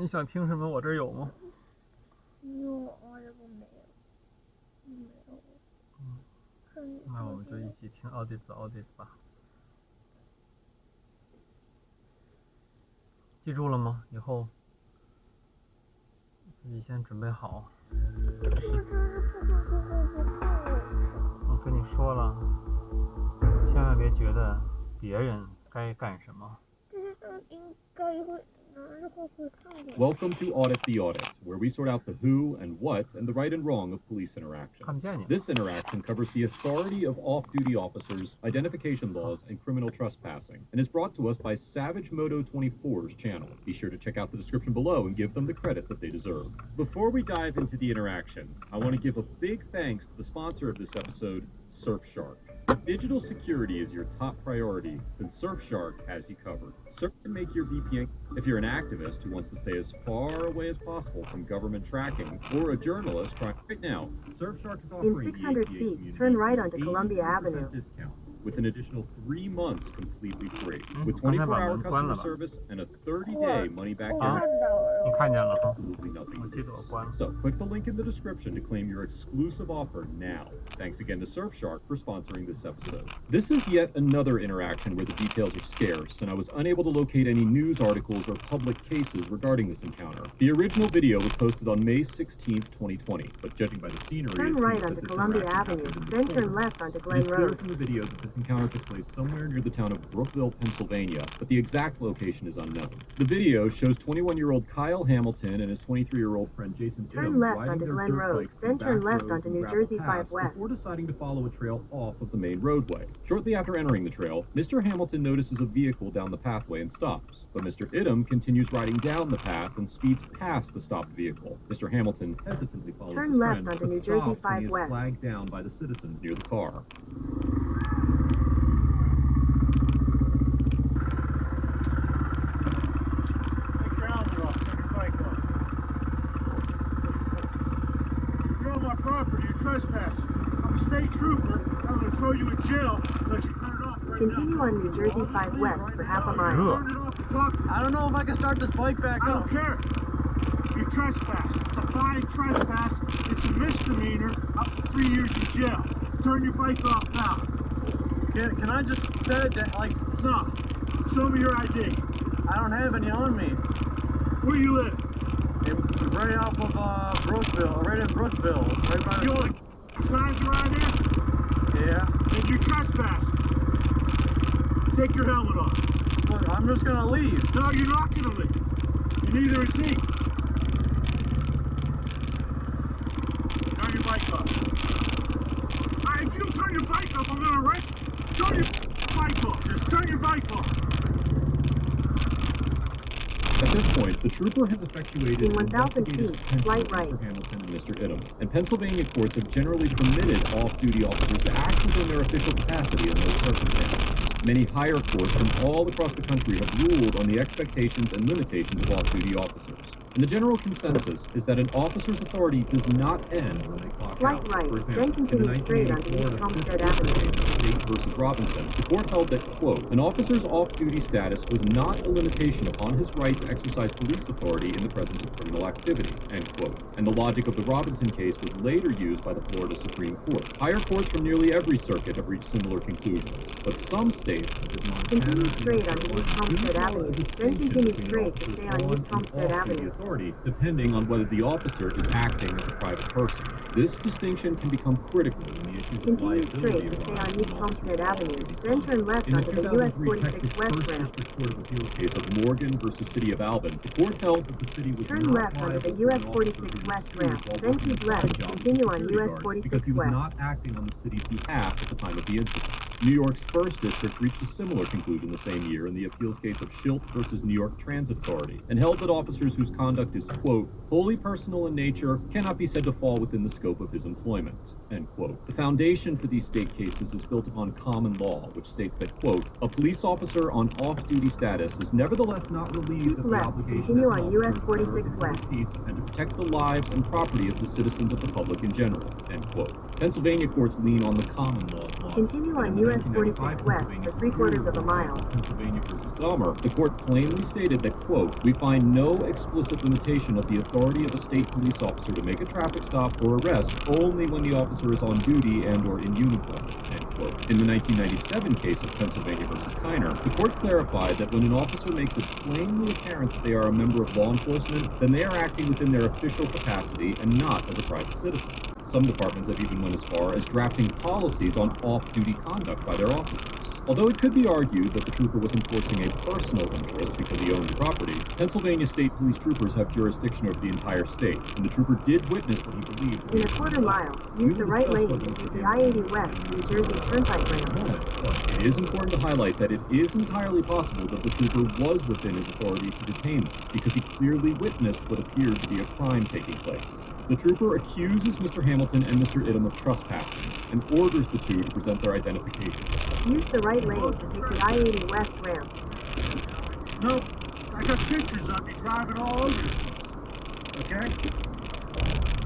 你想听什么？我这儿有吗？有啊，这个没有，没有。那我们就一起听 audit 吧。记住了吗？以后自己先准备好。我跟你说了，千万别觉得别人该干什么。应该会。Welcome to Audit the Audit, where we sort out the who and what and the right and wrong of police interactions. This interaction covers the authority of off-duty officers, identification laws, and criminal trespassing, and is brought to us by Savage Moto 24's channel. Be sure to check out the description below and give them the credit that they deserve. Before we dive into the interaction, I want to give a big thanks to the sponsor of this episode, Surfshark. If digital security is your top priority, then Surfshark has you covered. Surf can make your VPN if you're an activist who wants to stay as far away as possible from government tracking, or a journalist trying right now. Surfshark is offering in 600 feet, turn right onto Columbia Avenue. Discount with an additional 3 months completely free, with 24-hour customer service and a 30-day money-back guarantee. Absolutely nothing. So click the link in the description to claim your exclusive offer now. Thanks again to Surfshark for sponsoring this episode. This is yet another interaction where the details are scarce, and I was unable to locate any news articles or public cases regarding this encounter. The original video was posted on May 16, 2020, but judging by the scenery, turn right onto Columbia Avenue, then turn left onto Glen Road. It is clear from the video that this encounter took place somewhere near the town of Brookville, Pennsylvania, but the exact location is unknown. The video shows 21-year-old Kyle Hamilton and his 23-year-old friend Jason Turn left onto Glen Road, then turn left onto New Jersey 5 West. Before deciding to follow a trail off of the main roadway. Shortly after entering the trail, Mr. Hamilton notices a vehicle down the pathway and stops, but Mr. Idom continues riding down the path and speeds past the stopped vehicle. Mr. Hamilton hesitantly follows turn his left friend, onto but New Jersey stops 5 when he is West. flagged down by the citizens near the car. Continue on New Jersey 5 West for half a mile. I don't know if I can start this bike back up. I don't care. You trespass. It's a fine trespass. It's a misdemeanor. Up to 3 years in jail. Turn your bike off now. Can I just set it down, like... No. Show me your ID. I don't have any on me. Where you live? Right off of Brookville, right in Brookville. Right by you want signs around here? Yeah. Then you trespass. Take your helmet off. Look, I'm just gonna leave. No, you're not gonna leave. And neither is he. Turn your bike off. If you don't turn your bike off, I'm gonna arrest you. Turn your bike off. Just turn your bike off. At this point, the trooper has effectuated in 1,000 feet, slight right. Mr. Hamilton and Mr. Idom, and Pennsylvania courts have generally permitted off-duty officers to act within their official capacity in those circumstances. Many higher courts from all across the country have ruled on the expectations and limitations of off-duty officers. And the general consensus is that an officer's authority does not end when they clock out. Right, For example, then continue in the straight onto East Homestead Avenue. State versus Robinson, the court held that, quote, an officer's off-duty status was not a limitation upon his right to exercise police authority in the presence of criminal activity, end quote. And the logic of the Robinson case was later used by the Florida Supreme Court. Higher courts from nearly every circuit have reached similar conclusions, but some states, such as Montana, continue straight onto East Homestead Avenue, then continue straight to stay on East Homestead Avenue. Depending on whether the officer is acting as a private person. This distinction can become critical in the issues of liability. Continue straight to stay on East Homestead Avenue, then turn left onto the US 46 West ramp. District Court of Appeals case of Morgan versus City of Alvin, the court held that the city was turn not left onto the US 46 West ramp, then keep left to continue on US 46 because he was West. not acting on the city's behalf at the time of the incident. New York's first district reached a similar conclusion the same year in the appeals case of Schilt versus New York Transit Authority, and held that officers whose conduct is, quote, wholly personal in nature cannot be said to fall within the scope of his employment, end quote. The foundation for these state cases is built upon common law, which states that, quote, a police officer on off-duty status is nevertheless not relieved of the obligation continue on US 46 West peace and to protect the lives and property of the citizens of the public in general, end quote. Pennsylvania courts lean on the common law. Continue on US 46 West for 3/4 of a mile. Pennsylvania versus Dahmer, the court plainly stated that, quote, "We find no explicit limitation of the authority of a state police officer to make a traffic stop or arrest only when the officer is on duty and or in uniform," end quote. In the 1997 case of Pennsylvania versus Kiner, the court clarified that when an officer makes it plainly apparent that they are a member of law enforcement, then they are acting within their official capacity and not as a private citizen. Some departments have even went as far as drafting policies on off-duty conduct by their officers. Although it could be argued that the trooper was enforcing a personal interest because he owned the property, Pennsylvania State Police troopers have jurisdiction over the entire state, and the trooper did witness what he believed. In a quarter mile, use the right lane to take the I-80 West New Jersey Turnpike ramp. It is important to highlight that it is entirely possible that the trooper was within his authority to detain them, because he clearly witnessed what appeared to be a crime taking place. The trooper accuses Mr. Hamilton and Mr. Idom of trespassing and orders the two to present their identification. Use the right lane to take the I-80 West ramp. No, I got pictures of you driving all over the place. Okay?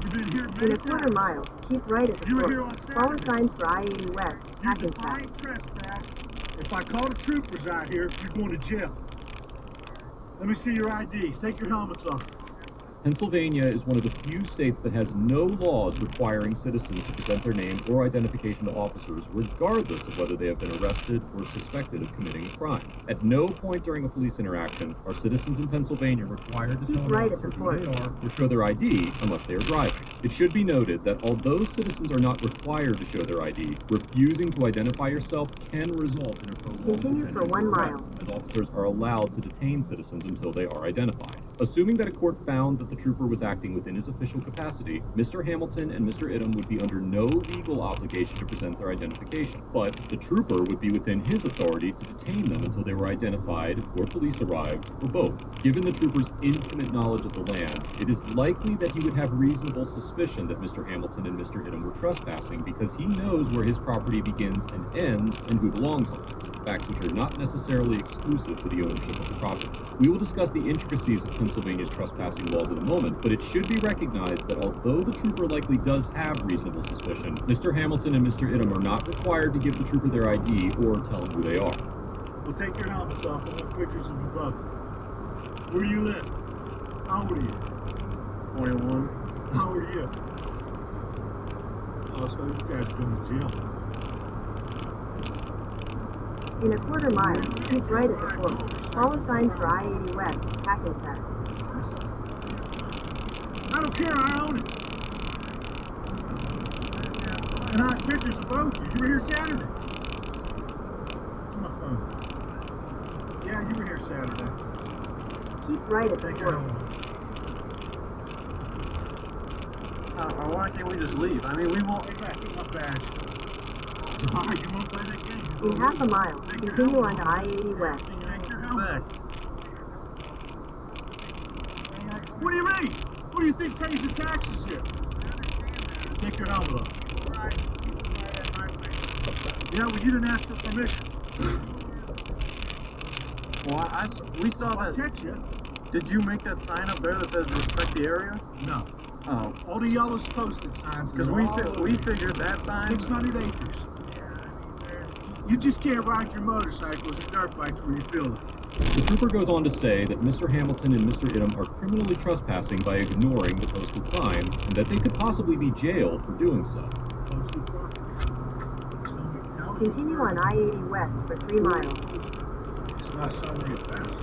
You been here In a quarter mile, keep right at the You were here on fork. Follow Saturday. signs for I-80 West, You Hackensack. define trespass. If I call the troopers out here, you're going to jail. Let me see your IDs. Take your helmets off. Pennsylvania is one of the few states that has no laws requiring citizens to present their name or identification to officers, regardless of whether they have been arrested or suspected of committing a crime. At no point during a police interaction are citizens in Pennsylvania required to Keep tell an right at officer the who fork. they are or show their ID unless they are driving. It should be noted that although citizens are not required to show their ID, refusing to identify yourself can result in a prolonged Continue for detention 1 or mile. arrest, as officers are allowed to detain citizens until they are identified. Assuming that a court found that the trooper was acting within his official capacity, Mr. Hamilton and Mr. Idom would be under no legal obligation to present their identification, but the trooper would be within his authority to detain them until they were identified, or police arrived, or both. Given the trooper's intimate knowledge of the land, it is likely that he would have reasonable suspicion that Mr. Hamilton and Mr. Idom were trespassing because he knows where his property begins and ends and who belongs on it, facts which are not necessarily exclusive to the ownership of the property. We will discuss the intricacies of Pennsylvania's trespassing laws in a moment, but it should be recognized that although the trooper likely does have reasonable suspicion, Mr. Hamilton and Mr. Idom are not required to give the trooper their ID or tell him who they are. We'll take your helmets off and look pictures of you both. Where do you live? How old are you? 21. How old are you? Oh, so you guys going to jail. In a quarter mile, keep right at the fork. Follow signs for I-80 West, Hackensack. I don't care, I own it. And I have pictures of both of you. You were here Saturday. Where's my phone? Yeah, you were here Saturday. Keep right at the Take your fork. helmet. Why can't we just leave? I mean, we won't. Hey, back, get my badge. Alright, you want to play that game? In half a mile, continue on to I-80 West. Take your helmet. Back. What do you mean? Who do you think pays the taxes here? Take your helmet off. Yeah, well, you didn't ask for permission. Well, we saw I'll that. catch you. Did you make that sign up there that says respect the area? No. Oh, All the yellow's posted signs. because we figured that sign. 600 acres. You just can't ride your motorcycles and dirt bikes where you feel it. The trooper goes on to say that Mr. Hamilton and Mr. Idom are criminally trespassing by ignoring the posted signs, and that they could possibly be jailed for doing so. Continue on I-80 West for 3 miles. It's not a summary offense.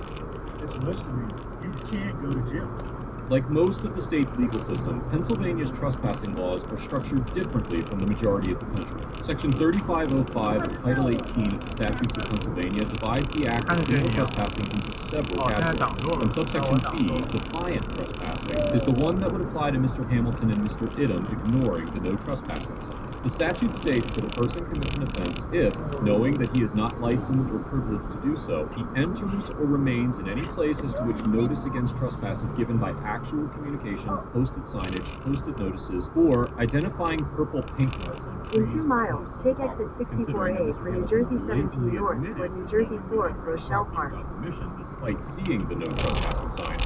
It's a misdemeanor. You can't go to jail. Like most of the state's legal system, Pennsylvania's trespassing laws are structured differently from the majority of the country. Section 3505 of Title 18 of the Statutes of Pennsylvania divides the act of criminal trespassing into several categories, and subsection B, defiant trespassing, is the one that would apply to Mr. Hamilton and Mr. Idom ignoring the no trespassing sign. The statute states that a person commits an offense if, knowing that he is not licensed or privileged to do so, he enters or remains in any place as to which notice against trespass is given by actual communication, posted signage, posted notices, or identifying purple paint marks on trees. In 2 miles, take exit 64A for New Jersey 17 North toward New Jersey 4th, Rochelle Park. Permission, despite seeing the no trespassing signs.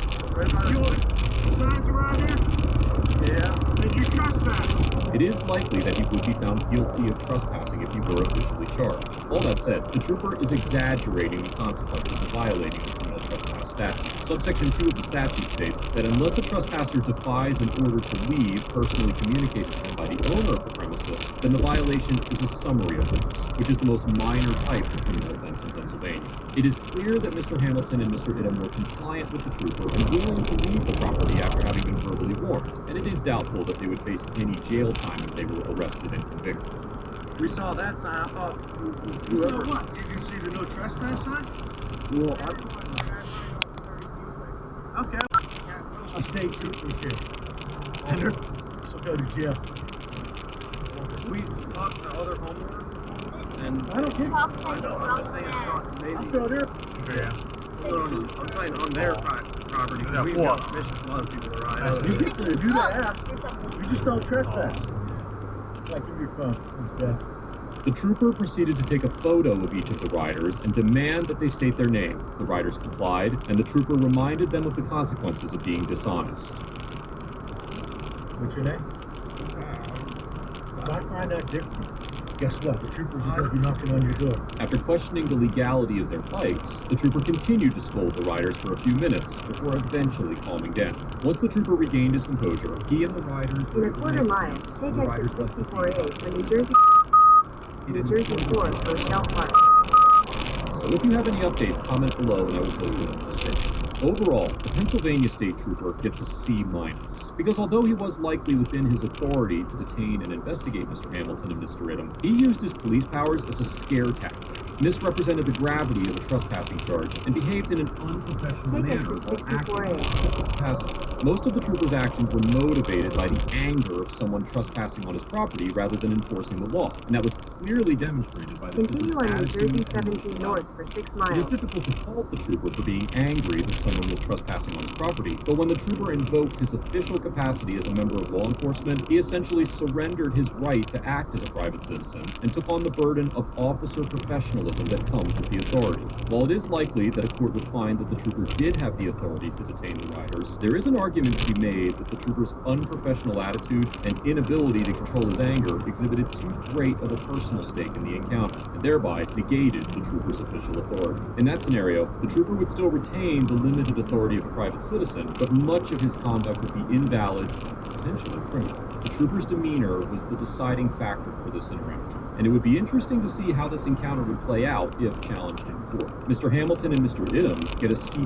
You want the signs around here? Yeah. Then you trespass. It is likely that he would be found guilty of trespassing if he were officially charged. All that said, the trooper is exaggerating the consequences of violating the criminal trespass statute. Subsection 2 of the statute states that unless a trespasser defies an order to leave personally communicated to him by the owner of the premises, then the violation is a summary offense, which is the most minor type of criminal offense in Pennsylvania. It is clear that Mr. Hamilton and Mr. Idom were compliant with the trooper and willing to leave the property after having been verbally warned, and it is doubtful that they would face any jail time if they were arrested and convicted. We saw that sign. I thought You know what? Did you see the no trespass sign? Well, Okay. A state trooper here. And they're so go to jail. we talked to other homeowners, and I don't care. I know, I'm just saying, maybe. I'll throw their. No, I'm saying on their property. Yeah, We've got permission from other people to ride. You get to do that. You just don't trespass. Like give your phone instead. The trooper proceeded to take a photo of each of the riders and demand that they state their name. The riders complied, and the trooper reminded them of the consequences of being dishonest. What's your name? If I find that different, guess what? The troopers are going to be knocking on your door. After questioning the legality of their bikes, the trooper continued to scold the riders for a few minutes before eventually calming down. Once the trooper regained his composure, he and the riders In were a quarter mile, take exit 64A for New Jersey 4 for Shell Park. So if you have any updates, comment below and I will post them in the description. Overall, the Pennsylvania State Trooper gets a C-, because although he was likely within his authority to detain and investigate Mr. Hamilton and Mr. Idom, he used his police powers as a scare tactic, misrepresented the gravity of a trespassing charge, and behaved in an unprofessional Take manner exit while acting 64A. passive. Most of the trooper's actions were motivated by the anger of someone trespassing on his property rather than enforcing the law, and that was clearly demonstrated by the Continue trooper's on New attitude Jersey and 17 North for 6 It is miles. difficult to fault the trooper for being angry that someone was trespassing on his property, but when the trooper invoked his official capacity as a member of law enforcement, he essentially surrendered his right to act as a private citizen and took on the burden of officer professionalism that comes with the authority. While it is likely that a court would find that the trooper did have the authority to detain the riders, there is an argument to be made that the trooper's unprofessional attitude and inability to control his anger exhibited too great of a personal stake in the encounter, and thereby negated the trooper's official authority. In that scenario, the trooper would still retain the limited authority of a private citizen, but much of his conduct would be invalid, potentially criminal. The trooper's demeanor was the deciding factor for this interaction, and it would be interesting to see how this encounter would play out if challenged in court. Mr. Hamilton and Mr. Idom get a C+,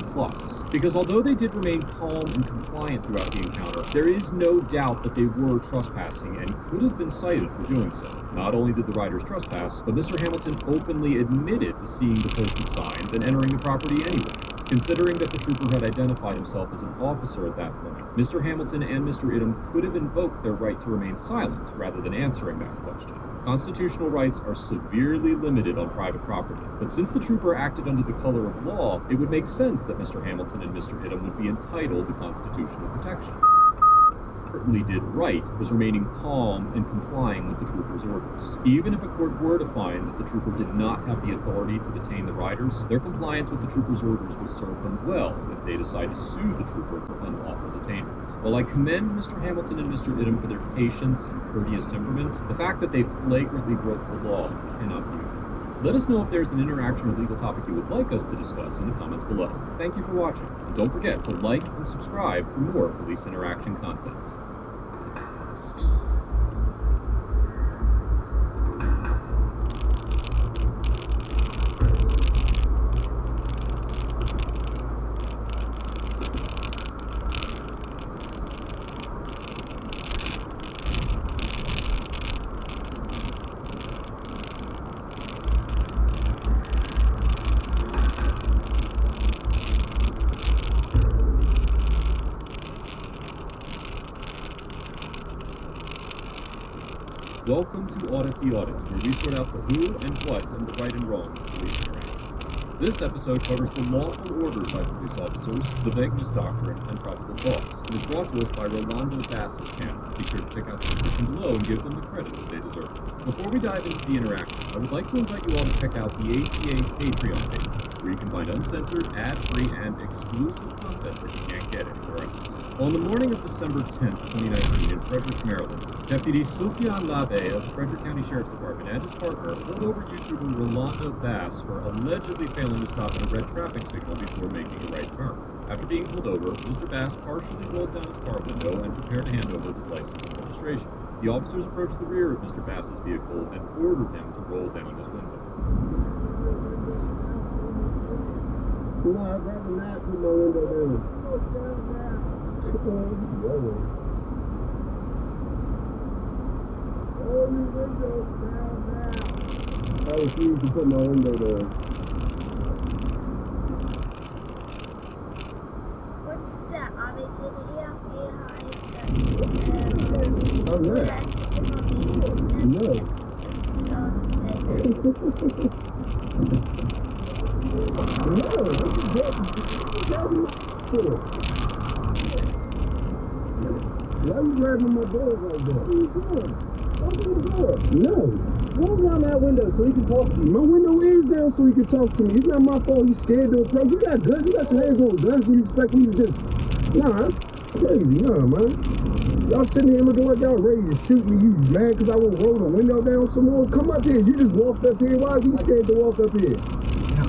because although they did remain calm and compliant throughout the encounter, there is no doubt that they were trespassing and could have been cited for doing so. Not only did the riders trespass, but Mr. Hamilton openly admitted to seeing the posted signs and entering the property anyway. Considering that the trooper had identified himself as an officer at that point, Mr. Hamilton and Mr. Idom could have invoked their right to remain silent rather than answering that question. Constitutional rights are severely limited on private property, but since the trooper acted under the color of law, it would make sense that Mr. Hamilton and Mr. Idom would be entitled to constitutional protection. Certainly did right was remaining calm and complying with the trooper's orders. Even if a court were to find that the trooper did not have the authority to detain the riders, their compliance with the trooper's orders would serve them well if they decide to sue the trooper for unlawful detainment. While I commend Mr. Hamilton and Mr. Idom for their patience and courteous temperament, the fact that they flagrantly broke the law cannot be ignored. Let us know if there's an interaction or legal topic you would like us to discuss in the comments below. Thank you for watching, and don't forget to like and subscribe for more police interaction content. Welcome to Audit the Audit, where we sort out the who and what and the right and wrong of police interactions. This episode covers the lawful orders by police officers, the vagueness doctrine, and probable cause, and is brought to us by Rolando Bass's channel. Be sure to check out the description below and give them the credit that they deserve. Before we dive into the interaction, I would like to invite you all to check out the APA Patreon page, where you can find uncensored, ad-free, and exclusive content that you can't get anywhere else. On the morning of December 10th, 2019, in Frederick, Maryland, Deputy Sufyan Labeh of the Frederick County Sheriff's Department and his partner pulled over YouTuber Rolando Bass for allegedly failing to stop at a red traffic signal before making a right turn. After being pulled over, Mr. Bass partially rolled down his car window and prepared to hand over his license and registration. The officers approached the rear of Mr. Bass's vehicle and ordered him to roll down his window. No, I'd rather not put my window down. Roll your window down now. I refuse to put my window down. What's that? Obviously, I'm not. No. Why are you grabbing my door like that? What are you doing? Open the door. No. Roll down that window so he can talk to you. My window is down so he can talk to me. It's not my fault he's scared to approach. You got guns. You got your hands on guns. You expect me to just... Nah, that's crazy. Nah, man. Y'all sitting here looking like y'all ready to shoot me. You mad because I won't roll the window down some more? Come up here. You just walked up here. Why is he scared to walk up here?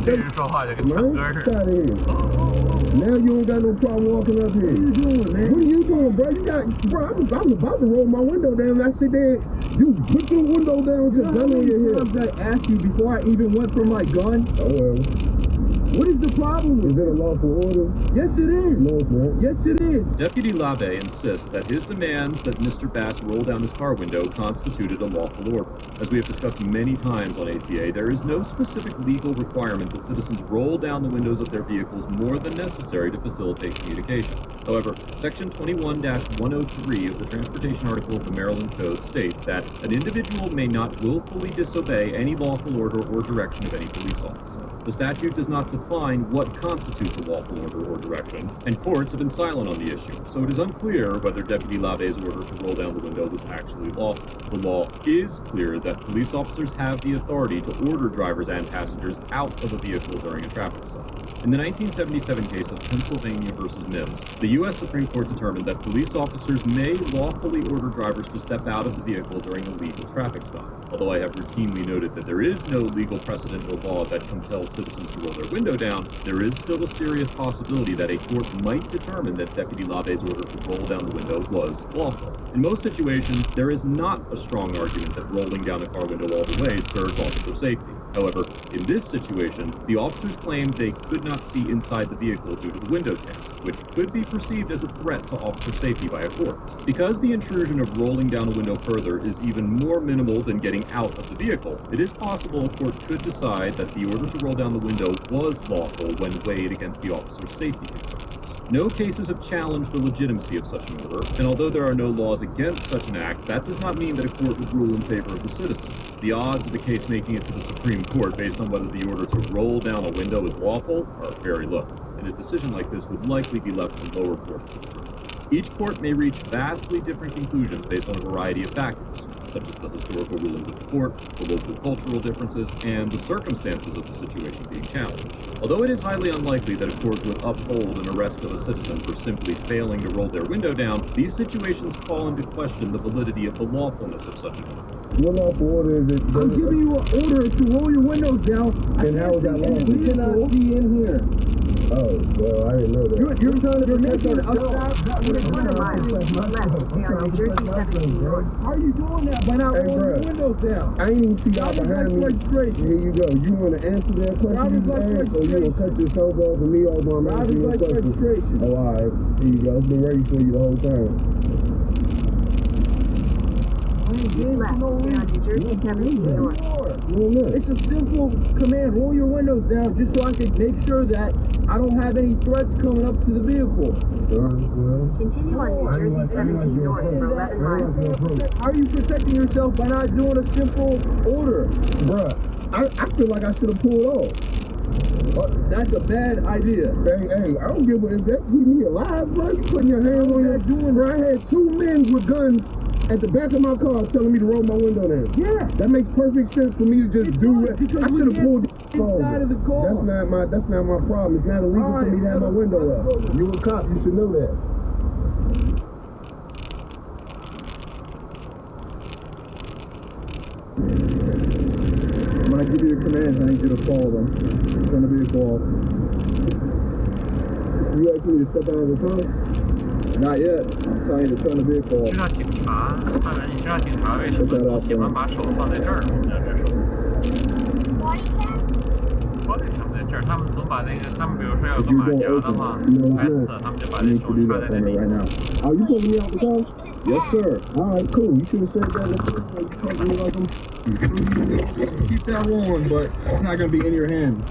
Man, get out of here. Now you ain't got no problem walking up here. What are you doing, man? What are you doing, bro? Bro, I was about to roll my window down. I sit there. You put your window down with your gun on your head. I asked you before I even went for my gun. Oh, well. What is the problem? Is it a lawful order? Yes, it is. No, it's not. Yes, it is. Deputy Labeh insists that his demands that Mr. Bass roll down his car window constituted a lawful order. As we have discussed many times on ATA, there is no specific legal requirement that citizens roll down the windows of their vehicles more than necessary to facilitate communication. However, Section 21-103 of the Transportation Article of the Maryland Code states that an individual may not willfully disobey any lawful order or direction of any police officer. The statute does not define what constitutes a lawful order or direction, and courts have been silent on the issue, so it is unclear whether Deputy Labeh's order to roll down the window was actually lawful. The law is clear that police officers have the authority to order drivers and passengers out of a vehicle during a traffic stop. In the 1977 case of Pennsylvania versus Mims, the U.S. Supreme Court determined that police officers may lawfully order drivers to step out of the vehicle during a legal traffic stop. Although I have routinely noted that there is no legal precedent or law that compels citizens to roll their window down, there is still a serious possibility that a court might determine that Deputy Labeh's order to roll down the window was lawful. In most situations, there is not a strong argument that rolling down a car window all the way serves officer safety. However, in this situation, the officers claimed they could not see inside the vehicle due to the window tints, which could be perceived as a threat to officer safety by a court. Because the intrusion of rolling down a window further is even more minimal than getting out of the vehicle, it is possible a court could decide that the order to roll down the window was lawful when weighed against the officer's safety concerns. No cases have challenged the legitimacy of such an order, and although there are no laws against such an act, that does not mean that a court would rule in favor of the citizen. The odds of the case making it to the Supreme Court based on whether the order to roll down a window is lawful are very low, and a decision like this would likely be left to lower courts to determine. Each court may reach vastly different conclusions based on a variety of factors, such as the historical rulings of the court, the local cultural differences, and the circumstances of the situation being challenged. Although it is highly unlikely that a court would uphold an arrest of a citizen for simply failing to roll their window down, these situations call into question the validity of the lawfulness of such an order. What lawful order is it? I'm giving you an order to roll your windows down. And how is that lawful? You cannot see in here. Oh, well, I didn't know that. You're trying to protect yourself. In a quarter mile, left, stay on New Jersey 17 North. How are you doing that by not rolling your windows down? I ain't even see y'all behind me. Registration. Here you go. You want to answer that question you just asked, or you want to cut yourself off and me off while I'm answering your question? Registration. Oh, all right. Here you go. It's been ready for you the whole time. Left, stay on New Jersey 17 North. It's a simple command. Roll your windows down just so I can make sure that I don't have any threats coming up to the vehicle. Continue on New Jersey 17 North for 11 miles. How are you protecting yourself by not doing a simple order? Bruh, I feel like I should have pulled off. That's a bad idea. Hey, I don't give a if that keep me alive, bro. You putting your hands on your doing, bro. I had two men with guns at the back of my car telling me to roll my window down. Yeah. That makes perfect sense for me to just do it. I should have pulled inside of the car. That's not my problem. It's not illegal for me to have my window up. You a cop, you should know that. When I give you the commands, I need you to follow them. Turn the vehicle off. You asked me to step out of the car? Not yet. I'm telling you to turn the vehicle 你 off. 知道警察，你知道警察为什么总喜欢把手放在这儿？你知道这手？玻璃他们在这儿，他们总把那个，他们比如说要个马甲的话，白色的，他们就把那手插在那里。 Are you pulling me out the car? Yes, sir. Alright, cool. You should have said that before. You talking to me like I'm... Keep that rolling, but it's not going to be in your hand.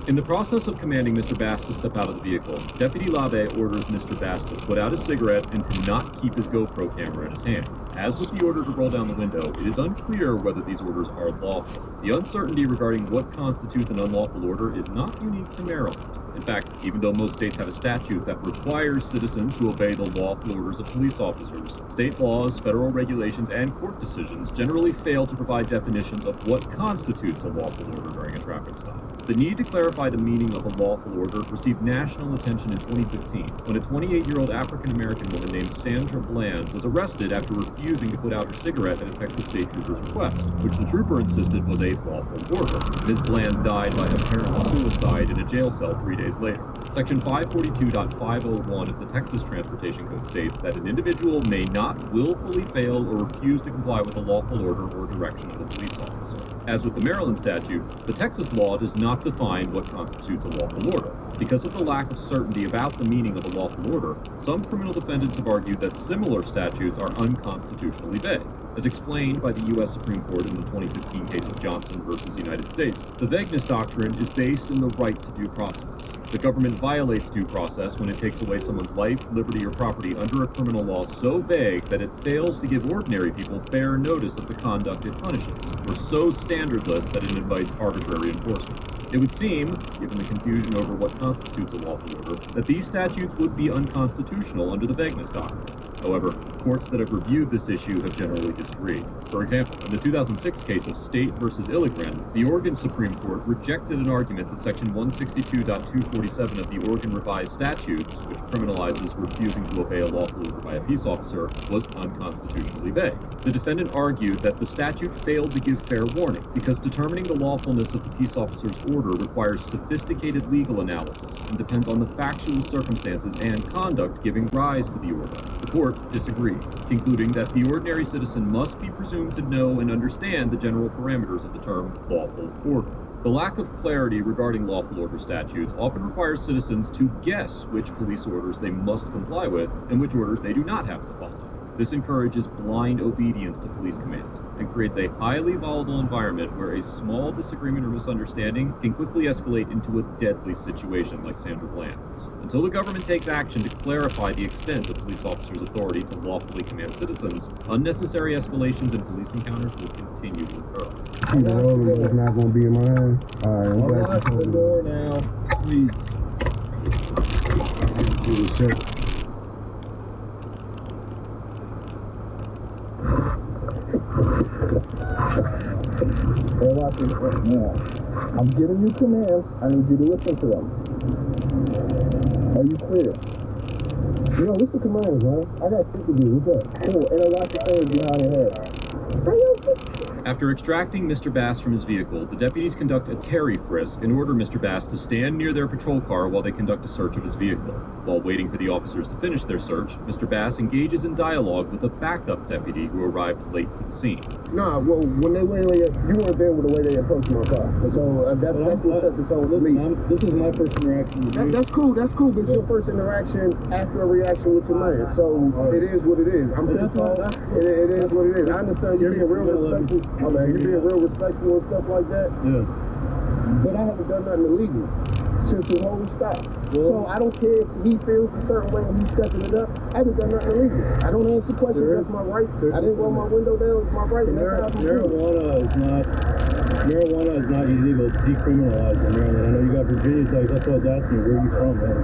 In the process of commanding Mr. Bass to step out of the vehicle, Deputy Labe orders Mr. Bass to put out his cigarette and to not keep his GoPro camera in his hand. As with the order to roll down the window, it is unclear whether these orders are lawful. The uncertainty regarding what constitutes an unlawful order is not unique to Maryland. In fact, even though most states have a statute that requires citizens to obey the lawful orders of police officers, state laws, federal regulations, and court decisions generally fail to provide definitions of what constitutes a lawful order during a traffic stop. The need to clarify the meaning of a lawful order received national attention in 2015 when a 28-year-old African-American woman named Sandra Bland was arrested after refusing to put out her cigarette at a Texas state trooper's request, which the trooper insisted was a lawful order. Ms. Bland died by apparent suicide in a jail cell 3 days later. Section 542.501 of the Texas Transportation Code states that an individual may not willfully fail or refuse to comply with a lawful order or direction of a police officer. As with the Maryland statute, the Texas law does not define what constitutes a lawful order. Because of the lack of certainty about the meaning of a lawful order, some criminal defendants have argued that similar statutes are unconstitutionally vague. As explained by the U.S. Supreme Court in the 2015 case of Johnson versus United States, the vagueness doctrine is based in the right to due process. The government violates due process when it takes away someone's life, liberty, or property under a criminal law so vague that it fails to give ordinary people fair notice of the conduct it punishes, or so standardless that it invites arbitrary enforcement. It would seem, given the confusion over what constitutes a lawful order, that these statutes would be unconstitutional under the vagueness doctrine. However, courts that have reviewed this issue have generally disagreed. For example, in the 2006 case of State versus Illigren, the Oregon Supreme Court rejected an argument that Section 162.247 of the Oregon Revised Statutes, which criminalizes refusing to obey a lawful order by a peace officer, was unconstitutionally vague. The defendant argued that the statute failed to give fair warning because determining the lawfulness of the peace officer's order requires sophisticated legal analysis and depends on the factual circumstances and conduct giving rise to the order. The court disagreed, concluding that the ordinary citizen must be presumed to know and understand the general parameters of the term lawful order. The lack of clarity regarding lawful order statutes often requires citizens to guess which police orders they must comply with and which orders they do not have to follow. This encourages blind obedience to police commands and creates a highly volatile environment where a small disagreement or misunderstanding can quickly escalate into a deadly situation like Sandra Bland's. Until the government takes action to clarify the extent of police officers' authority to lawfully command citizens, unnecessary escalations in police encounters will continue to occur. The roller is not going to be in my hand. Alright, I'm glad Unlock the door now, please. I'm giving you commands. I need you to listen to them. Are you clear? No, what's the command, man? I got shit to do. What's up? Cool. Interlock the things behind your head. After extracting Mr. Bass from his vehicle, the deputies conduct a Terry frisk and order Mr. Bass to stand near their patrol car while they conduct a search of his vehicle. While waiting for the officers to finish their search, Mr. Bass engages in dialogue with a backup deputy who arrived late to the scene. Nah, well, when they went, you weren't there with the way they approached my car. So that's what set the tone for me. This is my first interaction with you. That's cool, but it's your first interaction after a reaction with your man. So it is what it is. I'm pissed off. It is what it is. I understand you're being real respectful. Oh man, you're being real respectful and stuff like that. Yeah. But I haven't done nothing illegal since the whole stop. So I don't care if he feels a certain way when he's stepping it up. I haven't done nothing illegal. I don't answer questions. That's my right. I didn't roll my window down. It's my right. Marijuana is not marijuana is not illegal. It's decriminalized in Maryland. I know you got Virginia tags. That's why I was asking you, where are you from, man?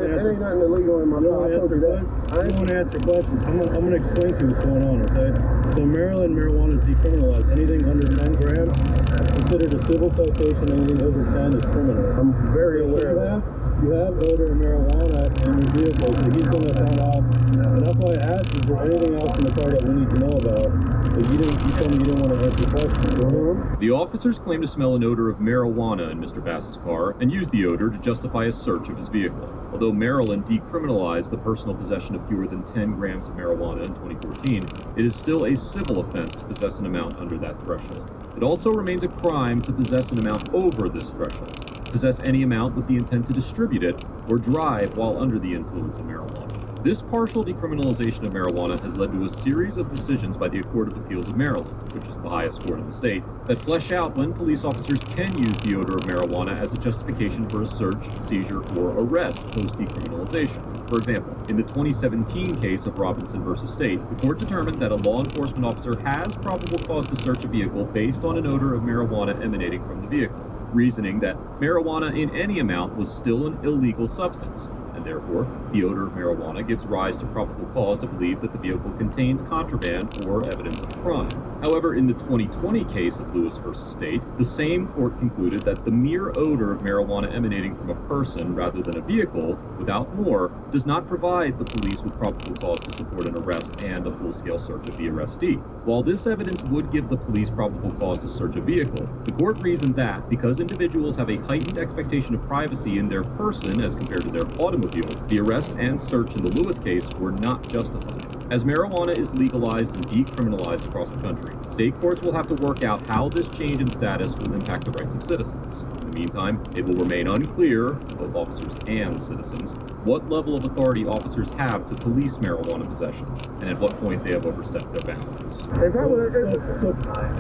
It ain't nothing illegal in my car. I told you that. I don't want to answer questions. I'm going to explain to you what's going on, okay? So in Maryland, marijuana is decriminalized. Anything under 10 grams is considered a civil citation. Anything over 10 is criminal. I'm very aware of that. You have odor of marijuana in your vehicle, so he's going to sign off. And that's why I asked, is there anything else in the car that we need to know about? But you told me you didn't want to answer questions. The officers claim to smell an odor of marijuana in Mr. Bass's car and used the odor to justify a search of his vehicle. Although Maryland decriminalized the personal possession of fewer than 10 grams of marijuana in 2014, it is still a civil offense to possess an amount under that threshold. It also remains a crime to possess an amount over this threshold, possess any amount with the intent to distribute it, or drive while under the influence of marijuana. This partial decriminalization of marijuana has led to a series of decisions by the Court of Appeals of Maryland, which is the highest court in the state, that flesh out when police officers can use the odor of marijuana as a justification for a search, seizure, or arrest post-decriminalization. For example, in the 2017 case of Robinson versus State, the court determined that a law enforcement officer has probable cause to search a vehicle based on an odor of marijuana emanating from the vehicle, reasoning that marijuana in any amount was still an illegal substance, and therefore the odor of marijuana gives rise to probable cause to believe that the vehicle contains contraband or evidence of crime. However, in the 2020 case of Lewis versus State, the same court concluded that the mere odor of marijuana emanating from a person rather than a vehicle, without more, does not provide the police with probable cause to support an arrest and a full-scale search of the arrestee. While this evidence would give the police probable cause to search a vehicle, the court reasoned that because individuals have a heightened expectation of privacy in their person as compared to their automobile, the arrest and search in the Lewis case were not justified. As marijuana is legalized and decriminalized across the country, state courts will have to work out how this change in status will impact the rights of citizens. In the meantime, it will remain unclear to both officers and citizens what level of authority officers have to police marijuana possession, and at what point they have overstepped their boundaries. If I was,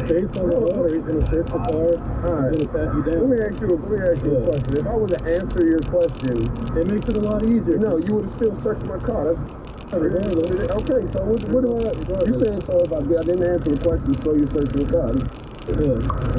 based on the order, he's going to search the car, he's going to pat you down. let me ask you a question. If I was to answer your question, it makes it a lot easier. No, you would have still searched my car. Okay, so what do I? You saying so if I didn't answer the question, so you search the car?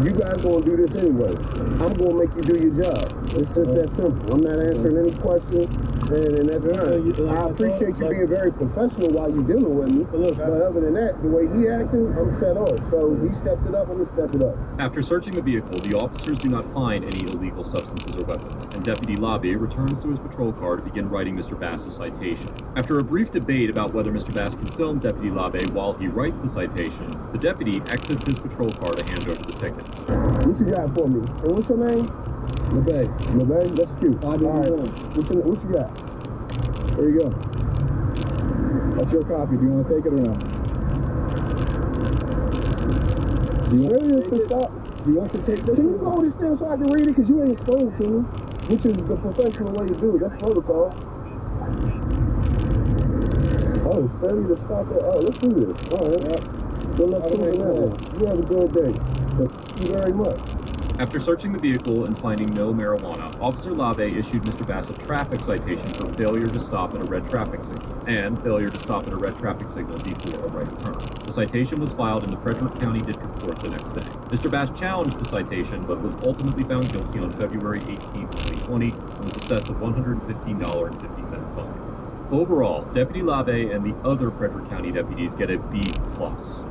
You guys gonna do this anyway. I'm gonna make you do your job. It's just that simple. I'm not answering any questions, and that's fine. I appreciate you being very professional while you're dealing with me. But other than that, the way he acting, I'm set off. So he stepped it up, I'm gonna step it up. After searching the vehicle, the officers do not find any illegal substances or weapons, and Deputy Labbe returns to his patrol car to begin writing Mr. Bass a citation. After a brief debate about whether Mr. Bass can film Deputy Labbe while he writes the citation, the deputy exits his patrol car to hand over the ticket. What you got for me? And what's your name? LeBay? That's cute. All right. What you got? There you go. That's your copy. Do you want to take it or not? Do you want to stop? Do you want to take this? Can you hold this down so I can read it? Because you ain't explained to me, which is the professional way to do it. That's protocol. Oh, it's ready to stop it. Oh, let's do this. All right. Good luck to you. You have a good day. Thank you very much. After searching the vehicle and finding no marijuana, Officer Labbe issued Mr. Bass a traffic citation for failure to stop at a red traffic signal and failure to stop at a red traffic signal before a right turn. The citation was filed in the Frederick County District Court the next day. Mr. Bass challenged the citation but was ultimately found guilty on February 18, 2020 and was assessed a $115.50 fine. Overall, Deputy Labbe and the other Frederick County deputies get a B+,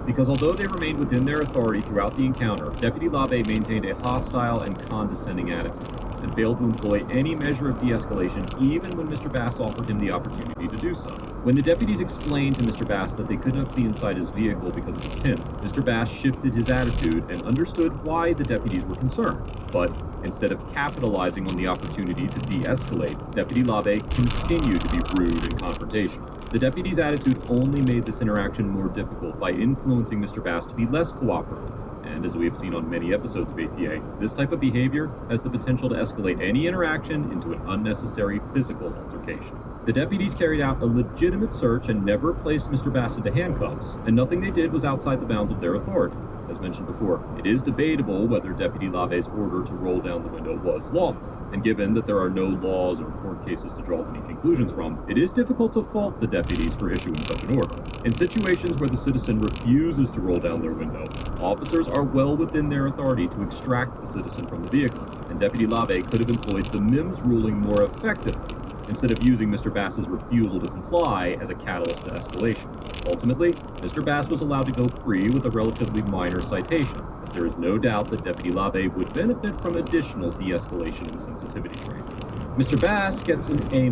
because although they remained within their authority throughout the encounter, Deputy Labbe maintained a hostile and condescending attitude and failed to employ any measure of de-escalation even when Mr. Bass offered him the opportunity to do so. When the deputies explained to Mr. Bass that they could not see inside his vehicle because of his tint, Mr. Bass shifted his attitude and understood why the deputies were concerned. But instead of capitalizing on the opportunity to de-escalate, Deputy Labbe continued to be rude and confrontational. The deputy's attitude only made this interaction more difficult by influencing Mr. Bass to be less cooperative. And as we have seen on many episodes of ATA, this type of behavior has the potential to escalate any interaction into an unnecessary physical altercation. The deputies carried out a legitimate search and never placed Mr. Bass into handcuffs, and nothing they did was outside the bounds of their authority. As mentioned before, it is debatable whether Deputy Labbe's order to roll down the window was lawful, and given that there are no laws or court cases to draw any conclusions from, it is difficult to fault the deputies for issuing such an order. In situations where the citizen refuses to roll down their window, officers are well within their authority to extract the citizen from the vehicle, and Deputy Lave could have employed the MIMS ruling more effectively, instead of using Mr. Bass's refusal to comply as a catalyst to escalation. Ultimately, Mr. Bass was allowed to go free with a relatively minor citation, but there is no doubt that Deputy Lave would benefit from additional de-escalation and sensitivity training. Mr. Bass gets an A-,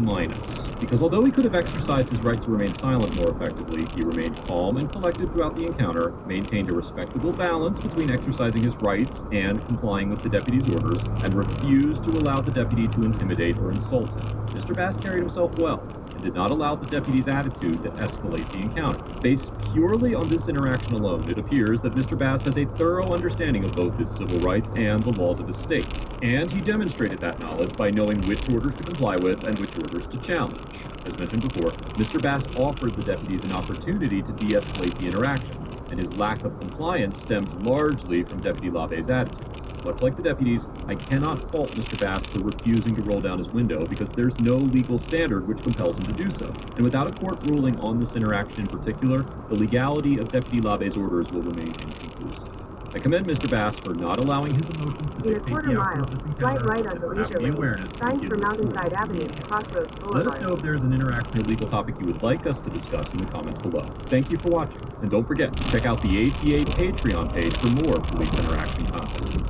because although he could have exercised his right to remain silent more effectively, he remained calm and collected throughout the encounter, maintained a respectable balance between exercising his rights and complying with the deputy's orders, and refused to allow the deputy to intimidate or insult him. Mr. Bass carried himself well, and did not allow the deputy's attitude to escalate the encounter. Based purely on this interaction alone, it appears that Mr. Bass has a thorough understanding of both his civil rights and the laws of his state, and he demonstrated that knowledge by knowing which orders to comply with and which orders to challenge. As mentioned before, Mr. Bass offered the deputies an opportunity to de-escalate the interaction, and his lack of compliance stemmed largely from Deputy Lave's attitude. Much like the deputies, I cannot fault Mr. Bass for refusing to roll down his window because there's no legal standard which compels him to do so. And without a court ruling on this interaction in particular, the legality of Deputy Lave's orders will remain inconclusive. I commend Mr. Bass for not allowing his emotions to In a dictate quarter the mile, outcome of this slight encounter, right onto or have Leisure the Lane, awareness to signs begin for to Mountainside move. Avenue, Crossroads Let Boulevard. us know if there is an interaction or legal topic you would like us to discuss in the comments below. Thank you for watching, and don't forget to check out the ATA Patreon page for more police interaction content.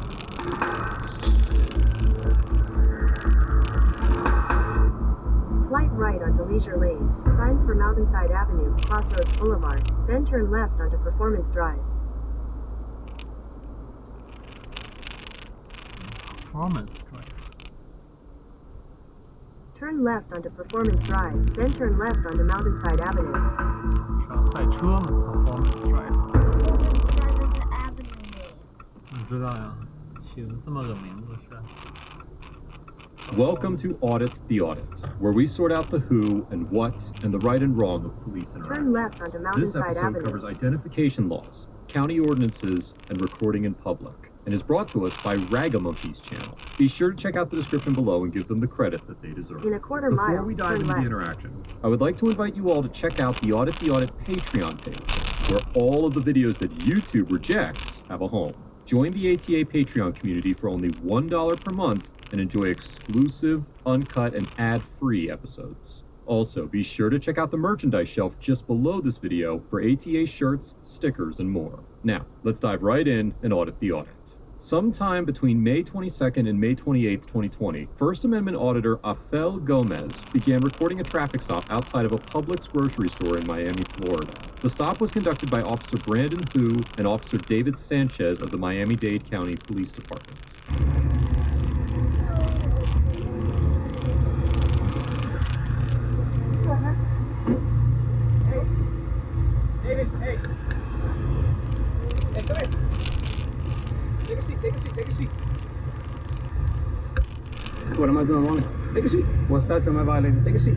Slight right onto Leisure Lane, signs for Mountainside Avenue, Crossroads Boulevard, then turn left onto Performance Drive. Performance Drive. Turn left onto Performance Drive, then turn left onto Mountainside Avenue. 是要赛车吗 ？Performance Drive。 Performance Drive is the avenue name. 你知道呀，起了这么个名字是。 Welcome to Audit the Audit, where we sort out the who and what and the right and wrong of police Turn interaction. left onto This Mountainside episode Avenue. covers identification laws, county ordinances, and recording in public, and is brought to us by Ragamonkey's channel. Be sure to check out the description below and give them the credit that they deserve. In a quarter Before mile, we dive turn into the left. interaction, I would like to invite you all to check out the Audit Patreon page, where all of the videos that YouTube rejects have a home. Join the ATA Patreon community for only $1 per month and enjoy exclusive, uncut, and ad-free episodes. Also, be sure to check out the merchandise shelf just below this video for ATA shirts, stickers, and more. Now, let's dive right in and audit the audit. Sometime between May 22nd and May 28th, 2020, First Amendment Auditor Afel Gomez began recording a traffic stop outside of a Publix grocery store in Miami, Florida. The stop was conducted by Officer Brandon Hu and Officer David Sanchez of the Miami-Dade County Police Department. David, hey. Hey, come here. Take a seat, take a seat, take a seat. What am I doing wrong? Take a seat. What statute am I violating? Take a seat.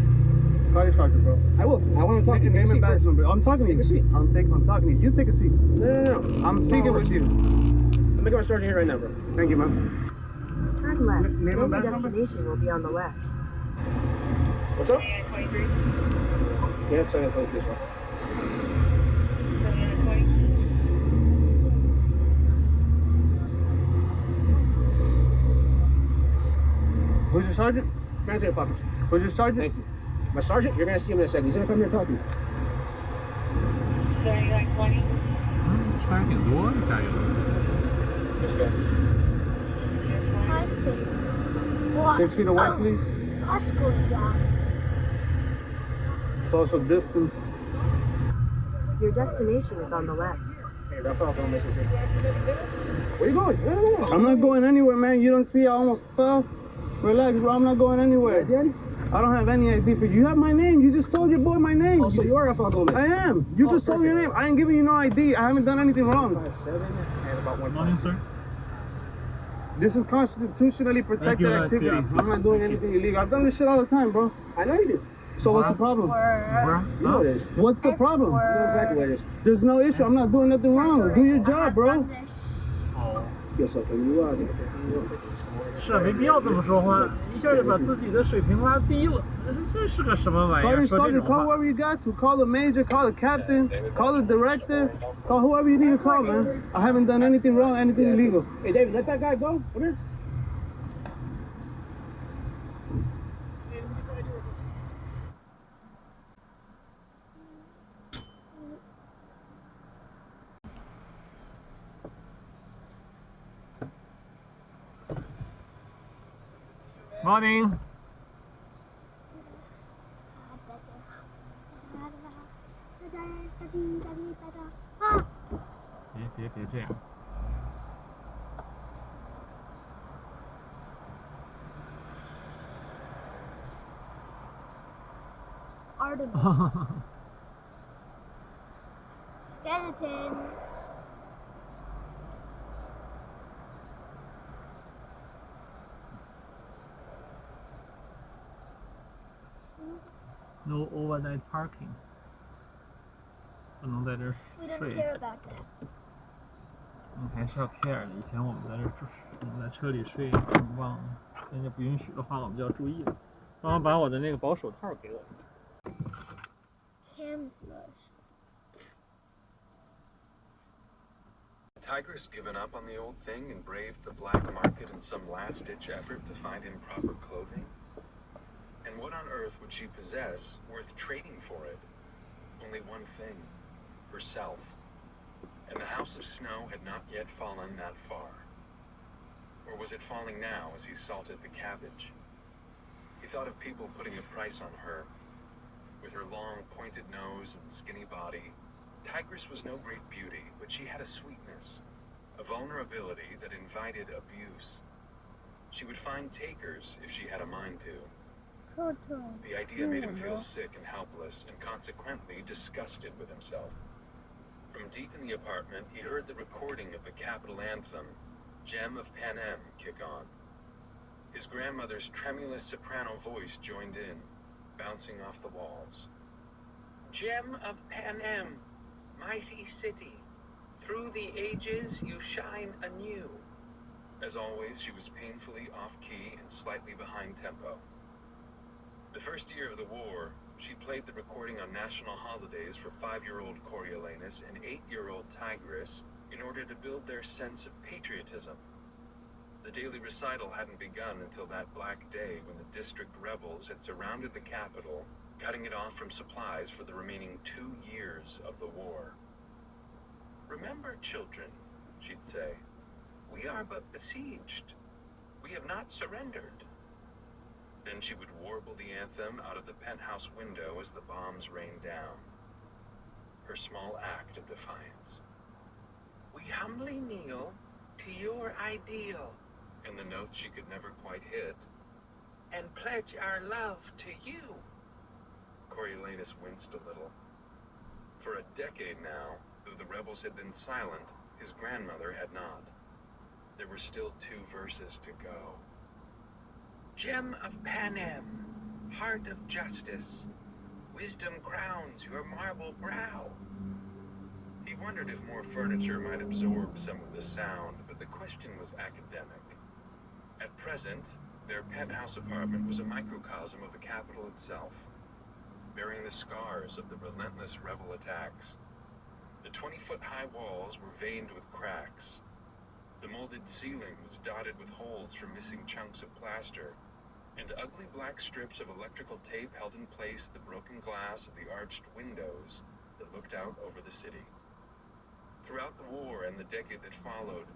Call your sergeant, bro. I will. I want to talk to you. Name and badge number. I'm talking to you. Take a seat. I'm talking to you. You take a seat. No. I'm speaking with you. I'm making my sergeant here right now, bro. Thank you, man. Turn left. Name Then and the badge number? destination will be on the left. What's up? Yeah, sorry, I'll this one. Who's your sergeant? Hands in your pockets. Who's your sergeant? Thank you. My sergeant, you're going to see him in a second. He's going to come here and talk to you. 车儿挺多的，加油！ I think. What? 6 feet away, please. That's going down. Social distance. Your destination is on the left. Hey, wrap up. Don't mess with me. Where you going? No. I'm not going anywhere, man. You don't see I almost fell? Relax, bro. I'm not going anywhere. I don't have any ID for you. You have my name. You just told your boy my name. Oh, so you are a Falcone? I am. You just told your name. I ain't giving you no ID. I haven't done anything wrong. 5'7" and about 1 Morning, sir. This is constitutionally protected Thank you, activity. yeah. I'm not doing anything illegal. I've done this shit all the time, bro. I know you do. So what's the problem? Where? You know what it is. What's the problem? You know exactly what it is. There's no issue. I'm not doing nothing wrong. Do your job, bro. Oh. 是没必要这么说话，一下就把自己的水平拉低了。这是个什么玩意儿？说这种话。Call whoever you got to. Call the major. Call the captain. Call the director. Call whoever you need to call, man. I haven't done anything wrong, anything illegal. Hey, David, let that guy go. Come here. Morning. 别这样。Artemis. Skeleton. No overnight parking. 不能在这儿 We don't 睡。 care about that. 还是要 care 的。以前我们在这儿住，我们在车里睡，忘了，人家不允许的话，我们就要注意了。帮我把我的那个薄手套给我。Camouflage. Tigress given up on the old thing and braved the black market in some last-ditch effort to find him proper clothing? And what on earth would she possess worth trading for it? Only one thing. Herself. And the house of snow had not yet fallen that far. Or was it falling now as he salted the cabbage? He thought of people putting a price on her. With her long, pointed nose and skinny body, Tigress was no great beauty, but she had a sweetness, a vulnerability that invited abuse. She would find takers if she had a mind to. The idea made him feel sick and helpless, and consequently disgusted with himself. From deep in the apartment, he heard the recording of the capital anthem, Gem of Pan Am, kick on. His grandmother's tremulous soprano voice joined in, bouncing off the walls. Gem of Pan Am, mighty city, through the ages you shine anew. As always, she was painfully off-key and slightly behind tempo. The first year of the war, she played the recording on national holidays for 5-year-old Coriolanus and 8-year-old Tigress in order to build their sense of patriotism. The daily recital hadn't begun until that black day when the district rebels had surrounded the capital, cutting it off from supplies for the remaining 2 years of the war. Remember, children, she'd say, we are but besieged. We have not surrendered. Then she would warble the anthem out of the penthouse window as the bombs rained down. Her small act of defiance. We humbly kneel to your ideal. And the note she could never quite hit. And pledge our love to you. Coriolanus winced a little. For a decade now, though the rebels had been silent, his grandmother had not. There were still 2 verses to go. Gem of Pan Am, heart of justice, wisdom crowns your marble brow. He wondered if more furniture might absorb some of the sound, but the question was academic. At present, their penthouse apartment was a microcosm of the capital itself, bearing the scars of the relentless rebel attacks. The 20-foot-high walls were veined with cracks. The molded ceiling was dotted with holes from missing chunks of plaster, and ugly black strips of electrical tape held in place the broken glass of the arched windows that looked out over the city. Throughout the war and the decade that followed,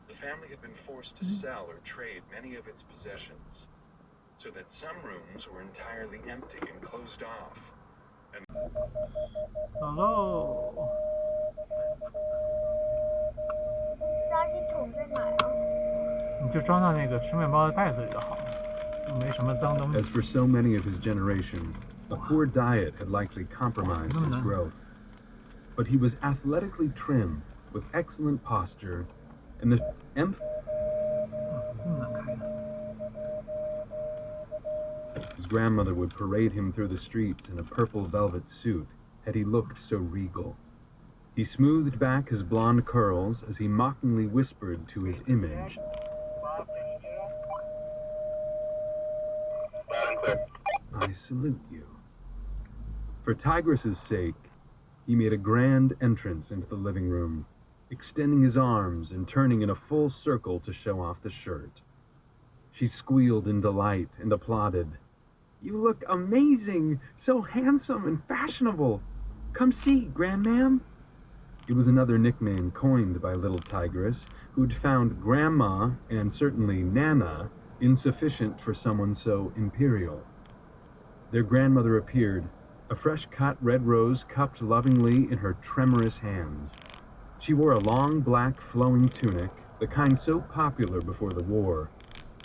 the family had been forced to sell or trade many of its possessions, so that some rooms were entirely empty and closed off. And Hello. 垃圾桶在哪呀？你就装到那个吃面包的袋子里就好了，没什么脏东西。 As for so many of his generation, a poor diet had likely compromised his growth. But he was athletically trim, with excellent posture, and the his grandmother would parade him through the streets in a purple velvet suit, had he looked so regal. He smoothed back his blonde curls as he mockingly whispered to his image, "I salute you." For Tigress's sake, he made a grand entrance into the living room, extending his arms and turning in a full circle to show off the shirt. She squealed in delight and applauded. "You look amazing, so handsome and fashionable. Come see, Grandmam." It was another nickname coined by little Tigress, who'd found Grandma, and certainly Nana, insufficient for someone so imperial. Their grandmother appeared, a fresh-cut red rose cupped lovingly in her tremorous hands. She wore a long black flowing tunic, the kind so popular before the war,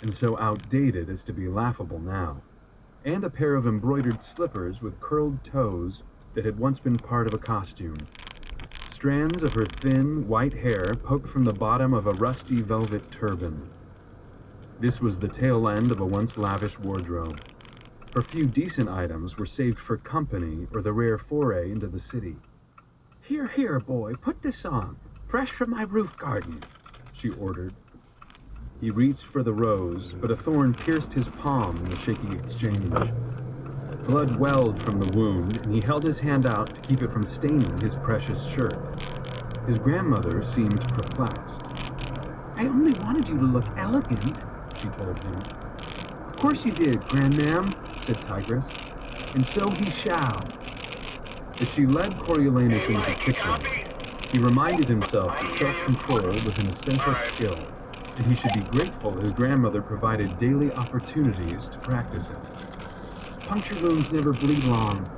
and so outdated as to be laughable now, and a pair of embroidered slippers with curled toes that had once been part of a costume. Strands of her thin, white hair poked from the bottom of a rusty velvet turban. This was the tail end of a once lavish wardrobe. Her few decent items were saved for company or the rare foray into the city. "Here, here, boy, put this on. Fresh from my roof garden," she ordered. He reached for the rose, but a thorn pierced his palm in the shaky exchange. Blood welled from the wound, and he held his hand out to keep it from staining his precious shirt. His grandmother seemed perplexed. "I only wanted you to look elegant," she told him. "Of course you did, Grandmam," said Tigress, "and so he shall." As she led Coriolanus into the kitchen, he reminded himself that self-control was an essential skill, and he should be grateful his grandmother provided daily opportunities to practice it. "Puncture wounds never bleed long,"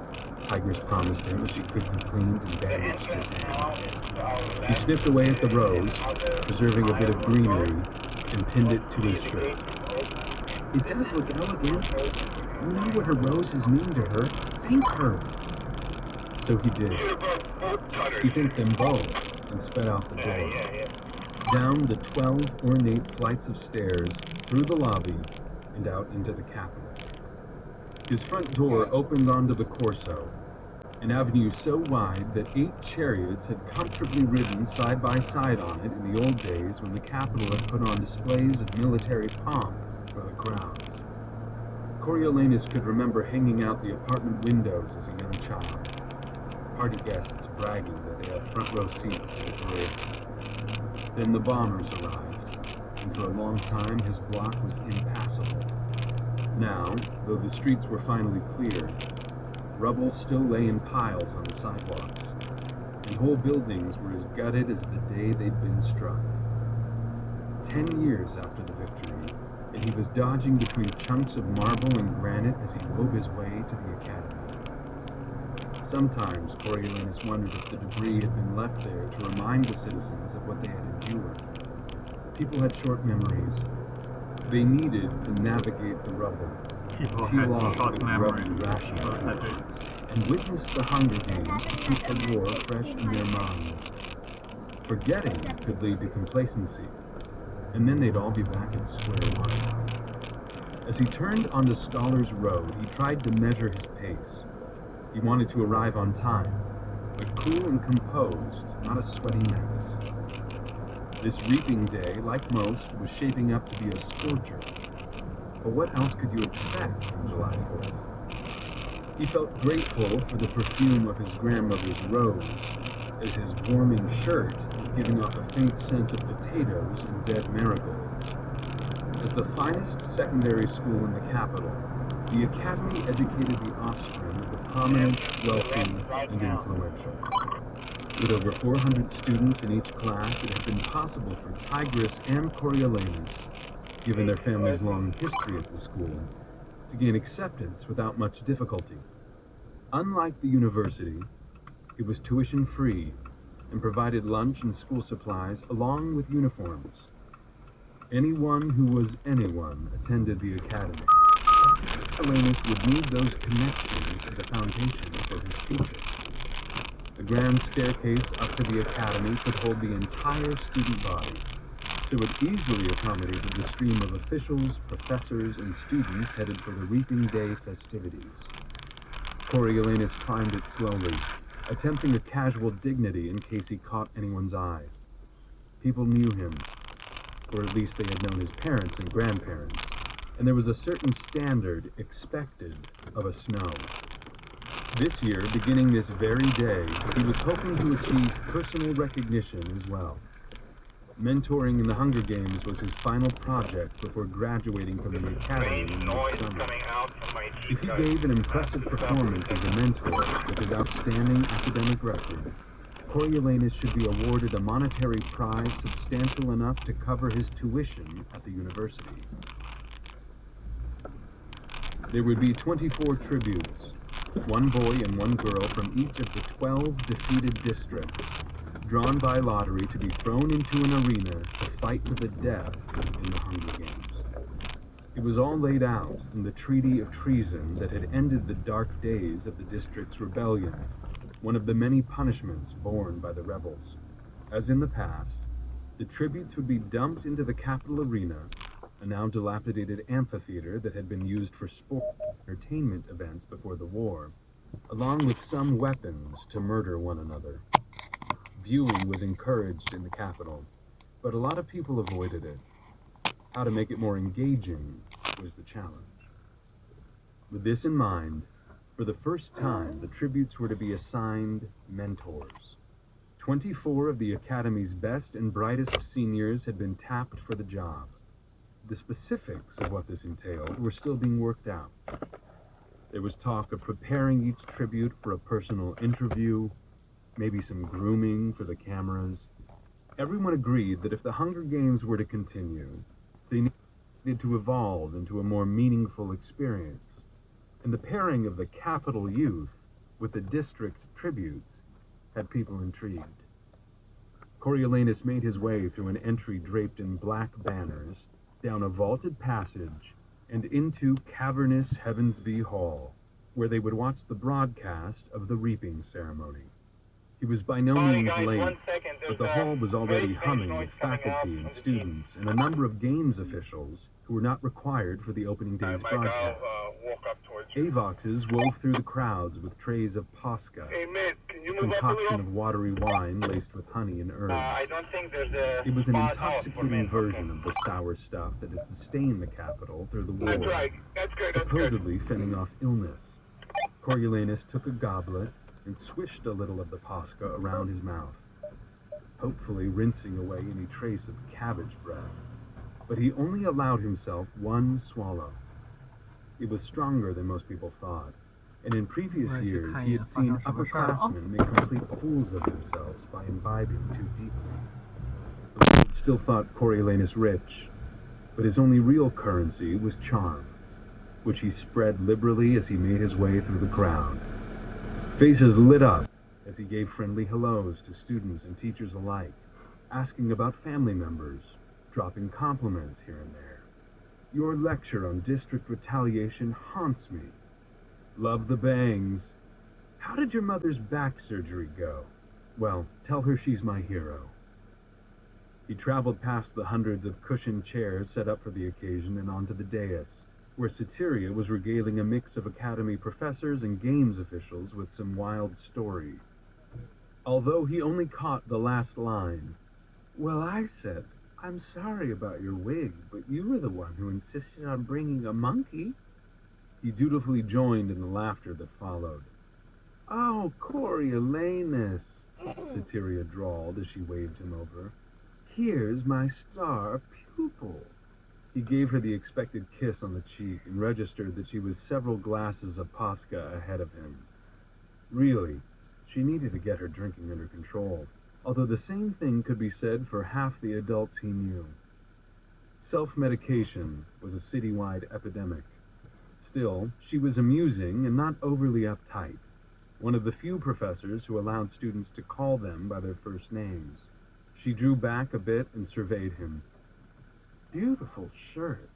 Tigress promised him as she quickly cleaned and bandaged his hand. She sniffed away at the rose, preserving a bit of greenery, and pinned it to his shirt. "It does look elegant. You know what her roses mean to her. Thank her." So he did. He thanked them both and sped out the door. Down the 12 ornate flights of stairs, through the lobby, and out into the Capitol. His front door opened onto the Corso, an avenue so wide that 8 chariots had comfortably ridden side by side on it in the old days when the Capitol had put on displays of military pomp for the crowds. Coriolanus could remember hanging out the apartment windows as a young child, party guests bragging that they had front row seats to the parades. Then the bombers arrived, and for a long time his block was impassable. Now, though the streets were finally cleared, rubble still lay in piles on the sidewalks, and whole buildings were as gutted as the day they'd been struck. 10 years after the victory, and he was dodging between chunks of marble and granite as he wove his way to the academy. Sometimes Coriolanus wondered if the debris had been left there to remind the citizens of what they had endured. People had short memories. They needed to navigate the rubble, People peel had off short the memories. grubby rations, and witness the Hunger Games to keep the war fresh in their minds. Forgetting could lead to complacency, and then they'd all be back at square one. As he turned onto Scholars Road, he tried to measure his pace. He wanted to arrive on time, but cool and composed, not a sweaty mess. This reaping day, like most, was shaping up to be a scorcher. But what else could you expect on July 4th? He felt grateful for the perfume of his grandmother's rose, as his warming shirt was giving off a faint scent of potatoes and dead marigolds. As the finest secondary school in the capital, the academy educated the offspring of the prominent, wealthy, and influential. With over 400 students in each class, it had been possible for Tigress and Coriolanus, given their family's long history at the school, to gain acceptance without much difficulty. Unlike the university, it was tuition-free and provided lunch and school supplies along with uniforms. Anyone who was anyone attended the academy. Coriolanus would need those connections as a foundation for his future. The grand staircase up to the academy could hold the entire student body, so it easily accommodated the stream of officials, professors, and students headed for the Reaping Day festivities. Coriolanus climbed it slowly, attempting a casual dignity in case he caught anyone's eye. People knew him, or at least they had known his parents and grandparents, and there was a certain standard expected of a Snow. This year, beginning this very day, he was hoping to achieve personal recognition as well. Mentoring in the Hunger Games was his final project before graduating from the academy in mid-summer. If he gave an impressive performance as a mentor with his outstanding academic record, Coriolanus should be awarded a monetary prize substantial enough to cover his tuition at the university. There would be 24 tributes, one boy and one girl from each of the 12 defeated districts, drawn by lottery to be thrown into an arena to fight to the death in the Hunger Games. It was all laid out in the Treaty of Treason that had ended the dark days of the district's rebellion, one of the many punishments borne by the rebels. As in the past, the tributes would be dumped into the Capitol Arena, a now dilapidated amphitheater that had been used for sport and entertainment events before the war, along with some weapons to murder one another. Viewing was encouraged in the Capitol, but a lot of people avoided it. How to make it more engaging was the challenge. With this in mind, for the first time, the tributes were to be assigned mentors. 24 of the Academy's best and brightest seniors had been tapped for the job. The specifics of what this entailed were still being worked out. There was talk of preparing each tribute for a personal interview, maybe some grooming for the cameras. Everyone agreed that if the Hunger Games were to continue, they needed to evolve into a more meaningful experience. And the pairing of the Capitol youth with the district tributes had people intrigued. Coriolanus made his way through an entry draped in black banners, down a vaulted passage, and into cavernous Heavensby Hall, where they would watch the broadcast of the reaping ceremony. He was by no means late, but the hall was already humming with faculty and students and a number of games officials who were not required for the opening day's broadcast. Avoxes wove through the crowds with trays of Posca, a concoction of watery wine laced with honey and herbs. It was an intoxicating version of the sour stuff that had sustained the capital through the war, supposedly fending off illness. Coriolanus took a goblet and swished a little of the Posca around his mouth, hopefully rinsing away any trace of cabbage breath. But he only allowed himself one swallow. It was stronger than most people thought, and in previous years he had seen upperclassmen make complete fools of themselves by imbibing too deeply. The world still thought Coriolanus rich, but his only real currency was charm, which he spread liberally as he made his way through the crowd. Faces lit up as he gave friendly hellos to students and teachers alike, asking about family members, dropping compliments here and there. Your lecture on district retaliation haunts me. Love the bangs. How did your mother's back surgery go? Well, tell her she's my hero. He traveled past the hundreds of cushioned chairs set up for the occasion and onto the dais, where Soteria was regaling a mix of academy professors and games officials with some wild story. Although he only caught the last line, "Well, I said, I'm sorry about your wig, but you were the one who insisted on bringing a monkey." He dutifully joined in the laughter that followed. "Oh, Coriolanus," Soteria drawled as she waved him over. "Here's my star pupil." He gave her the expected kiss on the cheek and registered that she was several glasses of Posca ahead of him. Really, she needed to get her drinking under control, although the same thing could be said for half the adults he knew. Self-medication was a citywide epidemic. Still, she was amusing and not overly uptight, one of the few professors who allowed students to call them by their first names. She drew back a bit and surveyed him. "Beautiful shirt.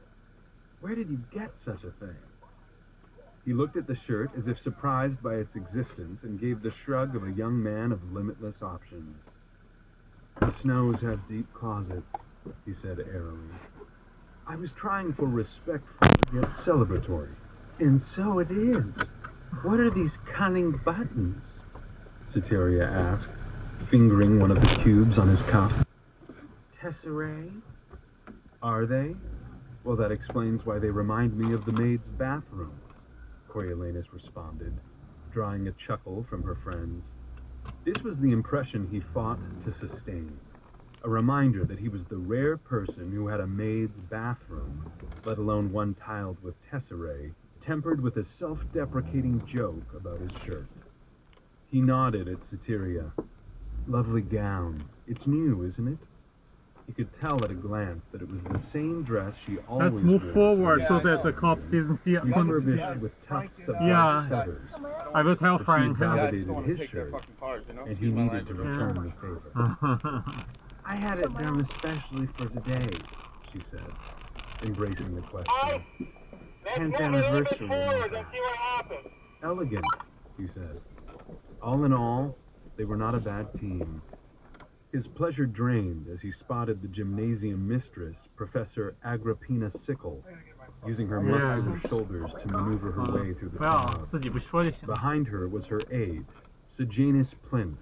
Where did you get such a thing?" He looked at the shirt as if surprised by its existence and gave the shrug of a young man of limitless options. "The Snows have deep closets," he said airily. "I was trying for respectful yet celebratory." "And so it is. What are these cunning buttons?" Soteria asked, fingering one of the cubes on his cuff. Tesserae? Are they? Well, that explains why they remind me of the maid's bathroom, Coriolanus responded, drawing a chuckle from her friends. This was the impression he fought to sustain, a reminder that he was the rare person who had a maid's bathroom, let alone one tiled with tesserae, tempered with a self-deprecating joke about his shirt. He nodded at Soteria. Lovely gown. It's new, isn't it? He could tell at a glance that it was the same dress she always wore. Let's move forward so that the cop doesn't see it. Refurbished with tufts of Yeah. feathers. I will tell But Frank. she validated his shirt, and he needed to return the favor. I had it done especially for today, she said, embracing the question. 10th anniversary. Elegant, he said. All in all, they were not a bad team. His pleasure drained as he spotted the gymnasium mistress, Professor Agrippina Sickle, using her muscular shoulders to maneuver her way through the crowd. Behind her was her aide, Sejanus Plinth,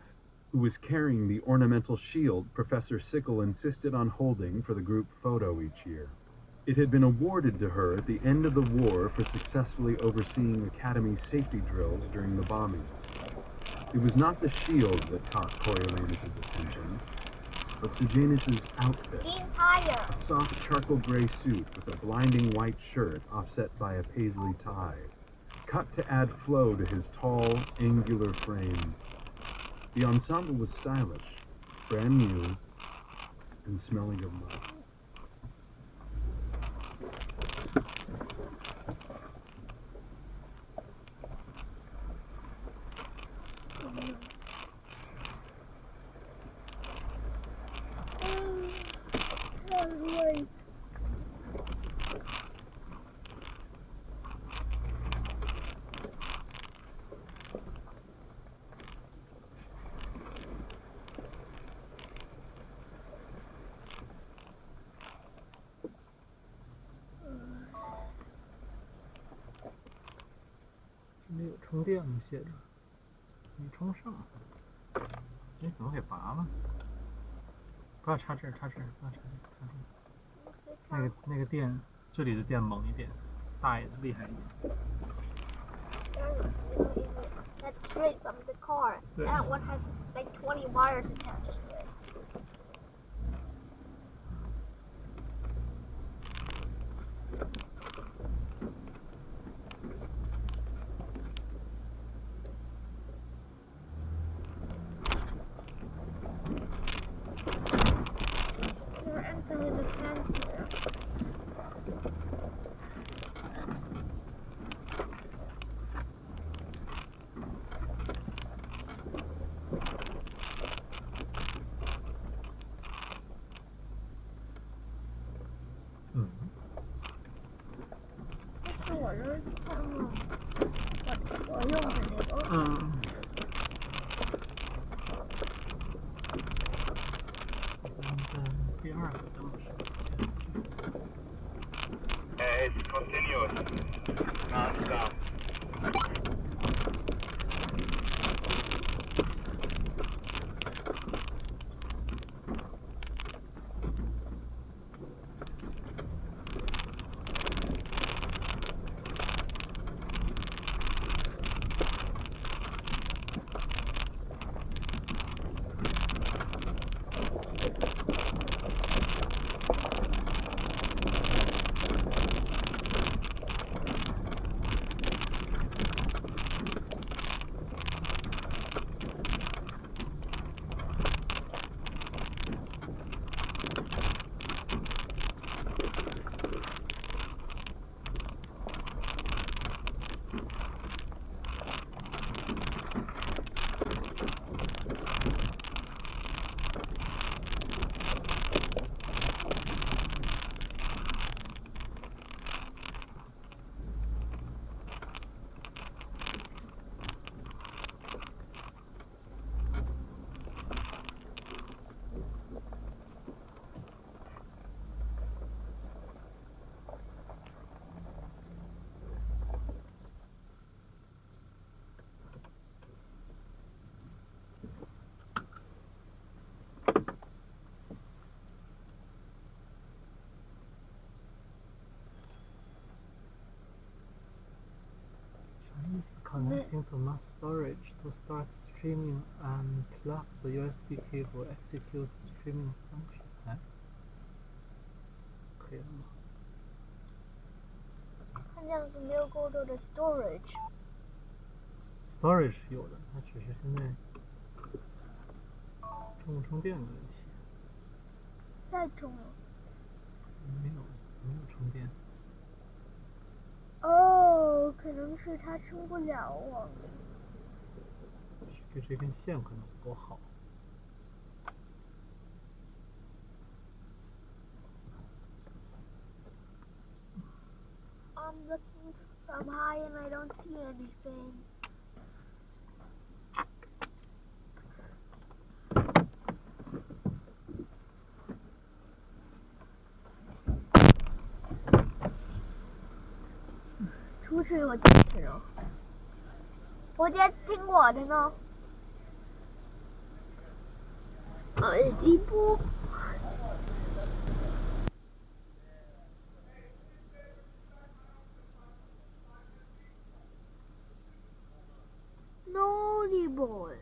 who was carrying the ornamental shield Professor Sickle insisted on holding for the group photo each year. It had been awarded to her at the end of the war for successfully overseeing Academy safety drills during the bombings. It was not the shield that caught Coriolanus' attention, but Sejanus' outfit. A soft charcoal gray suit with a blinding white shirt offset by a paisley tie, cut to add flow to his tall, angular frame. The ensemble was stylish, brand new, and smelling of mud.没有充电吗？写着没充上。哎，怎么给拔了？不要插这儿，插这儿，不要插这儿，插这儿。那个电，这里的电猛一点，大一点，厉害一点。That's straight from the car. That one has like 20 wires attached to it. You're entering the transmitter. It's continuous, non-stop. Connecting to mass storage to start streaming and plug the USB cable execute streaming function. 哎，可以了吗？看这样子没有够多的 storage。 storage 是有的，它只是现在充不充电的问题。再充了。没有充电。哦，可能是它充不了网。就这根线可能不够好。I'm looking from high and I don't see anything.出去有监听哦，我监听我的呢。耳机不。Naughty boy.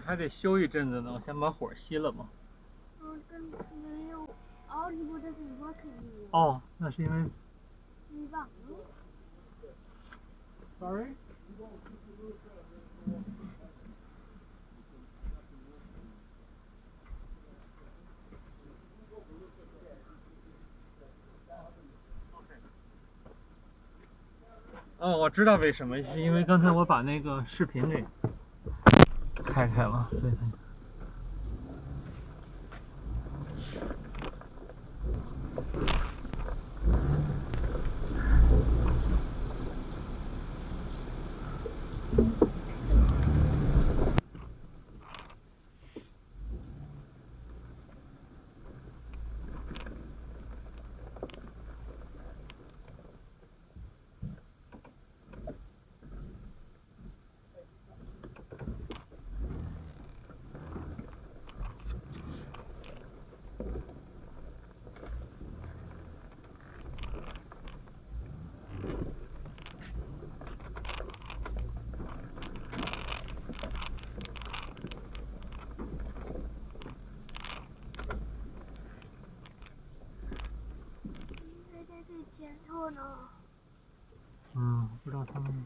还得修一阵子呢，我先把火熄了吧。没有 audio doesn't work anymore. 哦，那是因为。你忘了 Sorry. 哦，我知道为什么，是因为刚才我把那个视频给开了，所以它。前头呢？不知道他们，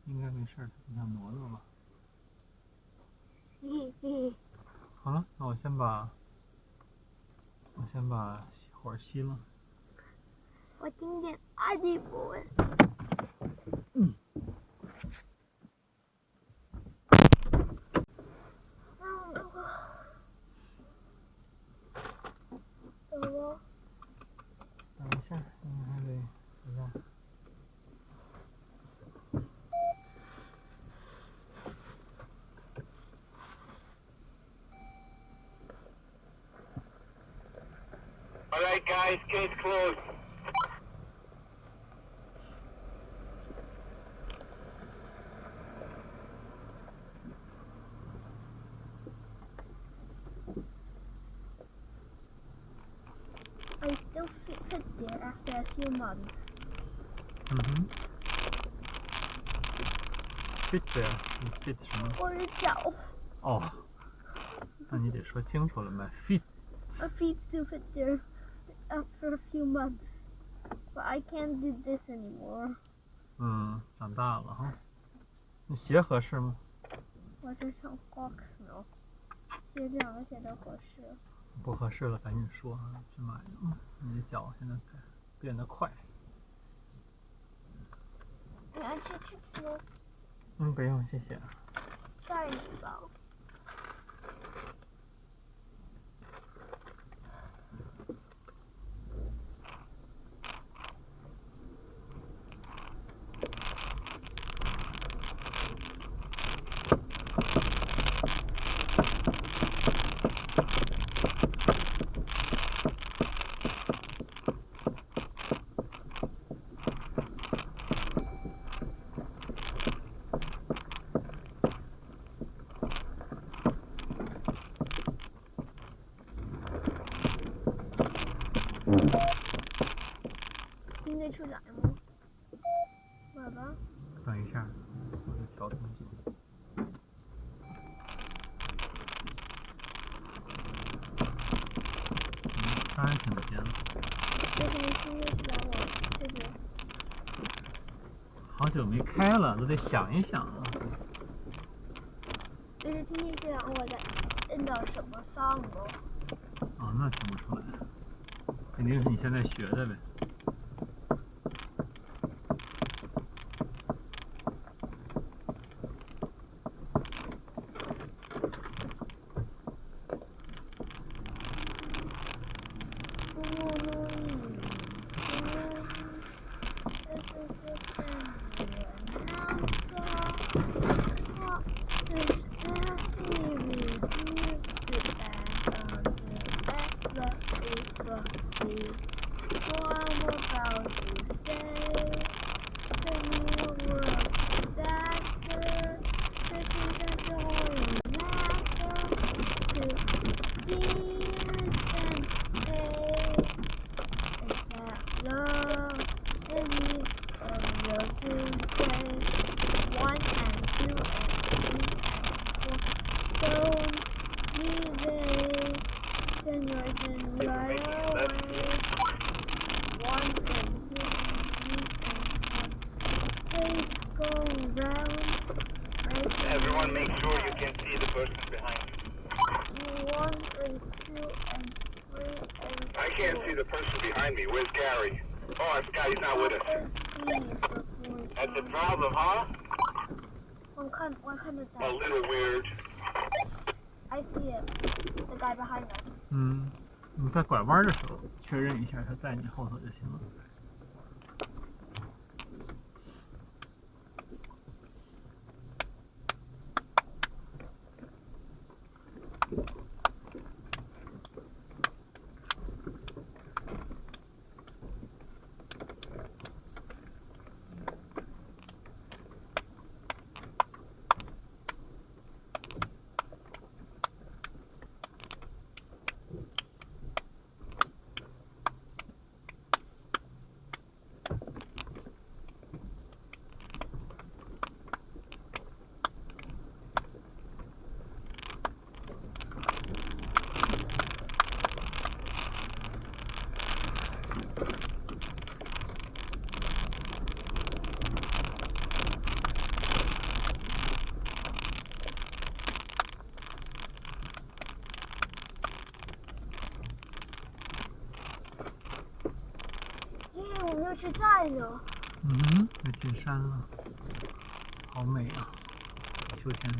应该没事，他不想挪挪吧？好了，那我先把火熄了。我听见阿弟不问。等一下，还得一下。All right, guys, case closed. I still fit there after a few months. Fit there， 你 fit 什么？我的脚。哦，那你得说清楚了呗 ，fit。My feet still fit there after a few months, but I can't do this anymore. 长大了哈。你鞋合适吗？我是穿 Crocs 呢，鞋两个鞋都合适。不合适了，赶紧说啊，去买。你的脚现在变得快。你爱吃 chips 吗？不用，谢谢。带你吧。听得出来吗？爸爸。等一下，我得调东西。当然听得见了。为什么听得出来我这个？好久没开了，都得想一想啊。就是听得出来我在摁到什么上了。那听不出来，肯定是你现在学的呗。in right away. One thing, please go round. Everyone make sure you can see the person behind you. 1 and 2 and 3 and 4. I can't see the person behind me. Where's Gary? Oh, I forgot he's not with us. That's the problem, huh? One kind of A little weird. I see it. The guy behind us. 你在拐弯的时候确认一下他在你后头就行了。我们又去寨了。又进山了，好美啊！秋天。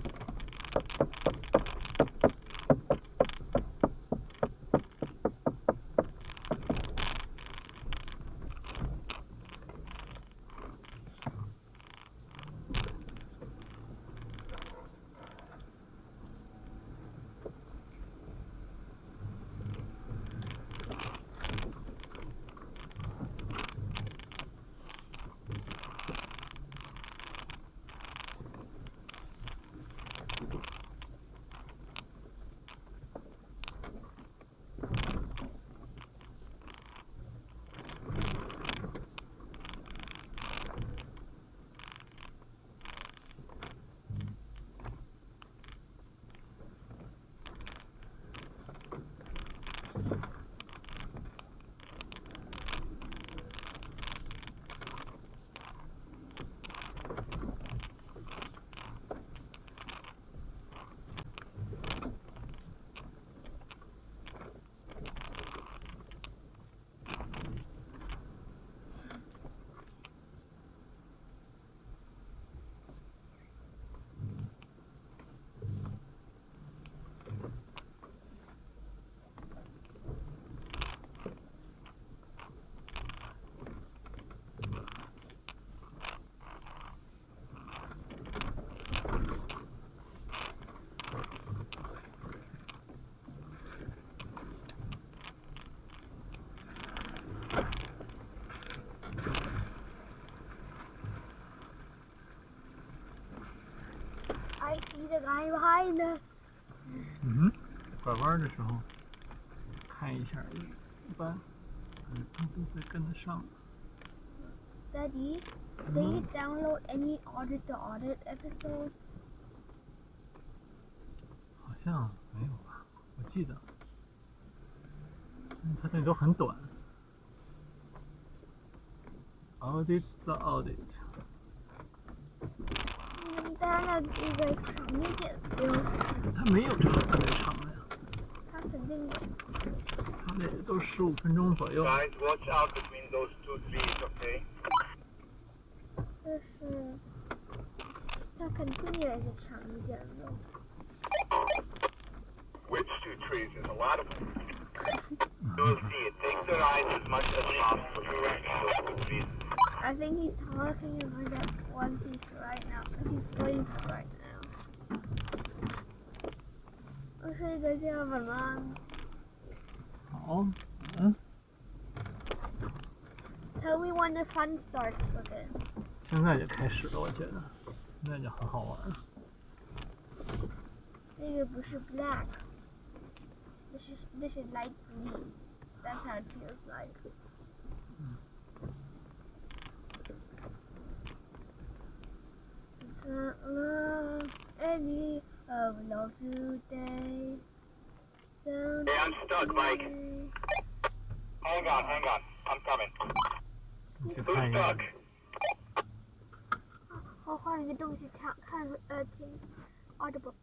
I see the guy behind us. 拐弯的时候看一下，一般都会跟得上。Daddy, did you download any Audit to Audit episodes? 好像没有吧，我记得，它那都很短。Audit the Audit。当然这个长一点就。它没有特别长的呀。它肯定有。它那个都15分钟左右。Guys, watch out between those 2 trees, okay? 就是它肯定有一个长一点的。Which 2 trees? There's a lot of them. You'll see it. Take their eyes as much as possible directing those 2 trees. I think he's talking about that one piece right now. He's waiting for right now. 我是一个这样的吗？好，Tell me when the fun starts again. 现在就开始了，我觉得，现在就很好玩了。这个不是 black. This is light green. That's how it feels like. Any of love today. Hey, I'm stuck, Mike. hang on. I'm coming. 你去看一下。我换一个东西看听 audible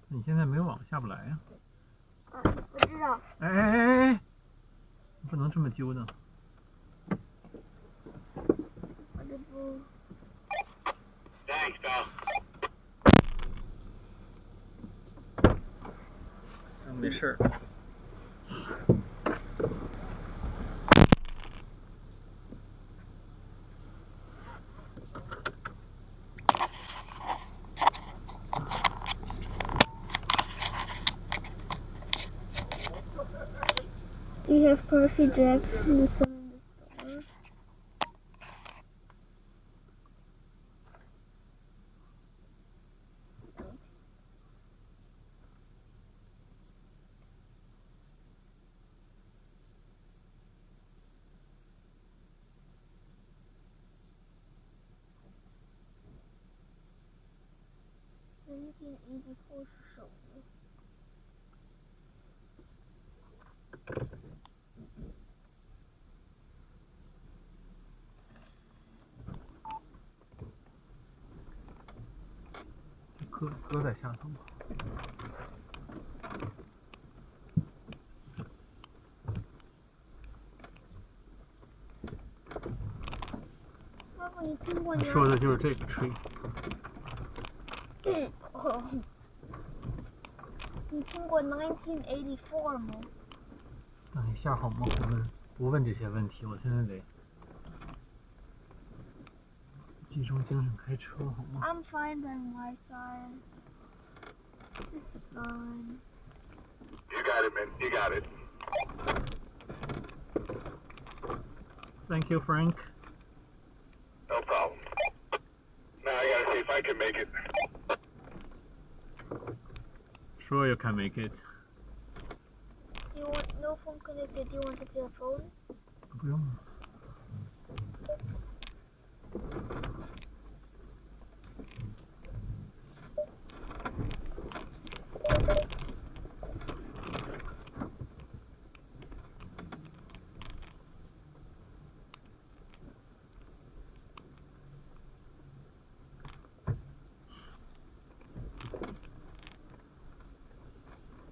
你现在没有网下不来呀？我知道。哎，不能这么揪的。audible。Thanks, pal. 没事儿。Do you have Percy Jackson the Sun in the store? $1984是什么？搁在下头吧。妈妈，你听过说的就是这个 tree。你听过1984吗？等一下好吗？我们不问这些问题，我现在得集中精神开车好吗 I'm fine by my side. It's fine. You got it, man. You got it. Thank you, Frank. No problem. Now I gotta see if I can make it. Sure you can make it. You want no phone connected? Do you want to get a phone? 不用。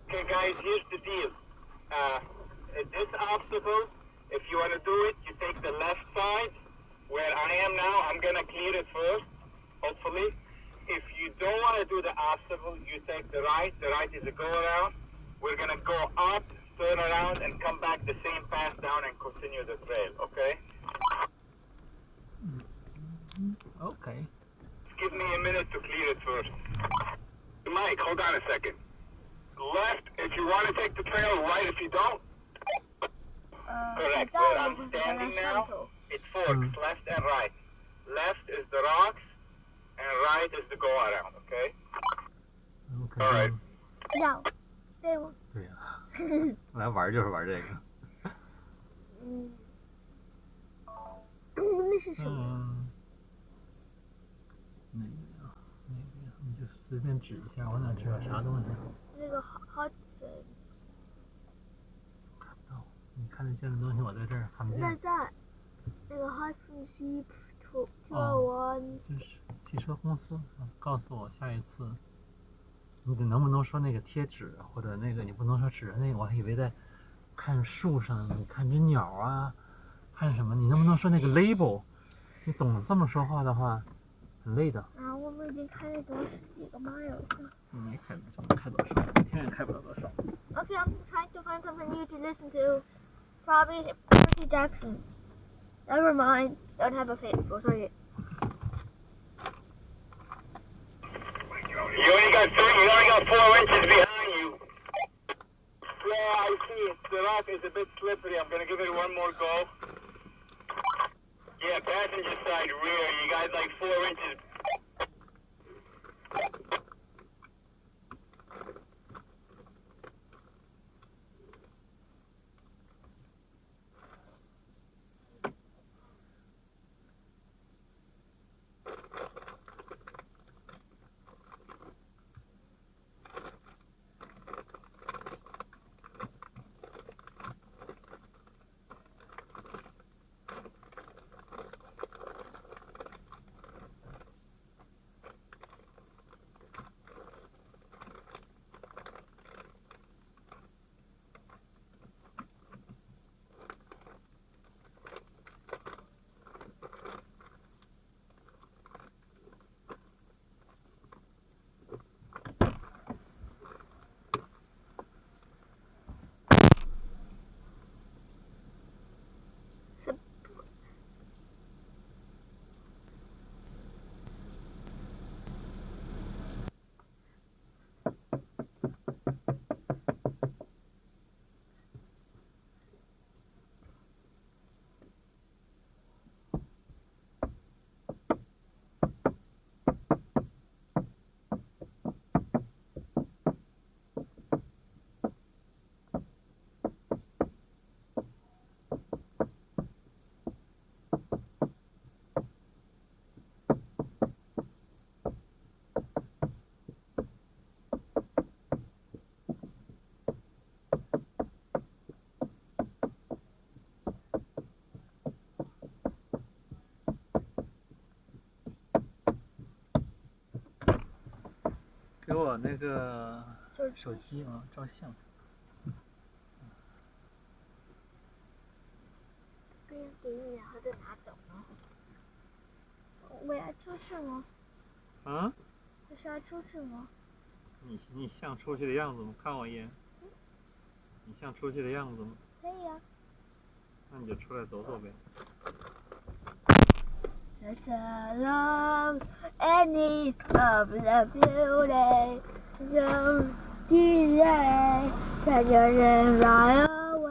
Okay, guys, here's the deal. This obstacle, if you want to do it, you take the left side. Where I am now, I'm going to clear it first, hopefully. If you don't want to do the obstacle, you take the right. The right is a go-around. We're going to go up, turn around, and come back the same path down and continue the trail, okay? Okay. Give me a minute to clear it first. Mike, hold on a second. Left if you want to take the trail, right if you don't. Correct. Where I'm standing now, it forks left and right. Left is the rocks, and right is the go-around, okay? Okay. All right. 要，对吗？对呀、我来玩就是玩这个。那是什么？那个你就随便指一下，我哪知道啥东西？那个 Hudson。看不到，你看得见的东西我在这儿看不见。在那个 Hudson Sheep 201。就是汽车公司告诉我下一次，你能不能说那个贴纸或者那个你不能说指着那个，我还以为在看树上，你看只鸟啊，看什么？你能不能说那个 label？ 你总这么说话的话，很累的。啊，我们已经开了多几个 miles 了。没开，怎么开多少？一天也开不了多少。Okay, I'm trying to find something new to listen to. Probably Percy Jackson. Never mind. Don't have a Facebook. Sorry. You only got 4 inches behind you. Yeah, I see it. The rock is a bit slippery. I'm gonna give it one more go. Yeah, passenger side rear. You got like 4 inches. 给我那个手机啊，照相。给你，然后再拿走呢。我要出去吗？啊？我是要出去吗？你像出去的样子吗？看我一眼。你像出去的样子吗？可以啊。那你就出来走走呗。There's a love any of the beauty, so delay, can you run away?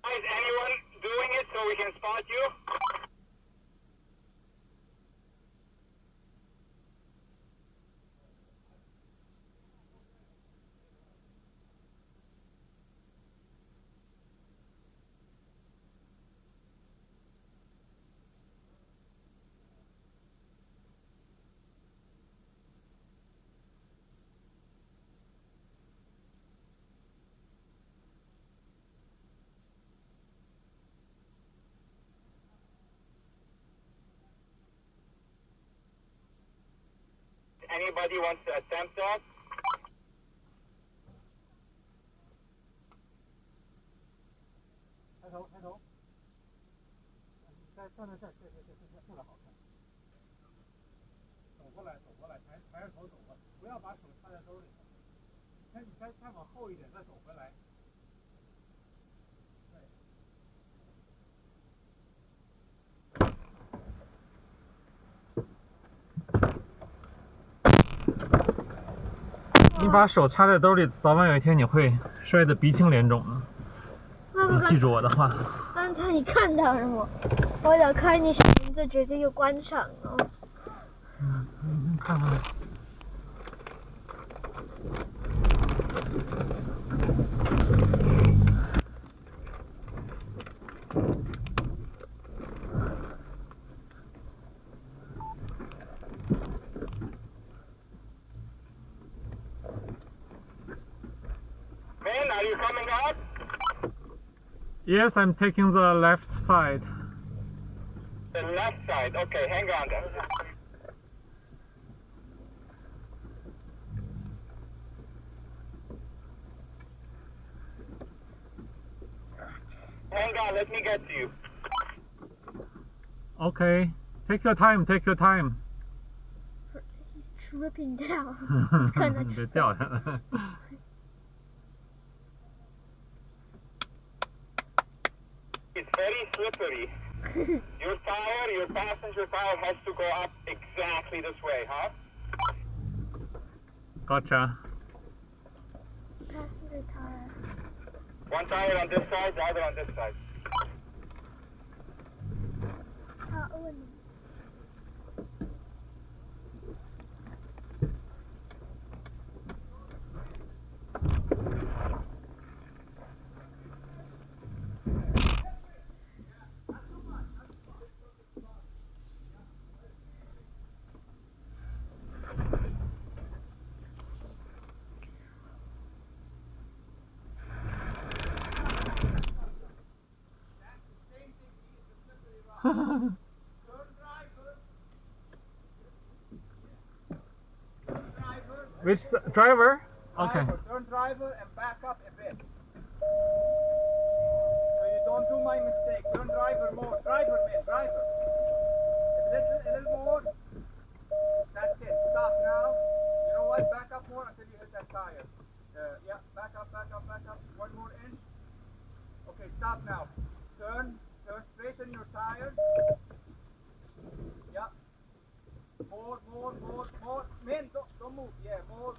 Is anyone doing it so we can spot you? Anybody wants to attempt that? 你把手插在兜里，早晚有一天你会摔得鼻青脸肿的。你记住我的话。刚才你看到了我的看你小名字直接就关上了。看看。Ben, are you coming out? Yes, I'm taking the left side. The left side. Okay, hang on then. Hang on, let me get to you. Okay, take your time, take your time. He's tripping down. 别掉下来。It's very slippery. Your tire, your passenger tire has to go up exactly this way, huh? Gotcha. Passenger tire. One tire on this side, the other on this side. Which driver? Okay. Turn driver and back up a bit. So you don't do my mistake. Turn driver more. Driver, man, driver. A little more. That's it. Stop now. You know what? Back up more until you hit that tire. Yeah, back up, back up, back up. One more inch. Okay, stop now. Turn straighten your tire. Yeah. More. Man, don't move. Yeah, more.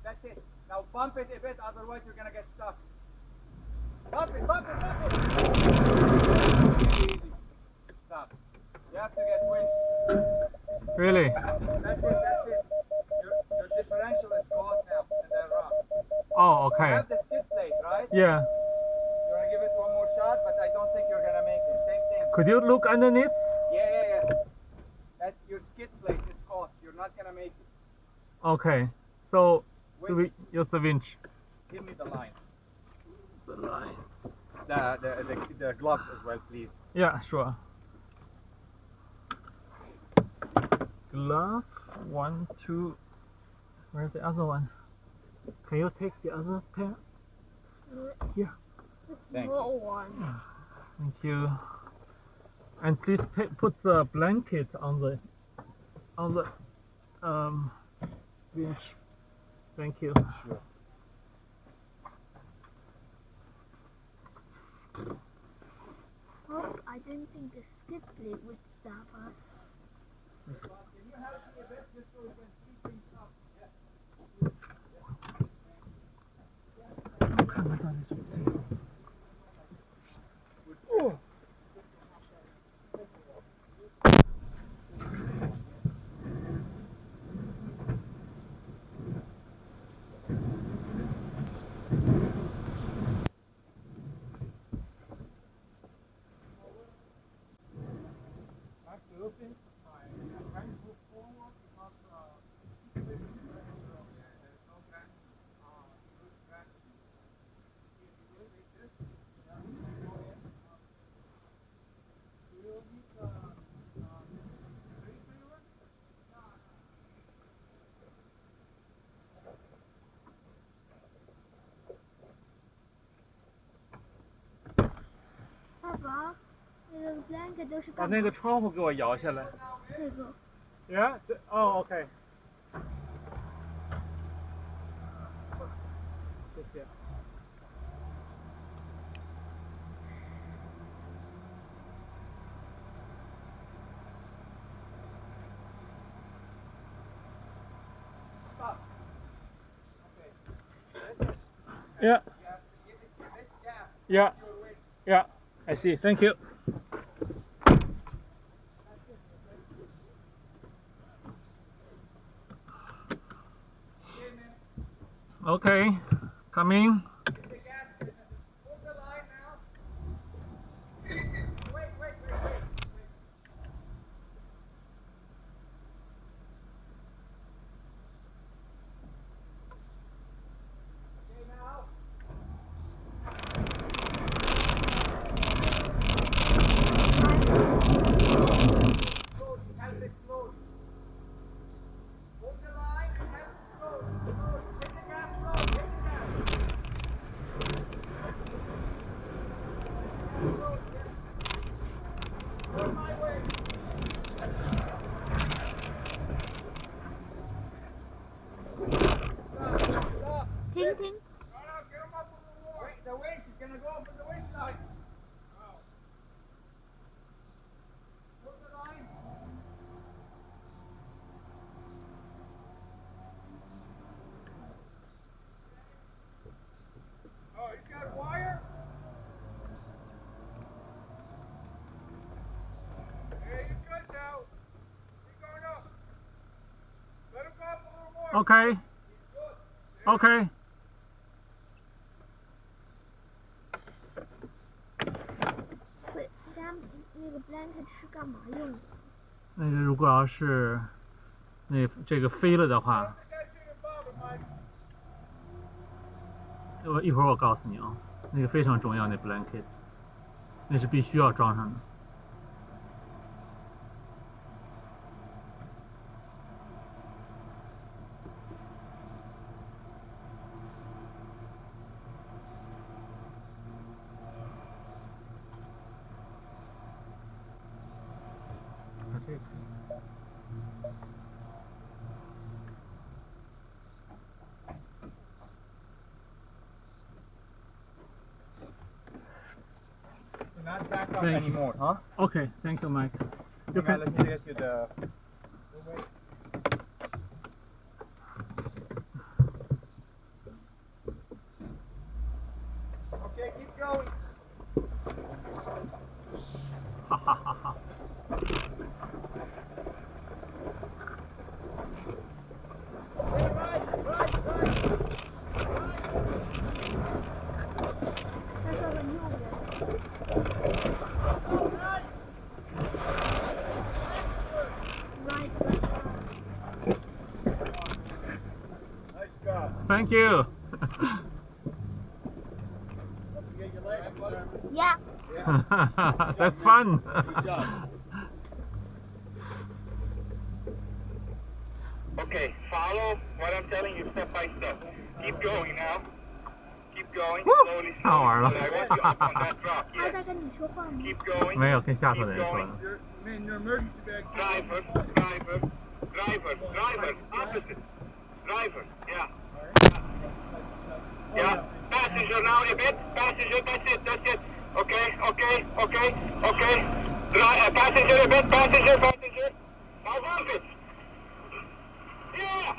That's it. Now bump it a bit, otherwise you're gonna get stuck. Bump it. Easy. Stop. You have to get wind. Really? That's it. Your differential is gone now in that rock. Oh, okay. You have the skid plate, right? Yeah. You wanna give it one more shot, but I don't think you're gonna make it. Same thing. Could you look underneath? Yeah. That's your skid plate is caught. You're not gonna make it. Okay. So do we use the winch? Give me the line. The line. The gloves as well, please. Yeah, sure. Glove, 1, 2. Where's the other one? Can you take the other pair? Here. Thank you. One. Thank you. And please put the blanket on the winch. Thank you. Sure. Oh, I didn't think the skid plate would stop us. Can you help me a bit just so we can see things up? Oh.把那个窗户给我摇下来。这个。Yeah. Oh, okay. 谢谢。Stop. Okay. Yeah. Yeah. Yeah. I see. Thank you. Okay. Coming. Ting ting. The winch is gonna go up with the winch line. Hold the line. Oh, he's got wire. Hey, he's good now. Keep going up. Let him go up a little more. Okay. Okay. 那个 blanket 是干嘛用的？那个如果要是这个飞了的话，一会儿我告诉你啊，那个非常重要，那 blanket， 那是必须要装上的。Not back up anymore, huh? Okay, thank you, Mike. You Okay, can. let me get you the. Okay, keep going. Ha ha ha ha. Thank you. Yeah. That's fun. Okay, follow what I'm telling you step by step. Keep going now. Keep going. Slowly, 好玩了。 slowly. I want you up on that drop. 他在跟你说话吗？ Keep going. 没有跟下头的 Keep 人说 going. 的。Man, your emergency bag. Driver, driver, driver, driver, opposite. Driver, yeah. Yeah. Passenger now a bit. Passenger, that's it. Okay. Passenger a bit, passenger. Now move it. Yeah.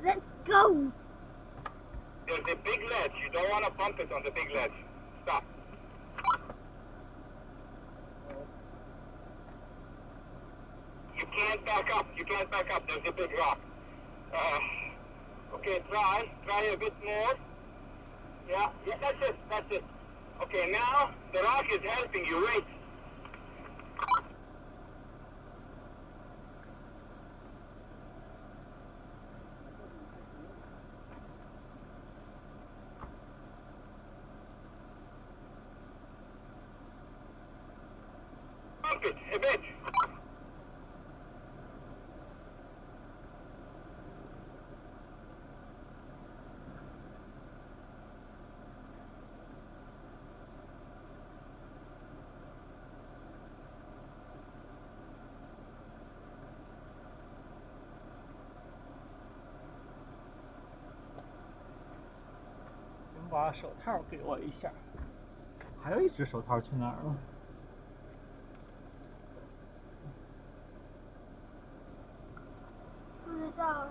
Let's go. There's a big ledge. You don't want to bump it on the big ledge. Stop. You can't back up. There's a big rock. Okay, try a bit more. Yeah, that's it. Okay, now the rock is helping you. Wait. Bump it a bit.请把手套给我一下。还有一只手套去哪儿了？不知道。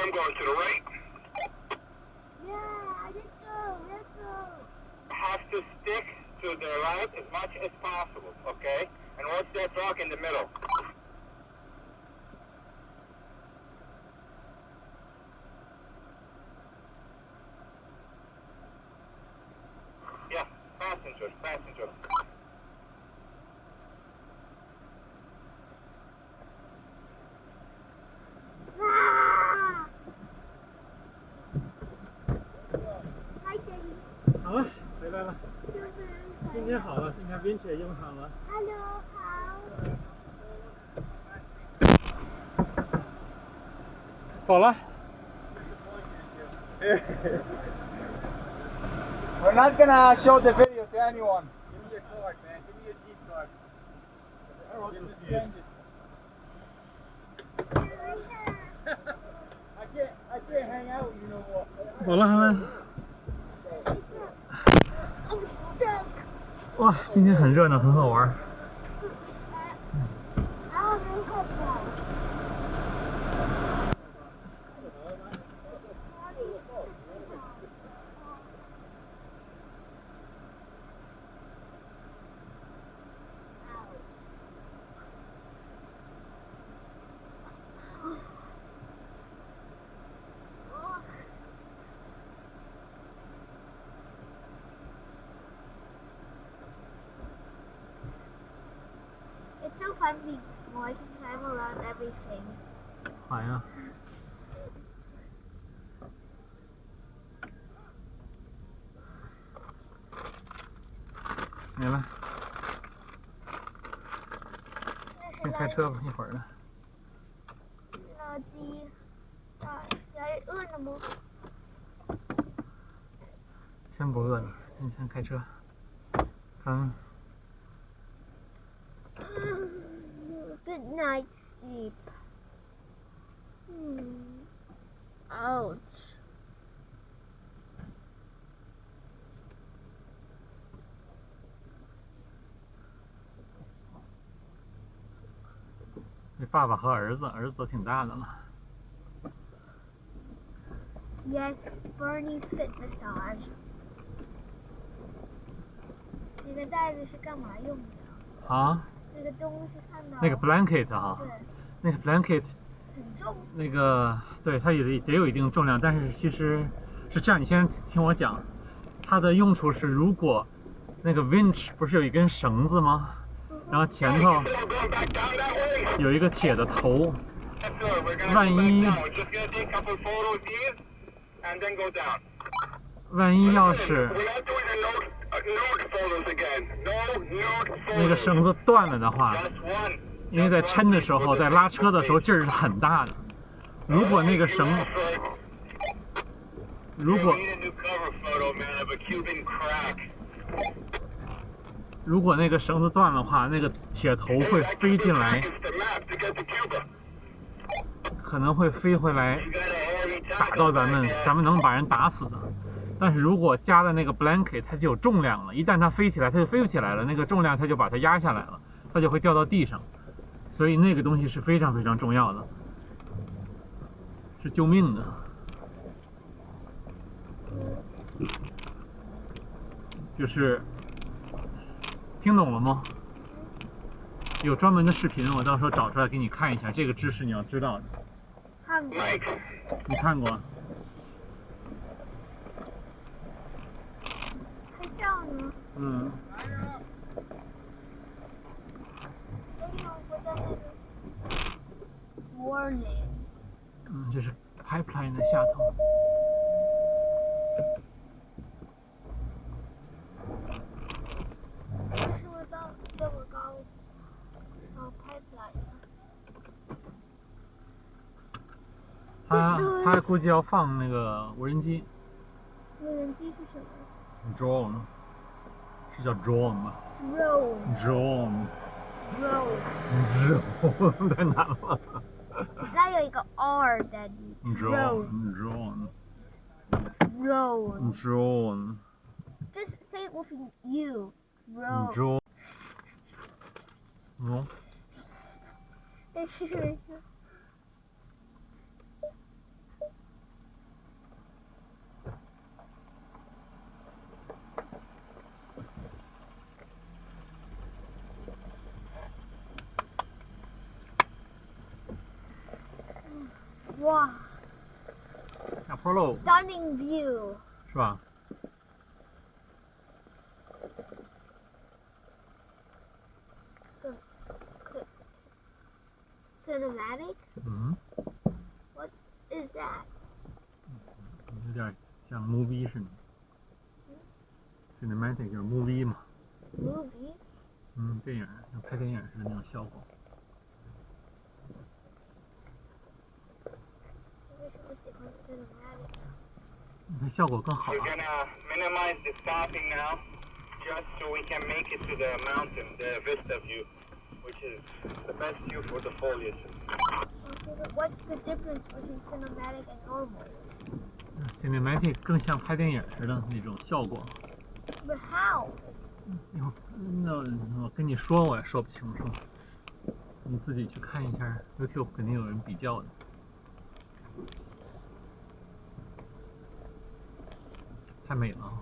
I'm going to the right. Yeah, I did go. Let's go. Have to stick to the right as much as possible, okay? And watch that rock in the middle. Yeah, passenger. Ah! Hi, Daddy. 好了，回来了。今天好了，今天冰雪用上了。 Hello, 好。走了。We're not gonna show the video to anyone. Give me your card, man. Give me your G card. I can't hang out, you know what? 走了，他们。 I'm stuck. 哇，今天很热闹，很好玩。 It's so fun being small. I can climb around everything. 好呀。没了。先开车吧，一会儿了。垃圾。还饿呢吗？先不饿了，先开车。看。 Good night, sleep. Ouch.这爸爸和儿子都挺大的了。 Yes, Bernie's foot massage. 这个袋子是干嘛用的？啊？ 那个东西看到。那个 blanket 哈。对。那个 blanket。 很重。那个对，它也有一定重量，但是其实是这样，你先听我讲，它的用处是，如果那个 winch 不是有一根绳子吗？然后前头有一个铁的头，万一要是那个绳子断了的话，因为在抻的时候，在拉车的时候劲儿是很大的。如果那个绳，如果那个绳子断的话，那个铁头会飞进来，可能会飞回来打到咱们能把人打死的。但是如果加了那个 blanket， 它就有重量了，一旦它飞起来，它就飞不起来了，那个重量它就把它压下来了，它就会掉到地上。所以那个东西是非常非常重要的，是救命的。就是听懂了吗？有专门的视频，我到时候找出来给你看一下，这个知识你要知道的。看过。你看过？拍照呢？嗯。Warning。这是 pipeline 的下头。为什么到这么高？哦 ，pipeline。他估计要放那个无人机。无人机是什么 ？Drone， 是叫 drone 吗 ？Drone。太难了。那有一个 R 的 Drone。 Just say it with you. Drone。哇，下坡喽， stunning view. 是吧？ Cinematic? 嗯， What is that? 有点像 movie 似的。Cinematic 就是 movie 嘛。 Movie? 嗯，电影像拍电影似的那种效果。为什么喜欢 cinematic? 那效果更好 We're 啊。 gonna minimize the stopping now, just so we can make it to the mountain, the vista view, which is the best view for the foliage. Okay, but what's the difference between cinematic and normal? Cinematic 更像拍电影似的那种效果。 But how? 那我跟你说我也说不清楚，你自己去看一下 YouTube， 肯定有人比较的。太美了啊！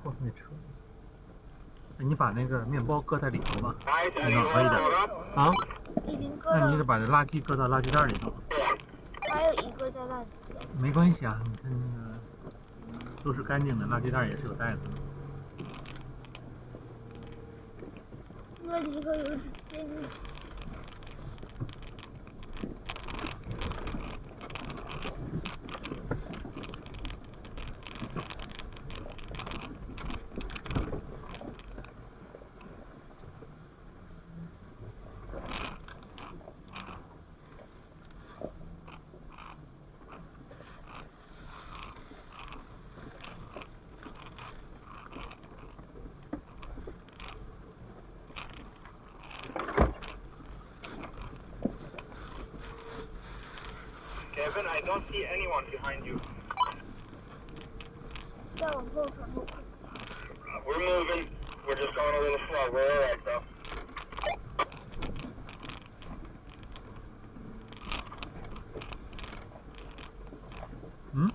后面车，你把那个面包搁在里头吧， Guys, are 暖 you 和一 all 点 caught up? 啊。已经搁那你得了，把这垃圾搁到垃圾袋里头。还有一个在那里。没关系啊，你看那个都是干净的，垃圾袋也是有袋子的。那里头有纸巾。Kevin, I don't see anyone behind you. 再往后看后看。 We're moving. We're just going a little slow. We're alright, though. 嗯？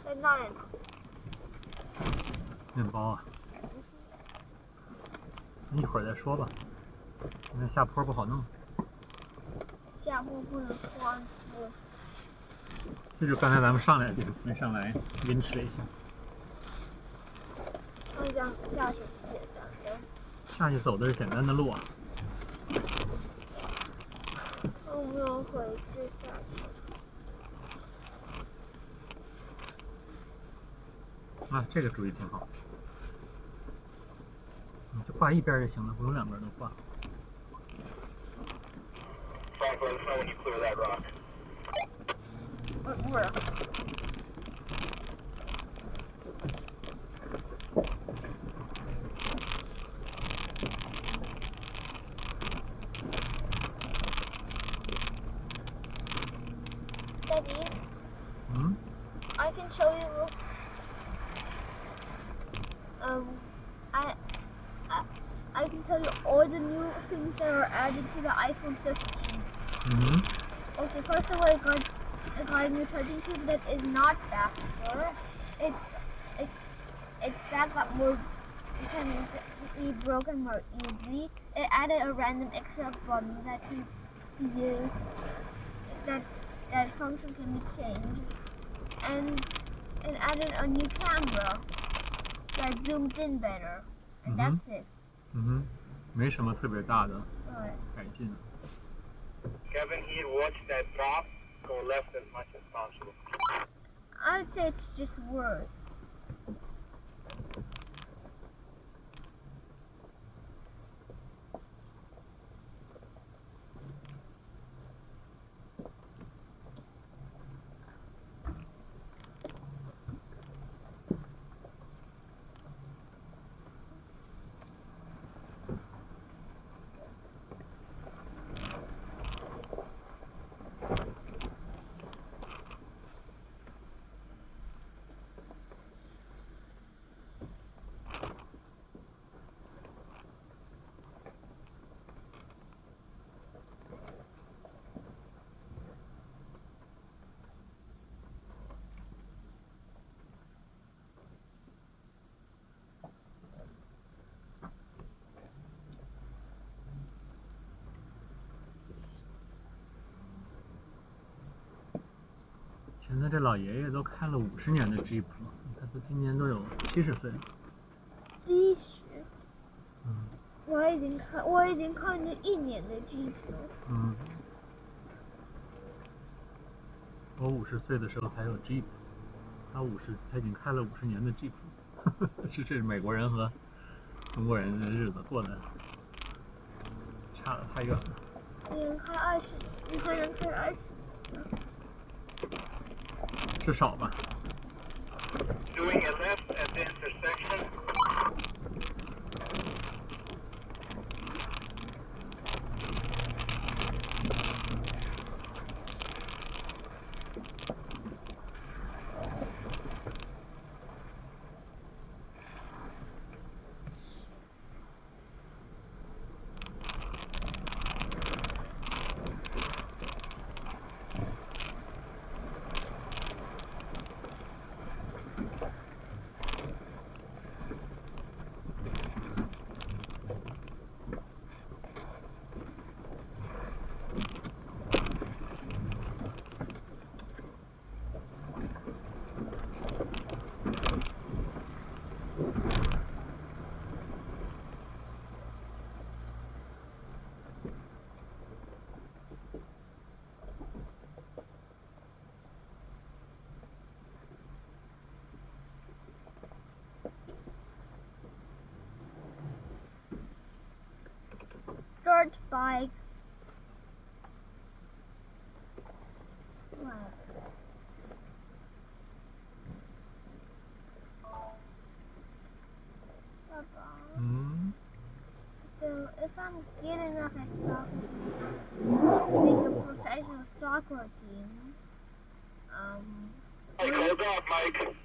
在那里呢。面包啊？一会儿再说吧，现在下坡不好弄。下坡不能穿坡。这就是刚才咱们上来的地方，没上来，晕迟了一下。那这样下去简单的。下去走的是简单的路啊。我们要回去下去。啊，这个主意挺好。你就挂一边就行了，不用两边都挂。 Frank, let us know when you clear that rock. Where? Daddy, 嗯？ I can show you. I can tell you all the new things that are added to the iPhone 15. 嗯。 Okay, first of all, it got a new charging cable that is not faster. Its back got more, it can be broken more easily. It added a random extra button that can be used, that function can be changed. And it added a new camera that zoomed in better. And that's it. 嗯哼，没什么特别大的 Right. 改进。 Kevin, here, watch that drop. Go left as much as possible. I'd say it's just words. 看这老爷爷都开了50年的 Jeep 了，他都今年都有70岁了。70。嗯。我已经开了1年的 Jeep 了。嗯。我50岁的时候才有 Jeep， 他已经开了50年的 Jeep 了。这美国人和中国人的日子过得差得太远了。你能开20，你还能开20。至少吧。Doing a left at the intersection. Dirt bike. What? So if I'm good enough at soccer, make a professional soccer team. Hey, hold off, Mike.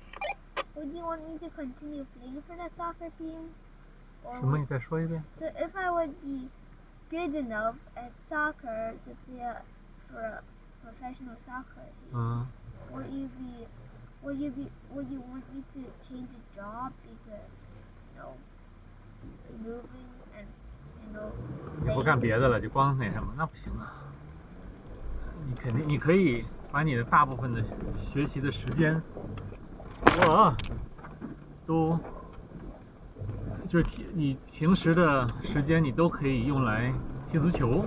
Would you want me to continue playing for that soccer team? 什么？你再说一遍。 So if I would be good enough at soccer to play for a professional soccer team, would you want me to change a job because, moving and, 你不干别的了，就光那什么，那不行啊。你可以把你的大部分的学习的时间，就是你平时的时间你都可以用来踢足球，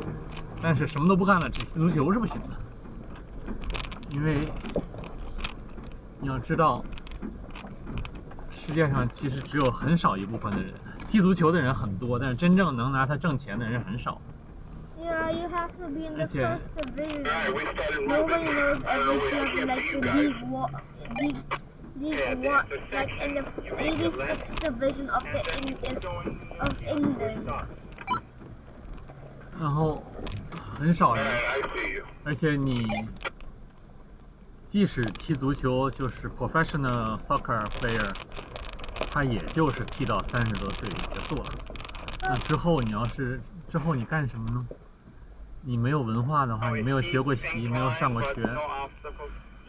但是什么都不干了，只踢足球是不行的。因为你要知道，世界上其实只有很少一部分的人踢足球的人很多，但是真正能拿它挣钱的人很少。Yeah, you have to be in the first division. Nobody knows every club like the League One, like in the 86th division of England. 然后很少人，而且你即使踢足球，就是 professional soccer player， 他也就是踢到30多岁就结束了。那之后你干什么呢？你没有文化的话，你没有学过习，没有上过学，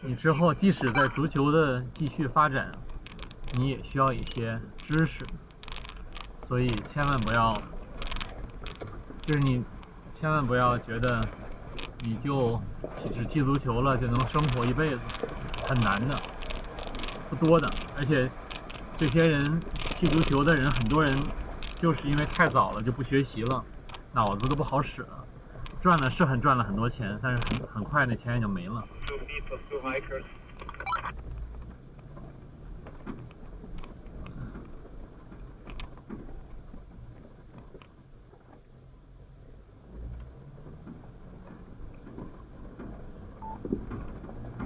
你之后即使在足球的继续发展，你也需要一些知识。所以千万不要觉得你就只踢足球了就能生活一辈子，很难的，不多的。而且这些人踢足球的人，很多人就是因为太早了就不学习了，脑子都不好使了，赚了很多钱，但是很快那钱也就没了。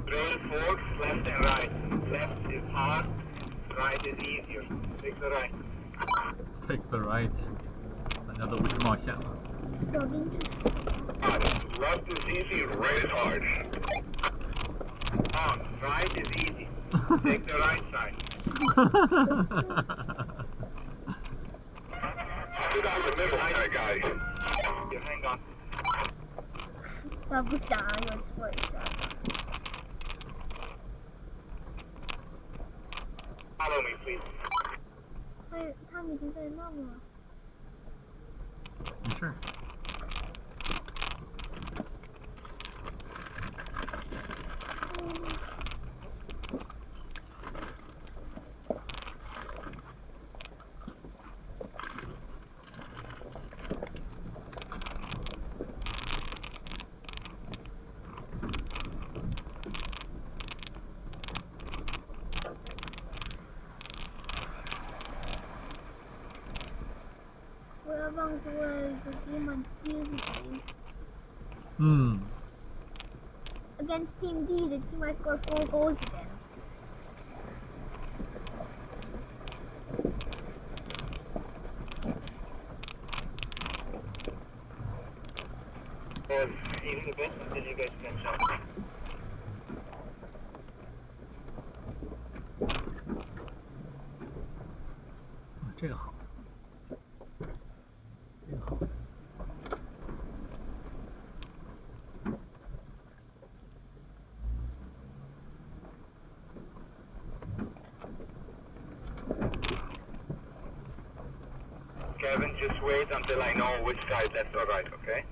Trail forks, left and right. Left is hard, right is easier. Take the right. Take the right， 大家都不去冒险了。Left is easy, right is hard. On, right is easy. Take the right side. Get out the middle, that guy. You hang on. 他不想有错一下。Follow me, please. 他们已经在那了。没事。放出了一个 game on Tuesday. Against Team D, the team I scored 4 goals against. Even the best until you guys catch up. 这个好，这个好。Kevin, just wait until I know which side left or right, okay?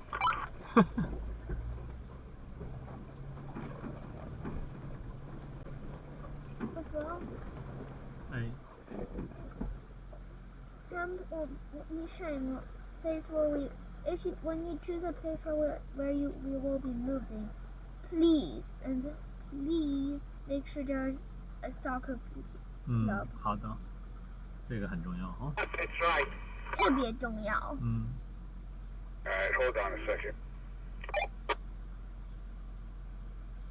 Place where when you choose a place where we will be moving, please make sure there's a soccer club. 好的，这个很重要啊。That's right. 特别重要。Alright, hold on a second.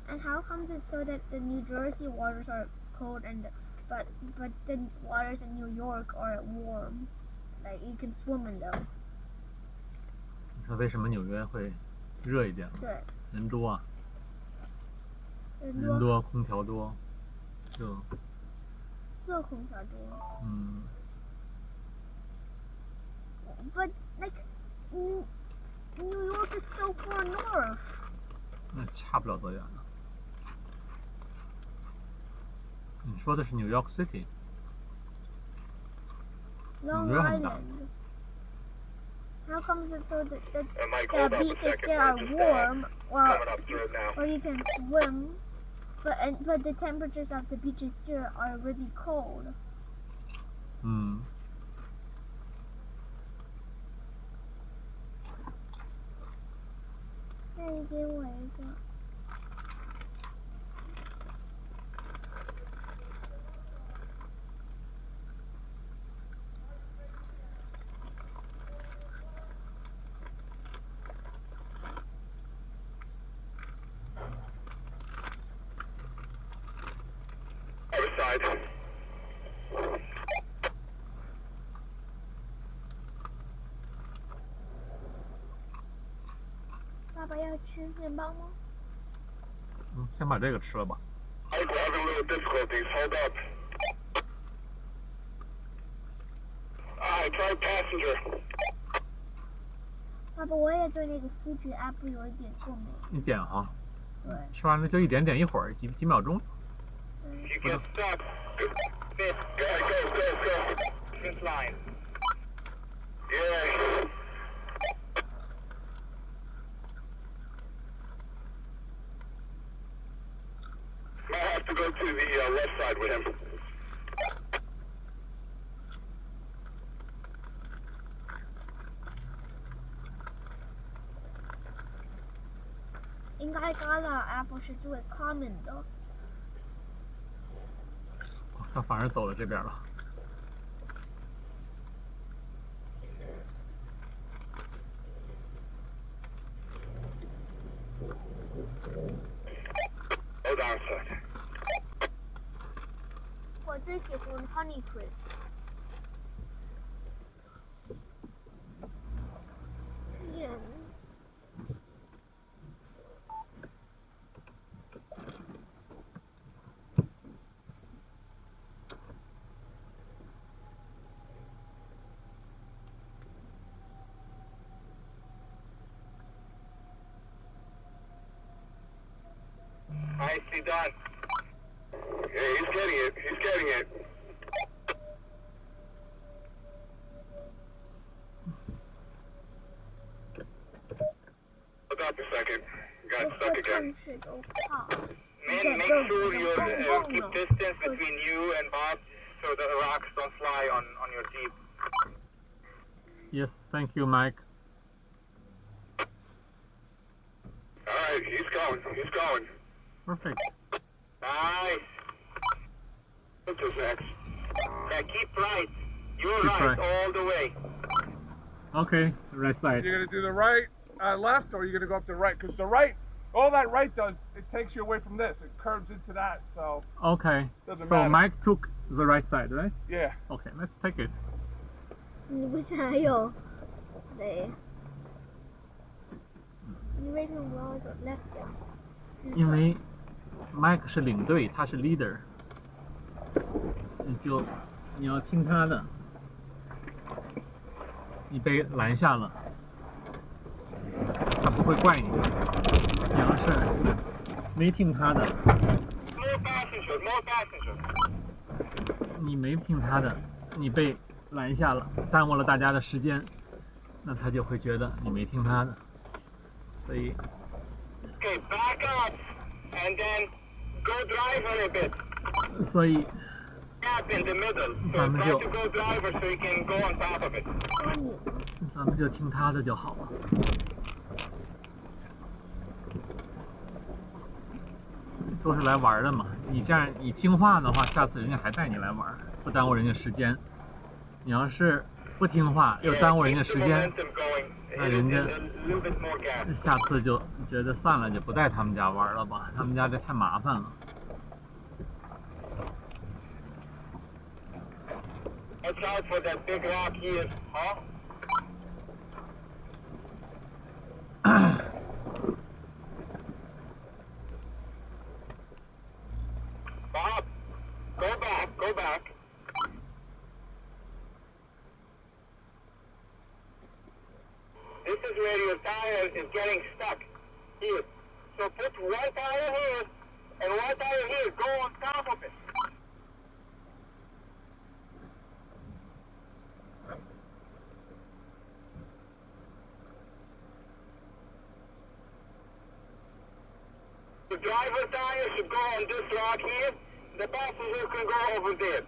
And how comes it so that the New Jersey waters are cold but the waters in New York are warm? Like you can swim in them. 你说为什么纽约会热一点吗？对。人多啊。人多，空调多，就。热空调多。But like New York is so far north. 那差不了多远了。你说的是 New York City。Long Island. How comes it so that the beaches there are warm, or you can swim, but the temperatures of the beaches here are really cold? 那你给我一个。爸爸要吃面包吗？先把这个吃了吧。We're having little difficulties. Hold up. Try passenger. 爸爸，我也对那个肤质 app 有一点过敏。一点哈。对。吃完了就一点点，一会儿几秒钟。You get stuck. Go. Fifth line. Yeah. Might have to go to the left side with him. 应该加了 app 是最 common 的。他反而走了这边了。Hold on a second. 我最喜欢 Honey Crisp。Nicely done. Yeah, he's getting it. Hold up a second. Got stuck again. Man, make sure you keep distance between you and Bob so the rocks don't fly on your Jeep. Yes, thank you, Mike. Alright, he's going. Perfect. Nice. What's next? Yeah, keep right. You're Keep right right all the way. Okay, right side. You're gonna do the right, left, or you're gonna go up the right? Because the right, all that right does, it takes you away from this. It curves into that, so. Okay. Doesn't So matter. Mike took the right side, right? Yeah. Okay, let's take it. 你不是还有对？你为什么要走 left？因为 Mike 是领队，他是 leader， 你要听他的。你被拦下了，他不会怪你。你要是没听他的，你没听他的，你被拦下了，耽误了大家的时间，那他就会觉得你没听他的。所以。Okay, back up and then go drive a little bit. 所以。Gap in the middle. So try to go driver so you can go on top of it. 咱们就听他的就好了。都是来玩的嘛，你这样你听话的话，下次人家还带你来玩，不耽误人家时间。你要是不听话又耽误人家时间，那人家下次就觉得算了，就不带他们家玩了吧，他们家这太麻烦了。Watch out for that big rock here, huh? Bob, go back. This is where your tire is getting stuck. Here. So put one tire here and one tire here. Go on top of it. The driver tire should go on this rock here. The passenger can go over there.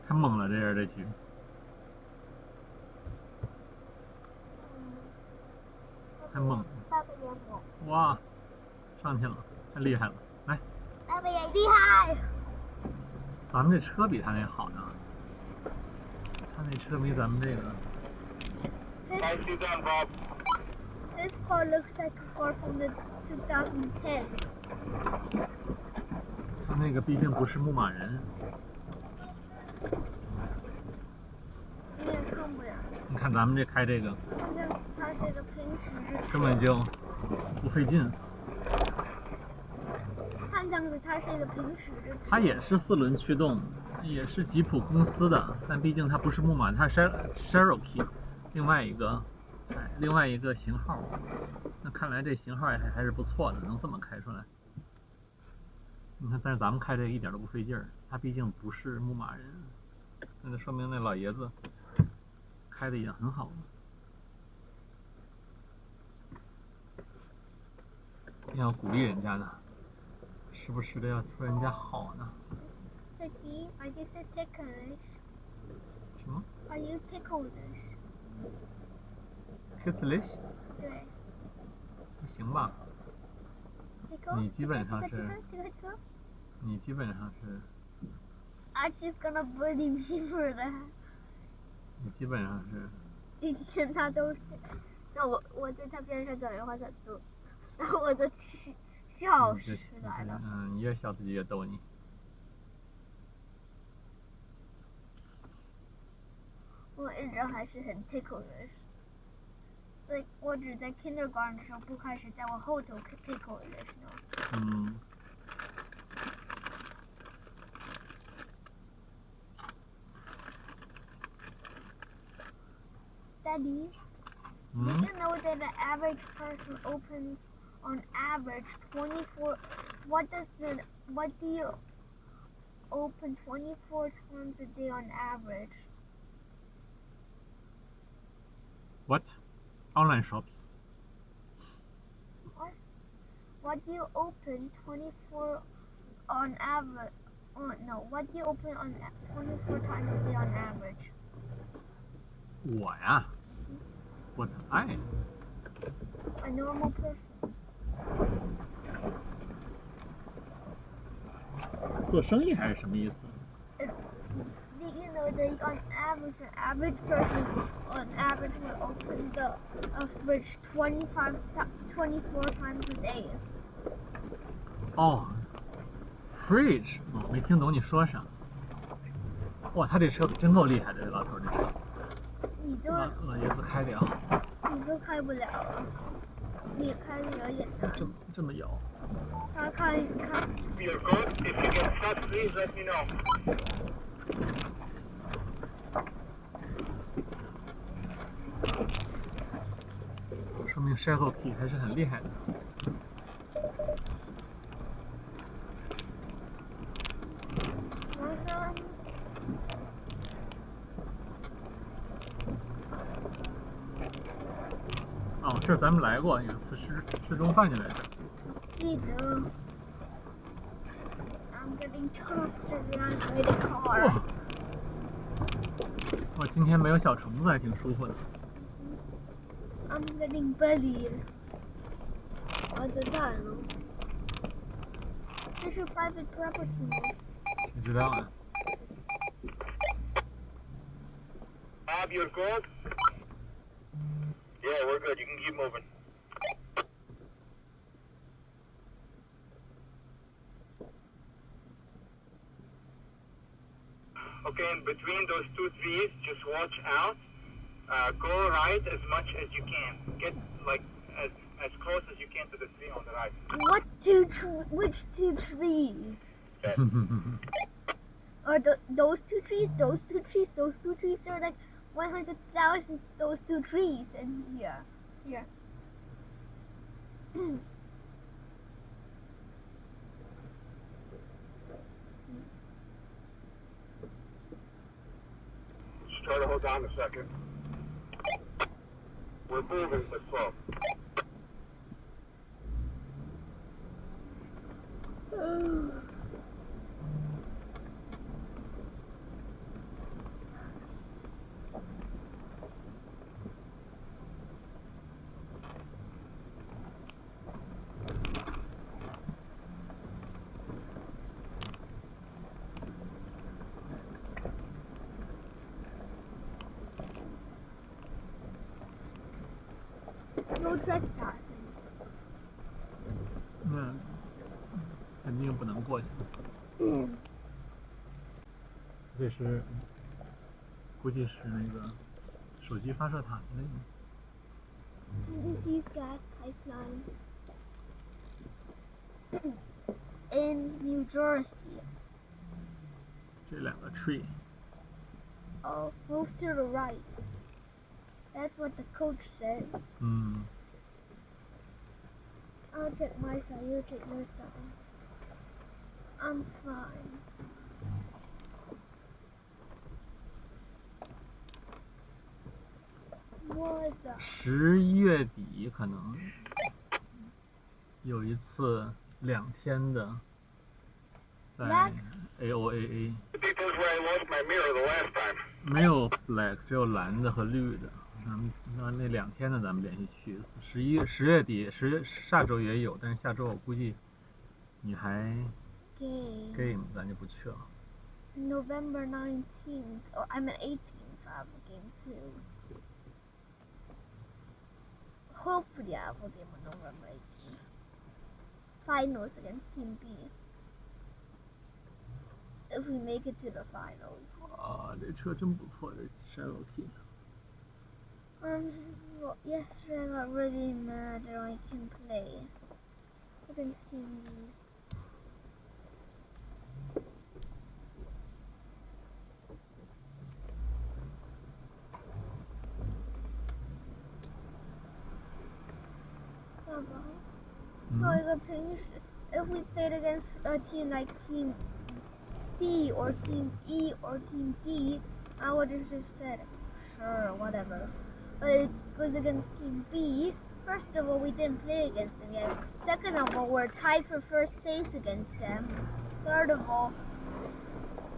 太猛了，这人这骑。太猛了。爸爸也猛。哇，上去了，太厉害了。来，爸爸也厉害。咱们这车比他那好呢，他那车没咱们这个。Nicely done, Bob. This car looks like a car from the 2010. 他那个毕竟不是牧马人。你也看不了。你看咱们这开这个，它是个平时根本就不费劲。看上去它是一个平时的。它也是4轮驱动，也是吉普公司的，但毕竟它不是牧马，它是 Cherokee， 另外一个型号。那看来这型号还是不错的，能这么开出来。你看，但是咱们开这个一点都不费劲儿，它毕竟不是牧马人，那就说明那老爷子开的也很好。你要鼓励人家的，时不时的要说人家好呢。Daddy, are you so ticklish? 什么 ？Are you ticklish? Ticklish？ 对。不行吧？你基本上是。你基本上是。Archie's gonna bully me for that. 你基本上是。以前他都是，那我在他边上讲的话，他都，然后我就笑死来了。你越笑自己越逗你。我一直还是很 ticklish。所以我只在 kindergarten 的时候不开始在我后头 ticklish 呢。Daddy, did you know that the average person opens on average 24? What do you open 24 times a day on average? What? Online shops. What do you open 24 on average? Oh, no, what do you open on 24 times a day on average? 我呀， What I? A normal person. 做生意还是什么意思？ You know, on average, an average person on average will open the fridge 24 times a day. 哦 ，fridge， 哦，没听懂你说啥。哇，他这车真够厉害的，这老头这车。你就老爷子开的呀。你就开不了了，你开的有点难。这么摇。他开。You're good. If you get stuck, please let me know. 说明 Shadow Key 还是很厉害的。哦，这咱们来过，有一次吃中饭就来这。记得。I'm getting tossed around by the car. 哇，今天没有小虫子，还挺舒服的。I'm getting bullied all the time. This is private property. 你知道啊？ Bob, you're good? Yeah, we're good. You can keep moving. Okay, in between those two trees, just watch out. Go right as much as you can. Get like as close as you can to the tree on the right. What which two trees? Okay. Or those two trees? Those two trees? Those two trees are like 100,000. Those two trees and here. Just try to hold on a second. We're moving, but slow. No trespassing. 那肯定不能过去。这是，估计是那个手机发射塔的那种。This is gas pipeline in New Jersey. 这两个 tree。 Oh, move to the right. That's what the coach said. I'll take my side, you take your side. I'm fine. What the? 11月底可能有一次2天的，在 AOAA。 I think that's where I lost my mirror the last time. 没有 black， 只有蓝的和绿的。那2天的咱们连续去一次。10月底下周也有，但是下周我估计你还 game 咱就不去了。November 19th, or I mean 18th, I have a game too. Hopefully I have a game on November 18th. Finals against Team B. If we make it to the finals. 啊，这车真不错，这山楼梯。Well, yesterday I got really mad that I can play against Team B. If we played against a team like Team C or Team E or Team D, I would have just said, sure, whatever. But it goes against Team B. First of all, we didn't play against them yet. Second of all, we're tied for first place against them. Third of all,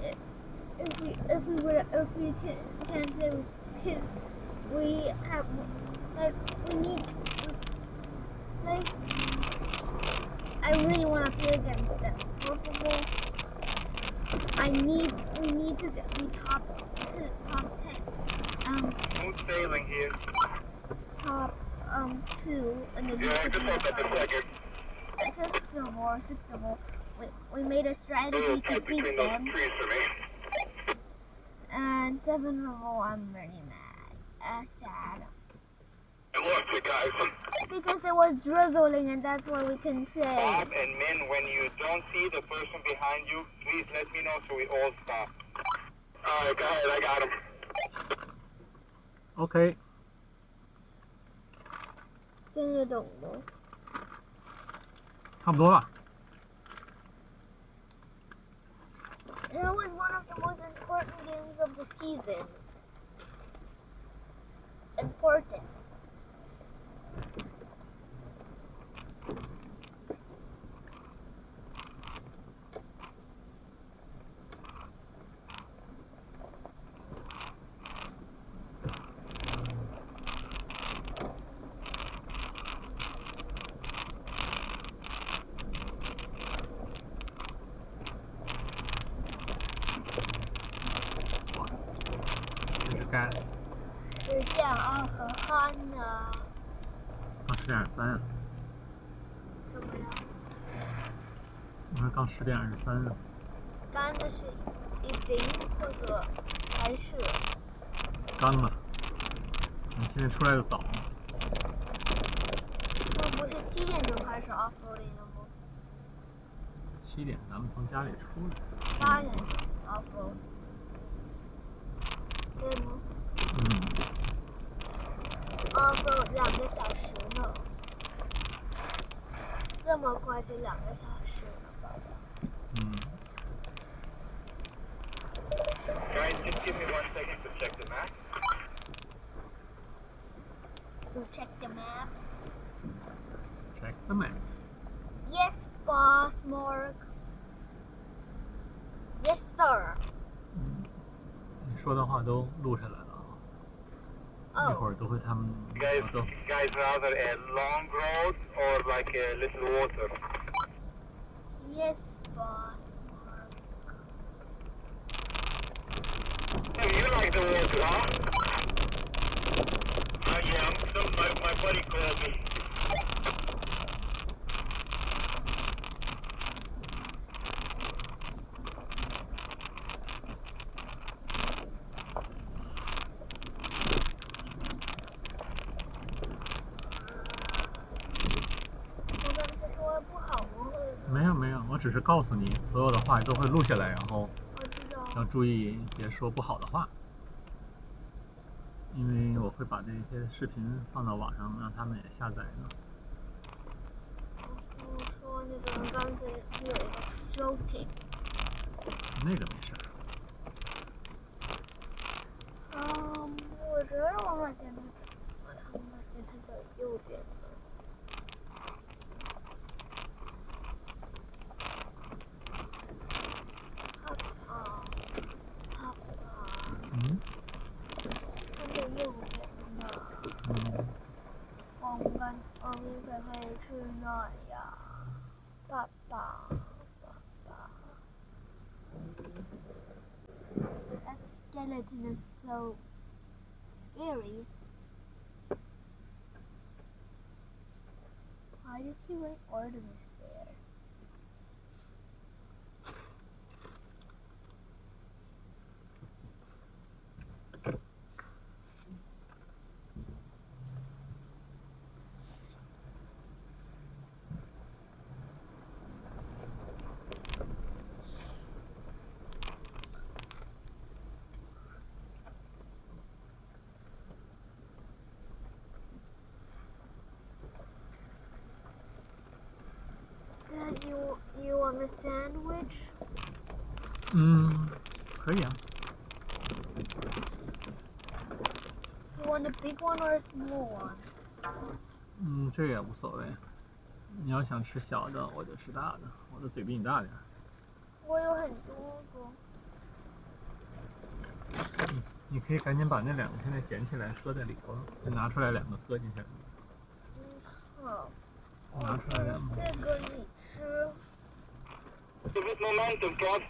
if we can't play, we Like, I really want to play against them. We need to be top 10. Smooth sailing here. Top 2 in the Yeah, just hold up a second. We made a strategy to beat Between them. those trees for me. And 7 I'm really mad. Sad. I lost you guys. Because it was drizzling and that's why we couldn't play. Bob and Min, when you don't see the person behind you, please let me know so we all stop. Alright, go ahead, I got him. OK， 听得懂吗？差不多了。That was one of the most important games of the season. Important. gas， 是降2和3呢？刚10.3啊。什么呀？我说刚10.3啊。干的是已经或者还是？干嘛？你现在出来的早。那不是7点就开始 offloading 了吗7点，咱们从家里出来。8点 offload。对吗？offload 2个小时呢，这么快就2个小时了，宝宝。Guys, just give me 1 second to check the map. To check the map. Check the map. Yes, boss, Mark. Yes, sir. 你说的话都录下来了啊。一会儿都会他们 Guys rather a long road or like a little water? Yes, boss, Mark. Hey, you like the water, huh? Yeah, my buddy called me. .没有没有，我只是告诉你，所有的话都会录下来，然后要注意别说不好的话，因为我会把这些视频放到网上，让他们也下载呢。我说那个刚才有一个 joking。那个没事。我觉得我把箭头在右边了。它在右边呢。我们可以去哪呀？爸爸。That skeleton is so scary. Why did he write Artemis there? Dad, you want a sandwich? 可以啊。You want a big one or a small one? 这也无所谓。你要想吃小的，我就吃大的。我的嘴比你大点。我有很多个。你可以赶紧把那两个现在捡起来，搁在里头，再拿出来两个搁进去。好。拿出来两个。这个你吃。Good momentum, Cap.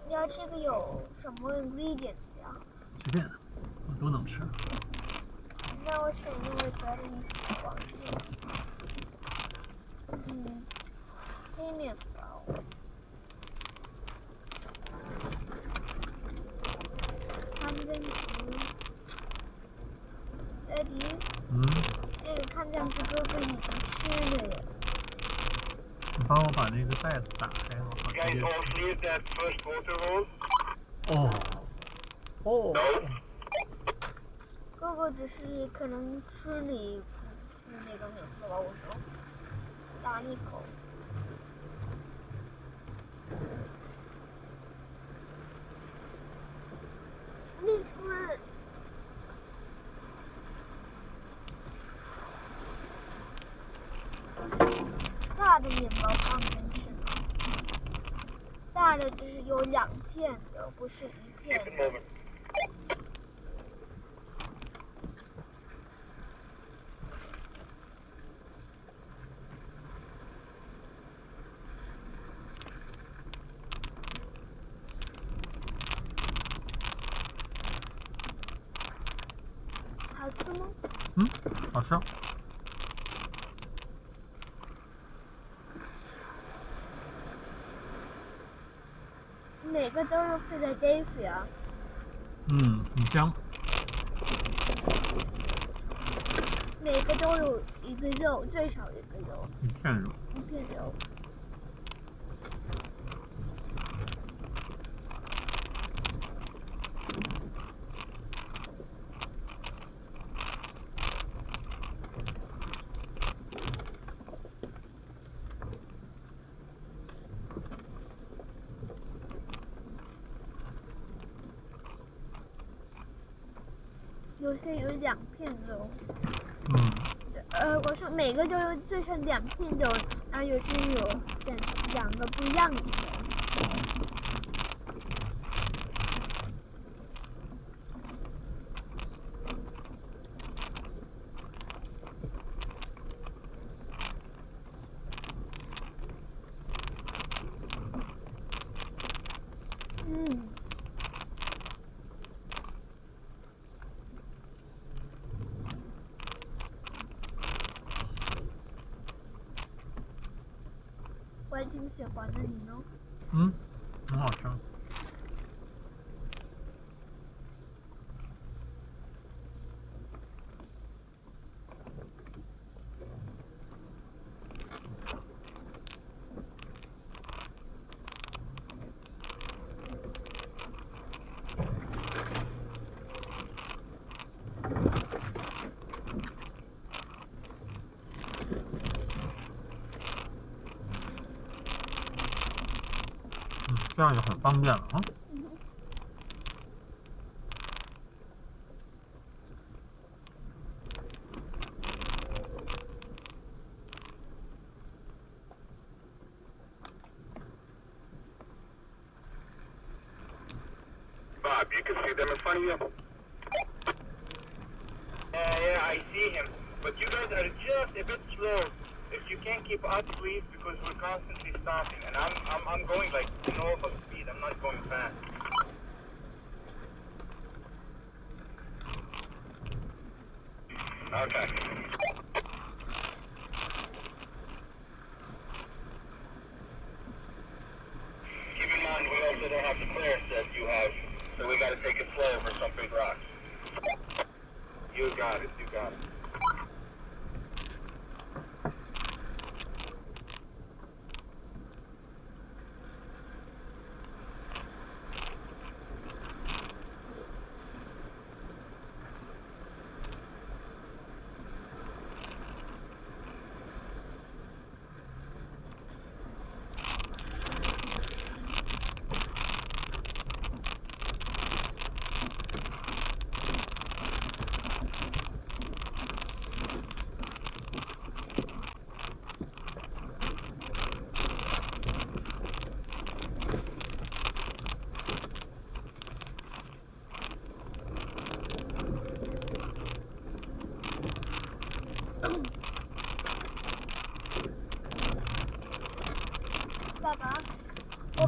你要这个有什么 ingredients 呀？随便，我都能吃。那我想用我觉得你喜欢的，黑面包，三根鱼，爹地，看这样子哥哥已经吃了耶。你帮我把那个袋子打开，我好直接。Guys, all clear that first water hole? 哦。哥哥只是可能吃你不吃那个面包，我说打一口。你吃。大的面包放进去，大的就是有2片的，不是1片的。好吃吗？好吃。每个都有Philadelphia。很香。每个都有一个肉，最少一个肉。一片肉。一片肉。有些有2片肉。我说每个都有最少2片肉，然后有些有2个不一样的肉。我还挺喜欢的，你呢？很好吃。这样就很方便了啊。Bob, you can see them in front of you? Yeah, I see him. But you guys are just a bit slow. If you can't keep up, please, because we're constantly stopping, and I'm going like normal speed. I'm not going fast. Okay. Keep in mind, we also don't have the clearance that you have, so we got to take it slow over some big rocks. You got it. You got it.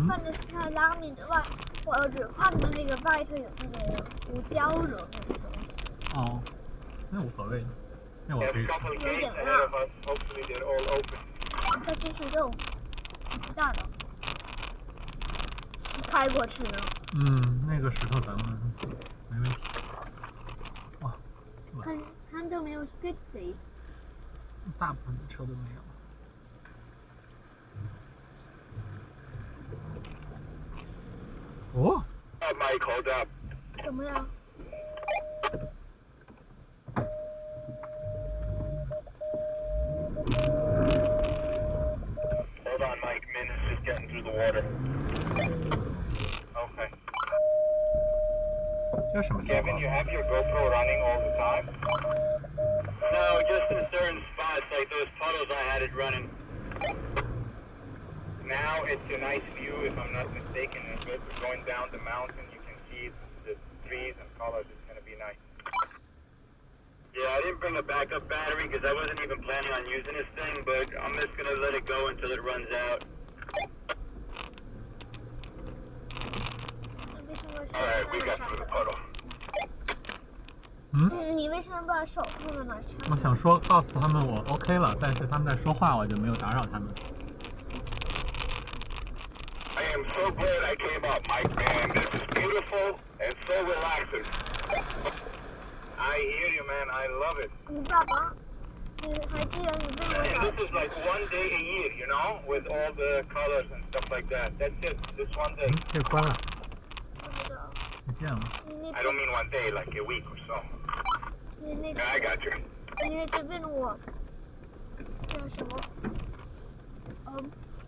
放的是它拉面的外，我只放的那个外头有那个胡椒蓉那个东西。哦，那无所谓，那我可以吃。有点辣。但是是肉，不大的。开过去呢。那个石头咱们没问题。哇，看都没有 skid plate。大部分的车都没有。哦。Mike, hold up. 怎么样？ Hold on, Mike. Min is just getting through the water. Okay. Kevin, you have your GoPro running all the time? No, just in certain spots, like those puddles I had it running. Now it's a nice view, if I'm not mistaken. As we're going down the mountain, you can see the trees and colors. It's going to be nice. Yeah, I didn't bring a backup battery because I wasn't even planning on using this thing, but I'm just going to let it go until it runs out. Alright, we got through the puddle. 你为什么把手放在那儿？我想说告诉他们我 OK 了，但是他们在说话，我就没有打扰他们。I am so glad I came up, Mike, man. This is beautiful and so relaxing. I hear you, man. I love it. 你爸爸，你还记得你跟我 And 讲 this is like one day a year, you know, with all the colors and stuff like that. That's it. This one day. 可以关了。再见了。I don't mean one day, like a week or so. Yeah, I got you. 你那边我叫什么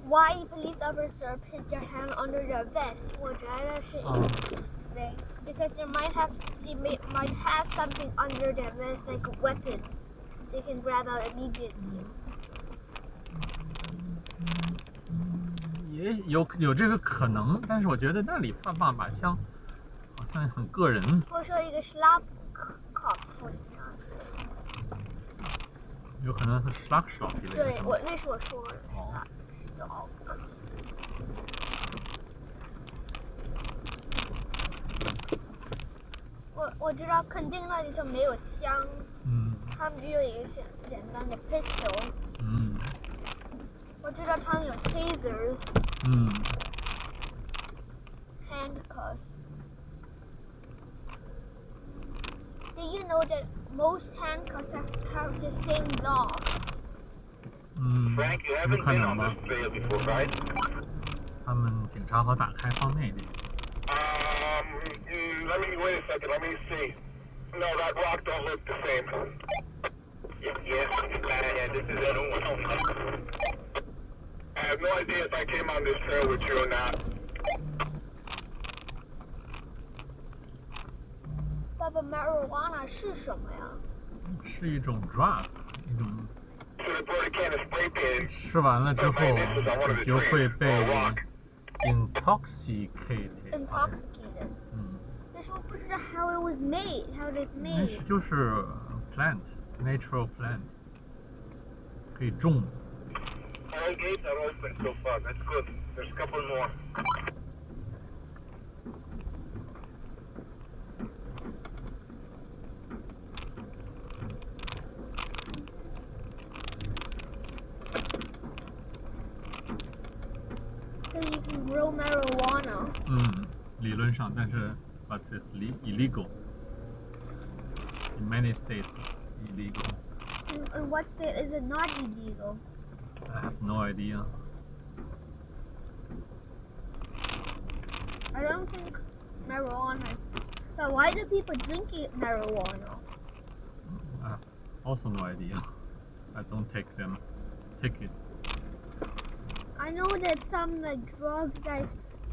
？Why police officer put their hand under their vest? 我觉得是因为 because they might have something under their vest like a weapon. They can grab out immediately. 也有这个可能，但是我觉得那里放把枪，好像很个人。或者说一个 slap cop 或者这样子。有可能是 slap shot 之类的。对，那是我说的。哦。我知道肯定那里头没有枪。他们只有一个简单的 pistol。我知道他们有 tasers。handcuffs. Do you know that most handcuffs have the same lock? Frank, you haven't been on this trail before, right? 他们警察和打开方便一点。Let me wait a second. Let me see. No, that rock don't look the same. Yes, this is it. I have no idea if I came on this trail with you or not. 爸爸 marijuana 是什么呀？是一种 drug， 一种。 吃完了之后，你就会被 intoxicated。intoxicated。但是我不知道 how it was made, how it is made。就是 plant, natural plant， 可以种。All gates are open so far. That's good. There's a couple more. So you can grow marijuana. 理论上，但是 but it's illegal. In many states, it's illegal. In what state is it not illegal? I have no idea. I don't think marijuana. But why do people drink marijuana? I have also no idea. I don't take it. I know that some like drugs, like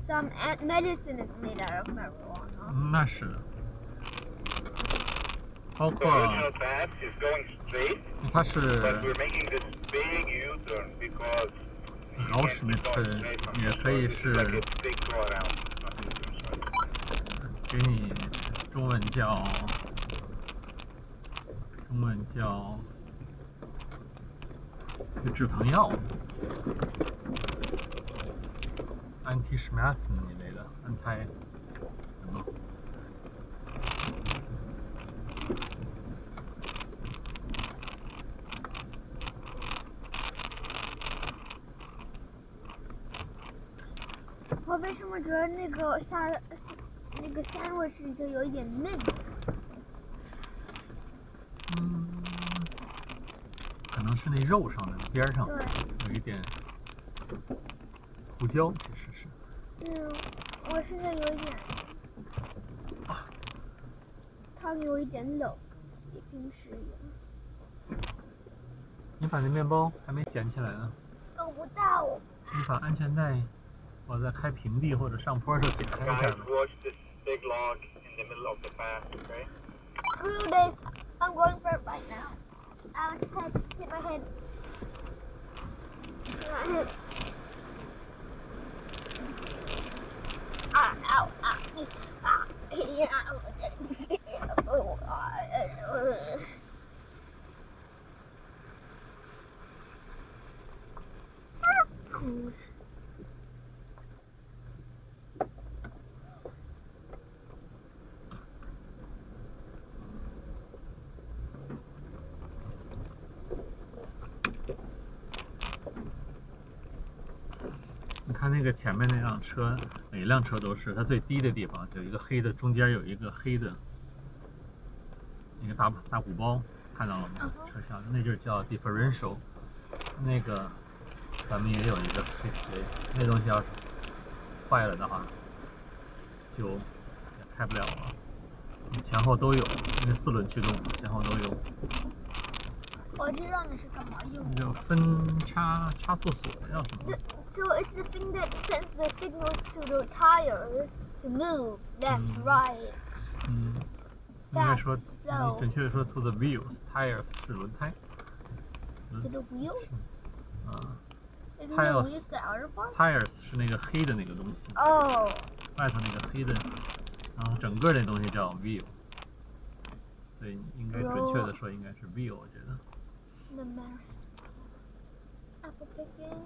some medicine is made out of marijuana. 那是的。包括它是老鼠也可以是给你中文叫止疼药。anti-schmerzen 一类的 anti 什么？我为什么觉得那个sandwich 就有一点嫩？可能是那肉上的边上有一点胡椒，其实是。我现在有一点，汤有一点冷，比平时有。你把那面包还没捡起来呢。够不到。你把安全带，我在开平地或者上坡的时候解开一下。Screw this! I'm going for it right now. Alex, hit my head. Hit my head. Ow, ow. 你看那个前面那辆车，每辆车都是它最低的地方有一个黑的，中间有一个黑的，一个大鼓包，看到了吗？车厢那就叫 differential。那个咱们也有一个 switch， 那东西要是坏了的话，就也开不了了。前后都有，因为4轮驱动，前后都有。我知道那是干嘛用的。叫分差速锁叫什么？ So it's the thing that sends the signals to the tires to move left, right. 应该说，准确的说 to the wheels, tires 是轮胎。To the wheels? Isn't the wheels the outer part? Tires 是那个黑的那个东西。外头那个黑的，然后整个那东西叫 wheel。所以应该准确的说应该是 wheel， 我觉得。The mouse. Apple picking.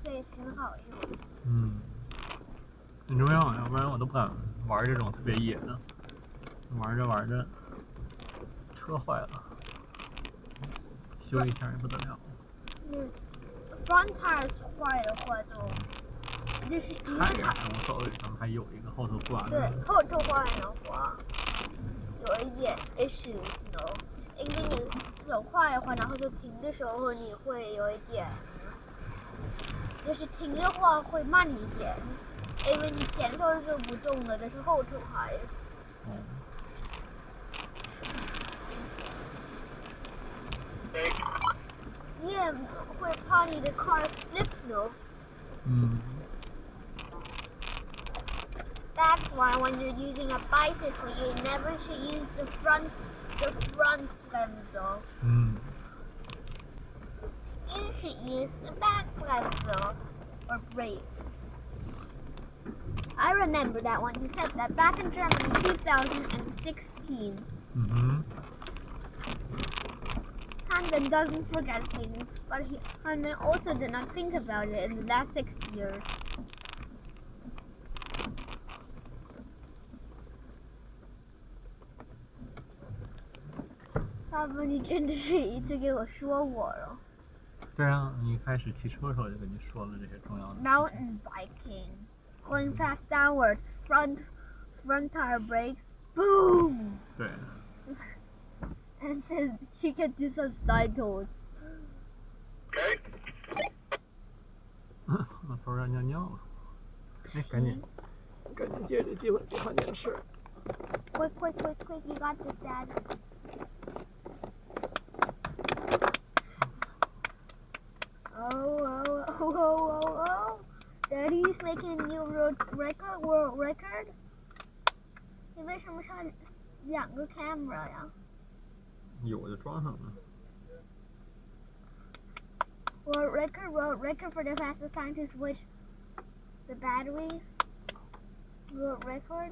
这挺好用。很重要，要不然我都不敢玩这种特别野的。玩着，车坏了，修一下也不得了。Front tires 坏的话就是一个胎还无所谓，咱们还有一个后头挂的。对，后头坏的话有一点 issues no， 因为你走快的话，然后就停的时候你会有一点，就是停的话会慢一点，因为你前头是不动的，但是后头还。你也会怕你的 car slip no？ That's why when you're using a bicycle, you never should use the front bremsel. You should use the back bremsel or brakes. I remember that one. He said that back in Germany, 2016. Hanman doesn't forget things, but Hanman also did not think about it in the last 6 years. 爸爸，你真的是一次给我说我了。对啊，你一开始骑车的时候就跟你说了这些重要的。Mountain biking, going fast downwards, front tire brakes, boom. 对。And then you can do some side toes. Okay. 老头让尿尿了。哎，赶紧借这机会别看电视。Quick, you got this, Dad. Oh. Daddy's making a new world record. 你为什么上2个 camera 呀？有就装上了。World record for the fastest time to switch the batteries. World record.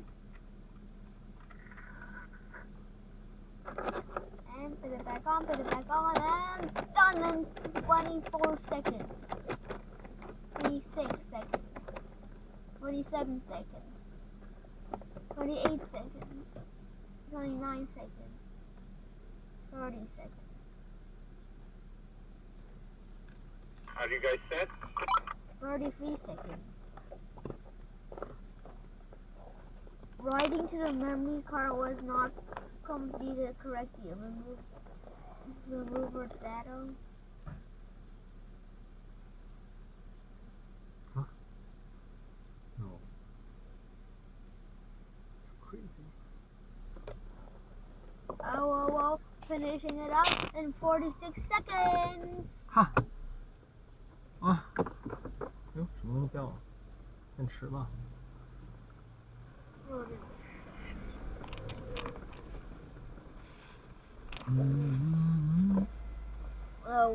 And put it back on, and done in 24 seconds. 26 seconds. 27 seconds. 28 seconds. 29 seconds. 30 seconds. Are you guys set? 33 seconds. Writing to the memory card was not completed correctly. Remove data. Huh? No. It's crazy. Oh, finishing it up in 46 seconds. 哈。啊。哟，什么东西掉了？电池吧。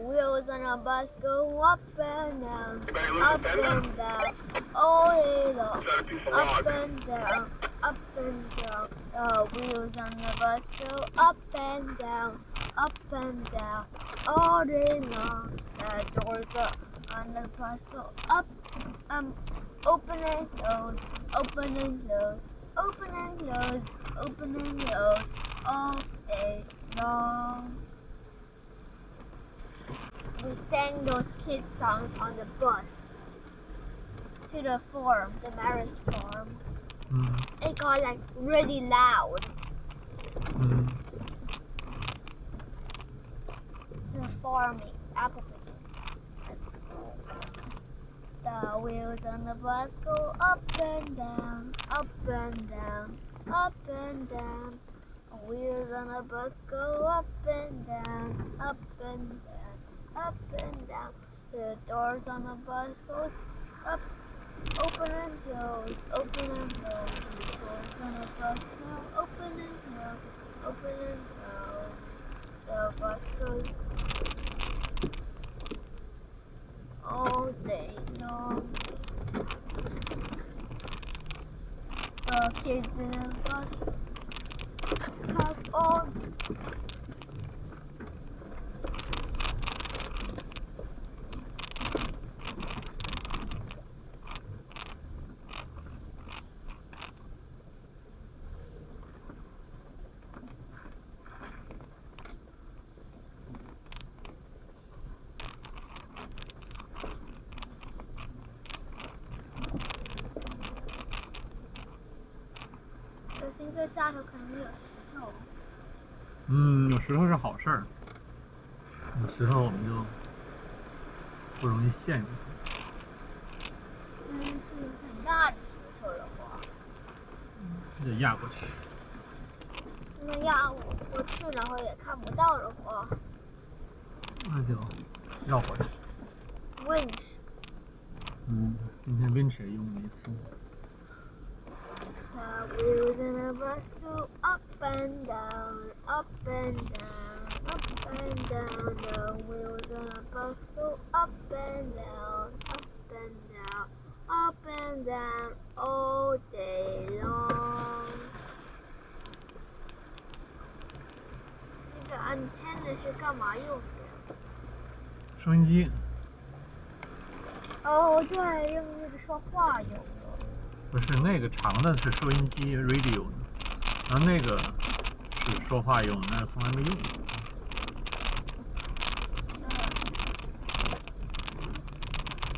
Wheels on a bus go up and down, up and down, oh hey up and down, up and down. The wheels on the bus go up and down, all day long. The doors on the bus go up, open and close, open and close, open and close, open and close, all day long. We sang those kid songs on the bus to the farm, the marriage farm. It got like really loud. The farming, apple picking. The wheels on the bus go up and down, up and down, up and down. The wheels on the bus go up and down, up and down. Up and down. The doors on the bus goes up, open and close, open and close. The doors on the bus go open and close, open and close. The bus goes all day long. The kids in the bus have all这下头肯定有石头。有石头是好事儿，有石头我们就不容易陷进去。是很大的石头的话，得压过去。那压过去，然后也看不到的话，那就绕过去。winch。今天 winch 也用了一次。The wheels in the bus go up and down, up and down, up and down. The wheels in the bus go up and down, up and down, up and down, all day long. 这个 antenna 是干嘛用的？收音机。哦，对，用那个说话用的。不是那个长的是收音机 radio 的，然后那个是说话用，那从来没用过。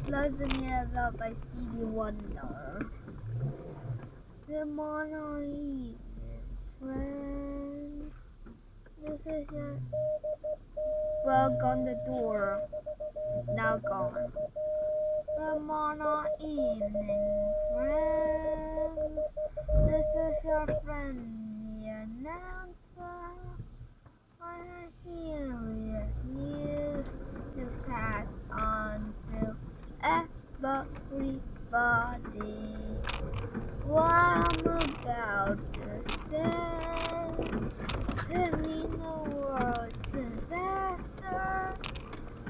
Lasagna Love by Stevie Wonder. Good morning, friend. This is your bug on the door. Now gone. Good morning, evening, friends. This is your friendly announcer. I have serious news to pass on to everybody. What I'm about to say could mean the world's disaster.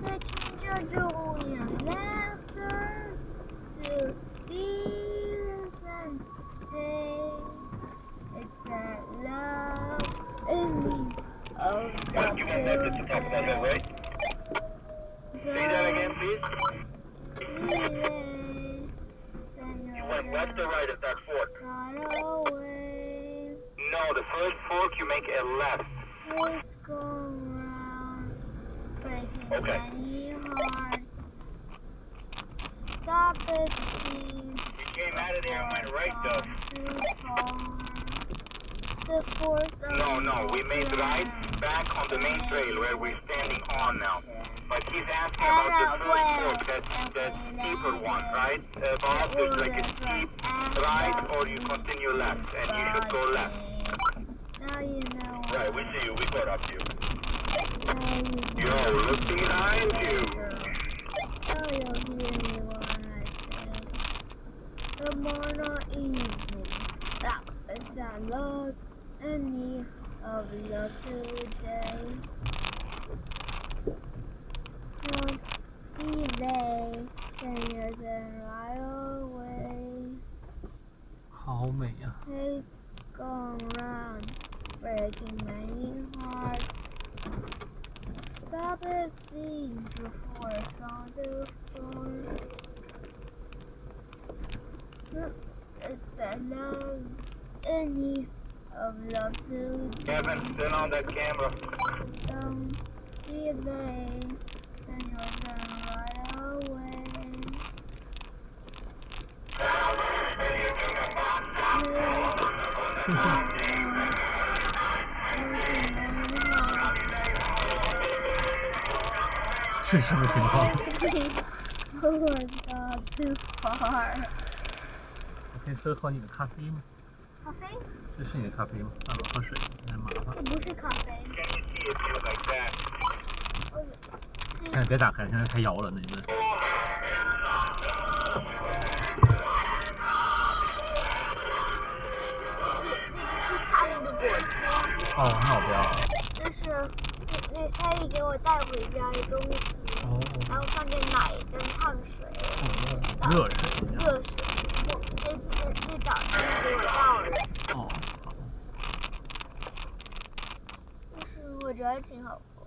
The change of the the right at that fork. Right away. No, the first fork you make a left. Let's go around. Breaking Okay. many hearts. Stop it, please. You came out of there and went right though. Too far. The force of No, we made right back on the main trail where we're standing on now. But he's asking about the first fork, that steeper one, right? Bob, there's like a steep right or you continue left, and you should go left. Now you know. Right, we see you, we caught up to you. Now you Yo, look behind you. Now you'll hear me when I say. Tomorrow evening. That is our lost any of love today. Won't be they 10 years and right away. 好美呀、It's gone round, breaking many hearts. Stop it, please, before it's on the floor. It's the love any of love today. Kevin, still on that camera. Don't be late, then you'll run right away. This 是什么情况？ Oh my god, too far. 我可以喝你的咖啡吗？咖啡？这是你的咖啡吗？让我喝水，有点麻烦。不是咖啡。现在别打开，现在开摇了，那你们。是他们的果汁。哦，那我不要了。这是那他也给我带回家的东西。哦。然后放点奶跟烫水。热水。热水。这早上给我倒了。哦。就是我觉得挺好喝，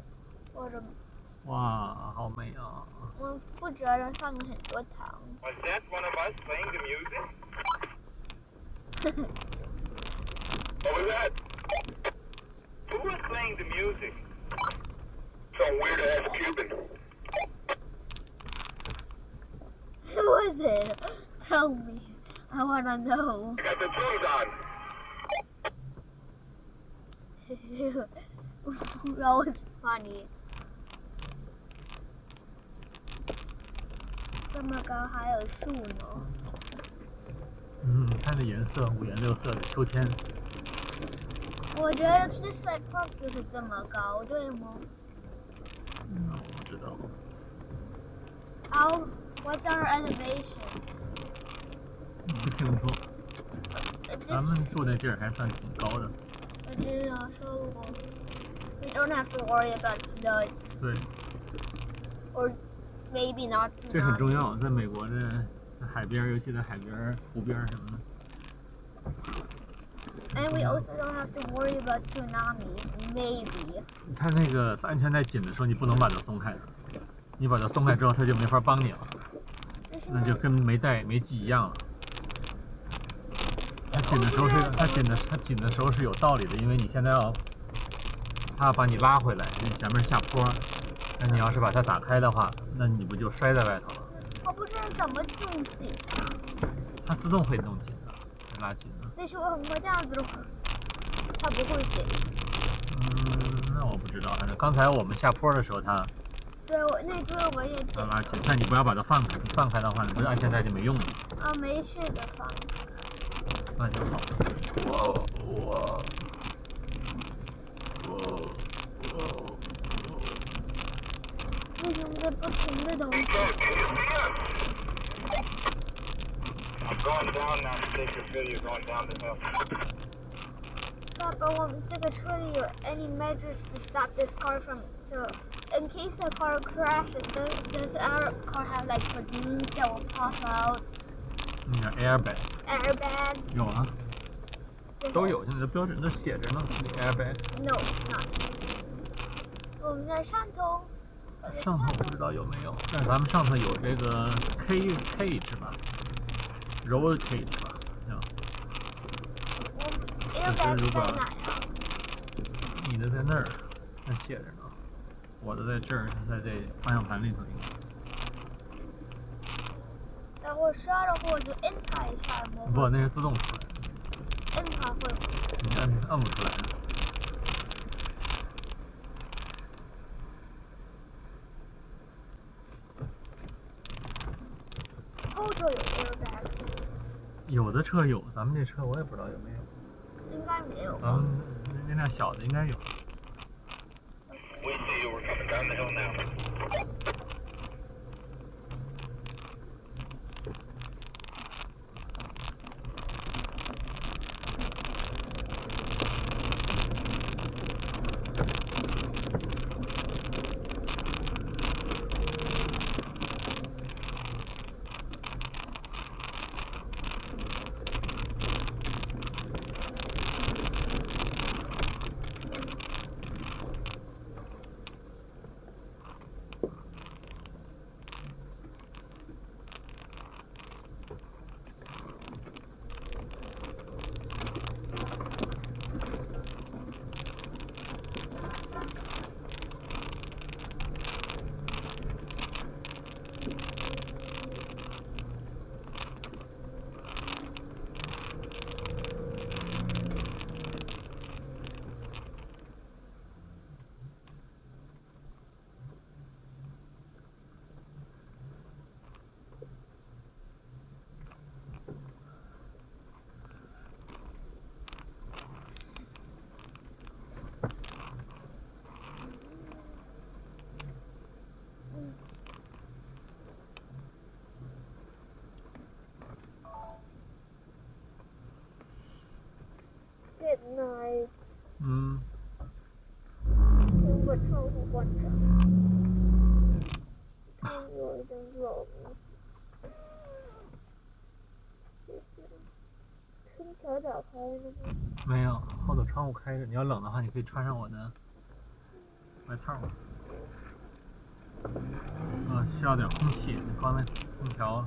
或者。哇，好美啊！我不觉得放了很多糖。Was that one of us playing the music? What was that? Who was playing the music? Some weird ass Cuban. Who was it? Tell me. I wanna know. I got the tunes on. That was funny. 这么高还有树呢。它的颜色五颜六色的秋天。我觉得这 Sled Park 就是这么高，对吗？我不知道。How? What's our elevation? 不清楚。咱们住那地儿还算挺高的。我知道，说过。We don't have to worry about floods. 对。Or maybe not. 这很重要，在美国的海边，尤其在海边、湖边什么的。And we also don't have to worry about tsunamis. Maybe. 它那个安全带紧的时候，你不能把它松开的。你把它松开之后，它就没法帮你了。那就跟没系一样了。它紧的时候是有道理的，因为你现在它要把你拉回来，你前面下坡。那你要是把它打开的话，那你不就摔在外头了？我不知道怎么弄紧啊。它自动会弄紧的，拉紧的。但是我很快这样子的话，它不会紧。那我不知道，反正刚才我们下坡的时候它。对，我也紧。它拉紧，但你不要把它放开，你放开的话，你不是安全带就没用了。啊，没事的，放。那就好。哇！为什么在不停的东西 I'm going down now to take your video, going down the hill. 爸爸，我们这个车里有 any measures to stop this car from so in case the car crashes, does our car have like balloons that will pop out? airbag. Airbag? 有啊，都有，现在标准都写着呢。airbag. No, not. 我们在上头。上头不知道有没有，但是咱们上头有这个 cage 吧 ，roll cage 吧。airbag 如果在哪呀？你的在那儿，那写着呢。我的在这儿，在这方向盘里头应该。但我刷了或者摁它一下吗？不，那是自动出来的。摁它会不会？你摁不出来的。后头有 airbag。有的车有，咱们这车我也不知道有没有。应该没有。咱们那辆小的应该有。We see you. We're coming down the hill now. Good night. 如果窗户关着，天有一点冷。空调打开了吗？没有，后头窗户开着。你要冷的话，你可以穿上我的外套。需要点空气，你关了空调，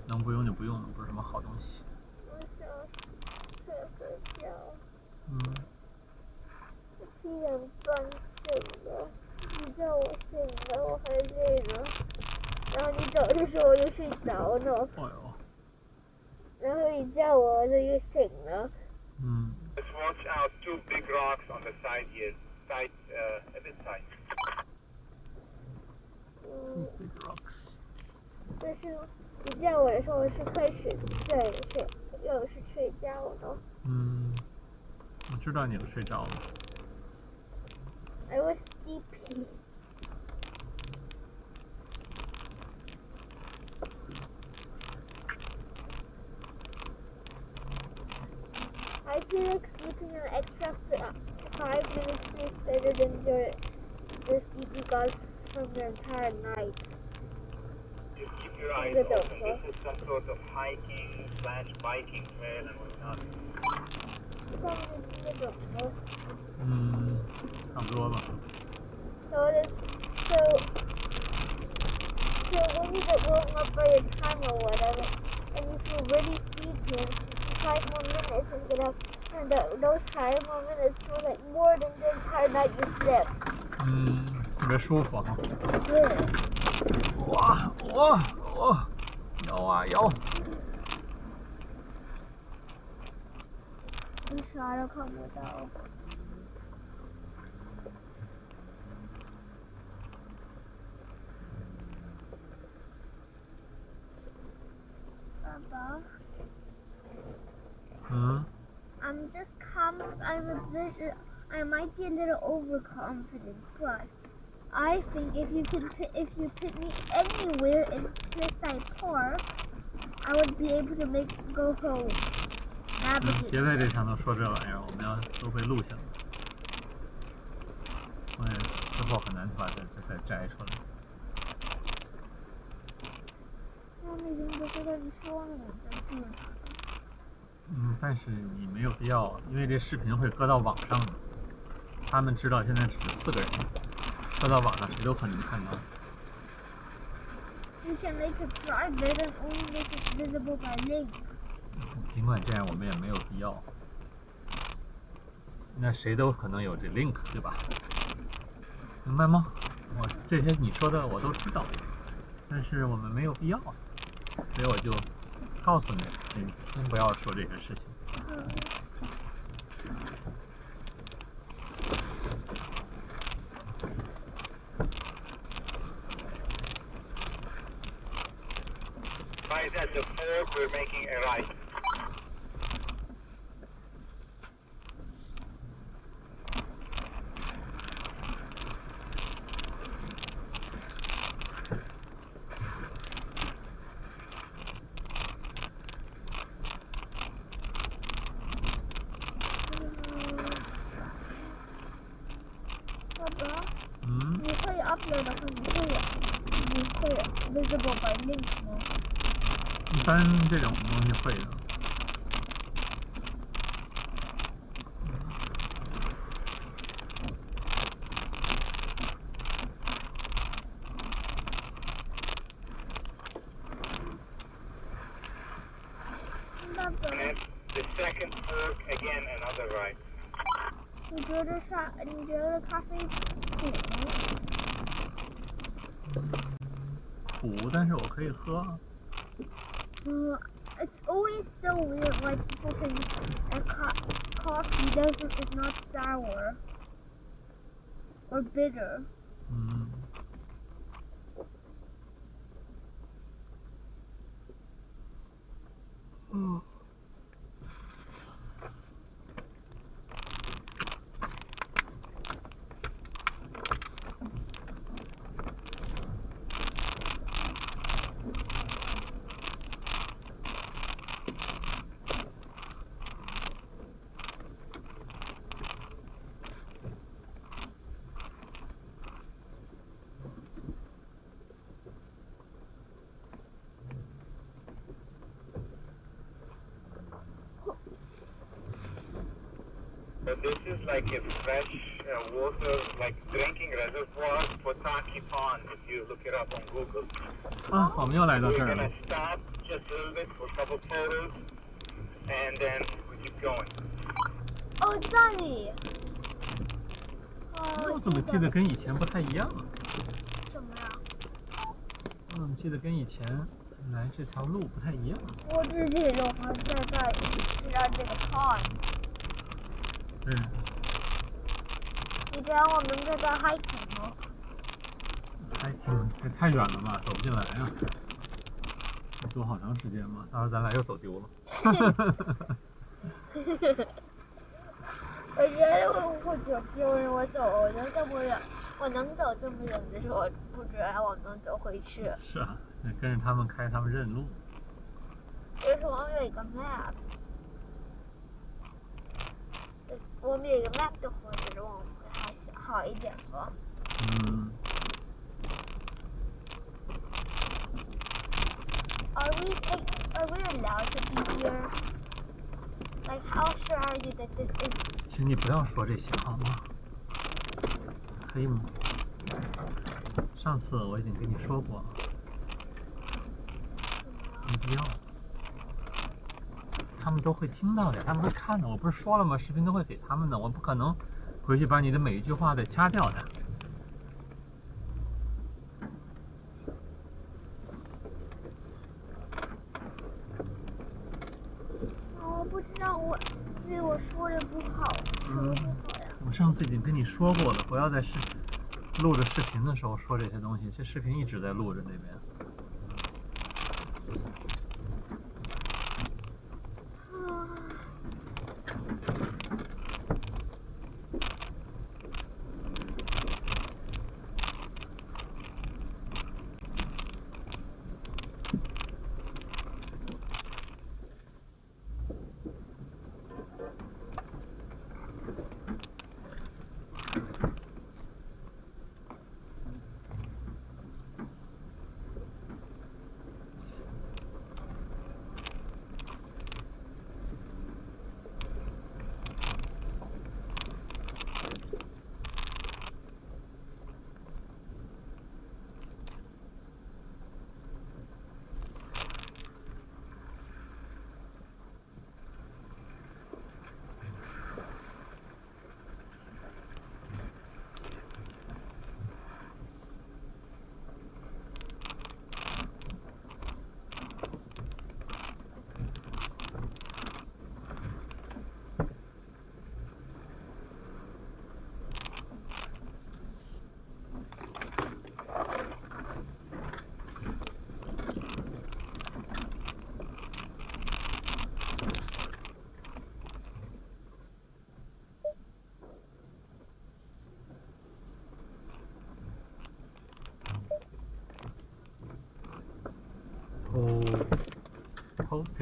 能不用就不用了，不是什么好东西。我想睡觉。7点半醒的，你叫我醒的，我还累呢。然后你走的时候我就睡着了。然后你叫我，我就醒了。Let's watch out. 2 big rocks on the side here. A bit side. Big rocks. 但是你叫我的时候，我是开始睡，又是睡觉了。我知道你都睡着了。I was sleepy. I feel like sleeping an extra 5 minutes is better than the sleep you got from the entire night. Just keep your eyes open. This is some sort of hiking / biking trail and whatnot. 差不多吧。So when you get woken up by your time or whatever, and you feel really sleepy, 5 more minutes and get up, and those 5 more minutes feel like more than the entire night you slept. 特别舒服哈。对。哇，摇啊摇。你啥都看不到。爸爸。I might be a little overconfident, but I think if you put me anywhere in Cliffside Park, I would be able to go home. 别在这上头说这玩意儿，我们要都被录下来。所以之后很难把这再摘出来。那已经不是跟你说了吗？但是你没有必要，因为这视频会搁到网上的。他们知道现在只是4个人，搁到网上谁都可能看到。You can make it private and only make it visible by link. 尽管这样，我们也没有必要。那谁都可能有这 link， 对吧？明白吗？我这些你说的我都知道，但是我们没有必要，所以我就告诉你，你先不要说这些事情。Right at the fork, we're making a right. upload 的话，你会 visible by link 吗？一般这种东西会的。And the second fork again another right. 你觉得咖啡苦吗？苦，但是我可以喝。It's always so weird why people think that coffee is not sour or bitter. So this is like a fresh water, like drinking reservoir for Taki Pond, if you look it up on Google. 我们又来到这 We're 儿了。 gonna stop just a little bit for a couple photos, and then we keep going. 哦，这里。我怎么记得跟以前不太一样啊？什么呀？我怎么记得跟以前来这条路不太一样？我自己的话现在知道这个 pond。你知道我们这个 hiking 吗 ？hiking 太远了吧，走不进来呀。要走好长时间嘛，到时候咱俩又走丢了。我觉得我会走丢人，我能这么远，我能走这么远的时候，我不觉得我能走回去。是啊，跟着他们开他们认路。就是我们有一个 map。我们有一个 map 的话，我觉得我们还好一点吧。Are we allowed to be here? Like, how sure are you that this is? 请你不要说这些好吗？可以吗？上次我已经跟你说过了，没必要。他们都会听到的，他们会看的。我不是说了吗？视频都会给他们的，我不可能回去把你的每一句话再掐掉的。我不知道，对我说的不好，说的不好呀。我上次已经跟你说过了，不要在录着视频的时候说这些东西。这视频一直在录着那边。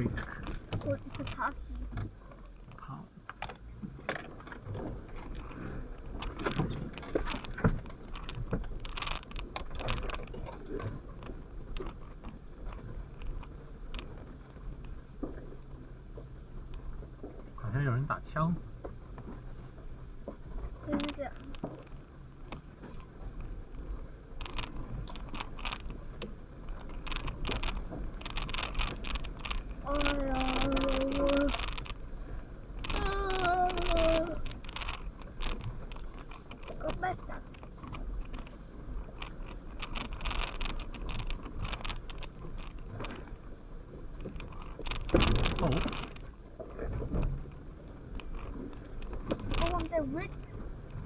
Creek。或者是塔西。好。好像有人打枪。真的假的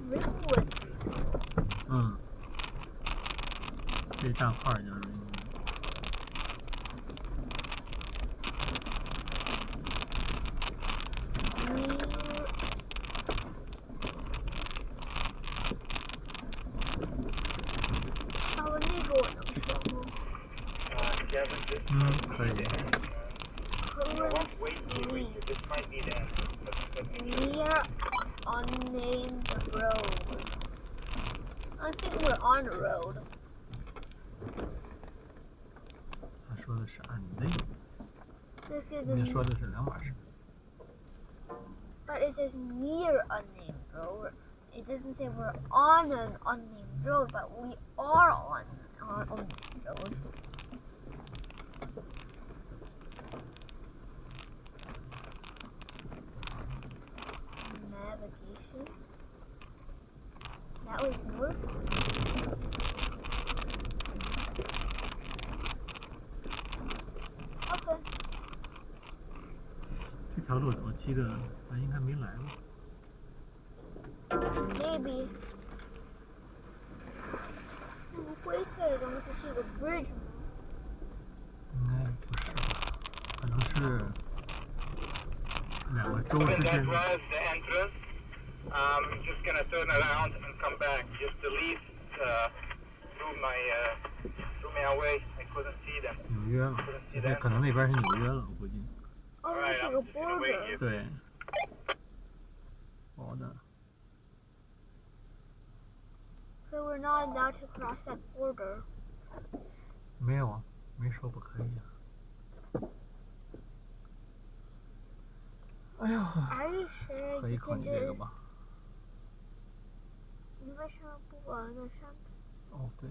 ？Ringwood。嗯，这站号叫 Ringwood。可以。Near unnamed road. I think we're on a road. 他说的是unnamed。你说的是两码事。But it says near unnamed road. It doesn't say we're on an unnamed road, but we are on an unnamed road. Navigation. That was north. Okay. 这条路我记得咱应该没来过。Maybe. 那个灰色的东西是个 bridge 吗？应该不是吧？可能是两个州之间的。I'm just gonna turn around and come back just to leave through my way. I couldn't see them. 纽约了，这可能那边是纽约了，我估计。哦，那是个 border。对。border。So we're not allowed to cross that border. 没有啊，没说不可以啊。哎呀。可以考虑这个吧。你为什么不往那上？哦，对。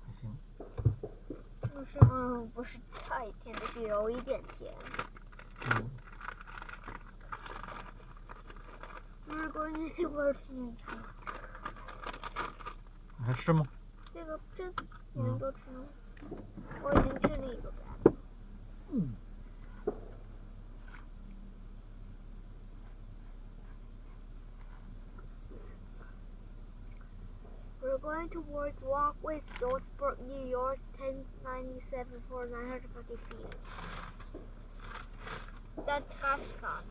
还行。不是太甜，但是有一点甜。We're going to see what's in it. 还吃吗？这个你能多吃吗？我已经吃了一个半。We're going towards Walkway, Goldsboro, New York, 1097 for 950 feet. That's Gascon.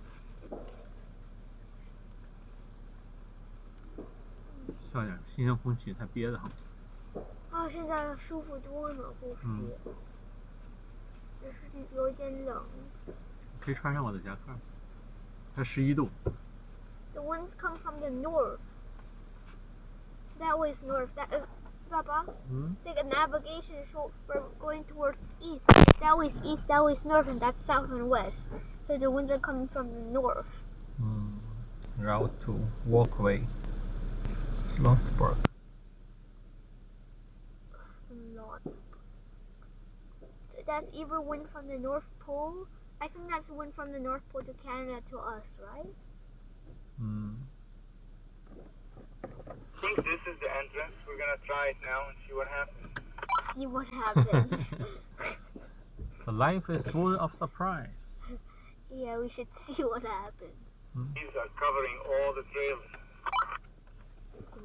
小点，新鲜空气太憋得慌。啊，现在舒服多了，呼吸。只是有点冷。可以穿上我的夹克。才11度。The winds come from the north. That way is north. Papa, take a navigation so we're going towards east. That way is east, that way is north, and that's south and west. So the winds are coming from the north. Route to Walkway. Slotsburg. That's either wind from the North Pole. I think that's wind from the North Pole to Canada to us, right? I think this is the entrance. We're gonna try it now and see what happens. See what happens. The life is full of surprise. Yeah, we should see what happens. These are covering all the trails.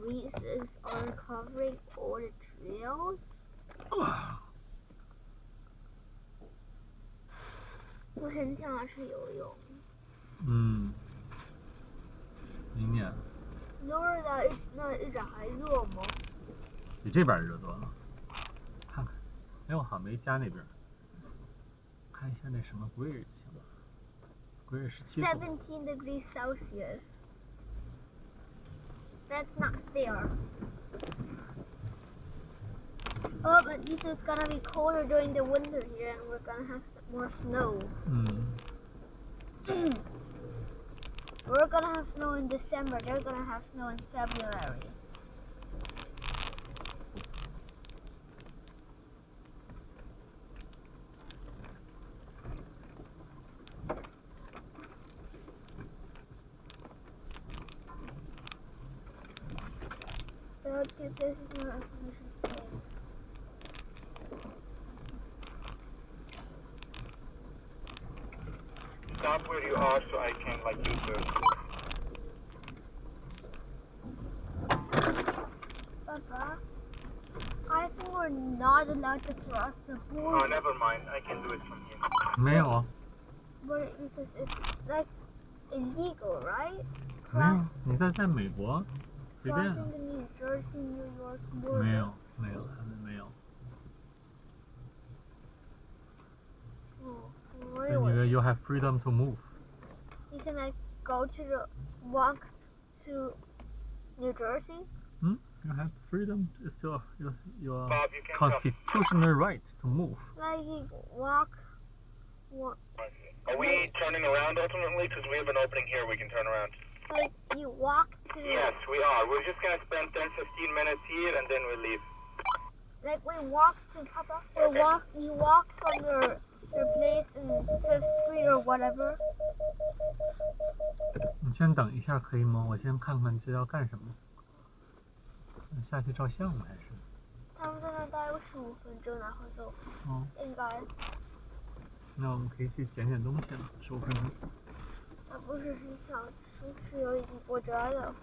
Greases are covering all the trails? 我很想去游泳。明年。那一直还热吗？比这边热多了。看看，哎，我好像没加那边。看一下那什么Greer行吗？Greer 17度。17 degrees Celsius. That's not fair. Oh, but it's gonna be colder during the winter here, and we're gonna have more snow. We're gonna have snow in December. They're gonna have snow in February. This is not information saved. Stop where you are so I can use the... Papa, I think we're not allowed to cross the border. Oh, never mind. I can do it from here. 没有。 But because it's like illegal, right? 没有，你在美国，随便。 Crossing the New Jersey, New York border. 没有，他们没有。Really? You have freedom to move. You can walk to New Jersey? You have freedom. It's your Bob, you can constitutional right to move. Like you walk. Are we turning around ultimately? Because we have an opening here we can turn around. Like you walk to. Yes, we are. We're just going to spend 10-15 minutes here and then we leave. Like we walk to Papa. You walk from your place in 5th Street or whatever. 你先等一下可以吗？我先看看这要干什么。下去照相吗？还是？他们在那待个15分钟，然后就应该。那我们可以去捡东西了，15分钟。不是很想吃有已经过折了。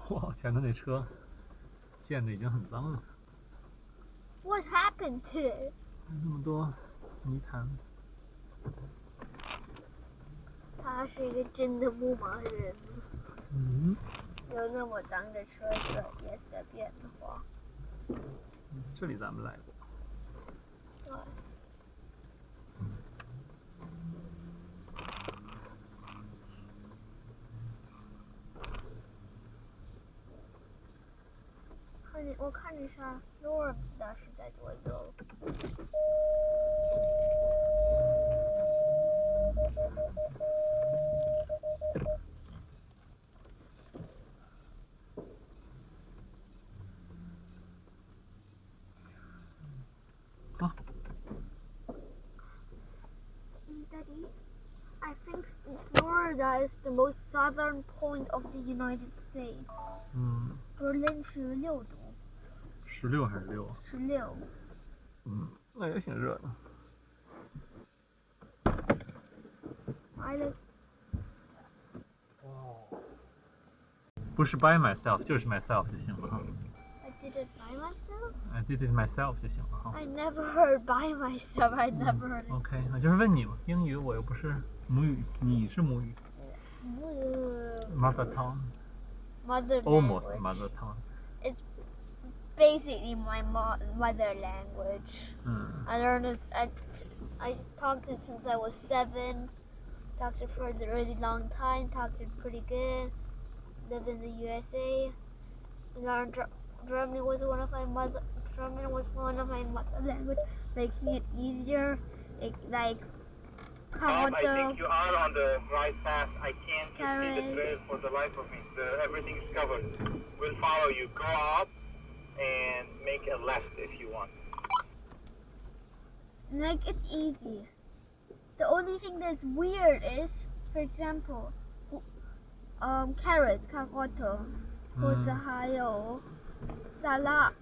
哇，前头那车溅的已经很脏了。What happened today? 那么多泥潭。他是一个真的牧马人。有那么脏的车子也随便的话。这里咱们来过。对。我看一下 Florida 是在多久。好。Daddy, I think Florida is the most southern point of the United States. Berlin 16度。16还是6？ 16。那也挺热的。不是 by myself 就是 myself 就行了哈。I did it by myself? I did it myself 就行了哈。I never heard by myself. I never heard it. OK， 我就是问你嘛，英语我又不是母语，你是母语。Mother tongue. Almost mother tongue. It's basically my mother language. I learned it. I talked it since I was 7. Talked it for a really long time. Talked it pretty good. Lived in the USA. Learned German was one of my mother language, making it easier. Bob, I think you are on the right path. I can't see the trail for the life of me. Everything's covered. We'll follow you. Go up and make a left if you want. It's easy. The only thing that's weird is, for example, carrot, karoto, 或者还有 salad,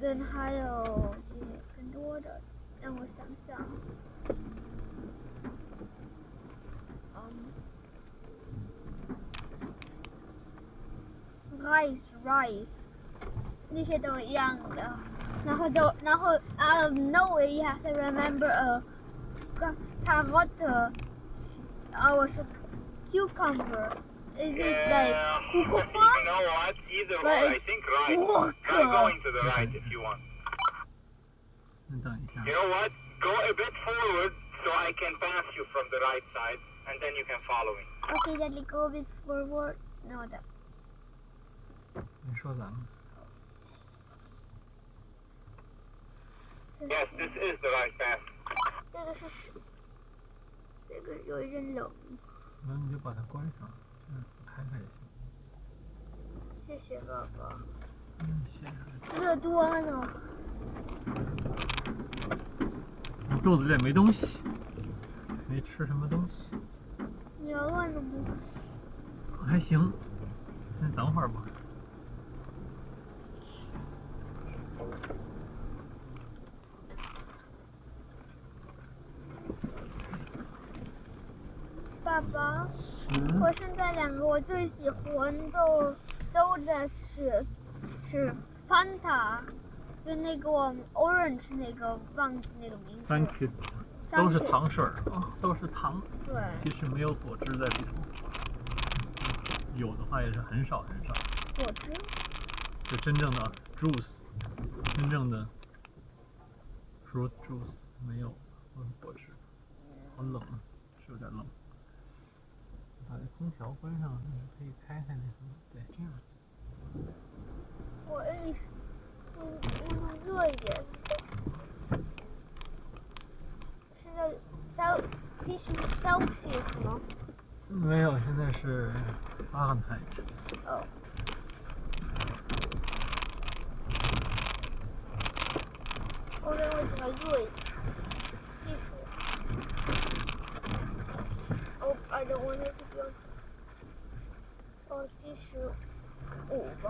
跟还有挺多的，让我想想。rice 那些都一样的，然后 out of nowhere you have to remember carrot or cucumber. Is it like cucumber? You know what? Either But way, I it's think right. walker. Try going to the right if you want. 等一下 You know what? Go a bit forward so I can pass you from the right side, and then you can follow me. Okay, then go a bit forward. No, that. 你说咱们 Yes, this is the right path. 这个有一点冷。那你就把它关上，这样开开就行。谢谢哥哥。谢谢。热多了。你肚子里没东西，没吃什么东西。你要饿了吗？还行，先等会儿吧。爸爸，我现在两个我最喜欢的 soda 是 Fanta， 跟那个 Orange 那个忘记那个名字。Thank you。都是糖水儿啊，都是糖。对。其实没有果汁在里头，有的话也是很少很少。果汁？就真正的 juice， 真正的 fruit juice 没有，都是果汁。好冷啊，是有点冷。把这空调关上，可以开开那什么，对，这样。我弄热一点。现在Celsius 吗？没有，现在是Fahrenheit。哦。我认为比较热一点。技术。Oh, I don't want it to be on. 哦，75吧。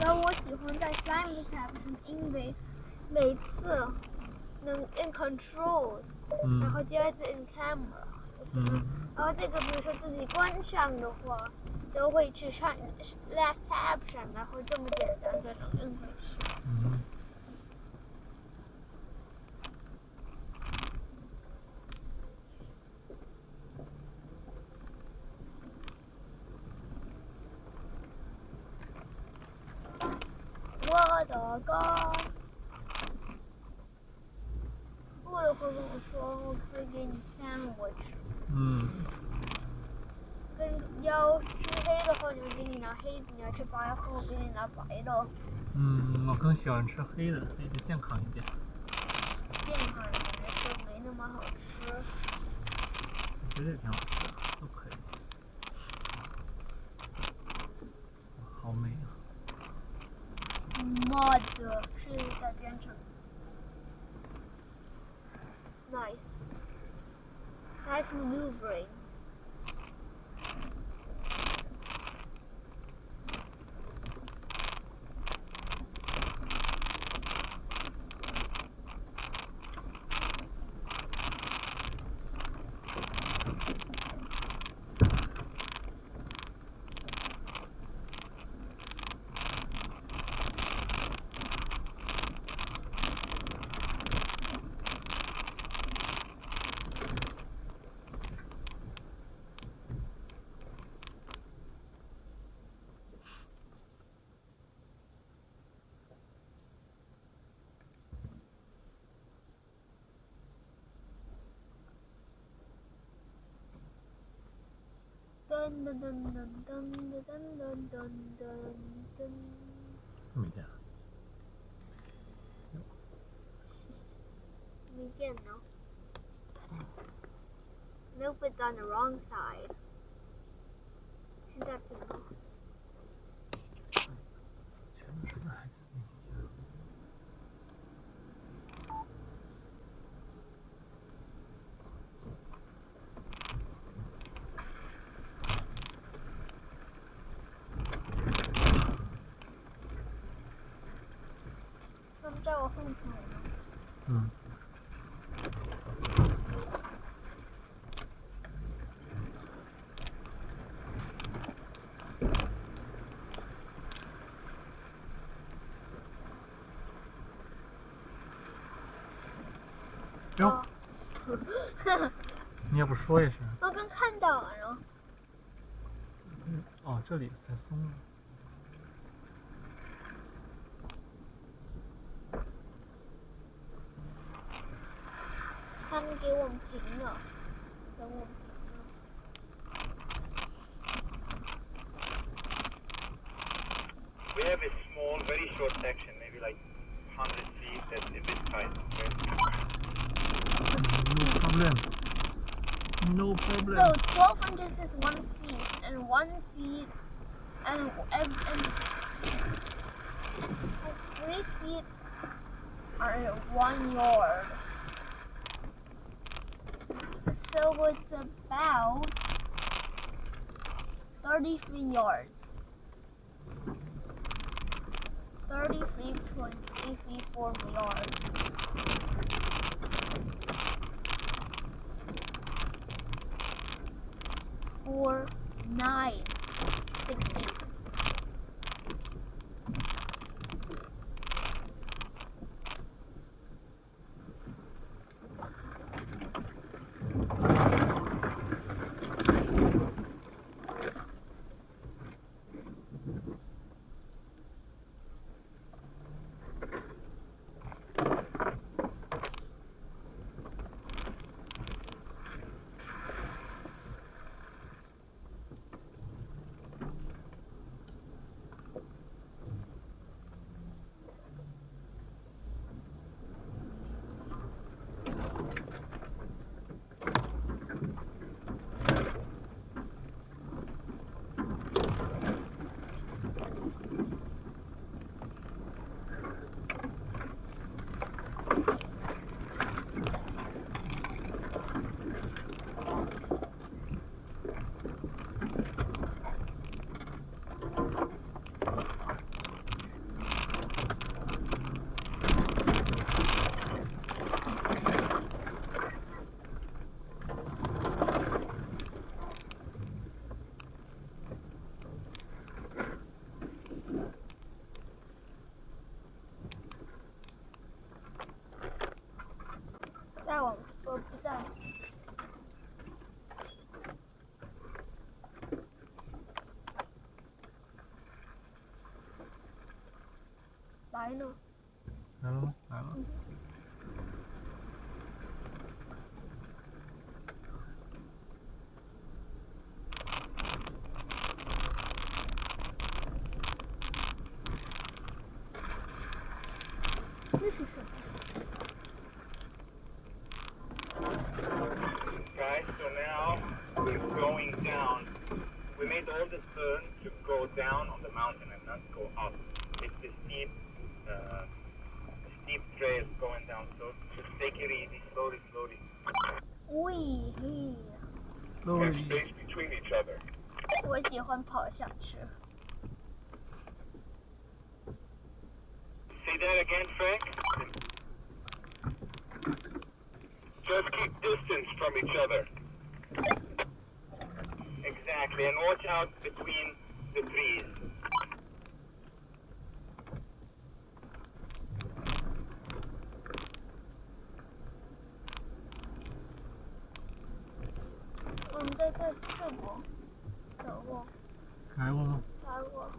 然后我喜欢在 Slime tab 上，因为每次能 in controls， 然后接着 in camera。然后这个比如说自己关上的话，都会去上 last tab 上，然后这么简单就能用回去。我的歌，过了会跟我说，我可以给你sandwich。跟要吃黑的话，你就给你拿黑的；你要吃白的话，我给你拿白的。我更喜欢吃黑的，黑的健康一点。健康一点的就没那么好吃。我觉得也挺好吃的，都可以。好美啊！Mod 是改编成 nice maneuvering。没见。没见呢。Nope, it's on the wrong side. 现在平了。全是还在我后头呢。嗯。哟，你也不说一声。我刚看到了。哦，这里才松了。他们给我们停了，等我们停了。We have a small, very short section, maybe like 100 feet, that's a bit tight. No problem. So 12 inches is 1 feet, and 1 feet, and 3 feet are 1 yard. So it's about 33 yards. 33.34 yards. Four, 9, 16. I know. 来了吗？来了。这是什么？ Guys, so now we're going down. We made all the turn to go down on the mountain and not go up. It's a steep trail going down, so just take it easy, slowly. Wee. Slowly. Have space between each other. 我喜欢跑下去。 Say that again, Frank. Just keep distance from each other. Exactly, and watch out between the trees.来过吗？来过。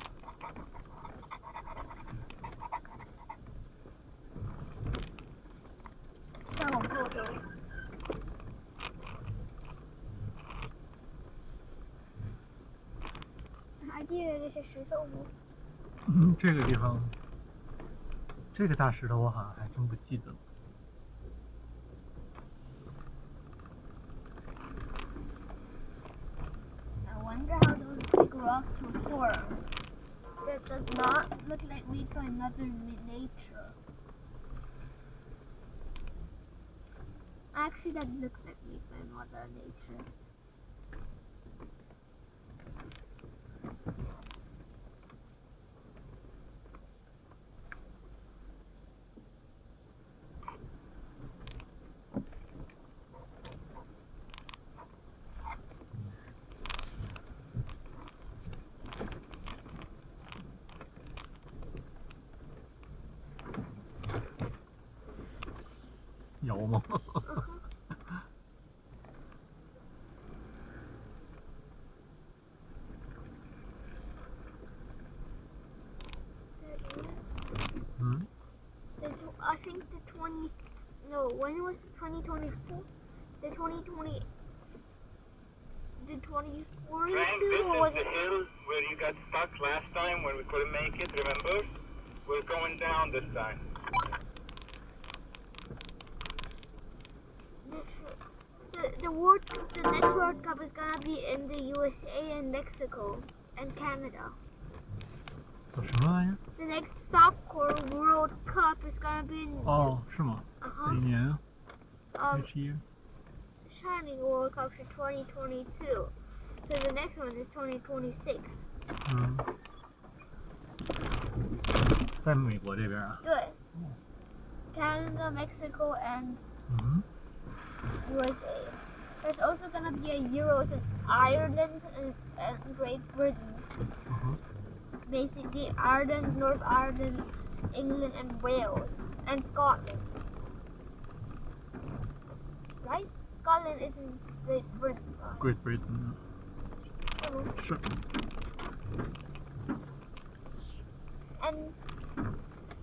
再往后走。还记得这些石头吗？这个地方，这个大石头我好像还真不记得了。 I wonder how those big rocks were formed. That does not look like made by Mother Nature. Actually, that looks like made by Mother Nature. 摇吗？嗯。I think the 20. No, when was it 2024? The 2020. The 2042 Frank, this is the hill where you got stuck last time when we couldn't make it, remember? We're going down this time. The next World Cup is gonna be in the USA and Mexico and Canada. 做什么玩意儿？ The next soccer World Cup is gonna be in. 哦，是吗？哪一年啊？Which year? Shining World Cup is 2022, so the next one is 2026. 嗯，在美国这边啊？对。Canada, Mexico, and USA. There's also gonna be a Euros in Ireland and Great Britain. Basically, Ireland, North Ireland, England, and Wales, and Scotland. Right? Scotland is in Great Britain. Great Britain. 是。And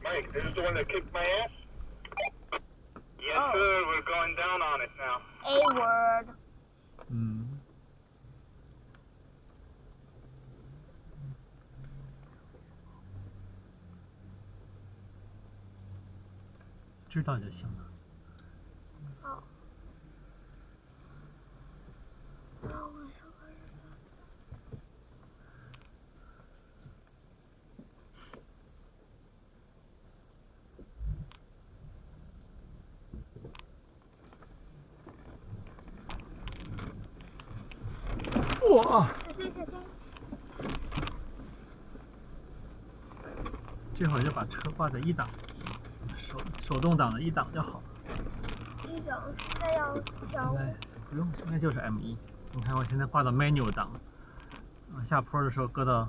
Mike, this is the one that kicked my ass? Yes, sir. We're going down on it now. A word. 嗯。知道就行了。好。哇！小心小心！这会儿就把车挂在1档，手动挡的1档就好。1档现在要调。不用，现在就是 M1。你看我现在挂到 manual 档，下坡的时候搁到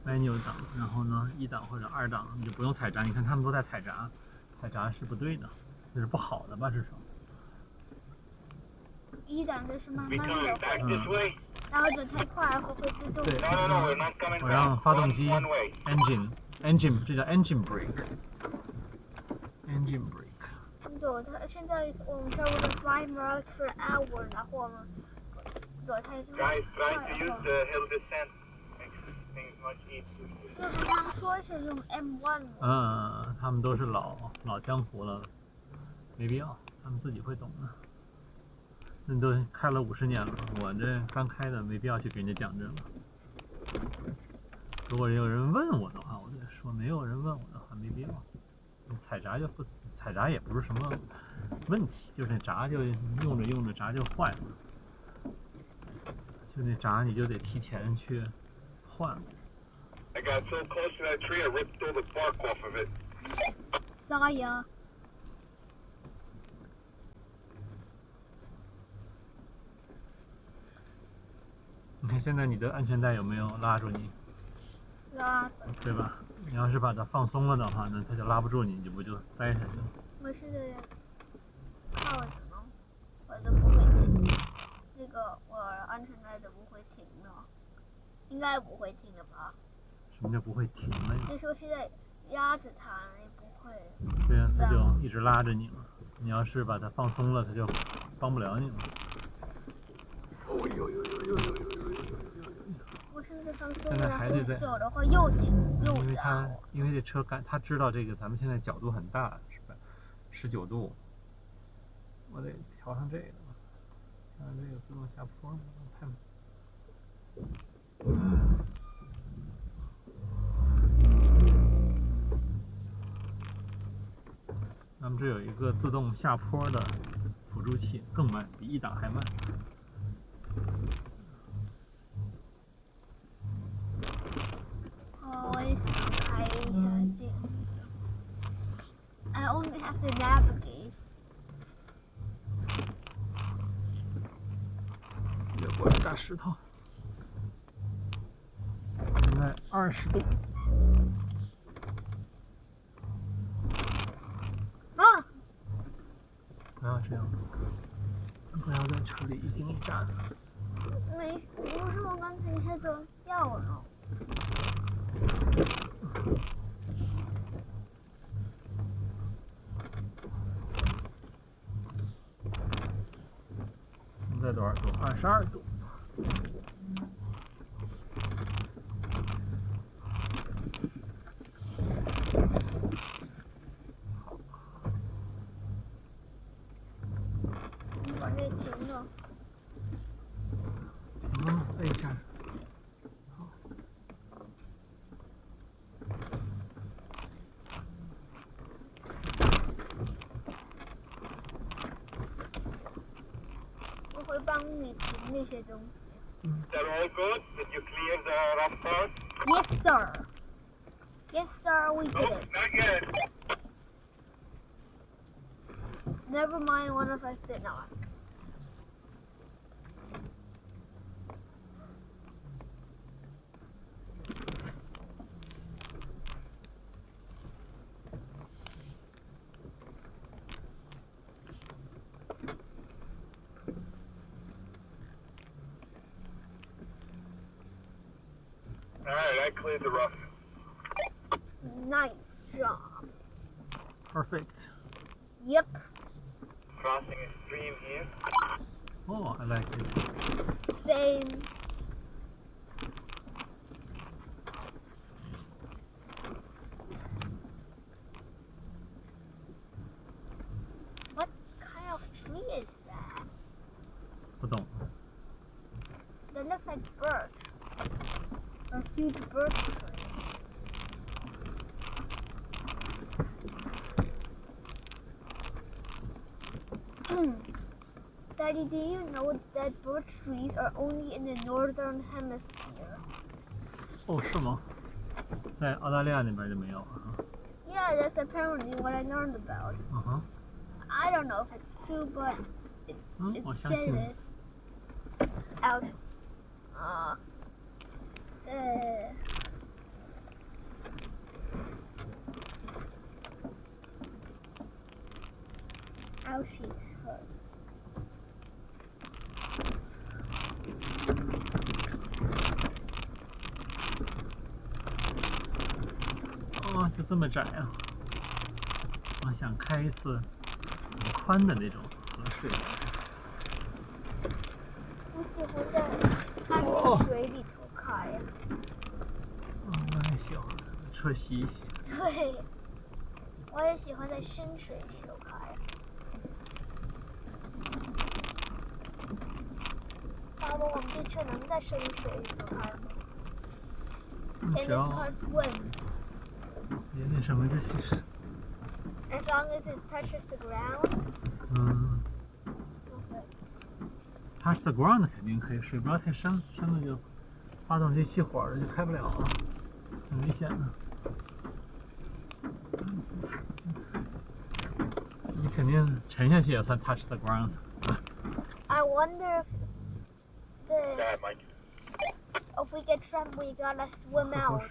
manual 档，然后呢1档或者2档你就不用踩闸。你看他们都在踩闸，踩闸是不对的，这是不好的吧？至少。1档就是慢慢的，然后走太快会自动。对，我让发动机 engine 这叫 engine brake。engine brake。走，现在我们差不多5 miles per hour， 然后我们走太快。Guys, try to use the hill descent. Makes things much easier. 就是他们说是用 M1。他们都是老江湖了，没必要，他们自己会懂的。那都开了50年了，我这刚开的，没必要去给人家讲这个。如果有人问我的话，我就说；没有人问我的话，没必要。踩闸也不是什么问题，就是那闸就用着闸就坏了，就那闸你就得提前去换。I got so close to that tree, I ripped all the bark off of it. 撒呀！你看现在你的安全带有没有拉住你？拉着。对吧？你要是把它放松了的话，那它就拉不住你，你不就栽下去了？我是靠着呢，我都不会停。那个我安全带都不会停的，应该不会停的吧？什么叫不会停了呀？你说现在压着它，也不会。对呀，它就一直拉着你嘛。你要是把它放松了，它就帮不了你了。哦呦！我现在放松现在还得在走的话又紧又绕。因为这车他知道这个咱们现在角度很大，是吧？19度，我得调上这个，调上这个自动下坡，太。咱们这有一个自动下坡的辅助器，更慢，比1档还慢。我也想开一下这个。I only have to navigate. 越过大石头，现在20度。这样子，不要在车里一惊一乍的。没，不是我刚才是说要了。现在多少度？22度。你把这停了。等一下。我会帮你停那些东西。Is that all good? Did you clear the rough part? Yes, sir. Yes, sir. We did Nope, it. not yet. Never mind. One of us did not. Alright, I cleared the rough. Nice job. Perfect. Yep. Crossing a stream here. Oh, I like it. Same. What kind of tree is that? 不懂。 That looks like birch. A huge birch tree. Daddy, do you know that birch trees are only in the northern hemisphere? 哦，是吗？在澳大利亚那边就没有了哈。Yeah, that's apparently what I learned about. I don't know if it's true, but it said it out. Ouchie hurt. 哦，就这么窄啊！我想开一次很宽的那种河水。我喜欢在安静水里头开呀。我也喜欢，车洗一洗。对，我也喜欢在深水里头开。爸爸，我们这车能在深水里头开吗？只要 swim. 也那什么就行。As long as it touches the ground. 嗯。touch the ground 肯定可以，水不要太深，深了就发动机起火了，就开不了了，很危险的。你肯定沉下去也算 touch the ground。I wonder if we get trapped, we gotta swim out.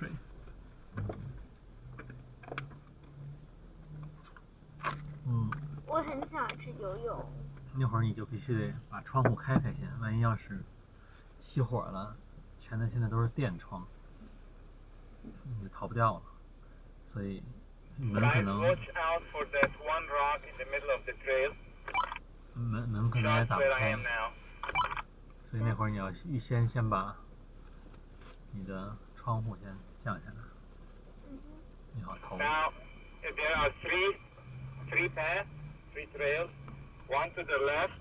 我很想去游泳。那会儿你就必须得把窗户开开先，万一要是熄火了，全的现在都是电窗，你就逃不掉了。所以门可能门可能也打不开。所以那会儿你要预先把你的窗户先降下来，你好逃。Now, there are three paths, 3 trails. One to the left,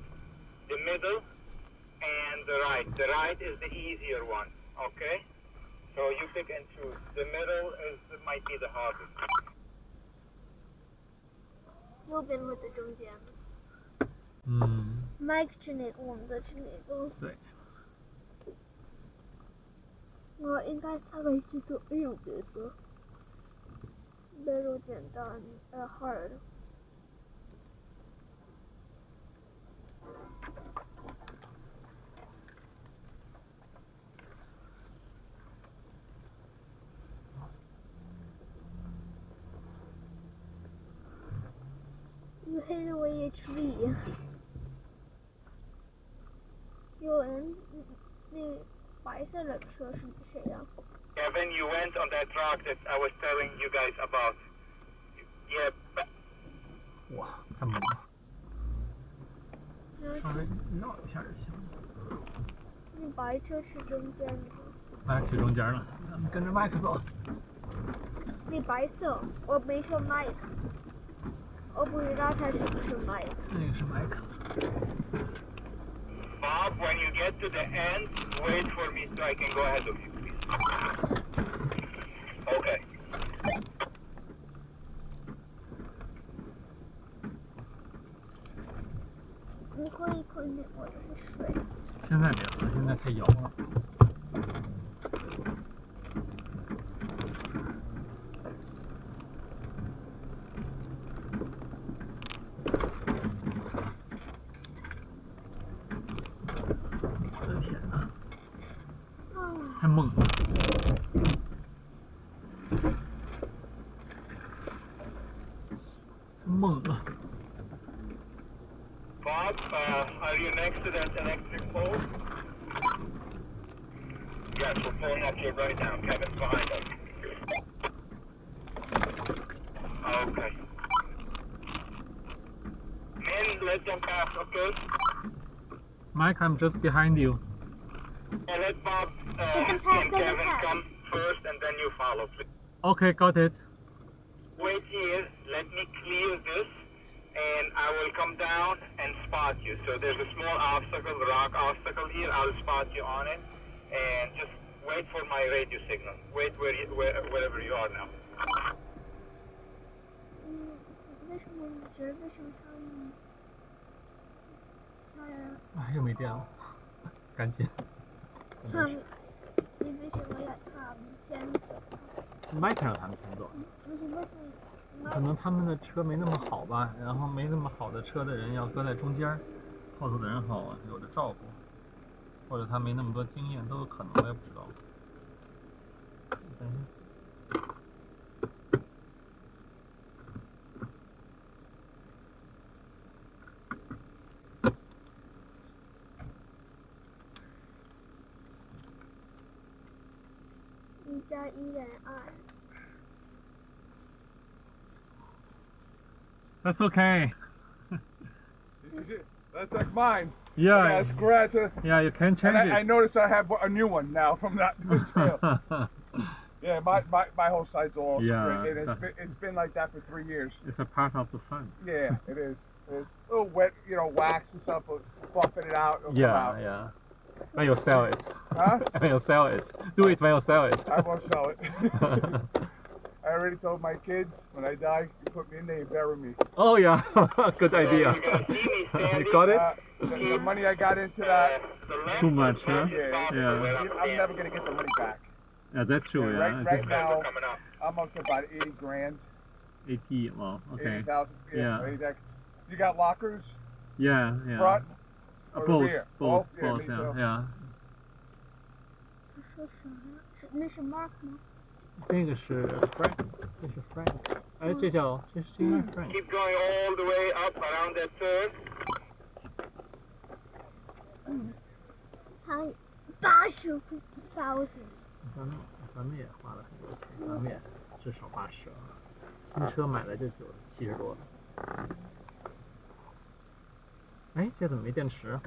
the middle, and the right. The right is the easier one, okay? So you pick and choose. The middle might be the hardest. 右边或者中间。Mike 去哪个，我们再去哪个？对。我应该大概去做右边的。middle 简单，hard。黑的我也吃力。有人，那白色的车是谁呀？Kevin, you went on that rock that I was telling you guys about. Yeah. 哇，太猛了！稍微绕一下就行了。那白车是中间的。麦克去中间了，咱们跟着麦克走。那白色，我没说麦克，我不知道它是不是麦克。那个是麦克。Bob, when you get to the end, wait for me so I can go ahead of you, please. Okay. 你可以喝点我的水。现在别喝，现在太摇了。我的天哪，太猛了！太猛了！ Bob, are you next to that electric pole? Yes, we're pulling up here right now. Kevin's behind us. Okay. Men, let them pass, okay? Mike, I'm just behind you. And let Bob and Kevin come first, and then you follow, please. Okay, got it. Wait here. Let me clear this. And I will come down and spot you. So there's a small obstacle, rock obstacle here. I'll spot you on it. And just wait for my radio signal. Wait wherever you are now. 为什么你觉得为什么哎，又没电了，赶紧。你为什么要他们先走？麦克让他们先走。可能他们的车没那么好吧，然后没那么好的车的人要搁在中间，后头的人好有着照顾，或者他没那么多经验都有可能，我也不知道。1加1等于2。That's okay. That's like mine. Yeah. Scratch. Yeah, you can change it. I noticed I have a new one now from that trail. Yeah, my whole side's all straight. And it's been like that for 3 years. It's a part of the fun. Yeah, it is. It's a little wet, wax and stuff, buffing it out. Yeah. When you sell it. Huh? When you sell it. Do it when you sell it. I won't sell it. I already told my kids, when I die, you put me in there and bury me. Oh yeah, good idea. You got it? The money I got into that. Too much, huh? Yeah. I'm never going to get the money back. Yeah, that's true, yeah. Right now, I'm up to about 80 grand. 80, well, okay. 80,000, yeah. 80,000. You got lockers? Yeah. Front? Both, rear? yeah. 说啥呀？那是 Mark 吗？这个是 Frank， 这是 Frank。哎，这应该是 Frank。 Keep going all the way up around that turn. 他80,000。咱们也花了很多钱，咱们也至少80了。新车买来就70多。哎，这怎么没电池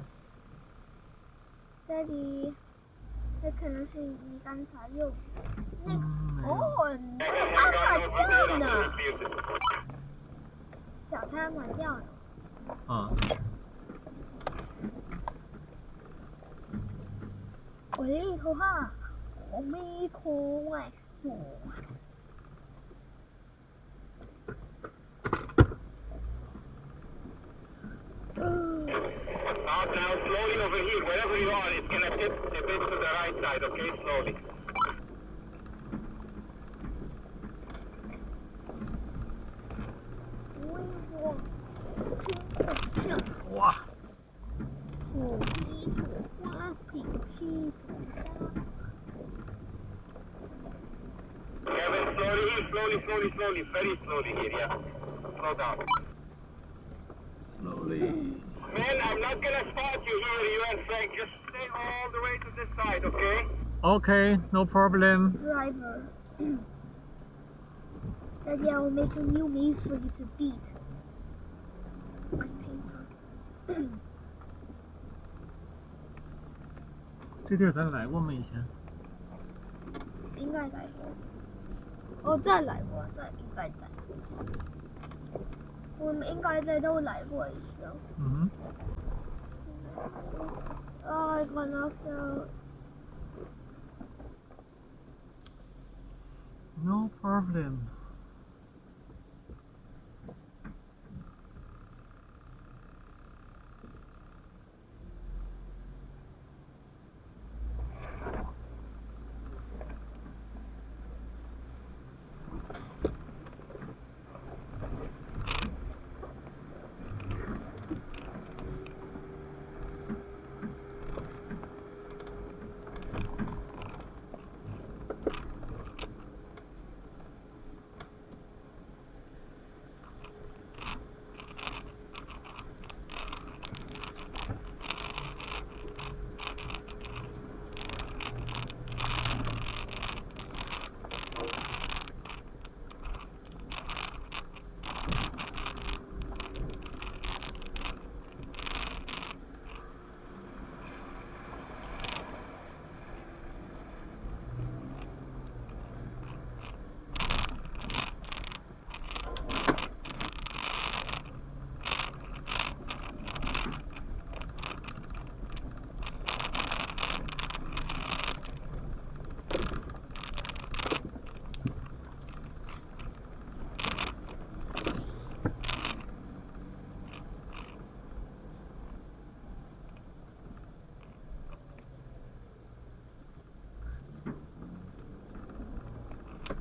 ？Daddy， 这可能是你刚才用那个200呢。小摊买掉了。我呢套哈，我没套 Wax 喎。Now slowly over here, wherever you are, it's gonna tip a bit to the right side, okay? Slowly. 哇！土地土花品清楚。Kevin, slowly, very slowly here, yeah. Slow down. slowly. Man, I'm not gonna spot you here, you and Frank. Just stay all the way to this side, okay? Okay, no problem. Driver. Daddy, I will make a new maze for you to beat. On paper. 这地儿咱来过吗？以前？应该来过。哦，再来过，应该在。我们应该在都来过一次。嗯。Oh, I got knocked out. No problem.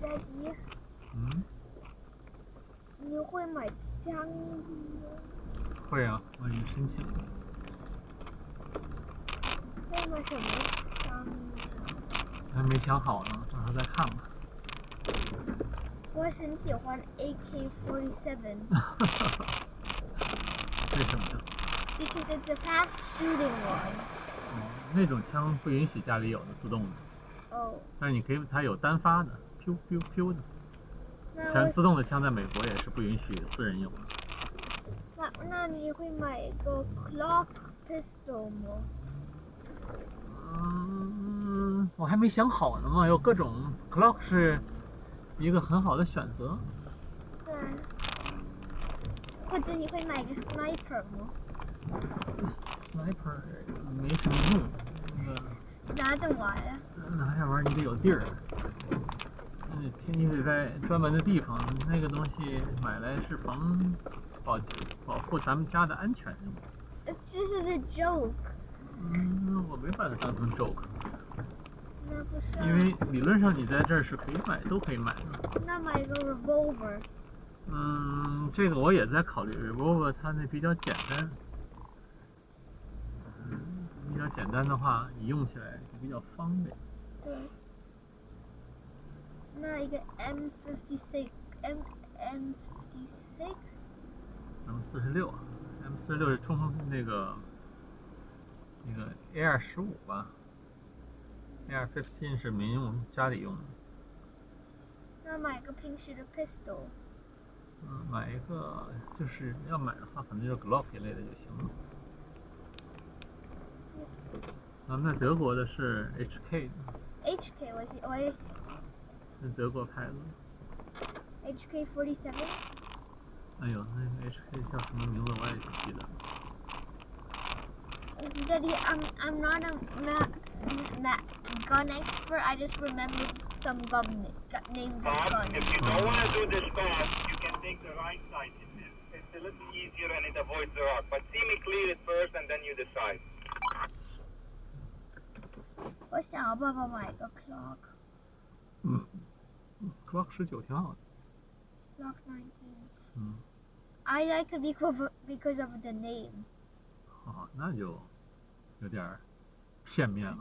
Daddy， 你会买枪吗？会啊，我已经申请了。会买什么枪？还没想好呢，到时候再看看。我很喜欢 AK-47。为什么呢 ？Because it's a fast shooting one。那种枪不允许家里有的自动的。哦。但是你可以，它有单发的。飘飘飘的，全自动的枪在美国也是不允许私人有的。那你会买一个 clock pistol 吗？我还没想好呢嘛，有各种 clock 是一个很好的选择。对。或者你会买个 sniper 吗 ？sniper 没什么用，拿着玩啊。拿着玩你得有地儿。你得在专门的地方，那个东西买来是保护咱们家的安全用的。这是个 joke。我没把它当成 joke。那不是。因为理论上你在这儿是可以买，都可以买的。那买一个 revolver。这个我也在考虑 revolver， 它那比较简单。比较简单的话，你用起来就比较方便。对。那一个 M56 M46 M46是冲那个 AR-15吧 AR-15是民用家里用的。那买个平时的 pistol。买一个就是要买的话，可能就 Glock 一类的就行了。咱们在德国的是 HK。HK 我也喜欢。是德国牌子。HK-47。哎呦，那个 HK 叫什么名字我也不记得。Daddy, I'm not a gun expert. I just remember some gun names of guns. If you don't want to do this fast, you can take the right side. It's a little easier and it avoids the rock. But see me clear it first and then you decide. 我想要爸爸买一个 clock。Clock 19挺好的。Clock 19。I like it because of the name. 哦，那就有点片面了。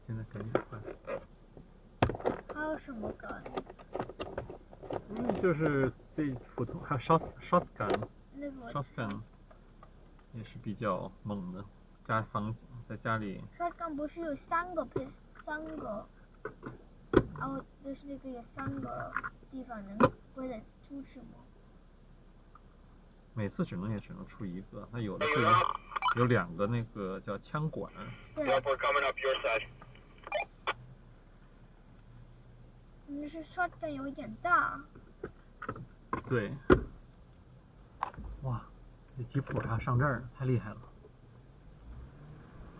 现在赶紧快。还有什么 gun？就是最普通，还有 shotgun 那个 shotgun 也是比较猛的，加防警在家里。shotgun 不是有3个，然后就是那个有3个地方能为了出去吗？每次也只能出一个，它有的是有2个那个叫枪管。对。但是 shotgun 有点大。对。哇，这吉普还上这儿，太厉害了，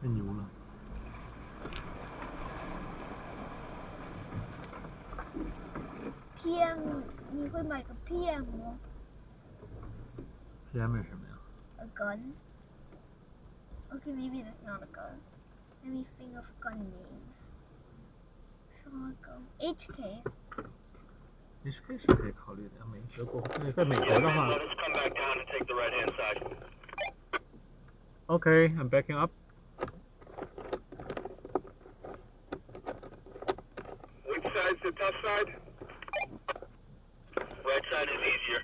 太牛了。PM 你会买个 PM 吗 ？PM 是什么呀 ？A gun. Okay, maybe that's not a gun. Let me think of gun names. Shotgun. HK 是可以考虑的，在美国的话。Okay, I'm backing up. Which side's the tough side? Right side is easier.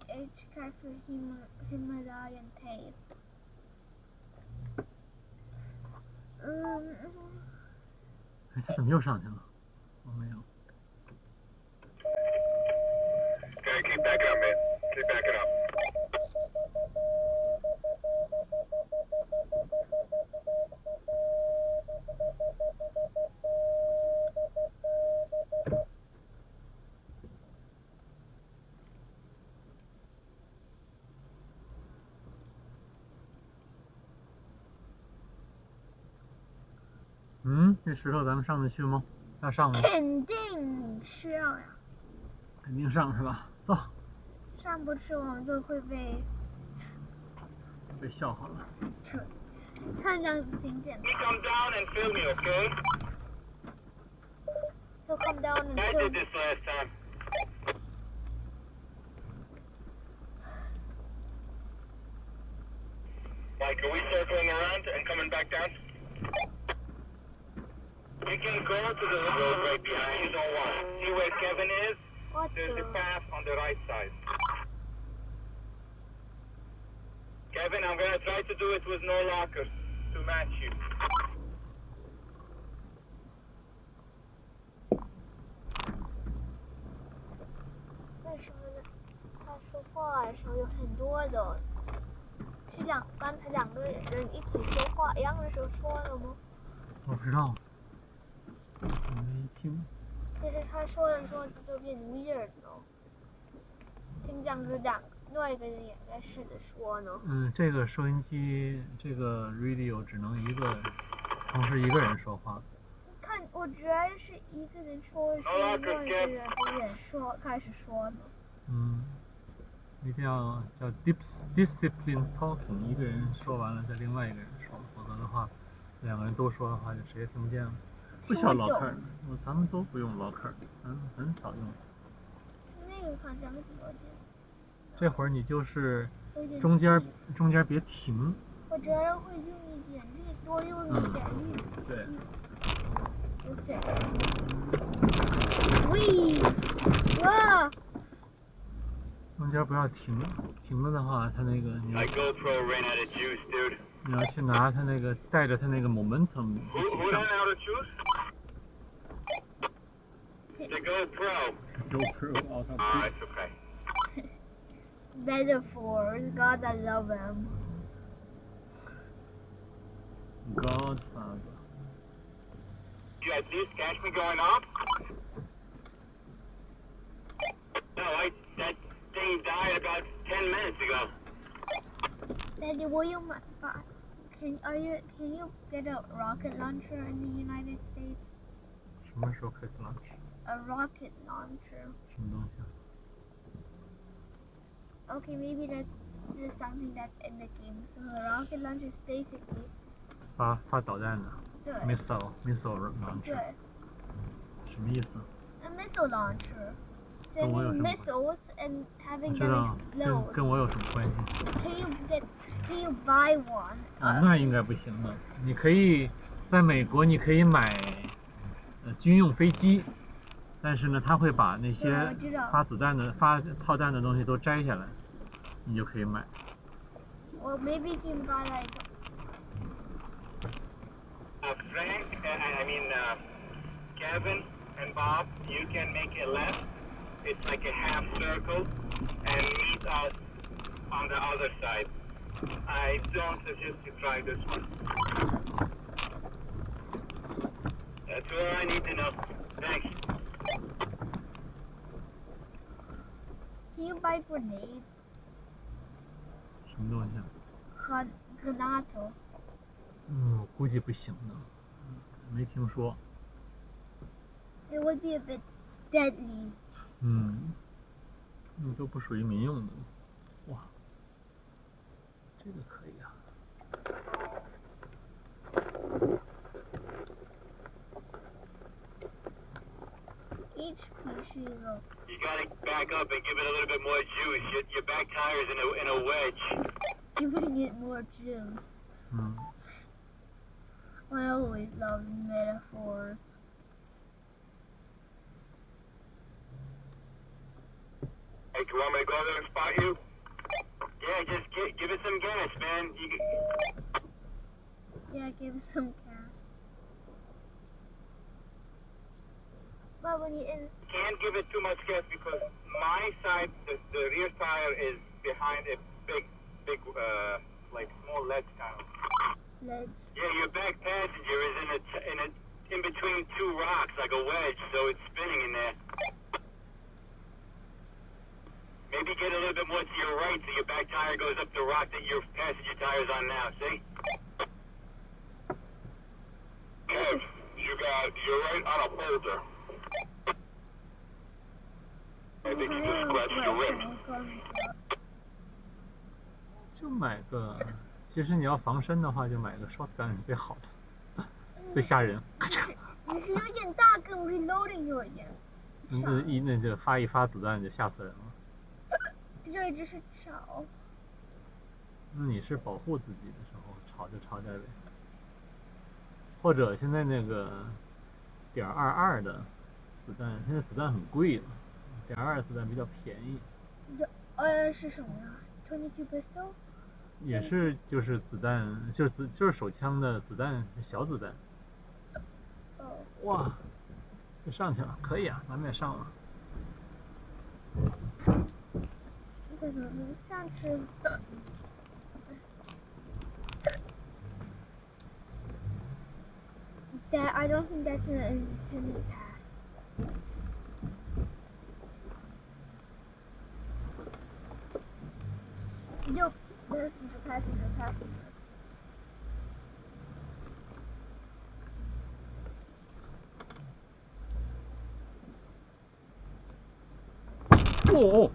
HK for Himalayan tape. 哎，他怎么又上去了？我没有。Okay, keep backing up, man. Keep backing up.这石头咱们上得去吗？要上吗？肯定需要呀。肯定上是吧？走。上不去我们就会被笑话了。看这样子挺简单。Come down and film me, okay? So come down and I film. did this last time. Mike, are we circling around and coming back down? You can go to the road right behind you, don't worry. See where Kevin is? There's a path on the right side. Kevin, I'm gonna try to do it with no lockers to match you. 为什么他说话的时候有很多的？是刚才2个人一起说话一样的时候说了吗？我不知道，我没听。就是他说着说着就变 weird 了，听这样子另外一个人也在试着说呢。这个收音机这个 radio 只能同时一个人说话。看，我觉得是一个人说的时候，另外一个人也开始说呢。一定要叫 discipline talking， 一个人说完了再另外一个人说，否则的话2个人都说的话就谁也听不见了。不需要 locker， 咱们都不用 locker， 很少用。那个好像怎么讲？这会儿你就是中间别停。我觉得会用一点力，多用一点力气。对。喂，哇！中间不要停，停了的话，它那个你要去拿它那个带着它那个 momentum 一起上。The GoPro. GoPro out of it's okay. Metaphors, God, I love him. Godfather. You at least catch me going off? No, that thing died about 10 minutes ago. Daddy, will you can you get a rocket launcher in the United States? 什么 rocket launcher? A rocket launcher. 什么东西啊 Okay, maybe that's just something that's in the game. So a rocket launcher is basically 发导弹的。对。Missile launcher。对。什么意思 ？A missile launcher. 跟我有什么 missiles and having 我知道， them explode. 跟我有什么关系 Can you buy one? 那应该不行的。你可以在美国，你可以买军用飞机，但是呢，它会把那些发炮弹的东西都摘下来，你就可以买。Or maybe you can buy like. Frank, Kevin and Bob, you can make a left. It's like a half circle, and meet us on the other side. I don't suggest you try this one. That's all I need to know. Thanks. Can you buy grenades? 什么东西啊？Granato. 我估计不行的，没听说。It would be a bit deadly. 都不属于民用的。哇，这个可以啊。You gotta back up and give it a little bit more juice. Your back tire is in a wedge. Giving it more juice. I always love metaphors. Hey, do you want me to go there and spot you? Yeah, just give it some gas, man. Yeah, give it some gas. But when you can't give it too much gas because my side, the rear tire is behind a big, like small ledge kind of. Ledge? Yeah, your back passenger is in between two rocks, like a wedge, so it's spinning in there. Maybe get a little bit more to your right so your back tire goes up the rock that your passenger tire's on now, see? Kev, you're right on a boulder. I think you just scratched your rim. 就买个，其实你要防身的话，就买个 shotgun 是最好的，最吓人。你是有点大，跟 reloading 有一点。那就发一发子弹就吓死人了。这只是吵。那你是保护自己的时候吵就吵点呗。或者现在那个.22的子弹，现在子弹很贵了，.22子弹比较便宜。是什么呀？22 pistol？ 也是，就是子弹，就是手枪的子弹，小子弹。哇，就上去了，可以啊，咱们也上了。怎么能上去？That I don't think that's an intended path. Nope, this is a passenger. Oh.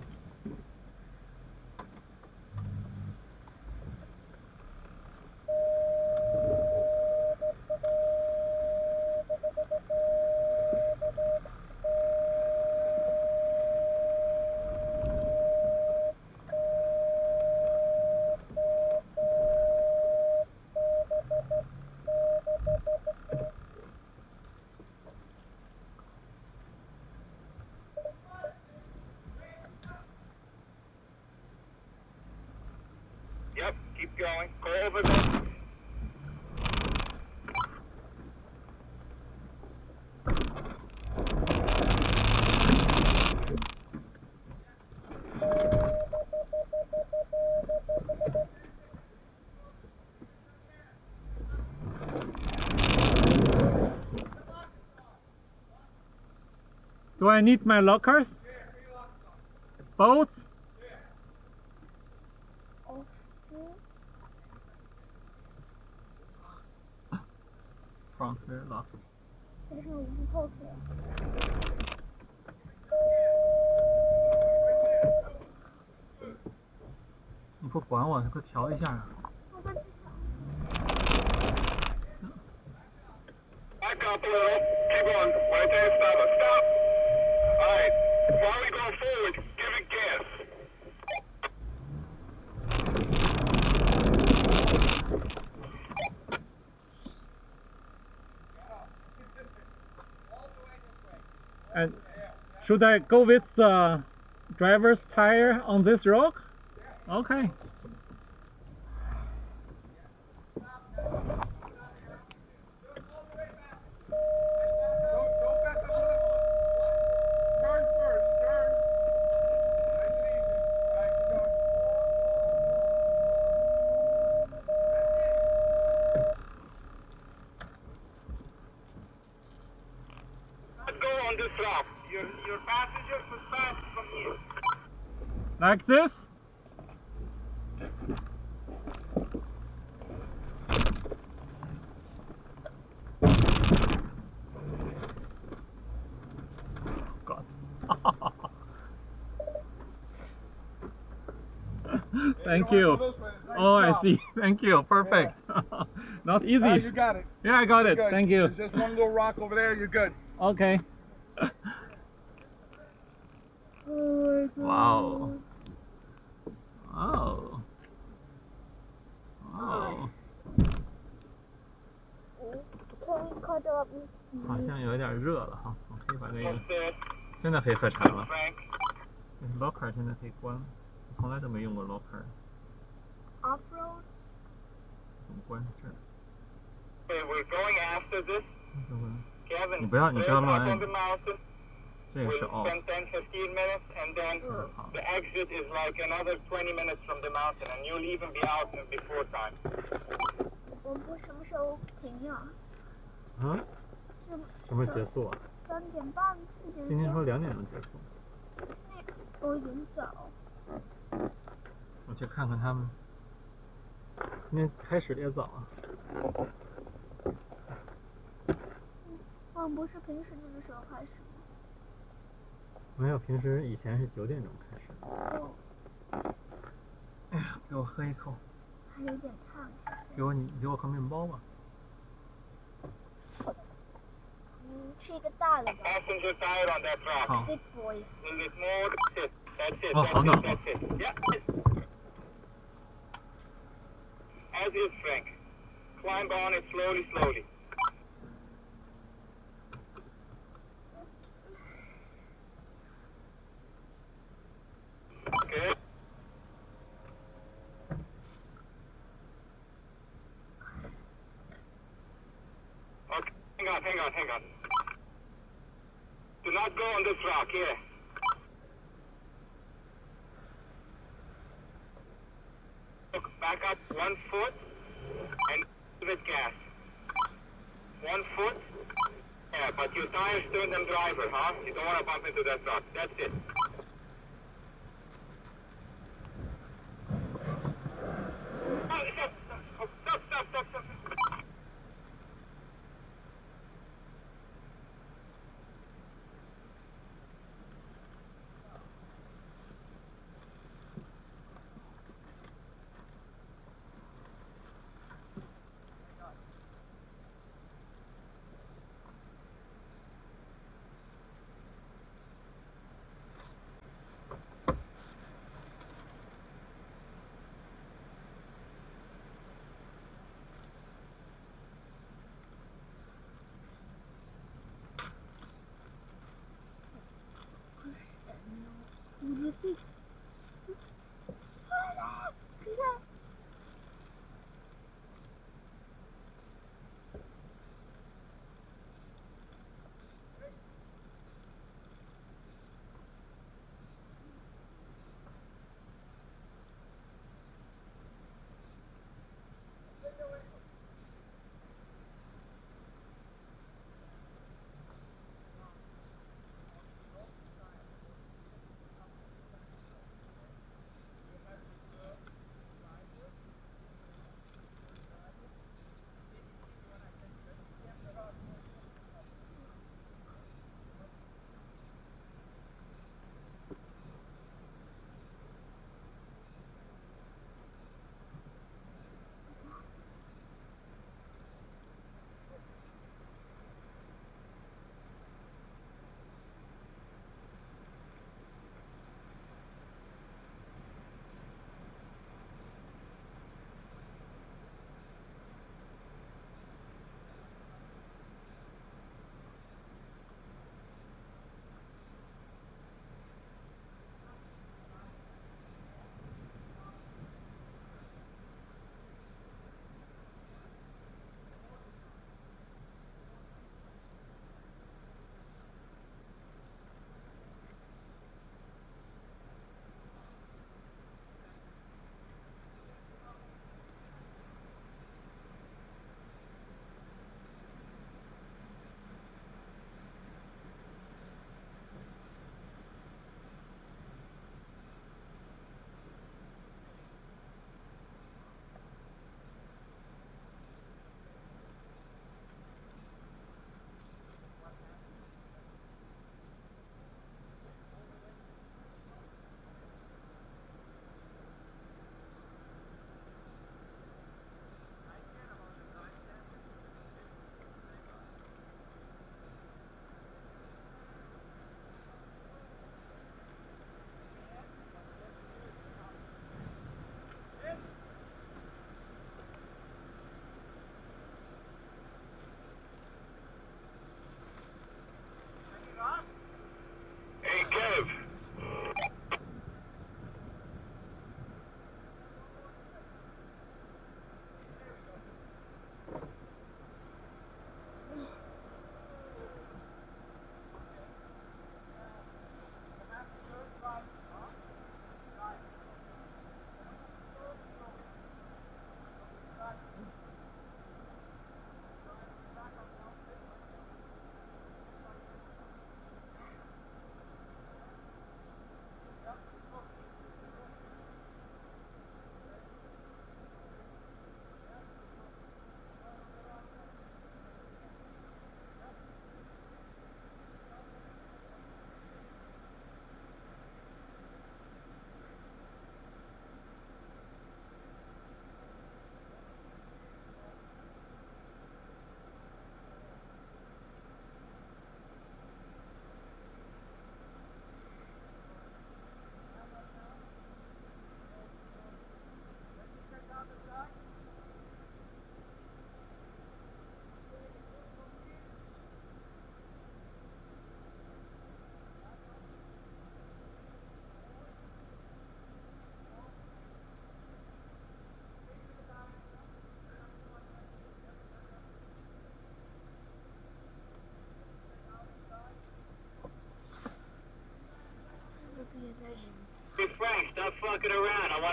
Yep, keep going. Go over there. Do I need my lockers? Both? Front rear lock. 这是无后腿。你不管我，你给我调一下啊。Back up a little. Keep on. When I tell you stop, stop. All right. While we go forward, give it gas. And should I go with the driver's tire on this rock? Okay. Your passengers will pass from here. Like this? God. Thank you. Oh, I see. Thank you. Perfect. Not easy. You got it. Yeah, I got it. Good. Thank you. There's just one little rock over there. You're good. Okay. Wow. Oh. Oh. 好像有点热了哈，我可以把这个现在可以喝茶了。locker 现在可以关了，我从来都没用过 locker。Off-road? 怎么关这儿？ Okay, we're going after this. Kevin, 你不要乱按。 on the mountain. 这个是 We'll off。 spend 10-15 minutes, and then the exit is like another 20 minutes from the mountain, and you'll even be out before time. 我们什么时候停呀？啊？什么结束啊？3点半、4点。今天说2点钟结束。我已经早。我去看看他们。今天开始的也早啊。不是平时那个时候开始吗？没有，平时以前是9点钟开始。哎呀，给我喝一口。还有点烫。你给我盒面包吧。吃一个大的吧。Passenger tired on that rock. 好。 Big boy. Little bit more. That's it. Oh, That's no. it. That's it. Yeah. As is, Frank. Climb on it slowly, slowly. Good. Okay, hang on. Do not go on this rock, here. Look, back up 1 foot and give it gas. 1 foot. Yeah, but your tires turn them driver, huh? You don't want to bump into that rock. That's it. Stop. 好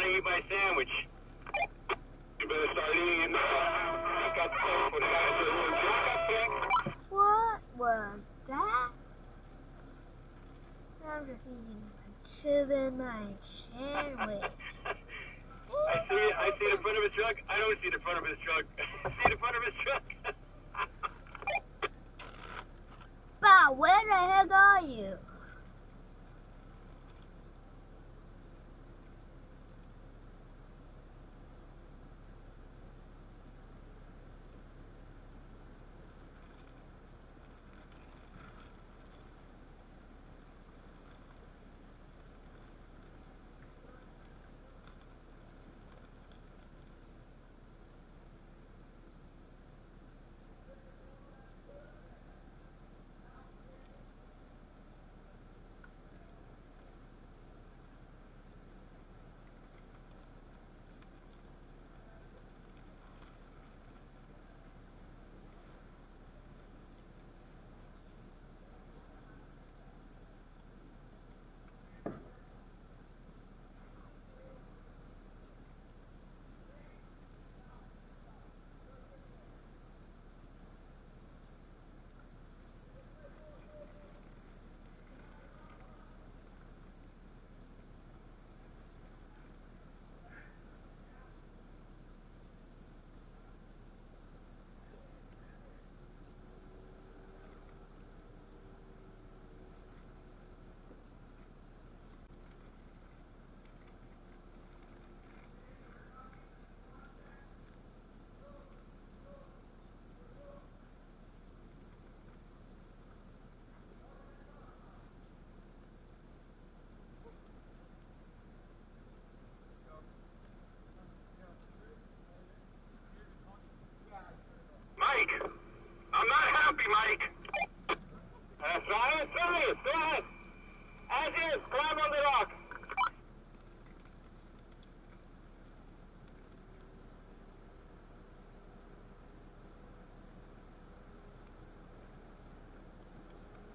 to eat my sandwich. You better start eating. I got stuff for the guys who are What was that? I'm just eating my sandwich. I see the front of his truck. I don't see the front of his truck. I see the front of his truck. But where the heck are you? Mike, I'm not happy, Mike. Try it. As is, climb on the rock.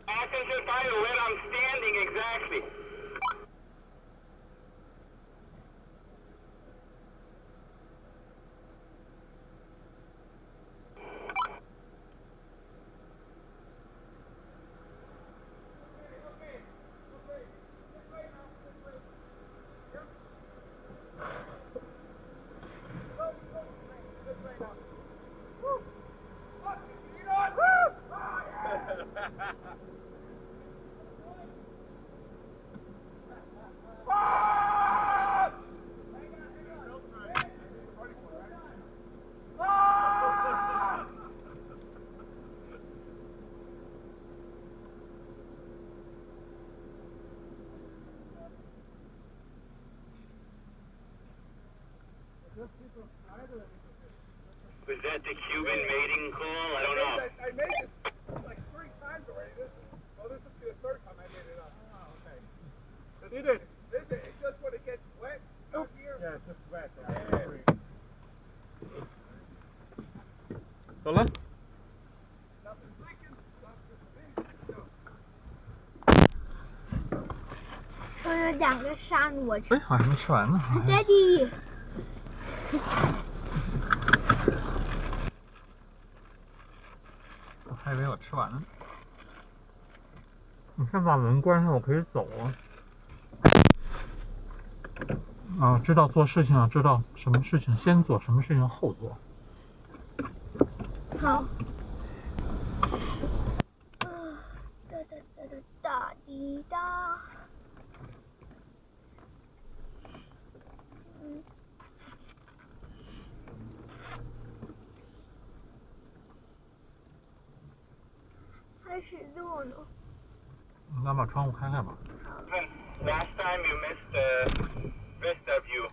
Passenger tire where I'm standing exactly. Was that the Cuban mating call? I don't know. I made it like 3 times already. This will be the 3rd time I made it up. Oh, okay. You did. It's just when it gets wet out here. Yeah, it's just wet. Yeah. 走了。 Nothing's leaking. Nothing's leaking. 我有2个山，我吃。哎，我还没吃完呢。Daddy。我还以为我吃完了。你先把门关上，我可以走啊。啊，知道做事情啊，知道什么事情先做，什么事情后做。好。哒哒哒哒哒滴哒。开始录了。那把窗户开开吧。Last time you missed the vista view.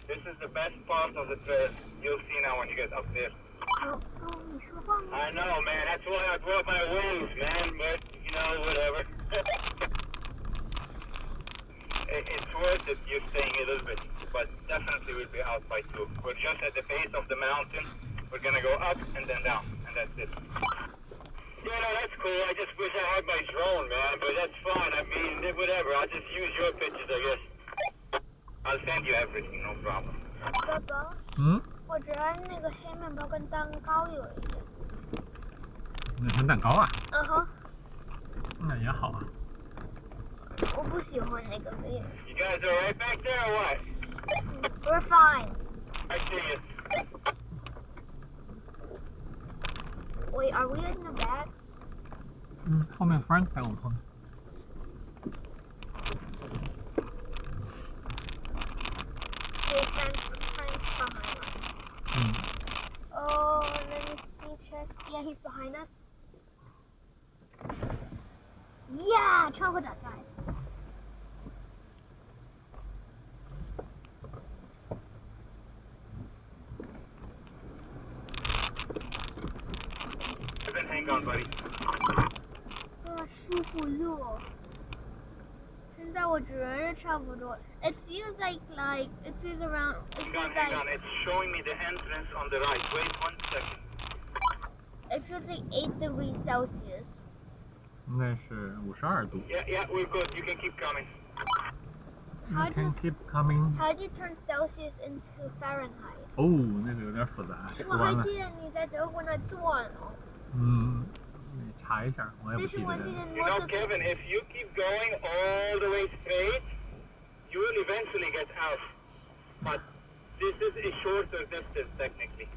This is the best part of the trail. You'll see now when you get up there. I know, man. That's why I brought my wings, man. But, you know, whatever. It's worth it, you staying a little bit. But definitely we'll be out by 2. We're just at the base of the mountain. We're going to go up and then down. And that's it. Yeah, no, that's cool. I just wish I had my drone, man. But that's fine. I mean, whatever. I'll just use your pictures, I guess. I'll send you everything, no problem. 爸爸，我觉得那个黑面包跟蛋糕有一点。那是蛋糕啊？嗯哼。那也好啊。我不喜欢那个味。You guys are right back there or what? We're fine. I see you. Wait, are we in the back? 后面 Frank 在我们后面。Frank's behind us. Oh, let me see, check. Yeah, he's behind us. Yeah, 窗户打开。Hang on, buddy. 舒服哟。现在我觉得差不多。It feels like it feels around. It feels Hang on. It's showing me the entrance on the right. Wait 1 second. It feels like 8 degrees Celsius. 应该是52度。Yeah, we're good. You can keep coming. You can keep coming. How do you turn Celsius into Fahrenheit? 哦，那个有点复杂，说完了。我还记得你在德国那做呢。你查一下，我也不记得了。You know, Kevin, if you keep going all the way straight, you will eventually get out. But this is a shorter distance, technically.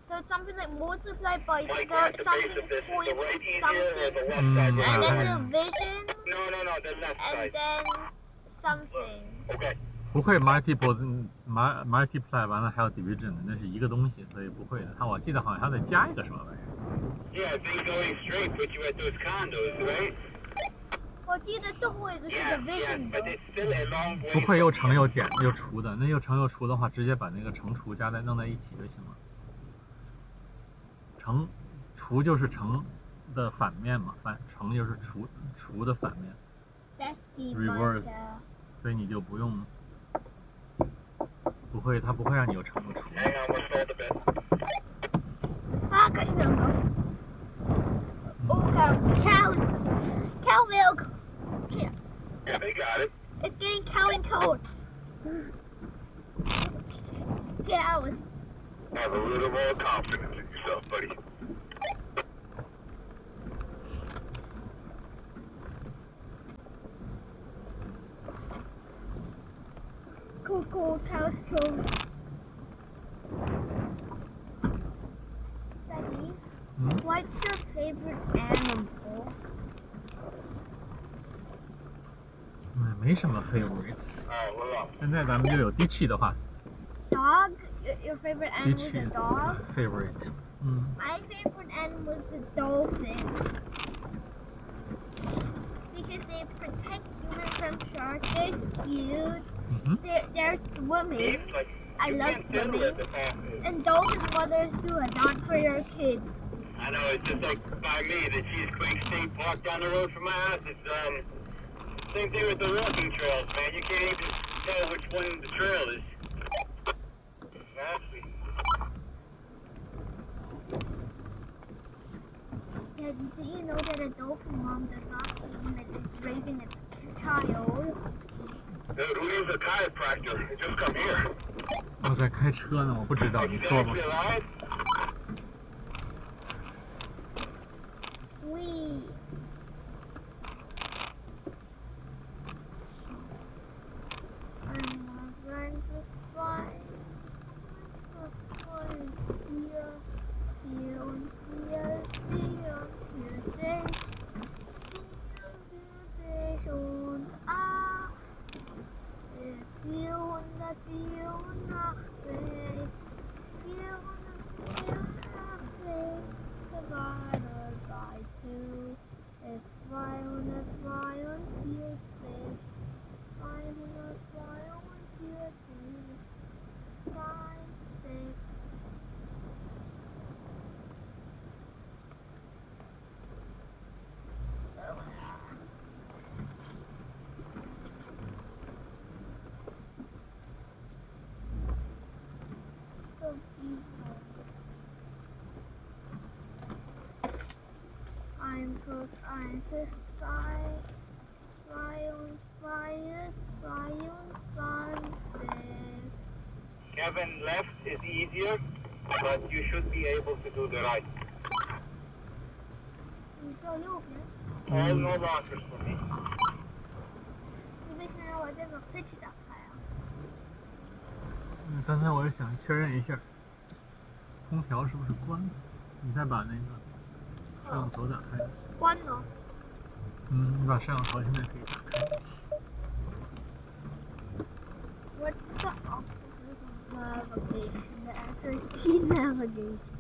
So it's something like multiplied by Like something at the base of this, point the right ear something. or the left side? And then division. No, the left and side. And then something. Okay. 不会 multiply 完了还有 division 的，那是一个东西，所以不会的。我记得好像还得加一个什么玩意儿。Yeah, then going straight put you at those condos, right? 我记得最后一个是 division 的。 But it's still a long way. 不会又乘又减又除的，那又乘又除的话，直接把那个乘除弄在一起就行了。除就是乘的反面嘛，乘就是除的反面。Reverse， 所以你就不用。它不会让你有乘除。Ah, gosh, no. Oh, cow milk. Yeah, they got it. It's getting cow and cold. Cows. Have a little more confidence in yourself, buddy. Cool, cows cool. Daddy, what's your favorite animal? 没什么 favorite。现在咱们就有第七的话。Dog? Your favorite animal is a dog? Favorite. My favorite animal is a dolphin. Because they protect humans from sharks. They're cute. They're swimming. I love swimming. And dolphins mothers do a lot for your kids. I know, it's just like by me, the Cheese Creek State Park down the road from my house. It's same thing with the walking trails, man. You can't even tell which one the trail is. Nasty. Yeah, do you know that a dolphin mom does not see when it's raising its child? Dude, who needs a chiropractor? Just come here. 我在开车呢，我不知道，你说吧。We. I'm going to fly. Here, I'm to fly on Kevin left is easier, but you should be able to do the right. 你坐右边。 All no losses for me. 你为什么让我这个 pitch 打开啊？刚才我是想确认一下，空调是不是关了？你再把那个摄像头打开。关了。你把摄像头现在可以打开。我知道，这是 navigation. The answer is T navigation.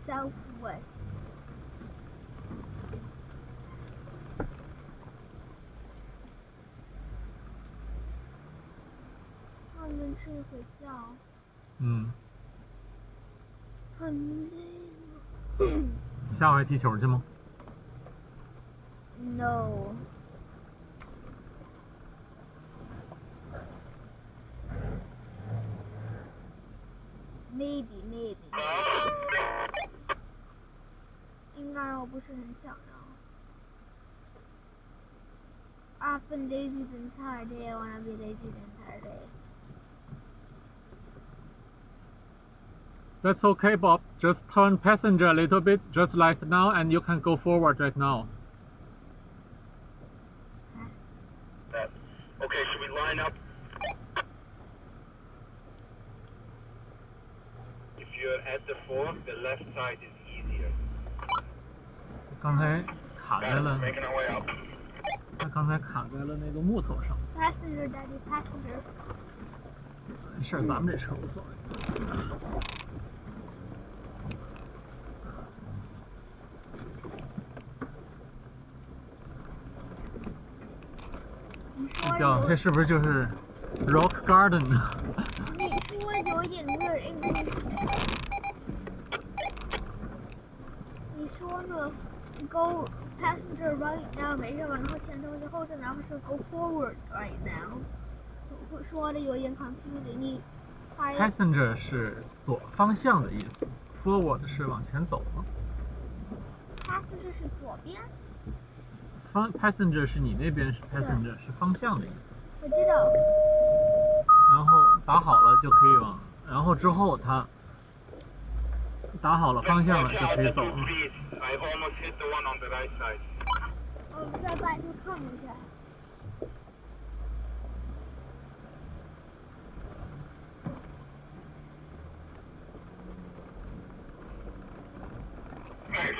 Southwest. 他们睡会觉。很累吗？你下回踢球去吗 ？No. Maybe. 应该我不是很想要。I've been lazy the entire day. I wanna be lazy the entire day. That's okay, Bob. Just turn passenger a little bit, just like now, and you can go forward right now. Okay, should we line up? If you're at the fork, the left side is easier. 刚才卡在了， Making our way up. 他刚才卡在了那个木头上。Passenger, Daddy, passenger. 没事，咱们这车无所谓。这是不是就是 Rock Garden 呢？你说有一点 weird English。你说呢 ？Go passenger right now 没事吧？然后前头是后头，然后是 go forward right now。说的有点 confusing。你 passenger 是左方向的意思 ，forward 是往前走吗 ？passenger 是左边。passenger 是你那边是 passenger 是方向的意思。我知道。然后打好了就可以往，然后之后它打好了方向了就可以走了。我们在外头看一下。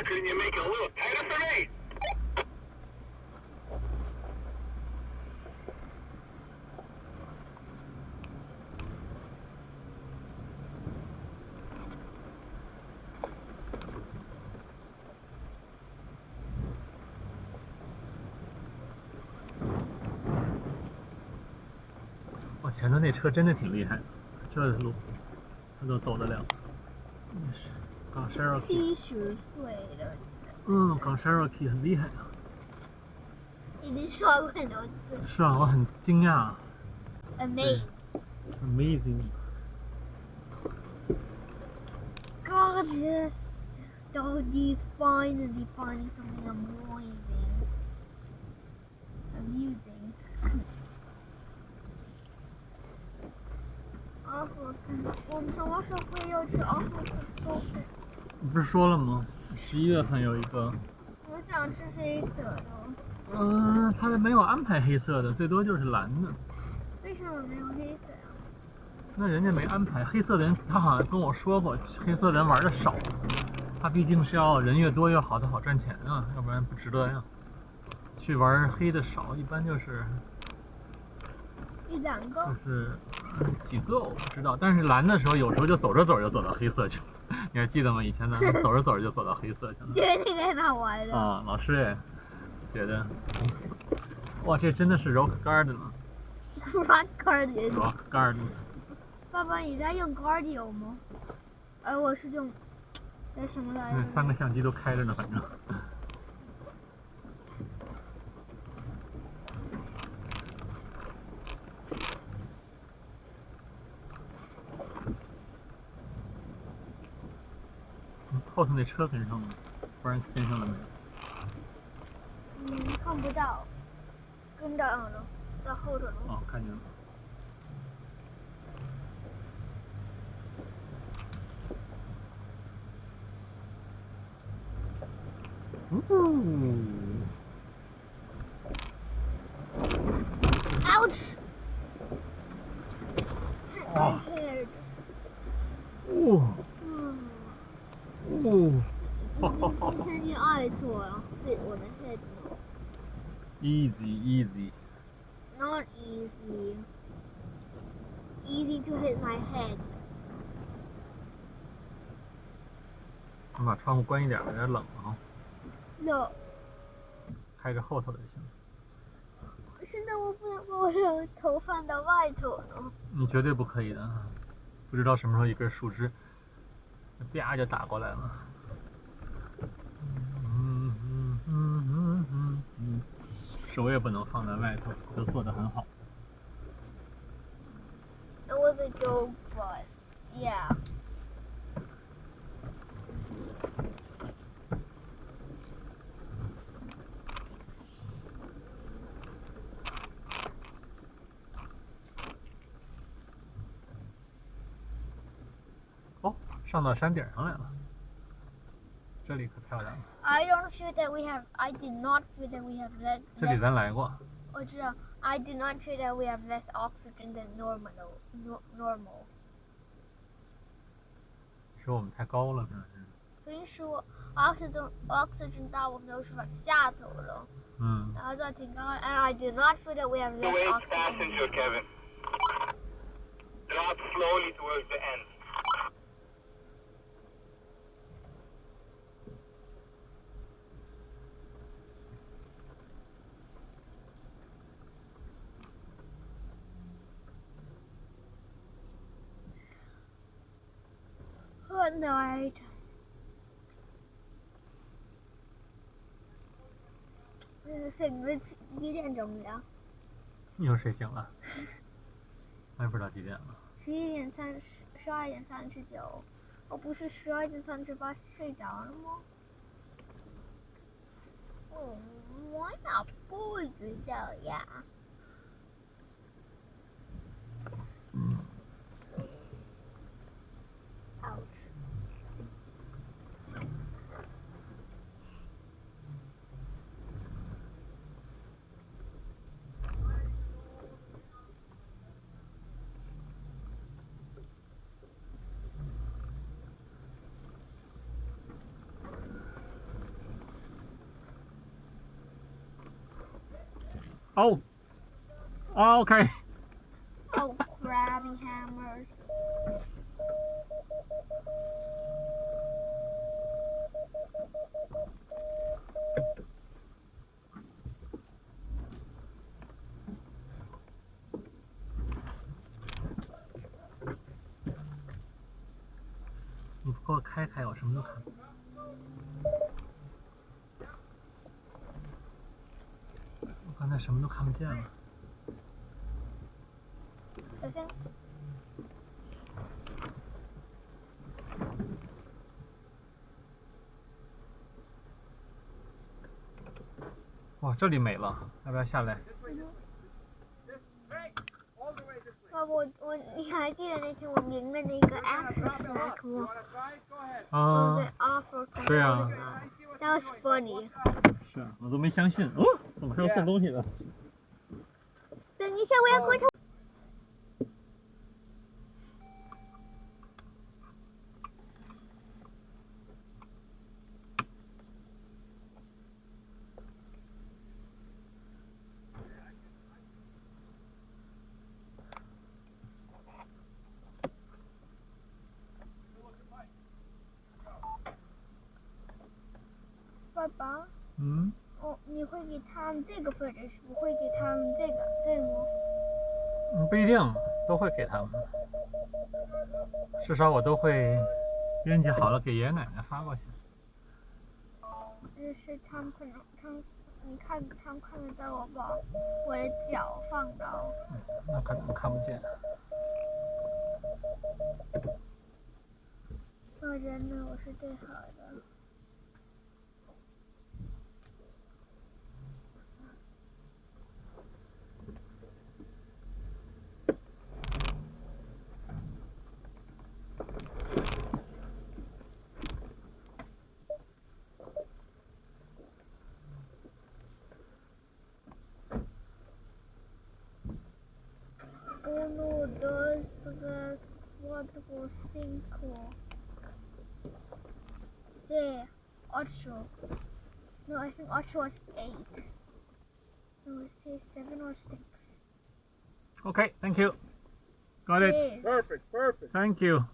Can you make it a little tighter for me? 前头那车真的挺厉害的，这路他都走得了。港 Cherokee 70岁了。港 Cherokee 很厉害啊。已经说过很多次。是啊，我很惊讶。Amazing. Gorgeous. Doggy's finally finding something amusing. 我们什么时候会又去 Awful？ 你不是说了吗？11月份有一个。我想吃黑色的。他没有安排黑色的，最多就是蓝的。为什么没有黑色呀？那人家没安排黑色的人，他好像跟我说过，黑色的人玩的少。他毕竟是要人越多越好，他好赚钱啊，要不然不值得呀。去玩黑的少，一般就是。1、2个。就是几个我不知道，但是蓝的时候有时候就走着走着就走到黑色去了，你还记得吗？以前咱们走着走着就走到黑色去了。觉得那个好玩的。啊，老师也觉得，哇，这真的是 Rock Garden 啊 ！Rock Garden。Rock Garden。爸爸，你在用 Cardio 吗？我是用在什么来着？3个相机都开着呢，反正。后头那车跟上了，不然跟上了没有？看不到，跟到了，到后头了。哦，看见了。Ouch! 哦。今天你爱错了，hit 我的 head no. Easy. Not easy. Easy to hit my head. 你把窗户关一点，有点冷啊。No. 开着后头的就行。现在我不能把我的头放到外头呢。你绝对不可以的，不知道什么时候一根树枝，啪就打过来了。手也不能放在外头，都做得很好。It was a joke, but yeah. 哦，上到山顶上来了，这里可漂亮了。I don't feel that we have. I did not feel that we have less. 这里咱来过。我知道。I did not feel that we have less oxygen than normal. 说我们太高了，可能是。所以说 oxygen 大部分都是往下走了。然后再挺高 ，and I did not feel that we have less oxygen. Passenger, Kevin. Drop slowly towards the end. Good night. 醒了几点钟呀？你又睡醒了？我也不知道几点了。12:39。我不是12:38睡着了吗？我哪不知道呀。Ouch. 哦 ，OK。Oh, crabby hammers. 你给我开开，我什么都看不见。我刚才什么都看不见了。小心。哇，这里美了，要不要下来？你还记得那天我赢了那个 Action Track 吗？对啊。That was funny. 是啊，我都没相信，哦，怎么还要送东西的？等一下，我要过头。爸爸。你会给他们这个分，不会给他们这个，对吗？不一定，都会给他们。至少我都会编辑好了给爷爷奶奶发过去。是他们可能你看他们看得到我把我的脚放到。那可能看不见。人呢，我是最好的。1, 2, 3, 4, 5. There, 8. No, I think 8 was 8. No, it says 7 or 6. Okay, thank you. Got it. Yes. Perfect. Thank you.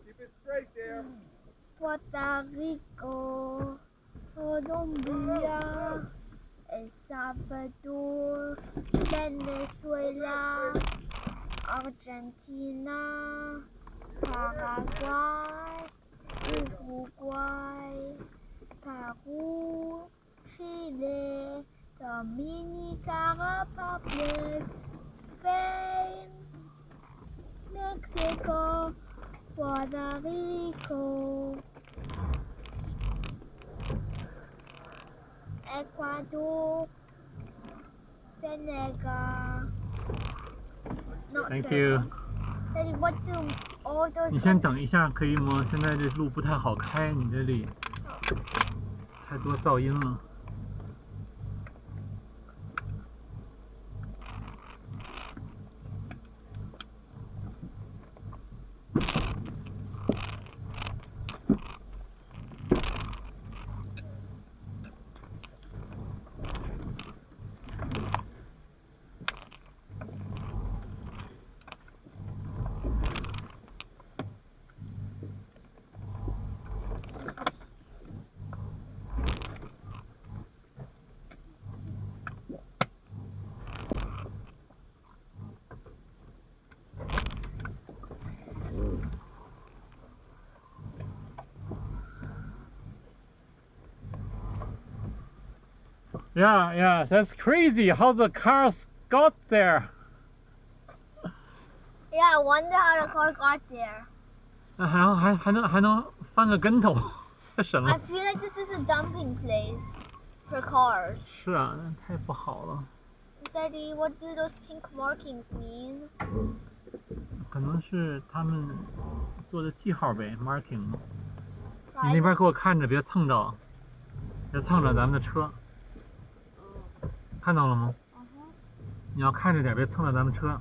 Keep it straight there. Puerto Rico, Colombia, El Salvador, Venezuela, Argentina, Paraguay, Uruguay, Peru, Chile, Dominican Republic, Spain, Mexico, Puerto Rico, Ecuador, Senegal. Not Thank Senegal. you. Daddy, what do all those 你先等一下可以吗？现在这路不太好开，你这里太多噪音了。Yeah, that's crazy how the cars got there. Yeah, I wonder how the car got there. 那还能翻个跟头，这什么 I？ feel like this is a dumping place for cars. 是啊，那太不好了。Daddy, what do those pink markings mean? 可能是他们做的记号呗 ，marking。你 Right? 那边给我看着，别蹭着，别蹭着咱们的车。看到了吗？你要看着点，别蹭着咱们车。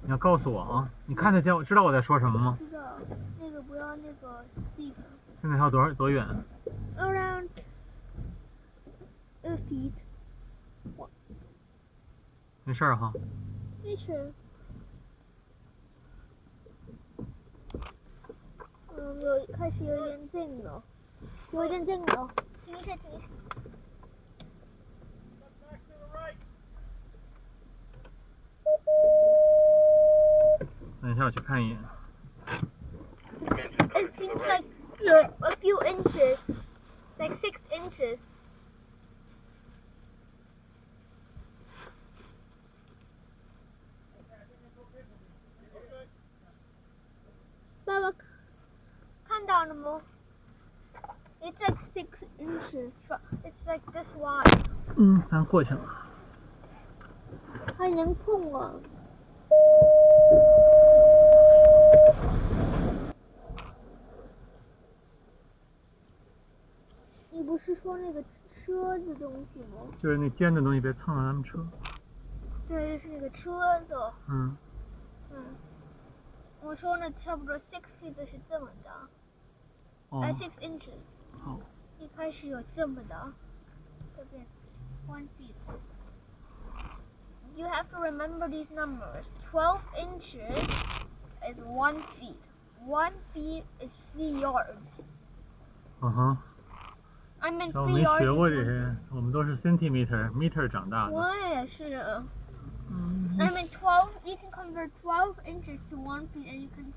你要告诉我啊，你看得见，知道我在说什么吗？知道，那个不要那个地方。现在还有多远？ Around 2 feet. 没事儿哈。没事。开始有点近了，有点近了。停一下。等一下，我去看一眼。It seems like a few inches, like 6 inches. 爸爸看到了吗？ It's like 6 inches. It's like this wide. 咱过去了。还能碰啊！你不是说那个车子东西吗？就是那尖的东西别蹭到咱们车。对，就是那个车子。我说呢，差不多6 feet 是这么大。6 inches。好。一开始有这么大，这边1 feet。You have to remember these numbers. 12 inches is 1 feet. 1 feet is 3 yards. I meant 3 yards. 我没学过这些，我们都是 centimeter 长大的。我也是。I mean 12. You can convert 12 inches to 1 feet, and you can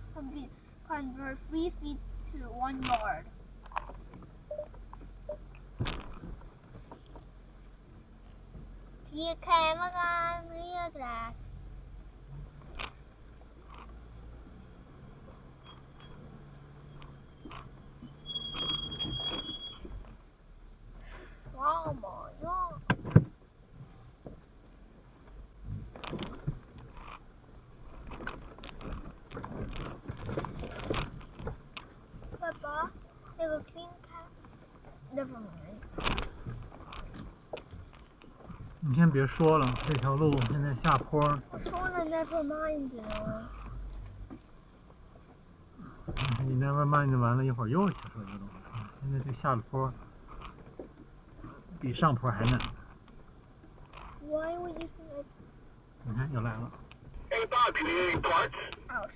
convert 3 feet to 1 yard. Here came a gun, real glass. Never mind. 你先别说了，这条路现在下坡。我说了 never mind 了。你 never mind 完了，一会儿又去说这个东西。现在这下了坡，比上坡还难。Why would you think I... 你看又来了。 Hey Bob, you need any parts? Ouch.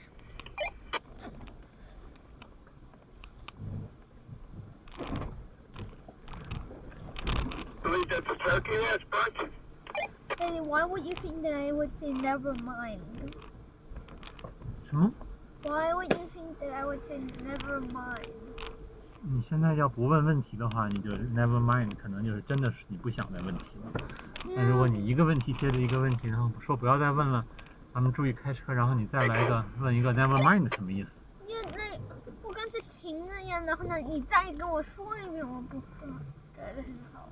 Believe that's a turkey that's burnt? Hey, why would you think that I would say never mind? 什么？ Why would you think that I would say never mind? 你现在要不问问题的话，你就 never mind， 可能就是真的是你不想再问题了。那如果你一个问题接着一个问题，然后说不要再问了，咱们注意开车，然后你再来一个问一个 never mind 什么意思？因为那我刚才停了呀，然后呢，你再跟我说一遍，我不觉得很好。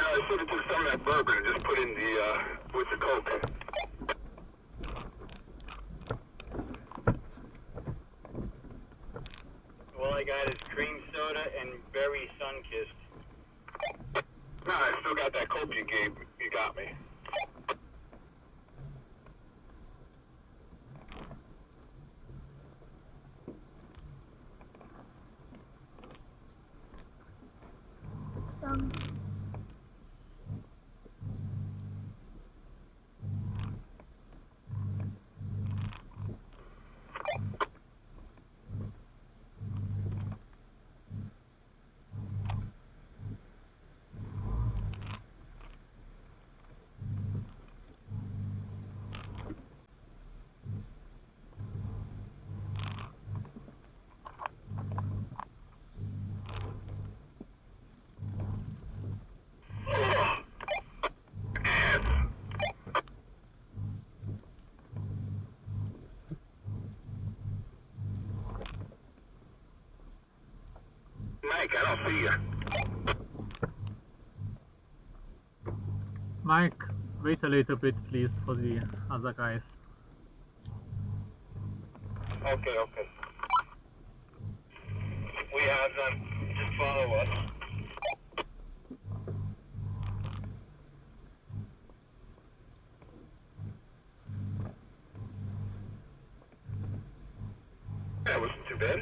I should have took some of that bourbon and just put in the, with the Coke. All I got is cream soda and berry sun-kissed. Nah, I still got that Coke you got me. Mike, I don't see you. Mike, wait a little bit, please, for the other guys. Okay. We have them. Just follow us. That wasn't too bad.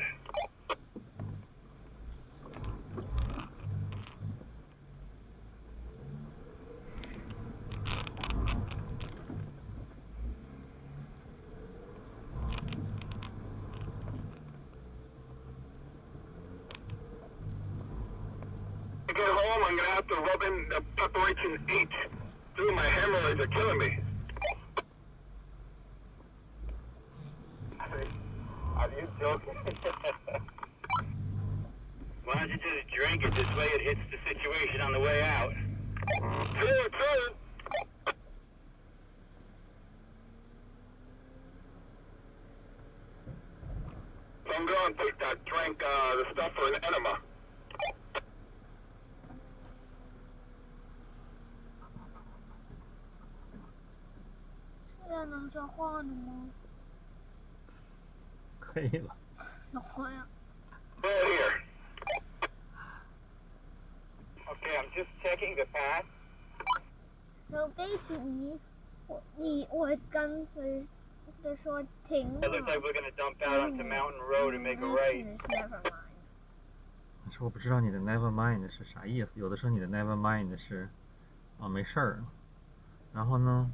Get home, I'm gonna have to rub in the preparation 8. Dude, my hemorrhoids are killing me. Are you joking? Why don't you just drink it? This way it hits the situation on the way out. True. I'm going to take that drink, the stuff for an enema. Here. Okay, I'm just checking the path. So basically, 我刚才就说停了。 It looks like we're gonna dump out onto Mountain Road and make a right. Never mind. 是我不知道你的 never mind 是啥意思，有的时候你的 never mind 是没事儿，然后呢，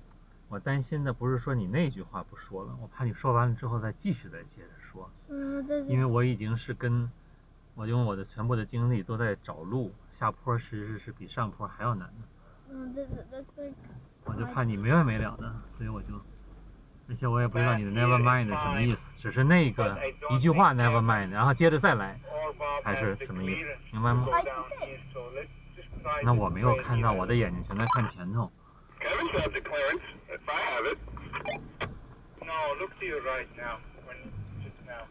我担心的不是说你那句话不说了，我怕你说完了之后再继续再接着说，因为我已经是我用我的全部的精力都在找路，下坡其实是比上坡还要难的，我就怕你没完没了的，所以而且我也不知道你的 never mind 什么意思，只是那个一句话 never mind， 然后接着再来，还是什么意思，明白吗？那我没有看到，我的眼睛全在看前头。No, look to your right now. Just now.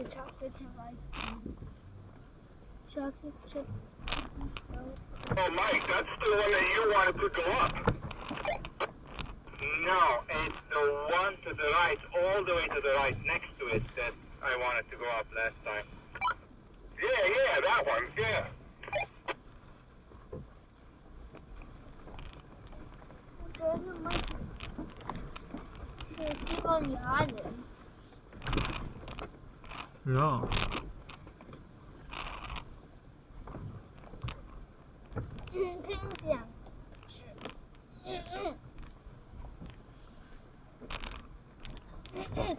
Chocolate chip ice cream. Chocolate chip. Oh, Mike, that's the one that you wanted to go up. No, it's the one to the right, all the way to the right, next to it, that I wanted to go up last time. Yeah, that one, yeah. Yeah.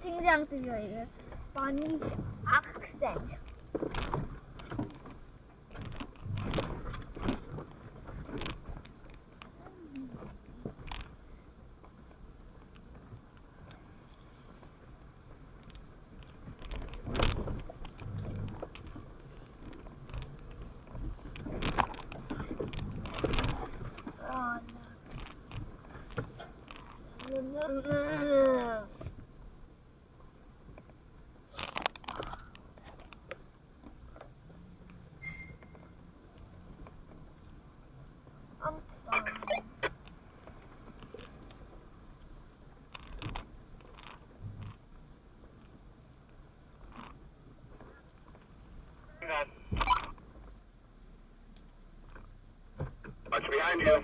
听上去有一个 Spanish accent。Watch behind you.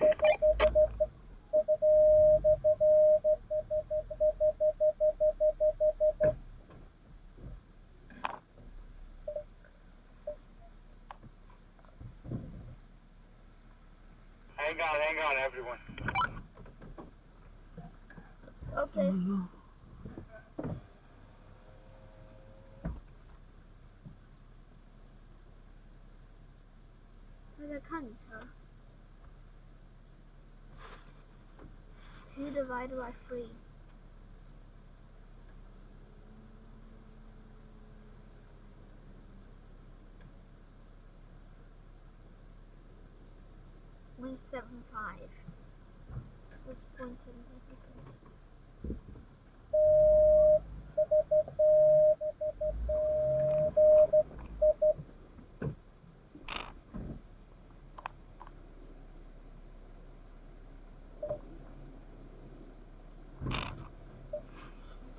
Hang on, everyone. Okay. 他在看车。2 divided by 3. .75. What's .75?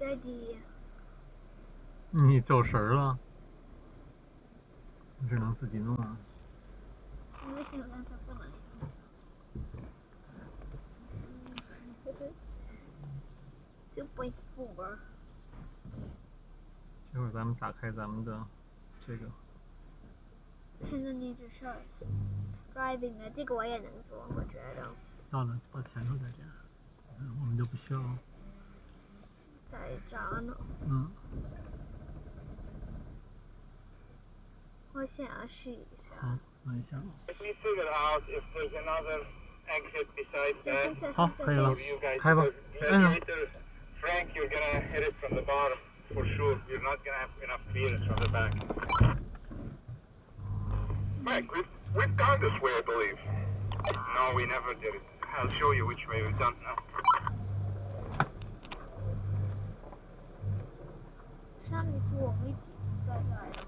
Daddy. 你走神儿了，只能自己弄啊。为什么让他不能？2.4。一会儿咱们打开咱们的这个。现在你只是 driving 的，这个我也能做，我觉得。到了，把前头再加，我们就不需要。再加呢？我想要试一下。好，等一下。Let me figure out if there's another exit besides that. 好，可以了，开吧。Frank, you're gonna hit it from the bottom for sure. You're not gonna have enough clearance from the back. Frank, we've gone this way, I believe. No, we never did it. I'll show you which way we've done now. 上一次我们一起在这儿的。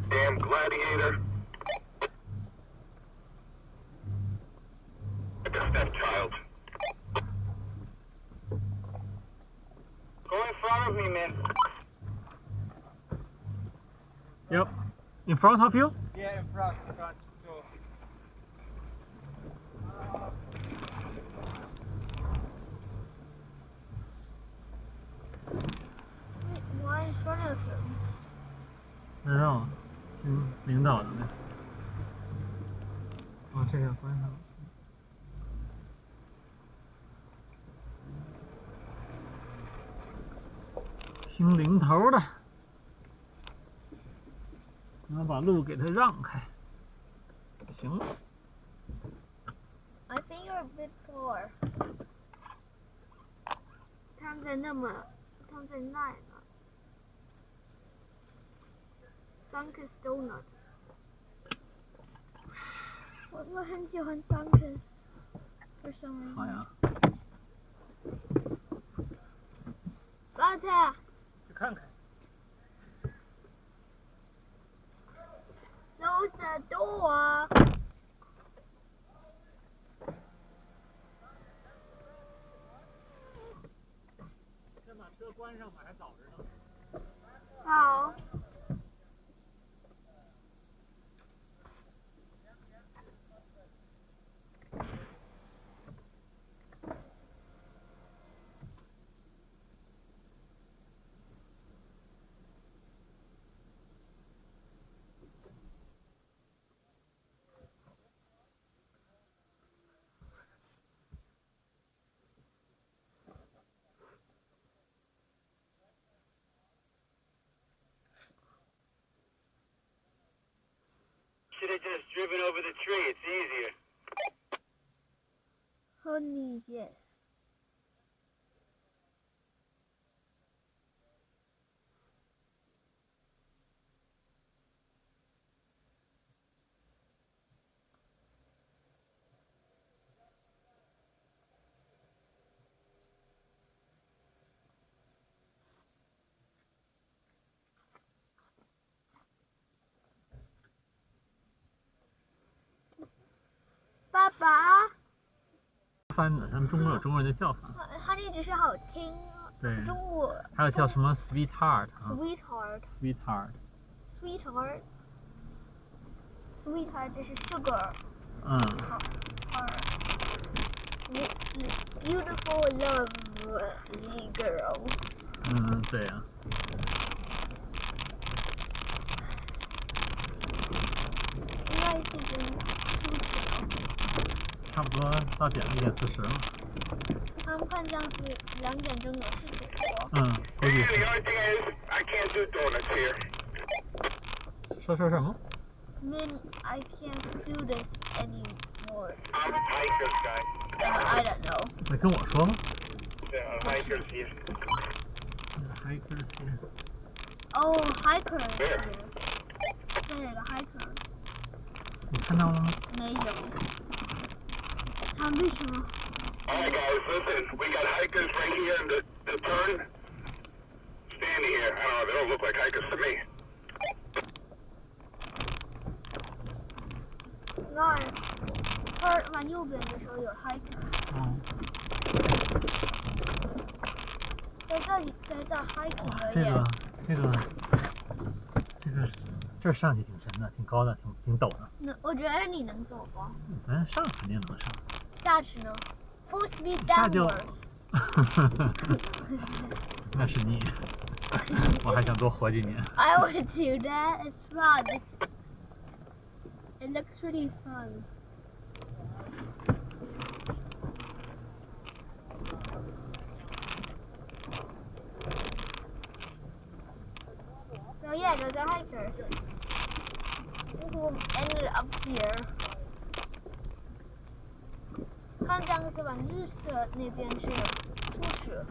Damn gladiator. of me, man. Yep. In front of you? Yeah, in front. So. Why in front of him? 不知道，领导的呗。哦，这个关上了。听零头的，然后把路给他让开，行了。I think you're a bit far. 他们在那呢。Sunkist Donuts. 我很喜欢 Sunkist. For some reason. 好呀。巴特。去看看。Close the door. 先把车关上吧，还早着呢。好。Should have just driven over the tree. It's easier. Honey, yes.爸爸。翻的，咱们中国有中国人的叫法。Honey 只是好听。对。中国。还有叫什么 sweetheart 啊 ？Sweetheart。Sweetheart。Sweetheart。Sweetheart 这是 sugar。嗯。Beautiful, lovely girl。嗯，对呀。应该是差不多到点了1:40了。他们看这样子2点钟有事情说。嗯，估计。The only thing is, I can't do donuts here. 说什么 Min, I can't do this anymore. I'm a hikers guy. I don't know. 你跟我说吗 Yeah, hikers here.？Hikers here. Oh, hikers here. 这有个 hiker. 你看到了吗？没有。他们为什么？ Alright guys, listen, we got hikers right here in the turn. Standing here. I don't know, they don't look like hikers to me. 那他往右边的时候有 hiker。在这里，在这 hiking 的耶。这上去挺深的，挺高的，挺陡的。我觉得你能走吧？咱上肯定能上。下去呢 ？Full speed 下就。 downwards。那是你，我还想多活几年。I would do that. It's fun. It looks pretty fun. So yeah, those are hikers who ended up here. 看这样子往日色那边是初始。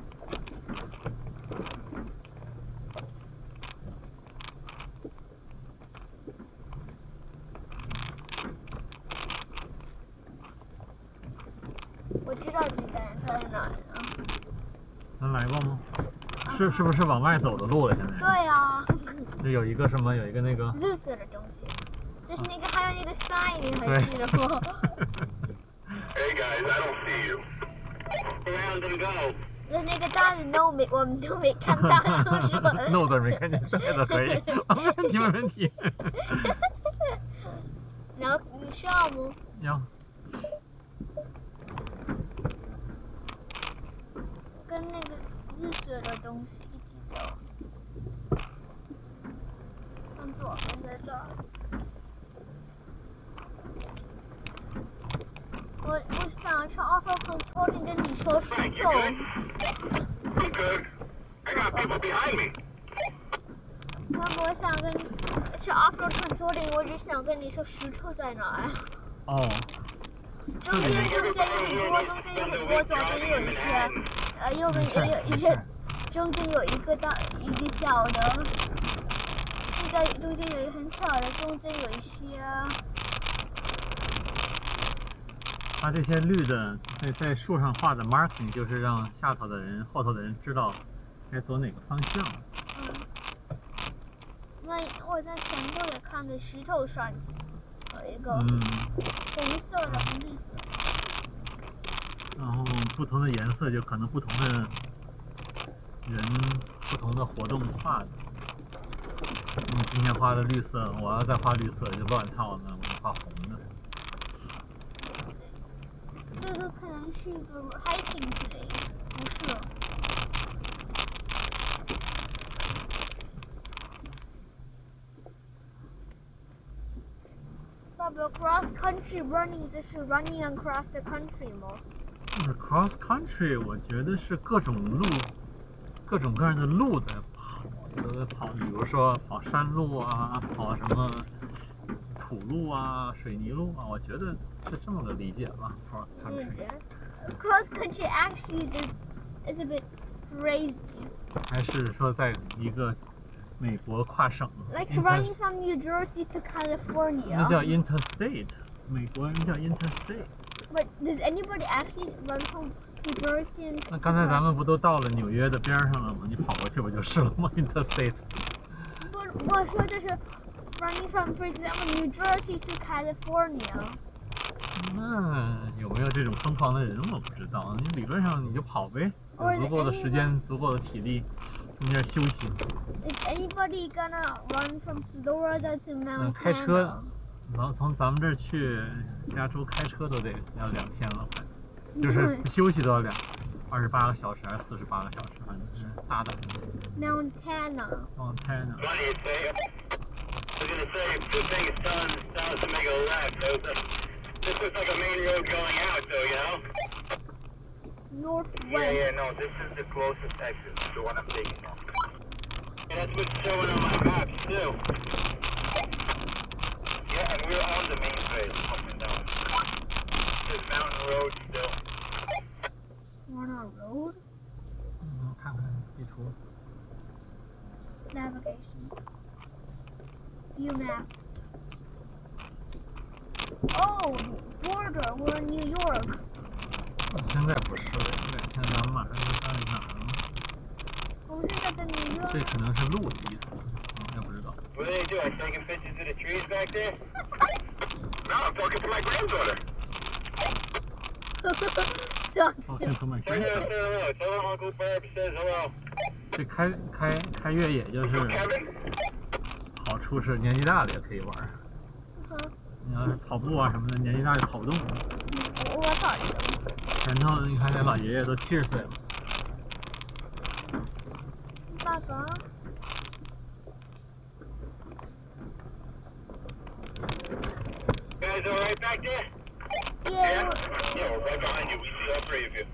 我知道鸡蛋在哪里了。咱来过吗？是不是往外走的路了？现在？对呀。就有一个什么，有一个那个。绿色的东西，就是那个还有那个 sign， 你还记得吗？ Hey guys, I don't see you. Around and go. 那个大的 no 我们都没看到，是吧？no 字没看见，剩下的可以。没问题，没问题。然后你上吗？要。跟那个绿色的东西一起走。向左边在这儿。我想去 auto controlling 跟你说石头。I'm good. I got people behind me. 那我想跟去 auto controlling， 我只想跟你说石头在哪儿。哦。中间有很多，左边有一些，右边也有一些，中间有一个小的，中间有一个很小的，中间有一些。它这些绿的在树上画的 marking 就是让下头的人、后头的人知道该走哪个方向。那我在前头也看到石头上有一个红色的、红绿色。然后不同的颜色就可能不同的人、不同的活动画的。你今天画的绿色，我要再画绿色就乱套了，我就画红的。这个可能是一个 hiking 之类的，不是。爸爸 cross country running 这是 running across the country 吗？cross country 我觉得是各种路，各种各样的路在跑，有的跑，比如说跑山路啊，跑什么土路啊、水泥路啊，我觉得是这么个理解吧。cross country。cross country actually is a bit crazy。还是说在一个美国跨省 ？Like running from New Jersey to California。那叫 interstate， 美国人叫 interstate。But does anybody actually run from New Jersey？ 那刚才咱们不都到了纽约的边上了吗？你跑过去不就是了吗 ？interstate。我说的是 running from, for example, New Jersey to California。有没有这种疯狂的人我不知道。你理论上你就跑呗，有足够的时间、足够的体力，中间休息。Is anybody gonna run from Florida to Montana？ 开车，从咱们这儿去加州开车都得要2天了，就是休息都要28个小时还是48个小时，反正是大的。Montana。Funny you say. I was gonna say, the thing is telling us to make a left. This looks like a main road going out, though, you know? Northwest. Yeah, no, this is the closest exit, the one I'm taking on. And that's what's showing on my maps, too. Yeah, and we're on the main road, up and down. There's mountain road still. We're on a road? 看看地图。Navigation. View map. Oh, border. We're in New York. 现在不是了，现在咱们马上就到哪儿了？我们现在在纽约。这可能是路的意思，也不知道。What are they doing? Taking pictures of the trees back there? No, I'm talking to my granddaughter. Talking to my granddaughter. Tell Uncle Barb says hello. 这开越野就是好处是年纪大了也可以玩。你要是跑步啊什么的，年纪大就跑不动了。我跑一下。前头你看那老爷爷都70岁了。爸爸。You guys all right back there? Yeah. Yeah, we're right behind you. We see all 3 of you.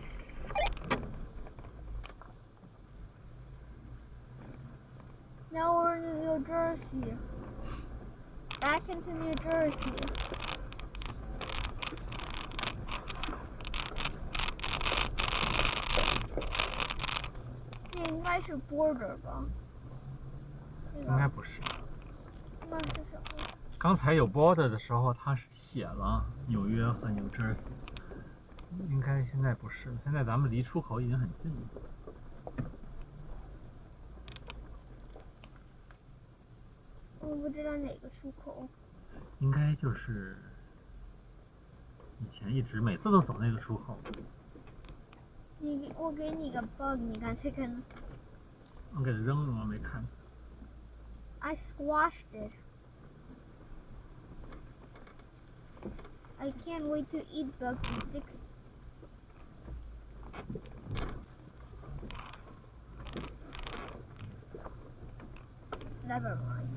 Now we're in New Jersey. Back into New Jersey. 这应该是 border 吧？应该不是。那是什么？刚才有 border 的时候，它是写了纽约和 New Jersey， 应该现在不是。现在咱们离出口已经很近了。我不知道哪个出口。应该就是以前一直每次都走那个出口。我给你个 bug， 你干脆看。我给它扔了，我没看。I squashed it. I can't wait to eat bugs in 6. Never mind.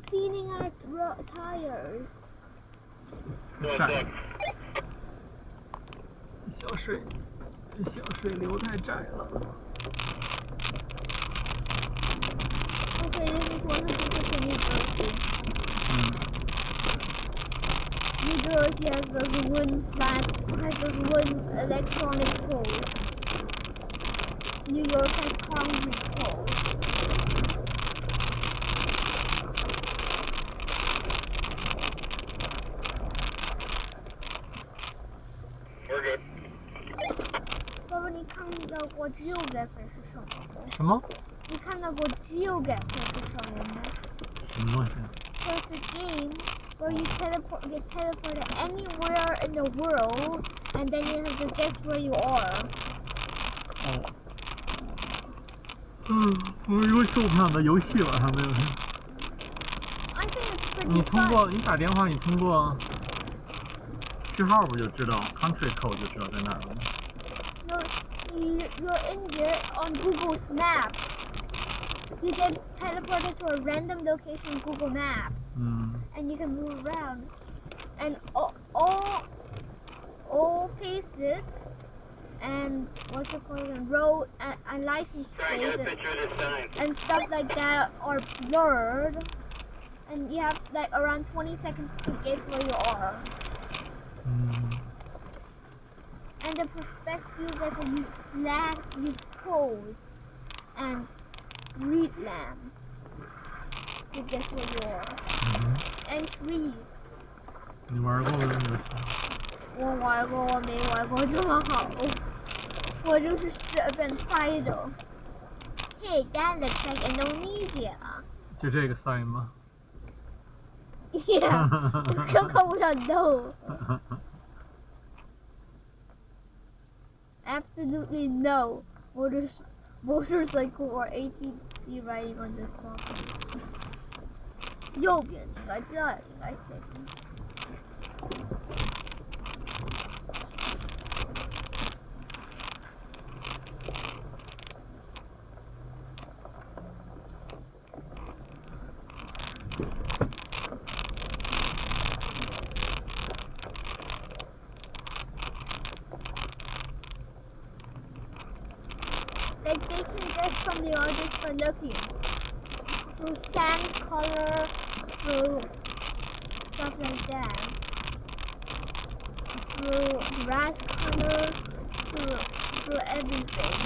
Cleaning our tires. 小水流太窄了。Okay, this is one of the things in New Jersey. New Jersey has those wooden electronic poles. New York has concrete poles. We're good. 爸爸，你看到过 geoguessr 是什么吗？什么？你看到过 geoguessr 是什么吗？什么东西？ So it's a game where you get teleported anywhere in the world, and then you have to guess where you are. 我一个受不了的游戏晚上没有。I think it's pretty 你 fun. 你打电话，你通过序号不就知道 country code 就知道在哪儿了吗？ No, you're in there on Google's Maps. You get teleported to a random location on Google Maps, and you can move around. And all places and what's it called, and road and license plates and stuff like that are blurred. And you have like around 20 seconds to guess where you are. And the best geoguessr use poles and street lamps to guess where you are. And trees. 你玩过吗？这个游戏？我玩过，我没玩过这么好。我就是随便猜的。Hey, that looks like Indonesia. 就这个 sign 吗？ Yeah. 我看不上 no. Absolutely no. Motorcycle or ATV riding on this property. 右边应该这样，应该是。Like they can guess from the audience by looking through sand color, through stuff like that, through grass color, through everything.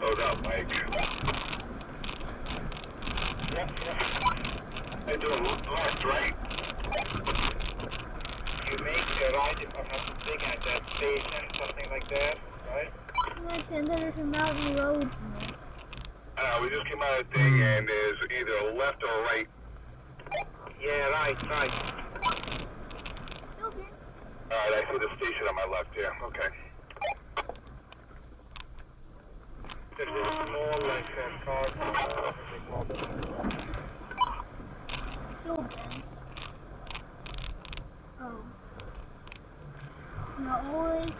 Load up, Mike. I do a left, right? You make a right if I'm not mistaken at that station, something like that, right? 那现在这是 Mountain Road 吗？ We just came out of the thing and there's either left or right. Yeah, right. Okay. Alright, I see the station on my left here. Okay. This is more like a car. Oh. No, always.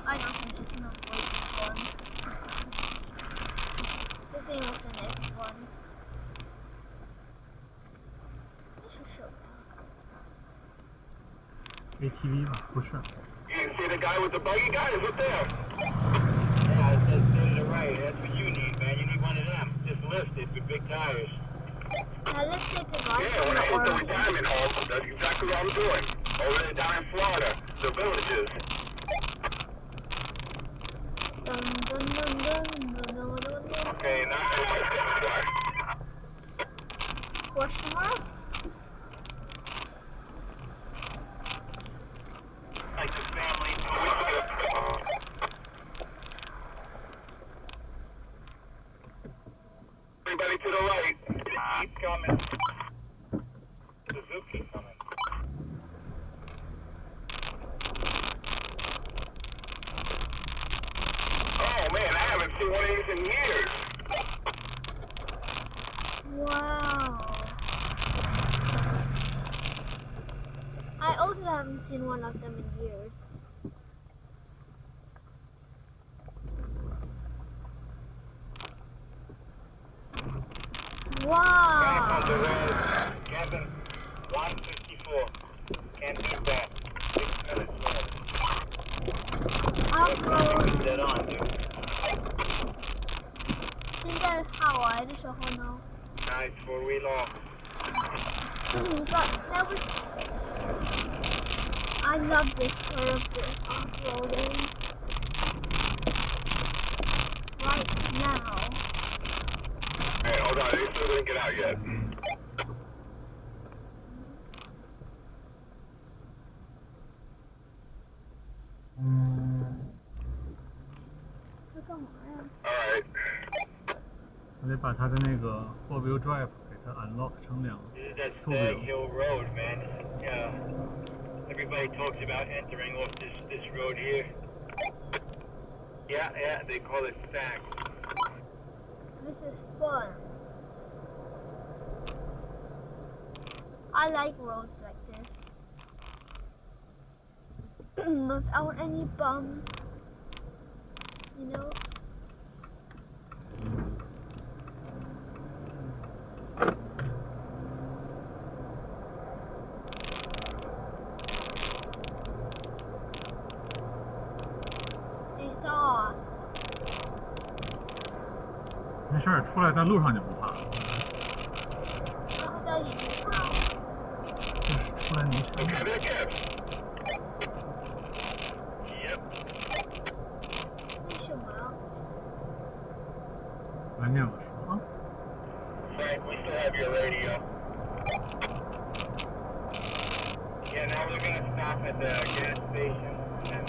I don't think it's not for this one. The same with the next one. I should show that. ATV 吧，不是。 You see the guy with the buggy? Guys, up there! big tires. Now let's take a ride Yeah, from when I the hit the orange. retirement home, that's exactly what I'm doing. Over there down in Florida, the villages. Dun, dun, dun, dun, dun, dun, dun, dun. Okay, now Watch tomorrow? Like the family. everybody to the right. Keep coming. Suzuki coming. Oh man, I haven't seen one of these in years. Wow. I also haven't seen one of them in years. Back on the Wow. road. Kevin, 154. Can't beat that. 6 minutes more. Off-road. Dead on, dude. 现在好玩的时候呢 Nice 4-wheeler. but that was I love this part of this off-roading right now. Hey, hold on, they still didn't get out yet. Alright. 我得把它的那个 4-wheel drive 给它 unlock 成2 That's two Stag wheel。 Hill Road, man. Everybody talks about entering off this road here. Yeah, they call it Stag. This is fun. I like roads like this. Without any bumps. You know? They saw us. 没事儿，出来在路上就不怕，然后在里面看。就是出来没事儿。 Yep. 为什么？来念我说啊， Frank, we still have your radio. Yeah, now we're gonna stop at the gas station and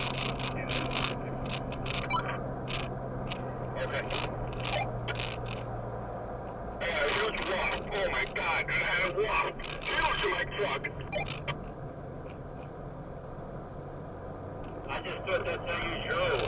Okay. Huge wasp. Oh my god, dude, I had a wasp. Huge in my truck. I just thought that's how you drove.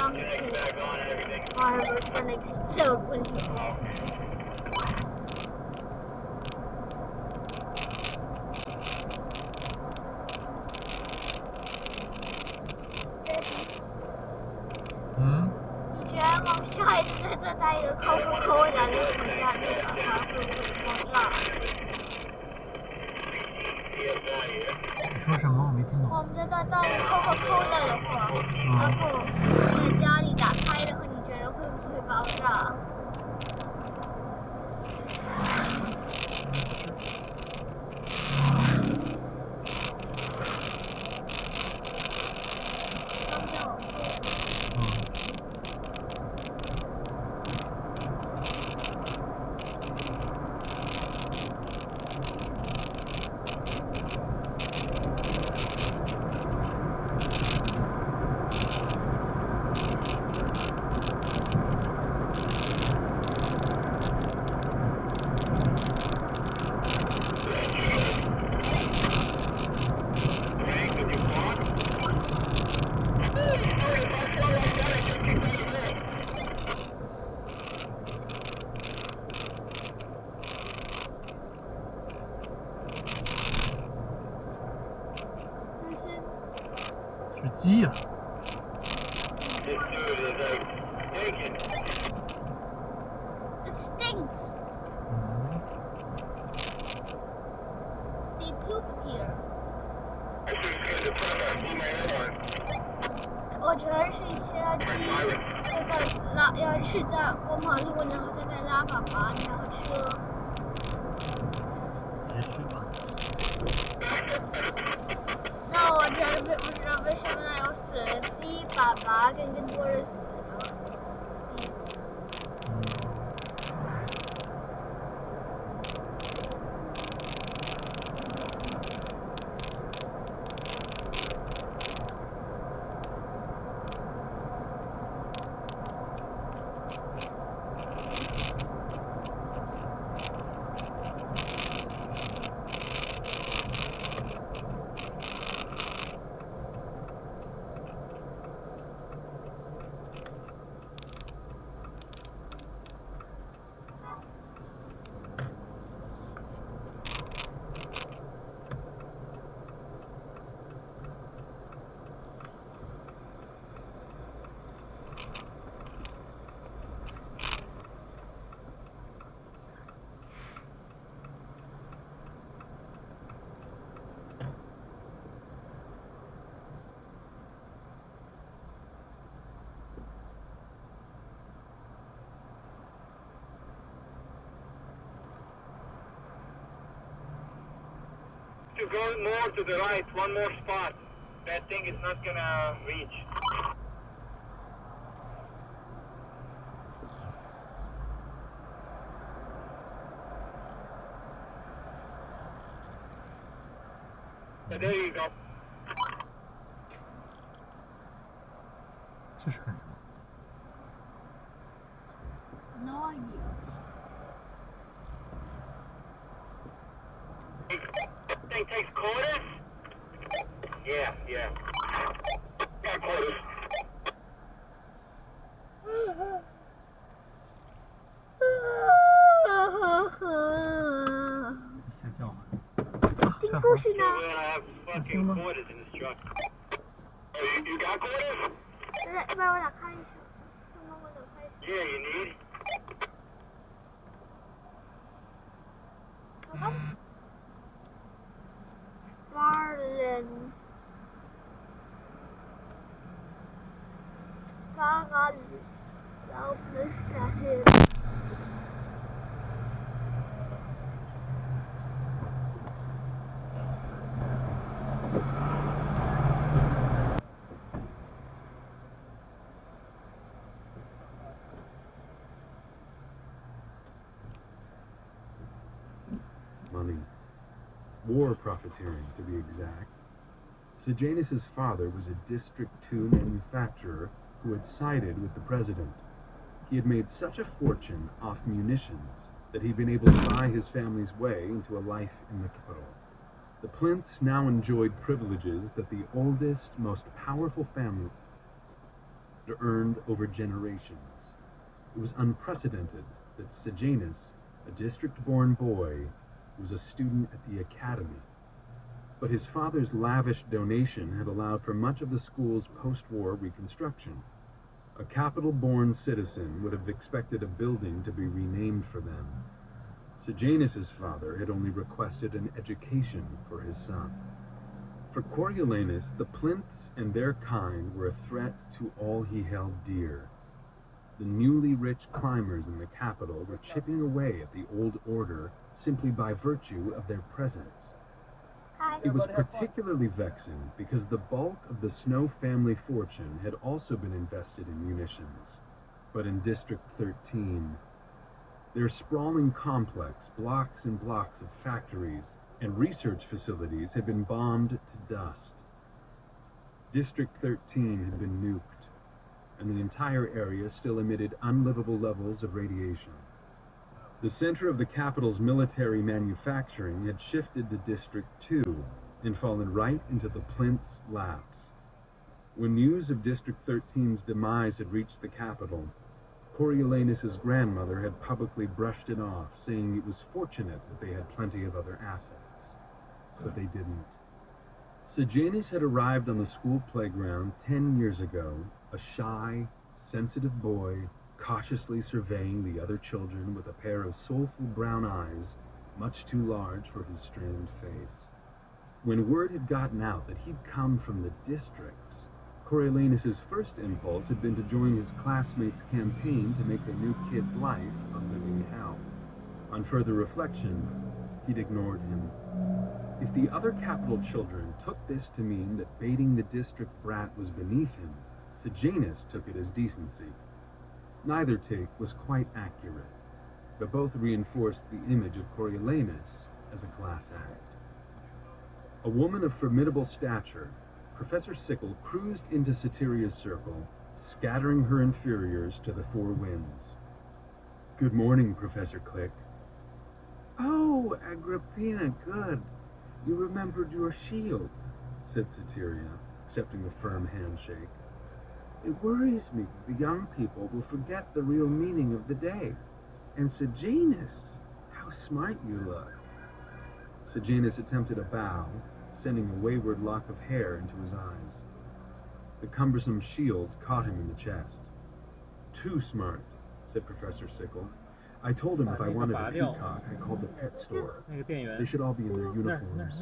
long because fireworks gonna explode when he你觉得我们下一次在这带一个 Coca-Cola 的我们家那个它会不会爆炸？你说什么？我没听懂。我们在这带一个 Coca-Cola 的话，然后在家里打开的话，你觉得会不会爆炸？是鸡呀。It stinks. They poop here. 我觉得是一些鸡要吃在过马路，然后再在拉粑粑，然后吃。那我觉得不知道为什么要死了鸡粑粑跟更多人死了。To go more to the right, one more spot. That thing is not gonna reach. So there you go. 这是干什么 ？No idea. Thing takes quarters? Yeah. Got quarters. 瞎叫吗？听故事呢？ Fucking quarters in this truck. Oh, you got quarters? 要不然我打开一下，从我打开一下。Yeah, you need. Garlands. Fahrrad Erlaubnis dahin. Money. War profiteering, to be exact. Sejanus' father was a District 2 manufacturer who had sided with the president. He had made such a fortune off munitions that he'd been able to buy his family's way into a life in the capital. The Plinths now enjoyed privileges that the oldest, most powerful family earned over generations. It was unprecedented that Sejanus, a district-born boy, was a student at the academy. But his father's lavish donation had allowed for much of the school's post-war reconstruction. A capital-born citizen would have expected a building to be renamed for them. Sejanus' father had only requested an education for his son. For Coriolanus, the plinths and their kind were a threat to all he held dear. The newly rich climbers in the capital were chipping away at the old order simply by virtue of their presence. It was particularly vexing because the bulk of the Snow family fortune had also been invested in munitions. But in District 13, their sprawling complex, blocks and blocks of factories and research facilities had been bombed to dust. District 13 had been nuked, and the entire area still emitted unlivable levels of radiation. The center of the capital's military manufacturing had shifted to District 2 and fallen right into the plinth's laps. When news of District 13's demise had reached the capital, Coriolanus' grandmother had publicly brushed it off, saying it was fortunate that they had plenty of other assets. But they didn't. Sejanus had arrived on the school playground 10 years ago, a shy, sensitive boy, cautiously surveying the other children with a pair of soulful brown eyes, much too large for his strained face. When word had gotten out that he'd come from the districts, Coriolanus' first impulse had been to join his classmates' campaign to make the new kid's life a living hell. On further reflection, he'd ignored him. If the other capital children took this to mean that baiting the district brat was beneath him, Sejanus took it as decency. Neither take was quite accurate, but both reinforced the image of Coriolanus as a class act. A woman of formidable stature, Professor Sickle cruised into Satyria's circle, scattering her inferiors to the four winds. "Good morning, Professor Click." "Oh, Agrippina, good. You remembered your shield," said Satyria, accepting the firm handshake. "It worries me that the young people will forget the real meaning of the day. And Sejanus, how smart you look." Sejanus attempted a bow, sending a wayward lock of hair into his eyes. The cumbersome shield caught him in the chest. "Too smart," said Professor Sickle. "I told him if I wanted a peacock, I called the pet store. They should all be in their uniforms."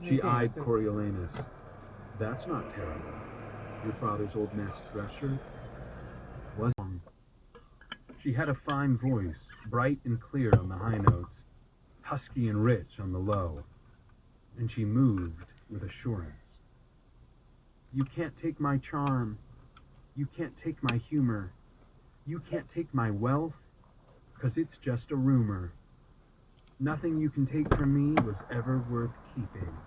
She eyed Coriolanus. "That's not terrible. Your father's old nest dress shirt was long." She had a fine voice, bright and clear on the high notes, husky and rich on the low, and she moved with assurance. "You can't take my charm. You can't take my humor. You can't take my wealth, 'cause it's just a rumor. Nothing you can take from me was ever worth keeping."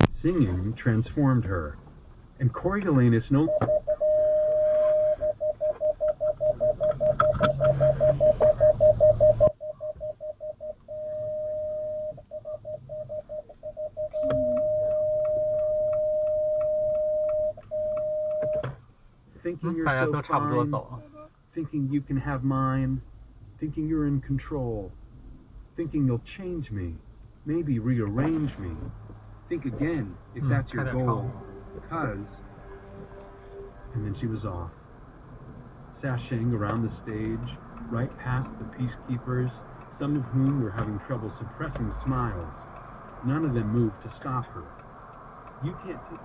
Singing transformed her, and Coriolanus no thinking you're so fine, thinking you can have mine, thinking you're in control, thinking you'll change me, maybe rearrange me. Think again if that's your goal, 'cause... And then she was off, sashaying around the stage, right past the peacekeepers, some of whom were having trouble suppressing smiles. None of them moved to stop her. "You can't take..."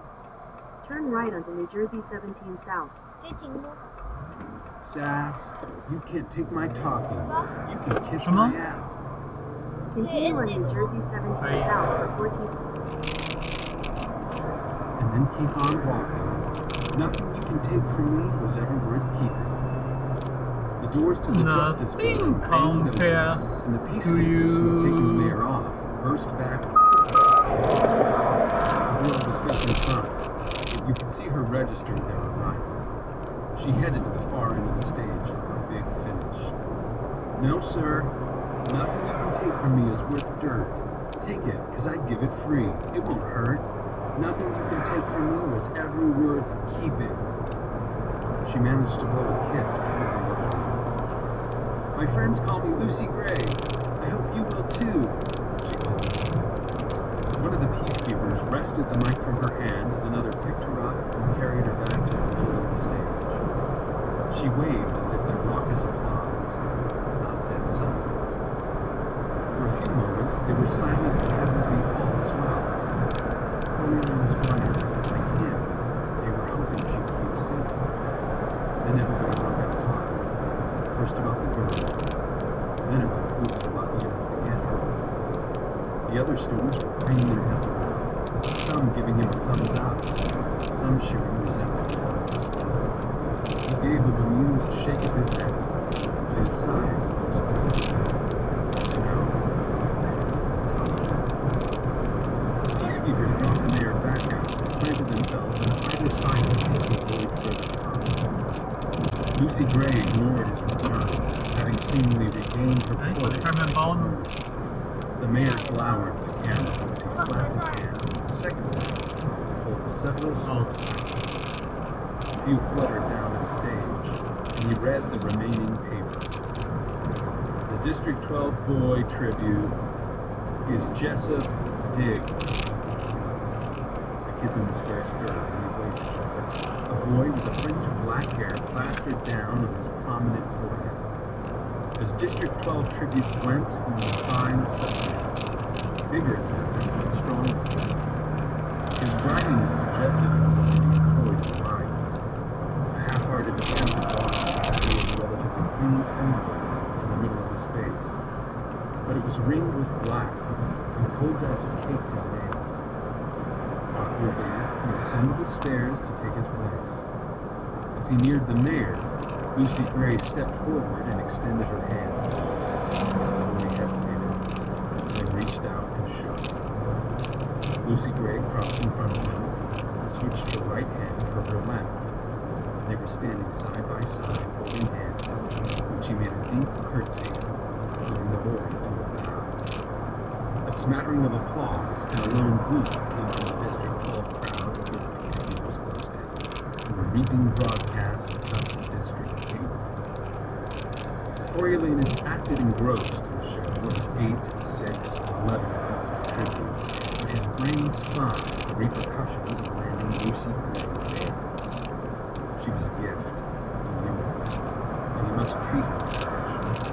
Turn right onto New Jersey 17 South. "Sass, you can't take my talking. You can kiss my ass." Continue on New Jersey 17 South for 14. And then keep on walking. Nothing you can take from me was ever worth keeping. The doors to the Justice Building banged open, and the peacekeepers who had taken the mayor off burst back. The girl was facing front. You could see her registered their arrival. She headed to the far end of the stage for a big finish. "No, sir. Nothing you can take from me is worth dirt. Take it, 'cause I'd give it free. It won't hurt. Nothing you can take from me was ever worth keeping." She managed to blow a kiss before they looked at her. My friends call me Lucy Gray. I hope you will too, she called. One of the peacekeepers wrested the mic from her hand as another picked her up and carried her back to the middle of the stage. She waved as if to raucous applause, not dead silence. For a few moments, they were silent at Heavensby Hall as well. Coriolanus wondered if, like him, they were hoping she'd keep singing. Then everybody broke out talking, first about the girl, then about who was lucky enough to get her. The other students were craning their heads around, some giving him a thumbs up, some shooting resentful looks. He gave a bemused shake of his head, but inside he was good. So now, peacekeepers brought the mayor back out and planted themselves on either side of him to avoid further harm. Lucy Gray ignored his return, having seemingly regained her poise. The mayor glowered at the camera as he slapped his hand with the second one, pulled several slips back. A few fluttered down to the stage, and he read the remaining paper. The District 12 boy tribute is Jessup Diggs. The kids in the square stirred and he waved to Jessup, a boy with a fringe of black hair plastered down on his prominent forehead. As District 12 tributes went, he was a fine specimen, bigger and stronger. His driving suggested he was already employed in mines. A half-hearted attempt at walking made a relatively clean oval in the middle of his face. But it was ringed with black, and coal dust caked his nails. Awkwardly, he ascended the stairs to take his place. As he neared the mayor, Lucy Gray stepped forward and extended her hand. The boy hesitated, then reached out and shook. Lucy Gray crossed in front of him and switched her right hand for her left. They were standing side by side, holding hands, when she made a deep curtsy, moving the boy to a bow. A smattering of applause and a lone whoop came from the District 12 crowd before the peacekeepers closed in, and the reaping broadcast cut to District 8. Coriolanus acted engrossed in the show as 8, 6, and 11 tributes, but his brain spun the repercussions of landing Lucy Gray dead. She was a gift, he knew it, and he must treat her as such.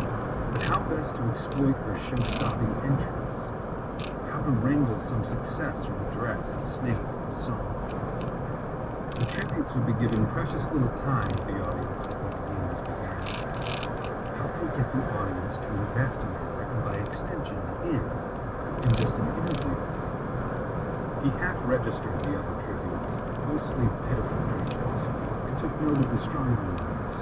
But how best to exploit her show-stopping entrance? How to wrangle some success from a dress, a snake, a song? The tributes would be given precious little time to the audience before the games began. How can we get the audience to invest in her, and by extension, in just an interview? He half-registered the other tributes, mostly pitiful creatures, and took note of the stronger ones.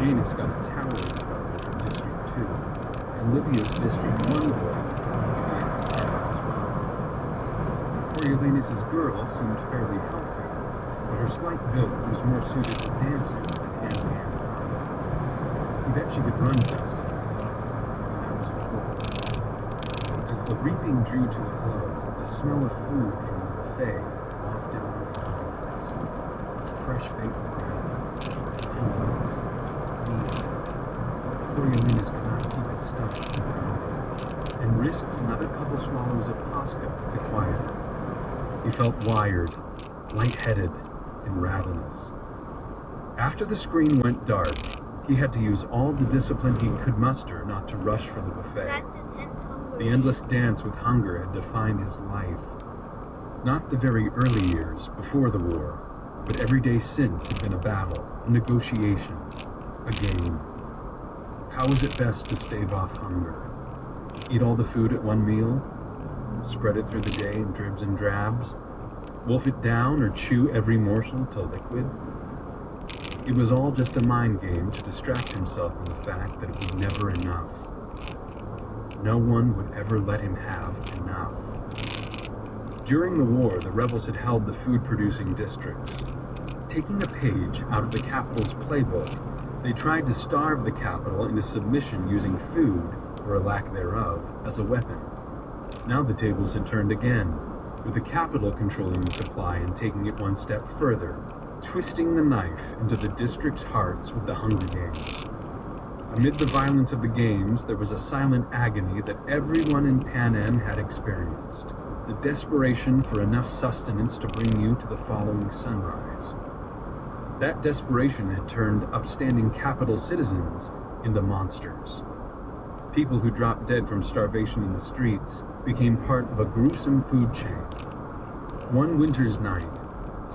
Janus got a towering photo from District 2, and Livia's District 1 boy began to as well. Coriolanus' girl seemed fairly healthy, but her slight build was more suited to dancing than hand-to-hand combat. He bet she could run fast enough, and that was important. As the reaping drew to a close, the smell of food from the buffet wafted over the audience. Fresh baked bread, onions, meat. Coriolanus could not keep his stomach from grumbling, and risked another couple swallows of Posca to quiet it. He felt wired, lightheaded, and ravenous. After the screen went dark, he had to use all the discipline he could muster not to rush for the buffet. The endless dance with hunger had defined his life. Not the very early years, before the war, but every day since had been a battle, a negotiation, a game. How was it best to stave off hunger? Eat all the food at one meal? Spread it through the day in dribs and drabs? Wolf it down or chew every morsel to liquid? It was all just a mind game to distract himself from the fact that it was never enough. No one would ever let him have enough. During the war, the rebels had held the food-producing districts. Taking a page out of the capital's playbook, they tried to starve the capital into submission using food, or a lack thereof, as a weapon. Now the tables had turned again, with the capital controlling the supply and taking it one step further, twisting the knife into the district's hearts with the Hunger Games. Amid the violence of the games, there was a silent agony that everyone in Pan Am had experienced. The desperation for enough sustenance to bring you to the following sunrise. That desperation had turned upstanding capital citizens into monsters. People who dropped dead from starvation in the streets became part of a gruesome food chain. One winter's night,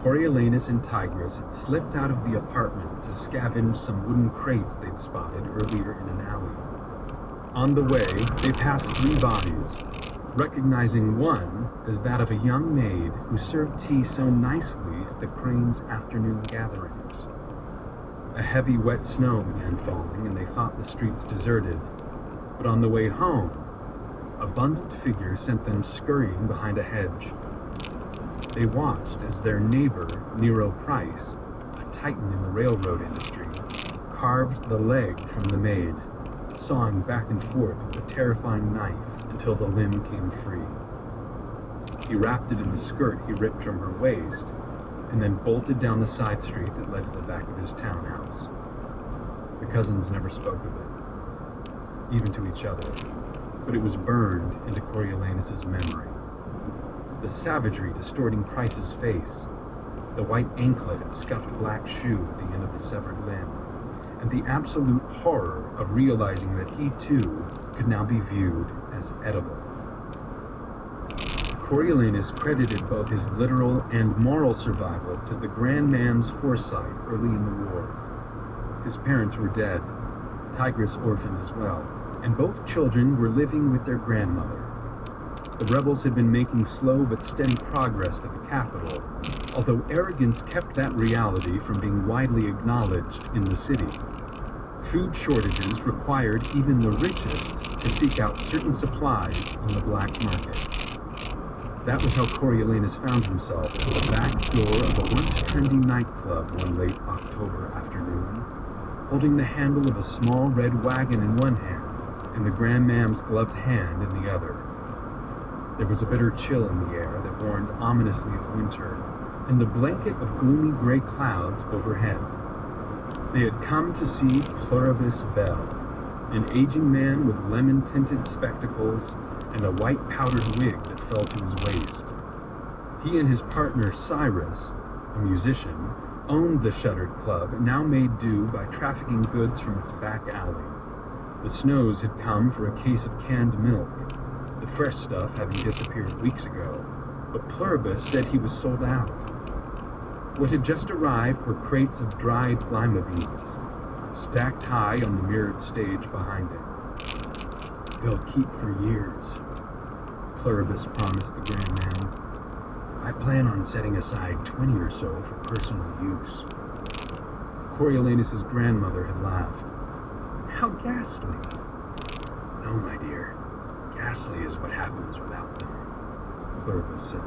Coriolanus and Tigris had slipped out of the apartment to scavenge some wooden crates they'd spotted earlier in an alley. On the way, they passed 3 bodies, recognizing one as that of a young maid who served tea so nicely at the Crane's afternoon gatherings. A heavy, wet snow began falling, and they thought the streets deserted. But on the way home, a bundled figure sent them scurrying behind a hedge. They watched as their neighbor, Nero Price, a titan in the railroad industry, carved the leg from the maid, sawing back and forth with a terrifying knife until the limb came free. He wrapped it in the skirt he ripped from her waist, and then bolted down the side street that led to the back of his townhouse. The cousins never spoke of it, even to each other, but it was burned into Coriolanus's memory. The savagery distorting Price's face, the white anklet and scuffed black shoe at the end of the severed limb, and the absolute horror of realizing that he too could now be viewed as edible. Coriolanus credited both his literal and moral survival to the Grand Man's foresight early in the war. His parents were dead, Tigris orphaned as well, and both children were living with their grandmother. The rebels had been making slow but steady progress to the capital, although arrogance kept that reality from being widely acknowledged in the city. Food shortages required even the richest to seek out certain supplies on the black market. That was how Coriolanus found himself at the back door of a once trendy nightclub one late October afternoon, holding the handle of a small red wagon in one hand and the Grand Mam's gloved hand in the other. There was a bitter chill in the air that warned ominously of winter, and the blanket of gloomy gray clouds overhead. They had come to see Pluribus Bell, an aging man with lemon-tinted spectacles and a white powdered wig that fell to his waist. He and his partner Cyrus, a musician, owned the shuttered club and now made do by trafficking goods from its back alley. The Snows had come for a case of canned milk, the fresh stuff having disappeared weeks ago, but Pluribus said he was sold out. What had just arrived were crates of dried lima beans, stacked high on the mirrored stage behind him. They'll keep for years, Pluribus promised the Grand Man. I plan on setting aside 20 or so for personal use. Coriolanus's grandmother had laughed. How ghastly. No, my dear. Ghastly is what happens without them, Pluribus said.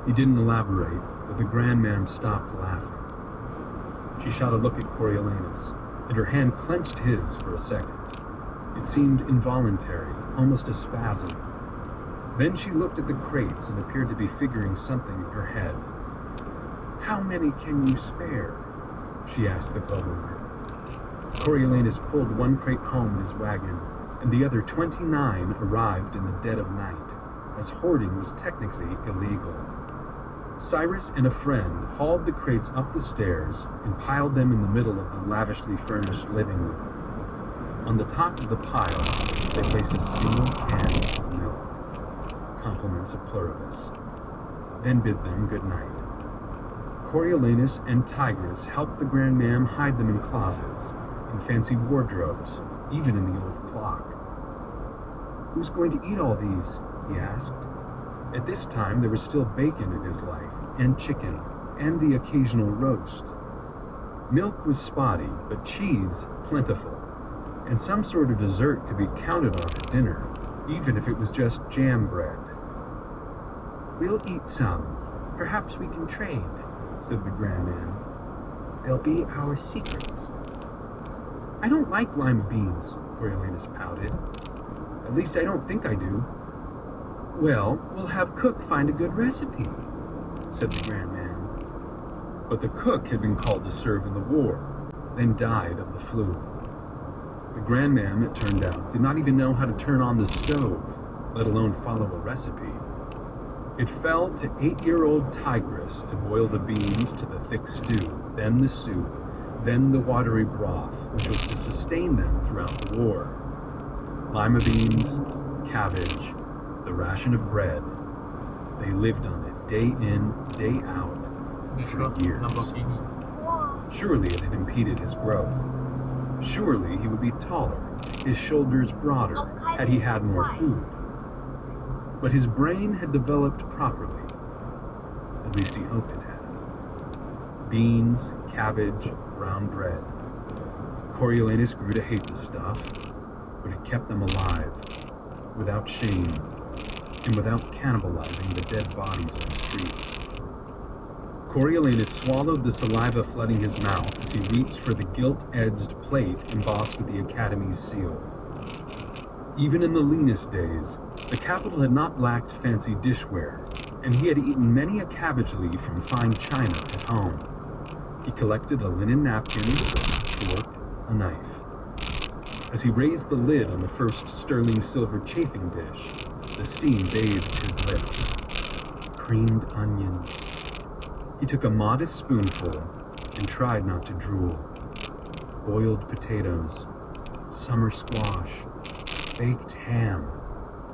He didn't elaborate, but the Grand Man stopped laughing. She shot a look at Coriolanus, and her hand clenched his for a second. It seemed involuntary, almost a spasm. Then she looked at the crates and appeared to be figuring something in her head. How many can you spare? She asked the club owner. Coriolanus pulled one crate home in his wagon, and the other 29 arrived in the dead of night, as hoarding was technically illegal. Cyrus and a friend hauled the crates up the stairs and piled them in the middle of the lavishly furnished living room. On the top of the pile, they placed a single can of milk, compliments of Pluribus, then bid them good night. Coriolanus and Tigris helped the Grand Man hide them in closets, in fancy wardrobes, even in the old clock. Who's going to eat all these? He asked. At this time, there was still bacon in his life, and chicken, and the occasional roast. Milk was spotty, but cheese plentiful, and some sort of dessert could be counted on at dinner, even if it was just jam bread. We'll eat some. Perhaps we can trade, said the Grand Man. They'll be our secret. I don't like lima beans, Coriolanus pouted. At least I don't think I do. Well, we'll have Cook find a good recipe, said the Grand Man. but the cook had been called to serve in the war, then died of the flu. The grandmam, it turned out, did not even know how to turn on the stove, let alone follow a recipe. It fell to 8-year-old Tigress to boil the beans to the thick stew, then the soup, then the watery broth, which was to sustain them throughout the war. Lima beans, cabbage, the ration of bread. They lived on it day in, day out, for years. Surely it had impeded his growth. Surely he would be taller, his shoulders broader, had he had more food. But his brain had developed properly. At least he hoped it had. Beans, cabbage, brown bread. Coriolanus grew to hate the stuff, but it kept them alive, without shame, and without cannibalizing the dead bodies in the streets. Coriolanus swallowed the saliva flooding his mouth as he reached for the gilt-edged plate embossed with the Academy's seal. Even in the leanest days, the capital had not lacked fancy dishware, and he had eaten many a cabbage leaf from fine china at home. He collected a linen napkin, a fork, a knife. As he raised the lid on the first sterling silver chafing dish, the steam bathed his lips. Creamed onions. He took a modest spoonful and tried not to drool. Boiled potatoes, summer squash, baked ham,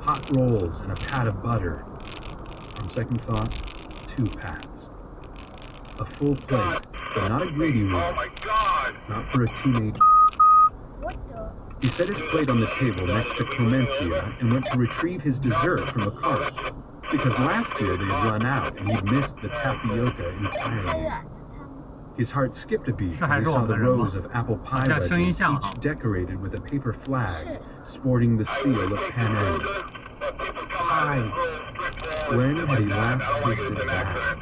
hot rolls, and a pat of butter. On second thought, 2 pats. A full plate, but not a greedy one. Oh my God! Not for a teenage. What the? He set his plate on the table next to Clemencia and went to retrieve his dessert from the cart, because last year they had run out and he'd missed the tapioca entirely. His heart skipped a beat when he saw the rows of apple pie wedges, each decorated with a paper flag sporting the seal of Pan. Pie! When had he last tasted that?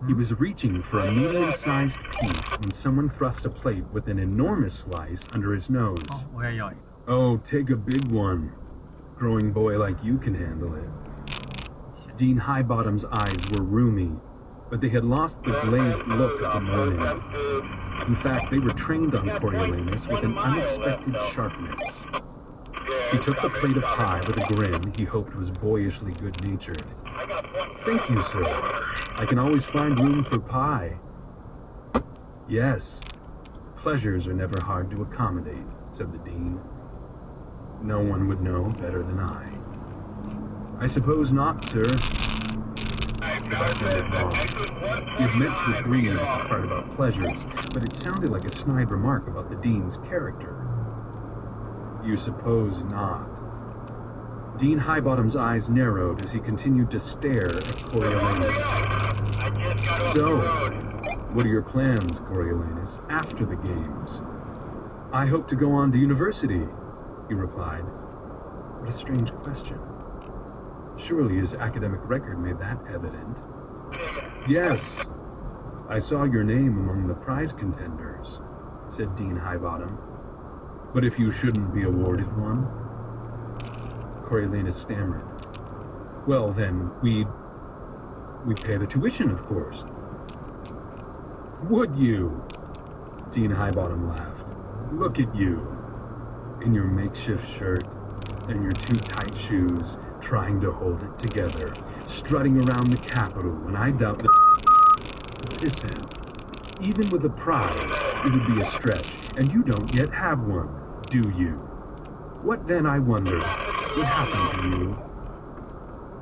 He was reaching for a medium-sized piece when someone thrust a plate with an enormous slice under his nose. Oh, take a big one. Growing boy like you can handle it. Dean Highbottom's eyes were rheumy, but they had lost the glazed look of the morning. In fact, they were trained on Coriolanus with an unexpected sharpness. He took the plate of pie with a grin he hoped was boyishly good-natured. Thank you, sir. I can always find room for pie. Yes, pleasures are never hard to accommodate, said the dean. No one would know better than I. I suppose not, sir. I said it wrong. He had meant to agree with the part about pleasures, but it sounded like a snide remark about the dean's character. You suppose not. Dean Highbottom's eyes narrowed as he continued to stare at Coriolanus. So, what are your plans, Coriolanus, after the games? I hope to go on to university, he replied. What a strange question. Surely his academic record made that evident. Yes, I saw your name among the prize contenders, said Dean Highbottom. But if you shouldn't be awarded one? Coriolanus stammered. Well, then, we'd pay the tuition, of course. Would you? Dean Highbottom laughed. Look at you, in your makeshift shirt and your too tight shoes, trying to hold it together, strutting around the Capitol when I doubt that piss him. Even with a prize, it would be a stretch, and you don't yet have one, do you? What then, I wonder? What happened to you?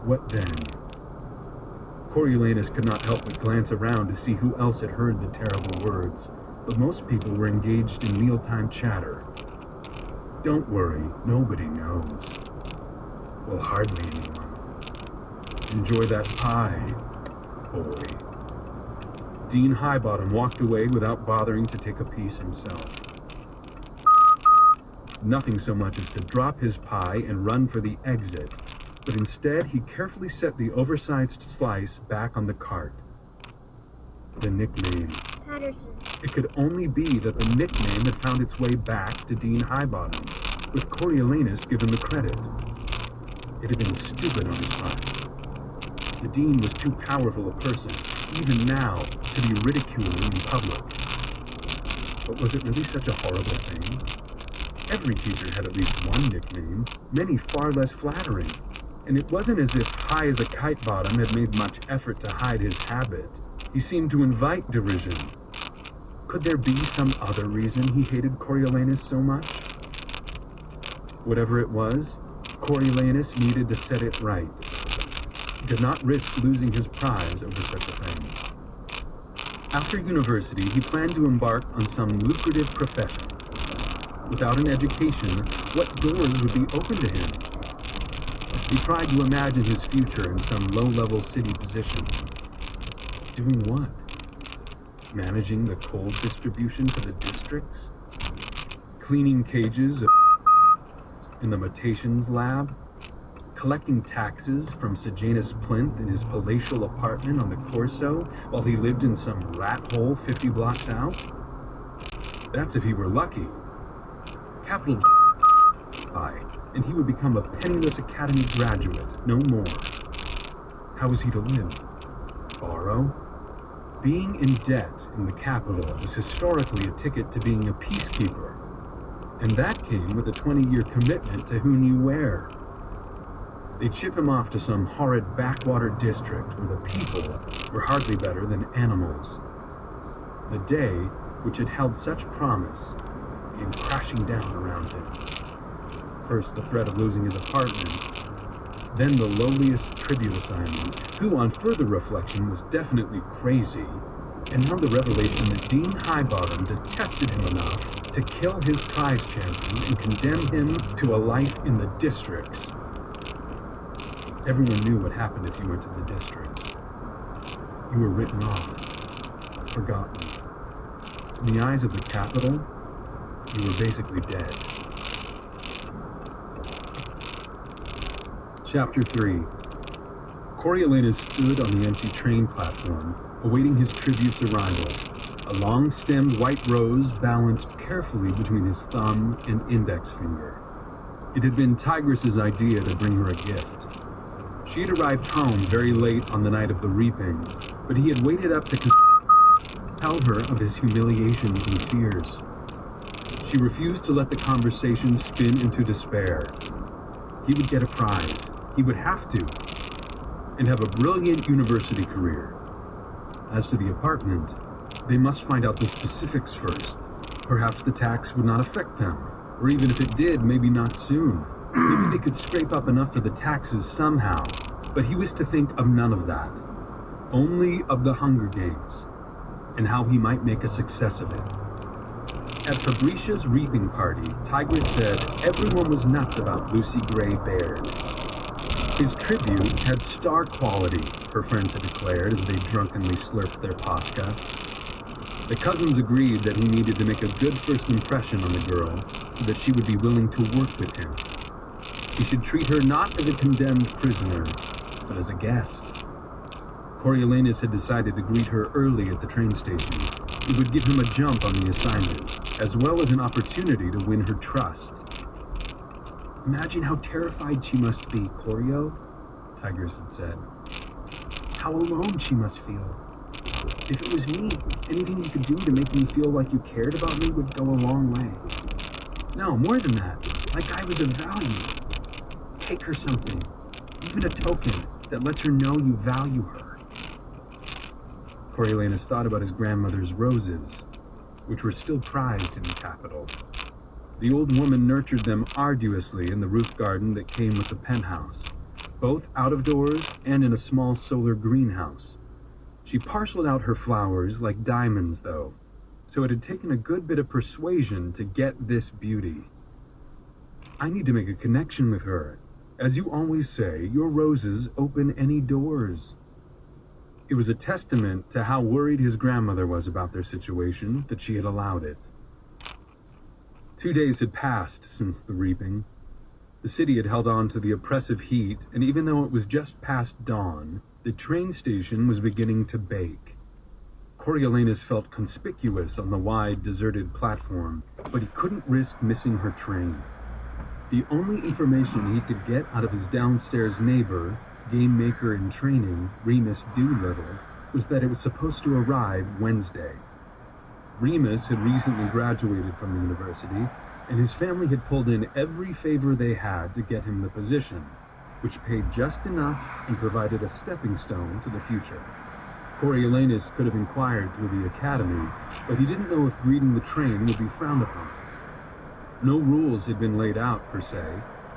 What then? Coriolanus could not help but glance around to see who else had heard the terrible words, but most people were engaged in mealtime chatter. Don't worry, nobody knows. Well, hardly anyone. Enjoy that pie, boy. Dean Highbottom walked away without bothering to take a piece himself. Nothing so much as to drop his pie and run for the exit, but instead he carefully set the oversized slice back on the cart. The nickname. Patterson. It could only be that the nickname had found its way back to Dean Highbottom, with Coriolanus given the credit. It had been stupid on his part. The dean was too powerful a person, even now, to be ridiculed in public. But was it really such a horrible thing? Every teacher had at least one nickname, many far less flattering. And it wasn't as if High as a Kite Bottom had made much effort to hide his habit. He seemed to invite derision. Could there be some other reason he hated Coriolanus so much? Whatever it was, Coriolanus needed to set it right. He could not risk losing his prize over such a thing. After university, he planned to embark on some lucrative profession. Without an education, what doors would be open to him? He tried to imagine his future in some low-level city position. Doing what? Managing the coal distribution to the districts? Cleaning cages in the Mutations lab? Collecting taxes from Sejanus Plinth in his palatial apartment on the Corso while he lived in some rat hole 50 blocks out? That's if he were lucky. Capital high, and he would become a penniless academy graduate, no more. How was he to live? Borrow? Being in debt in the capital was historically a ticket to being a peacekeeper, and that came with a 20-year commitment to who knew where. They'd ship him off to some horrid backwater district where the people were hardly better than animals. The day, which had held such promise, came crashing down around him. First the threat of losing his apartment, then the lowliest tribute assignment, who on further reflection was definitely crazy, and now the revelation that Dean Highbottom detested him enough to kill his prize chances and condemn him to a life in the districts. Everyone knew what happened if you went to the districts. You were written off, forgotten. In the eyes of the capital, you were basically dead. Chapter 3. Coriolanus stood on the empty train platform, awaiting his tribute's arrival. A long-stemmed white rose balanced carefully between his thumb and index finger. It had been Tigress's idea to bring her a gift. She had arrived home very late on the night of the reaping, but he had waited up to tell her of his humiliations and fears. She refused to let the conversation spin into despair. He would get a prize. He would have to, and have a brilliant university career. As to the apartment, they must find out the specifics first. Perhaps the tax would not affect them, or even if it did, maybe not soon. Maybe they could scrape up enough for the taxes somehow, but he was to think of none of that. Only of the Hunger Games, and how he might make a success of it. At Fabricia's reaping party, Tigress said everyone was nuts about Lucy Gray Baird. His tribute had star quality, her friends had declared as they drunkenly slurped their Posca. The cousins agreed that he needed to make a good first impression on the girl so that she would be willing to work with him. He should treat her not as a condemned prisoner, but as a guest. Coriolanus had decided to greet her early at the train station. It would give him a jump on the assignment, as well as an opportunity to win her trust. Imagine how terrified she must be, Corio, Tigress had said. How alone she must feel. If it was me, anything you could do to make me feel like you cared about me would go a long way. No, more than that, like I was of value. Take her something, even a token that lets her know you value her. Coriolanus thought about his grandmother's roses, which were still prized in the capital. The old woman nurtured them arduously in the roof garden that came with the penthouse, both out of doors and in a small solar greenhouse. She parceled out her flowers like diamonds, though, so it had taken a good bit of persuasion to get this beauty. I need to make a connection with her. As you always say, your roses open any doors. It was a testament to how worried his grandmother was about their situation that she had allowed it. 2 days had passed since the reaping. The city had held on to the oppressive heat, and even though it was just past dawn, the train station was beginning to bake. Coriolanus felt conspicuous on the wide, deserted platform, but he couldn't risk missing her train. The only information he could get out of his downstairs neighbor game maker in training, Remus Doolittle, was that it was supposed to arrive Wednesday. Remus had recently graduated from the university, and his family had pulled in every favor they had to get him the position, which paid just enough and provided a stepping stone to the future. Coriolanus could have inquired through the academy, but he didn't know if greeting the train would be frowned upon. No rules had been laid out, per se,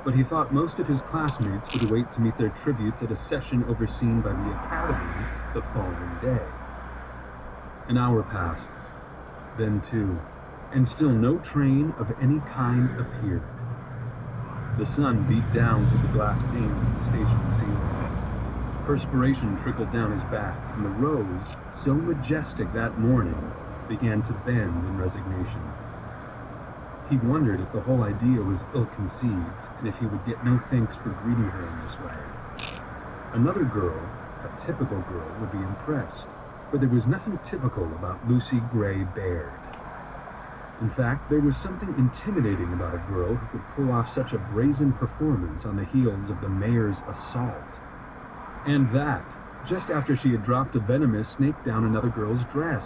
but he thought most of his classmates would wait to meet their tributes at a session overseen by the academy the following day. An hour passed, then two, and still no train of any kind appeared. The sun beat down through the glass panes of the station ceiling. Perspiration trickled down his back, and the rose, so majestic that morning, began to bend in resignation. He wondered if the whole idea was ill-conceived, and if he would get no thanks for greeting her in this way. Another girl, a typical girl, would be impressed, but there was nothing typical about Lucy Gray Baird. In fact, there was something intimidating about a girl who could pull off such a brazen performance on the heels of the mayor's assault. And that, just after she had dropped a venomous snake down another girl's dress.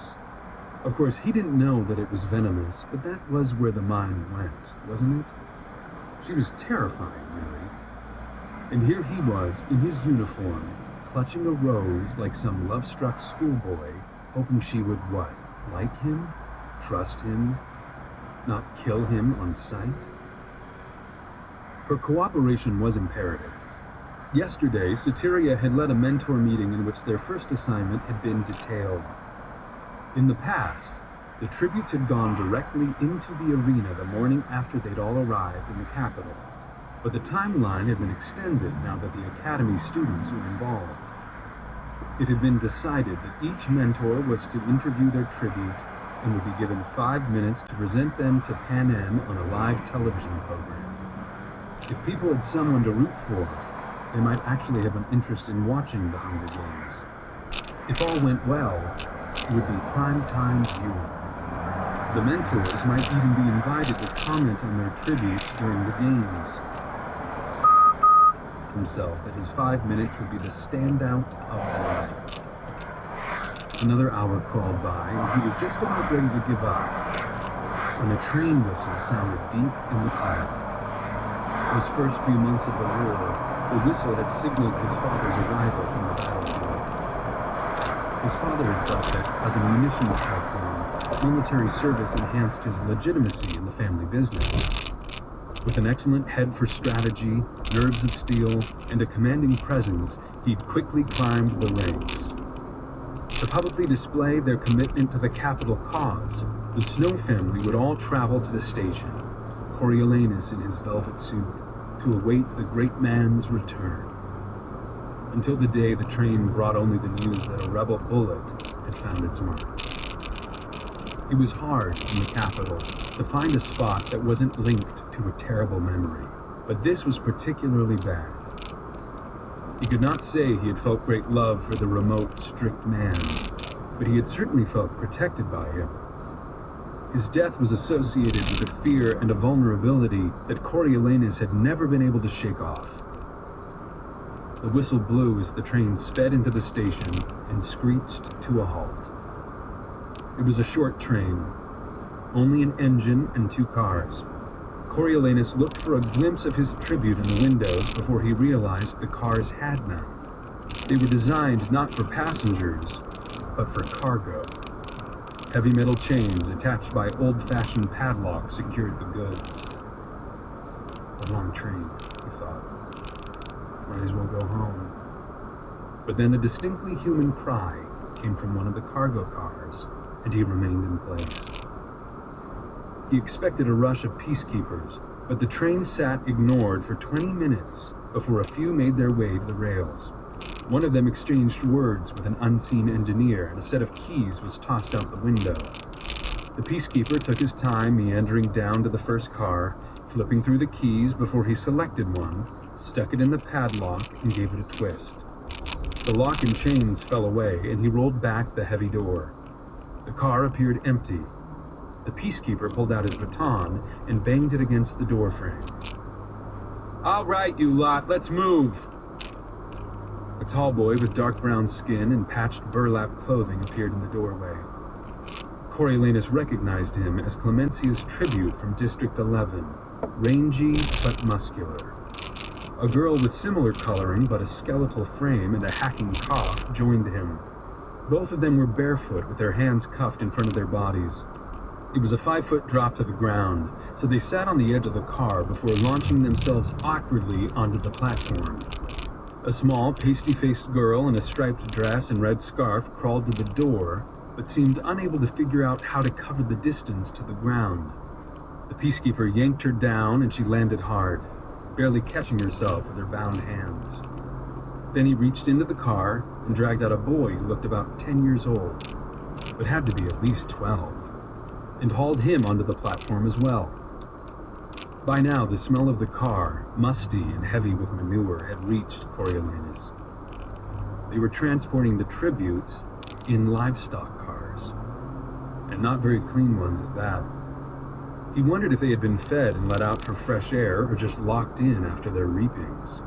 Of course, he didn't know that it was venomous, but that was where the mind went, wasn't it? She was terrifying, really. And here he was, in his uniform, clutching a rose like some love-struck schoolboy, hoping she would what? Like him? Trust him? Not kill him on sight? Her cooperation was imperative. Yesterday, Soteria had led a mentor meeting in which their first assignment had been detailed. In the past, the tributes had gone directly into the arena the morning after they'd all arrived in the capital, but the timeline had been extended now that the academy students were involved. It had been decided that each mentor was to interview their tribute and would be given 5 minutes to present them to Pan Am on a live television program. If people had someone to root for, they might actually have an interest in watching the Hunger Games. If all went well, it would be prime-time viewing. The mentors might even be invited to comment on their tributes during the games. Himself that his 5 minutes would be the standout of the night. Another hour crawled by, and he was just about ready to give up when a train whistle sounded deep in the tunnel. Those first few months of the war, the whistle had signaled his father's arrival from the battlefield. His father had felt that, as a munitions tycoon, military service enhanced his legitimacy in the family business. With an excellent head for strategy, nerves of steel, and a commanding presence, he'd quickly climbed the ranks. To publicly display their commitment to the capital cause, the Snow family would all travel to the station, Coriolanus in his velvet suit, to await the great man's return. Until the day the train brought only the news that a rebel bullet had found its mark. It was hard in the capital to find a spot that wasn't linked to a terrible memory, but this was particularly bad. He could not say he had felt great love for the remote, strict man, but he had certainly felt protected by him. His death was associated with a fear and a vulnerability that Coriolanus had never been able to shake off. The whistle blew as the train sped into the station and screeched to a halt. It was a short train, only an engine and 2 cars. Coriolanus looked for a glimpse of his tribute in the windows before he realized the cars had none. They were designed not for passengers, but for cargo. Heavy metal chains attached by old-fashioned padlocks secured the goods. A long train, he thought. Might as well go home. But then a distinctly human cry came from one of the cargo cars, and he remained in place. He expected a rush of peacekeepers, but the train sat ignored for 20 minutes before a few made their way to the rails. One of them exchanged words with an unseen engineer, and a set of keys was tossed out the window. The peacekeeper took his time meandering down to the first car, flipping through the keys before he selected one, stuck it in the padlock, and gave it a twist. The lock and chains fell away, and he rolled back the heavy door. The car appeared empty. The peacekeeper pulled out his baton and banged it against the doorframe. "All right, you lot, let's move." A tall boy with dark brown skin and patched burlap clothing appeared in the doorway. Coriolanus recognized him as Clemencia's tribute from District 11, rangy but muscular. A girl with similar coloring but a skeletal frame and a hacking cough joined him. Both of them were barefoot with their hands cuffed in front of their bodies. It was a 5-foot drop to the ground, so they sat on the edge of the car before launching themselves awkwardly onto the platform. A small, pasty-faced girl in a striped dress and red scarf crawled to the door, but seemed unable to figure out how to cover the distance to the ground. The peacekeeper yanked her down and she landed hard, barely catching herself with her bound hands. Then he reached into the car and dragged out a boy who looked about 10 years old, but had to be at least 12, and hauled him onto the platform as well. By now, the smell of the car, musty and heavy with manure, had reached Coriolanus. They were transporting the tributes in livestock cars, and not very clean ones at that. He wondered if they had been fed and let out for fresh air or just locked in after their reapings.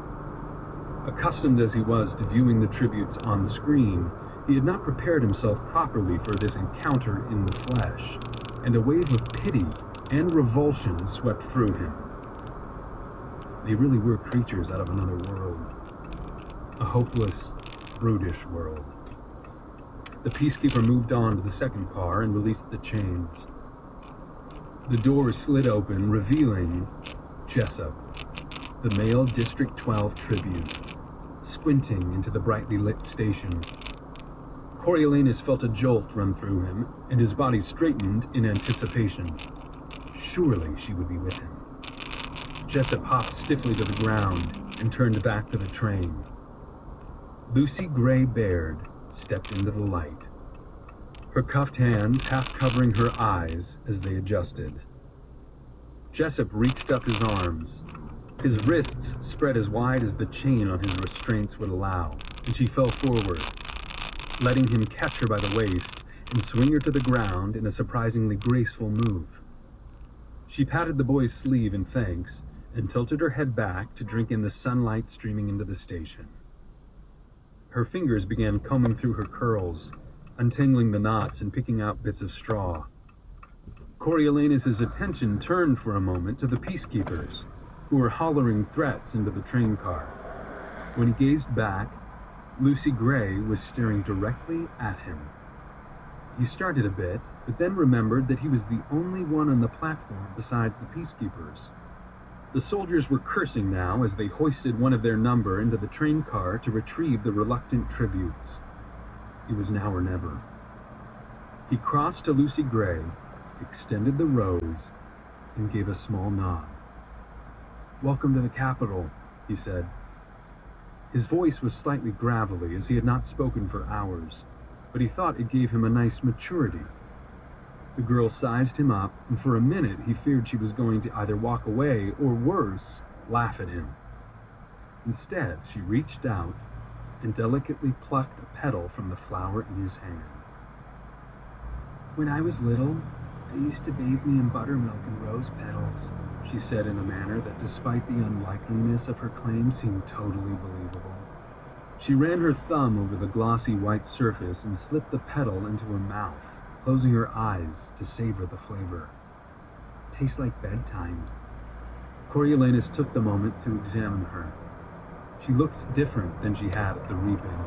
Accustomed as he was to viewing the tributes on screen, he had not prepared himself properly for this encounter in the flesh, and a wave of pity and revulsion swept through him. They really were creatures out of another world. A hopeless, brutish world. The peacekeeper moved on to the second car and released the chains. The door slid open, revealing Jessup, the male District 12 tribute, squinting into the brightly lit station. Coriolanus felt a jolt run through him, and his body straightened in anticipation. Surely she would be with him. Jessup hopped stiffly to the ground and turned back to the train. Lucy Gray Baird stepped into the light, her cuffed hands half covering her eyes as they adjusted. Jessup reached up his arms. His wrists spread as wide as the chain on his restraints would allow, and she fell forward, letting him catch her by the waist and swing her to the ground in a surprisingly graceful move. She patted the boy's sleeve in thanks and tilted her head back to drink in the sunlight streaming into the station. Her fingers began combing through her curls, untangling the knots and picking out bits of straw. Coriolanus's attention turned for a moment to the peacekeepers, who were hollering threats into the train car. When he gazed back, Lucy Gray was staring directly at him. He started a bit, but then remembered that he was the only one on the platform besides the peacekeepers. The soldiers were cursing now as they hoisted one of their number into the train car to retrieve the reluctant tributes. It was now or never. He crossed to Lucy Gray, extended the rose, and gave a small nod. "Welcome to the capital," he said. His voice was slightly gravelly, as he had not spoken for hours, but he thought it gave him a nice maturity. The girl sized him up, and for a minute he feared she was going to either walk away or, worse, laugh at him. Instead, she reached out and delicately plucked a petal from the flower in his hand. "When I was little, they used to bathe me in buttermilk and rose petals," she said in a manner that, despite the unlikeliness of her claim, seemed totally believable. She ran her thumb over the glossy white surface and slipped the petal into her mouth, closing her eyes to savor the flavor. "Tastes like bedtime." Coriolanus took the moment to examine her. She looked different than she had at the reaping.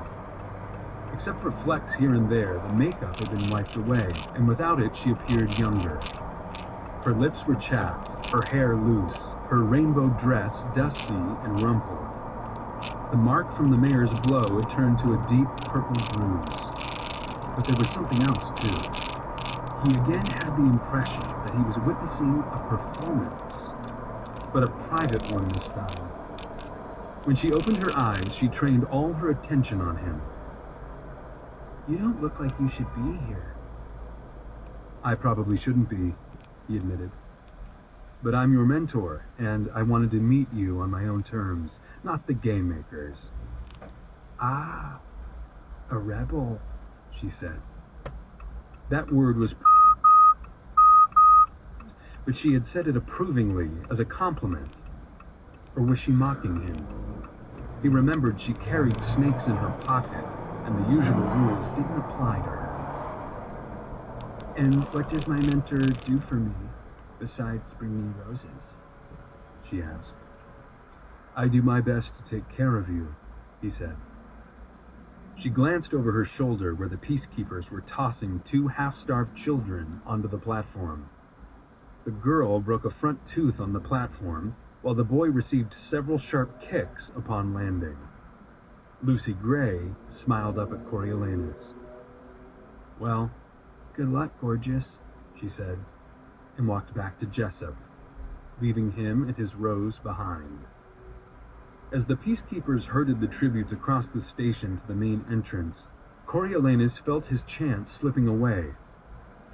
Except for flecks here and there, the makeup had been wiped away, and without it she appeared younger. Her lips were chapped, her hair loose, her rainbow dress dusty and rumpled. The mark from the mayor's blow had turned to a deep purple bruise. But there was something else, too. He again had the impression that he was witnessing a performance, but a private one this time. When she opened her eyes, she trained all her attention on him. "You don't look like you should be here." "I probably shouldn't be," he admitted. "But I'm your mentor, and I wanted to meet you on my own terms, not the game makers." "Ah, a rebel," she said. That word was, but she had said it approvingly, as a compliment. Or was she mocking him? He remembered she carried snakes in her pocket, and the usual rules didn't apply to her. "And what does my mentor do for me, besides bring me roses?" she asked. "I do my best to take care of you," he said. She glanced over her shoulder where the peacekeepers were tossing 2 half-starved children onto the platform. The girl broke a front tooth on the platform, while the boy received several sharp kicks upon landing. Lucy Gray smiled up at Coriolanus. "Well, good luck, gorgeous," she said, and walked back to Jessup, leaving him and his rose behind. As the peacekeepers herded the tributes across the station to the main entrance, Coriolanus felt his chance slipping away.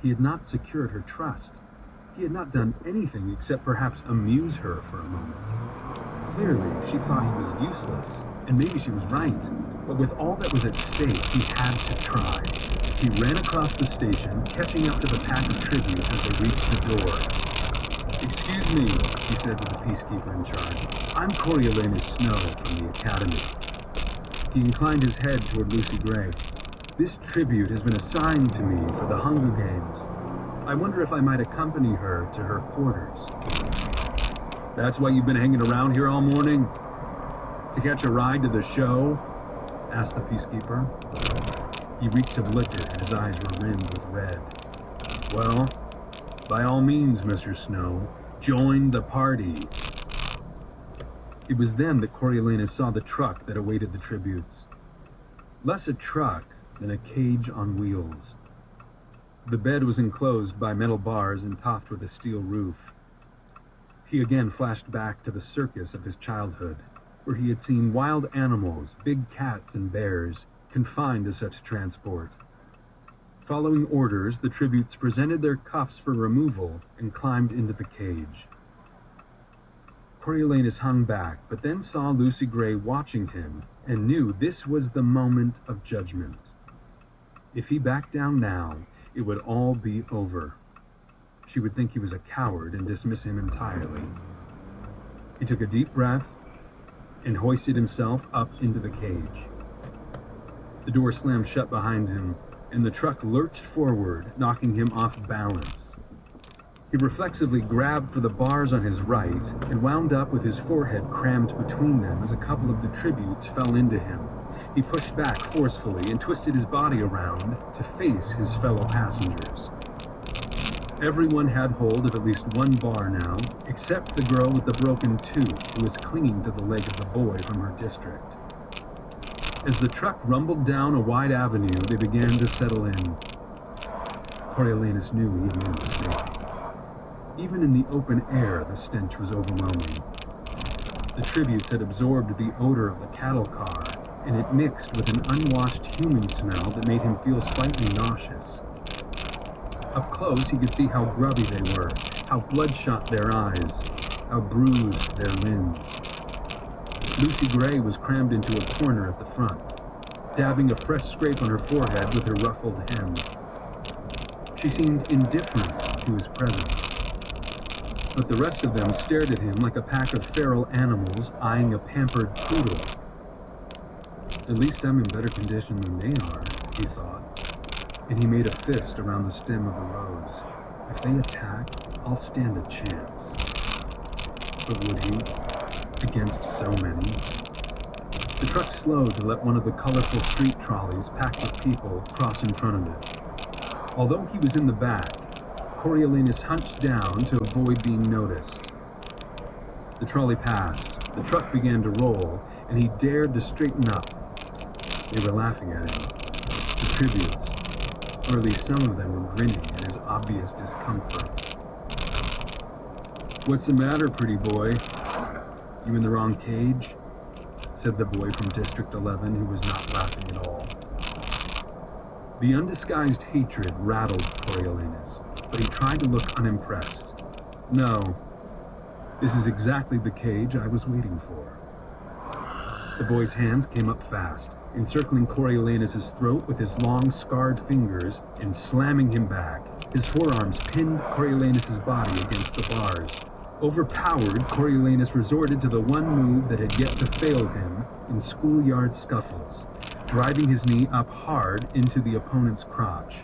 He had not secured her trust. He had not done anything except perhaps amuse her for a moment. Clearly, she thought he was useless, and maybe she was right, but with all that was at stake, he had to try. He ran across the station, catching up to the pack of tributes as they reached the door. "Excuse me," he said to the peacekeeper in charge. "I'm Coriolanus Snow from the Academy." He inclined his head toward Lucy Gray. "This tribute has been assigned to me for the Hunger Games. I wonder if I might accompany her to her quarters." "That's why you've been hanging around here all morning? To catch a ride to the show?" asked the peacekeeper. He reeked of liquor and his eyes were rimmed with red. "Well, by all means, Mr. Snow, join the party." It was then that Coriolanus saw the truck that awaited the tributes. Less a truck than a cage on wheels. The bed was enclosed by metal bars and topped with a steel roof. He again flashed back to the circus of his childhood, where he had seen wild animals, big cats and bears, confined to such transport. Following orders, the tributes presented their cuffs for removal and climbed into the cage. Coriolanus hung back, but then saw Lucy Gray watching him and knew this was the moment of judgment. If he backed down now, it would all be over. She would think he was a coward and dismiss him entirely. He took a deep breath and hoisted himself up into the cage. The door slammed shut behind him, and the truck lurched forward, knocking him off balance. He reflexively grabbed for the bars on his right and wound up with his forehead crammed between them as a couple of the tributes fell into him. He pushed back forcefully and twisted his body around to face his fellow passengers. Everyone had hold of at least one bar now, except the girl with the broken tooth who was clinging to the leg of the boy from her district. As the truck rumbled down a wide avenue, they began to settle in. Coriolanus knew he had made a mistake. Even in the open air, the stench was overwhelming. The tributes had absorbed the odor of the cattle car, and it mixed with an unwashed human smell that made him feel slightly nauseous. Up close, he could see how grubby they were, how bloodshot their eyes, how bruised their limbs. Lucy Gray was crammed into a corner at the front, dabbing a fresh scrape on her forehead with her ruffled hem. She seemed indifferent to his presence, but the rest of them stared at him like a pack of feral animals eyeing a pampered poodle. "At least I'm in better condition than they are," he thought, and he made a fist around the stem of the rose. "If they attack, I'll stand a chance." But would he? Against so many? The truck slowed to let one of the colorful street trolleys packed with people cross in front of it. Although he was in the back, Coriolanus hunched down to avoid being noticed. The trolley passed, the truck began to roll, and he dared to straighten up. They were laughing at him. The tributes, or at least some of them, were grinning at his obvious discomfort. "What's the matter, pretty boy? You in the wrong cage?" said the boy from District 11 who was not laughing at all. The undisguised hatred rattled Coriolanus, but he tried to look unimpressed. "No, this is exactly the cage I was waiting for." The boy's hands came up fast, encircling Coriolanus' throat with his long, scarred fingers and slamming him back. His forearms pinned Coriolanus' body against the bars. Overpowered, Coriolanus resorted to the one move that had yet to fail him in schoolyard scuffles, driving his knee up hard into the opponent's crotch.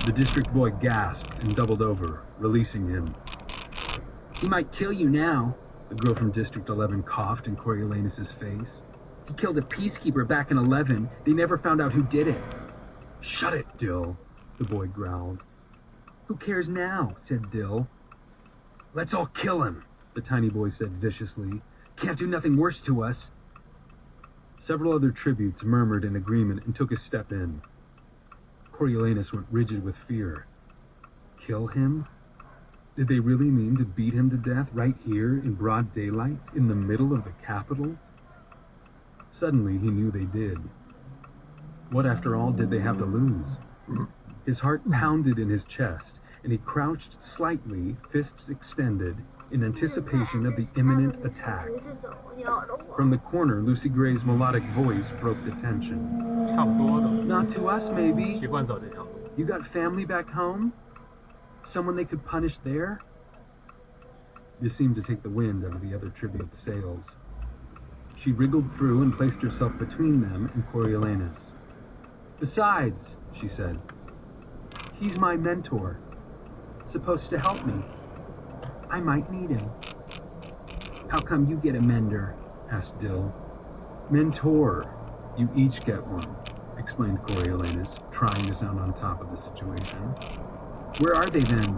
The district boy gasped and doubled over, releasing him. "He might kill you now," the girl from District 11 coughed in Coriolanus' face. "He killed a peacekeeper back in 11. They never found out who did it." "Shut it, Dill," the boy growled. "Who cares now?" said Dill. "Let's all kill him," the tiny boy said viciously. "Can't do nothing worse to us." Several other tributes murmured in agreement and took a step in. Coriolanus went rigid with fear. Kill him? Did they really mean to beat him to death right here in broad daylight, in the middle of the capital? Suddenly he knew they did. What, after all, did they have to lose? His heart pounded in his chest, and he crouched slightly, fists extended, in anticipation of the imminent attack. From the corner, Lucy Gray's melodic voice broke the tension. "Not to us, maybe. You got family back home? Someone they could punish there?" This seemed to take the wind out of the other tribute's sails. She wriggled through and placed herself between them and Coriolanus. "Besides," she said, "he's my mentor. Supposed to help me. I might need him." "How come you get a mender?" asked Dill. "Mentor. You each get one," explained Coriolanus, trying to sound on top of the situation. "Where are they then?"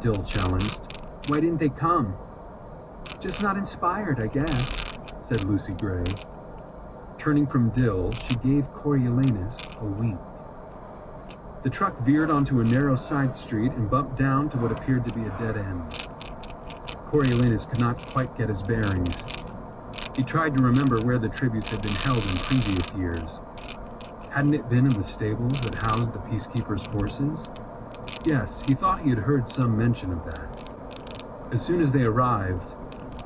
Dill challenged. "Why didn't they come?" "Just not inspired, I guess," said Lucy Gray. Turning from Dill, she gave Coriolanus a wink. The truck veered onto a narrow side street and bumped down to what appeared to be a dead end. Coriolanus could not quite get his bearings. He tried to remember where the tributes had been held in previous years. Hadn't it been in the stables that housed the peacekeepers' horses? Yes, he thought he had heard some mention of that. As soon as they arrived,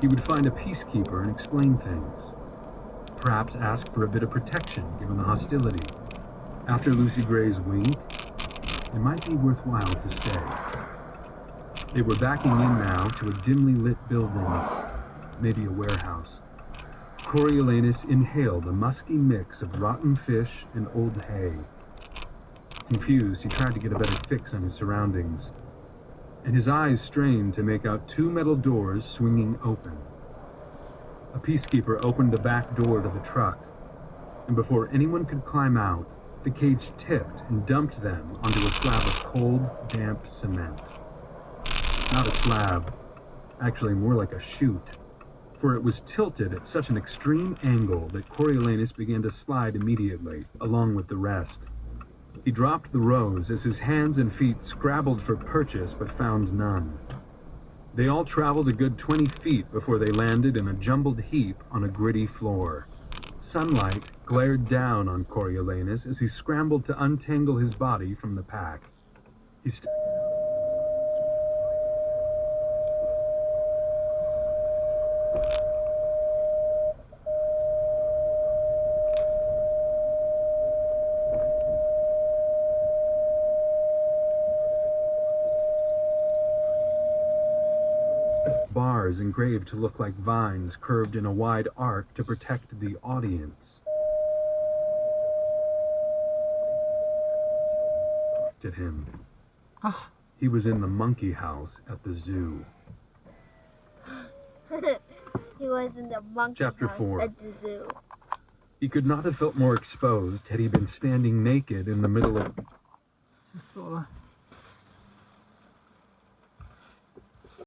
he would find a peacekeeper and explain things. Perhaps ask for a bit of protection, given the hostility. After Lucy Gray's wink, it might be worthwhile to stay. They were backing in now to a dimly lit building, maybe a warehouse. Coriolanus inhaled a musky mix of rotten fish and old hay. Confused, he tried to get a better fix on his surroundings, and his eyes strained to make out two metal doors swinging open. A peacekeeper opened the back door to the truck, and before anyone could climb out, the cage tipped and dumped them onto a slab of cold, damp cement. Not a slab, actually more like a chute, for it was tilted at such an extreme angle that Coriolanus began to slide immediately, along with the rest. He dropped the rows as his hands and feet scrabbled for purchase but found none. They all traveled a good 20 feet before they landed in a jumbled heap on a gritty floor. Sunlight glared down on Coriolanus as he scrambled to untangle his body from the pack. Bars engraved to look like vines curved in a wide arc to protect the audience. At him. He was in the monkey house at the zoo. He was in the monkey Chapter house 4. at the zoo. He could not have felt more exposed had he been standing naked in the middle of...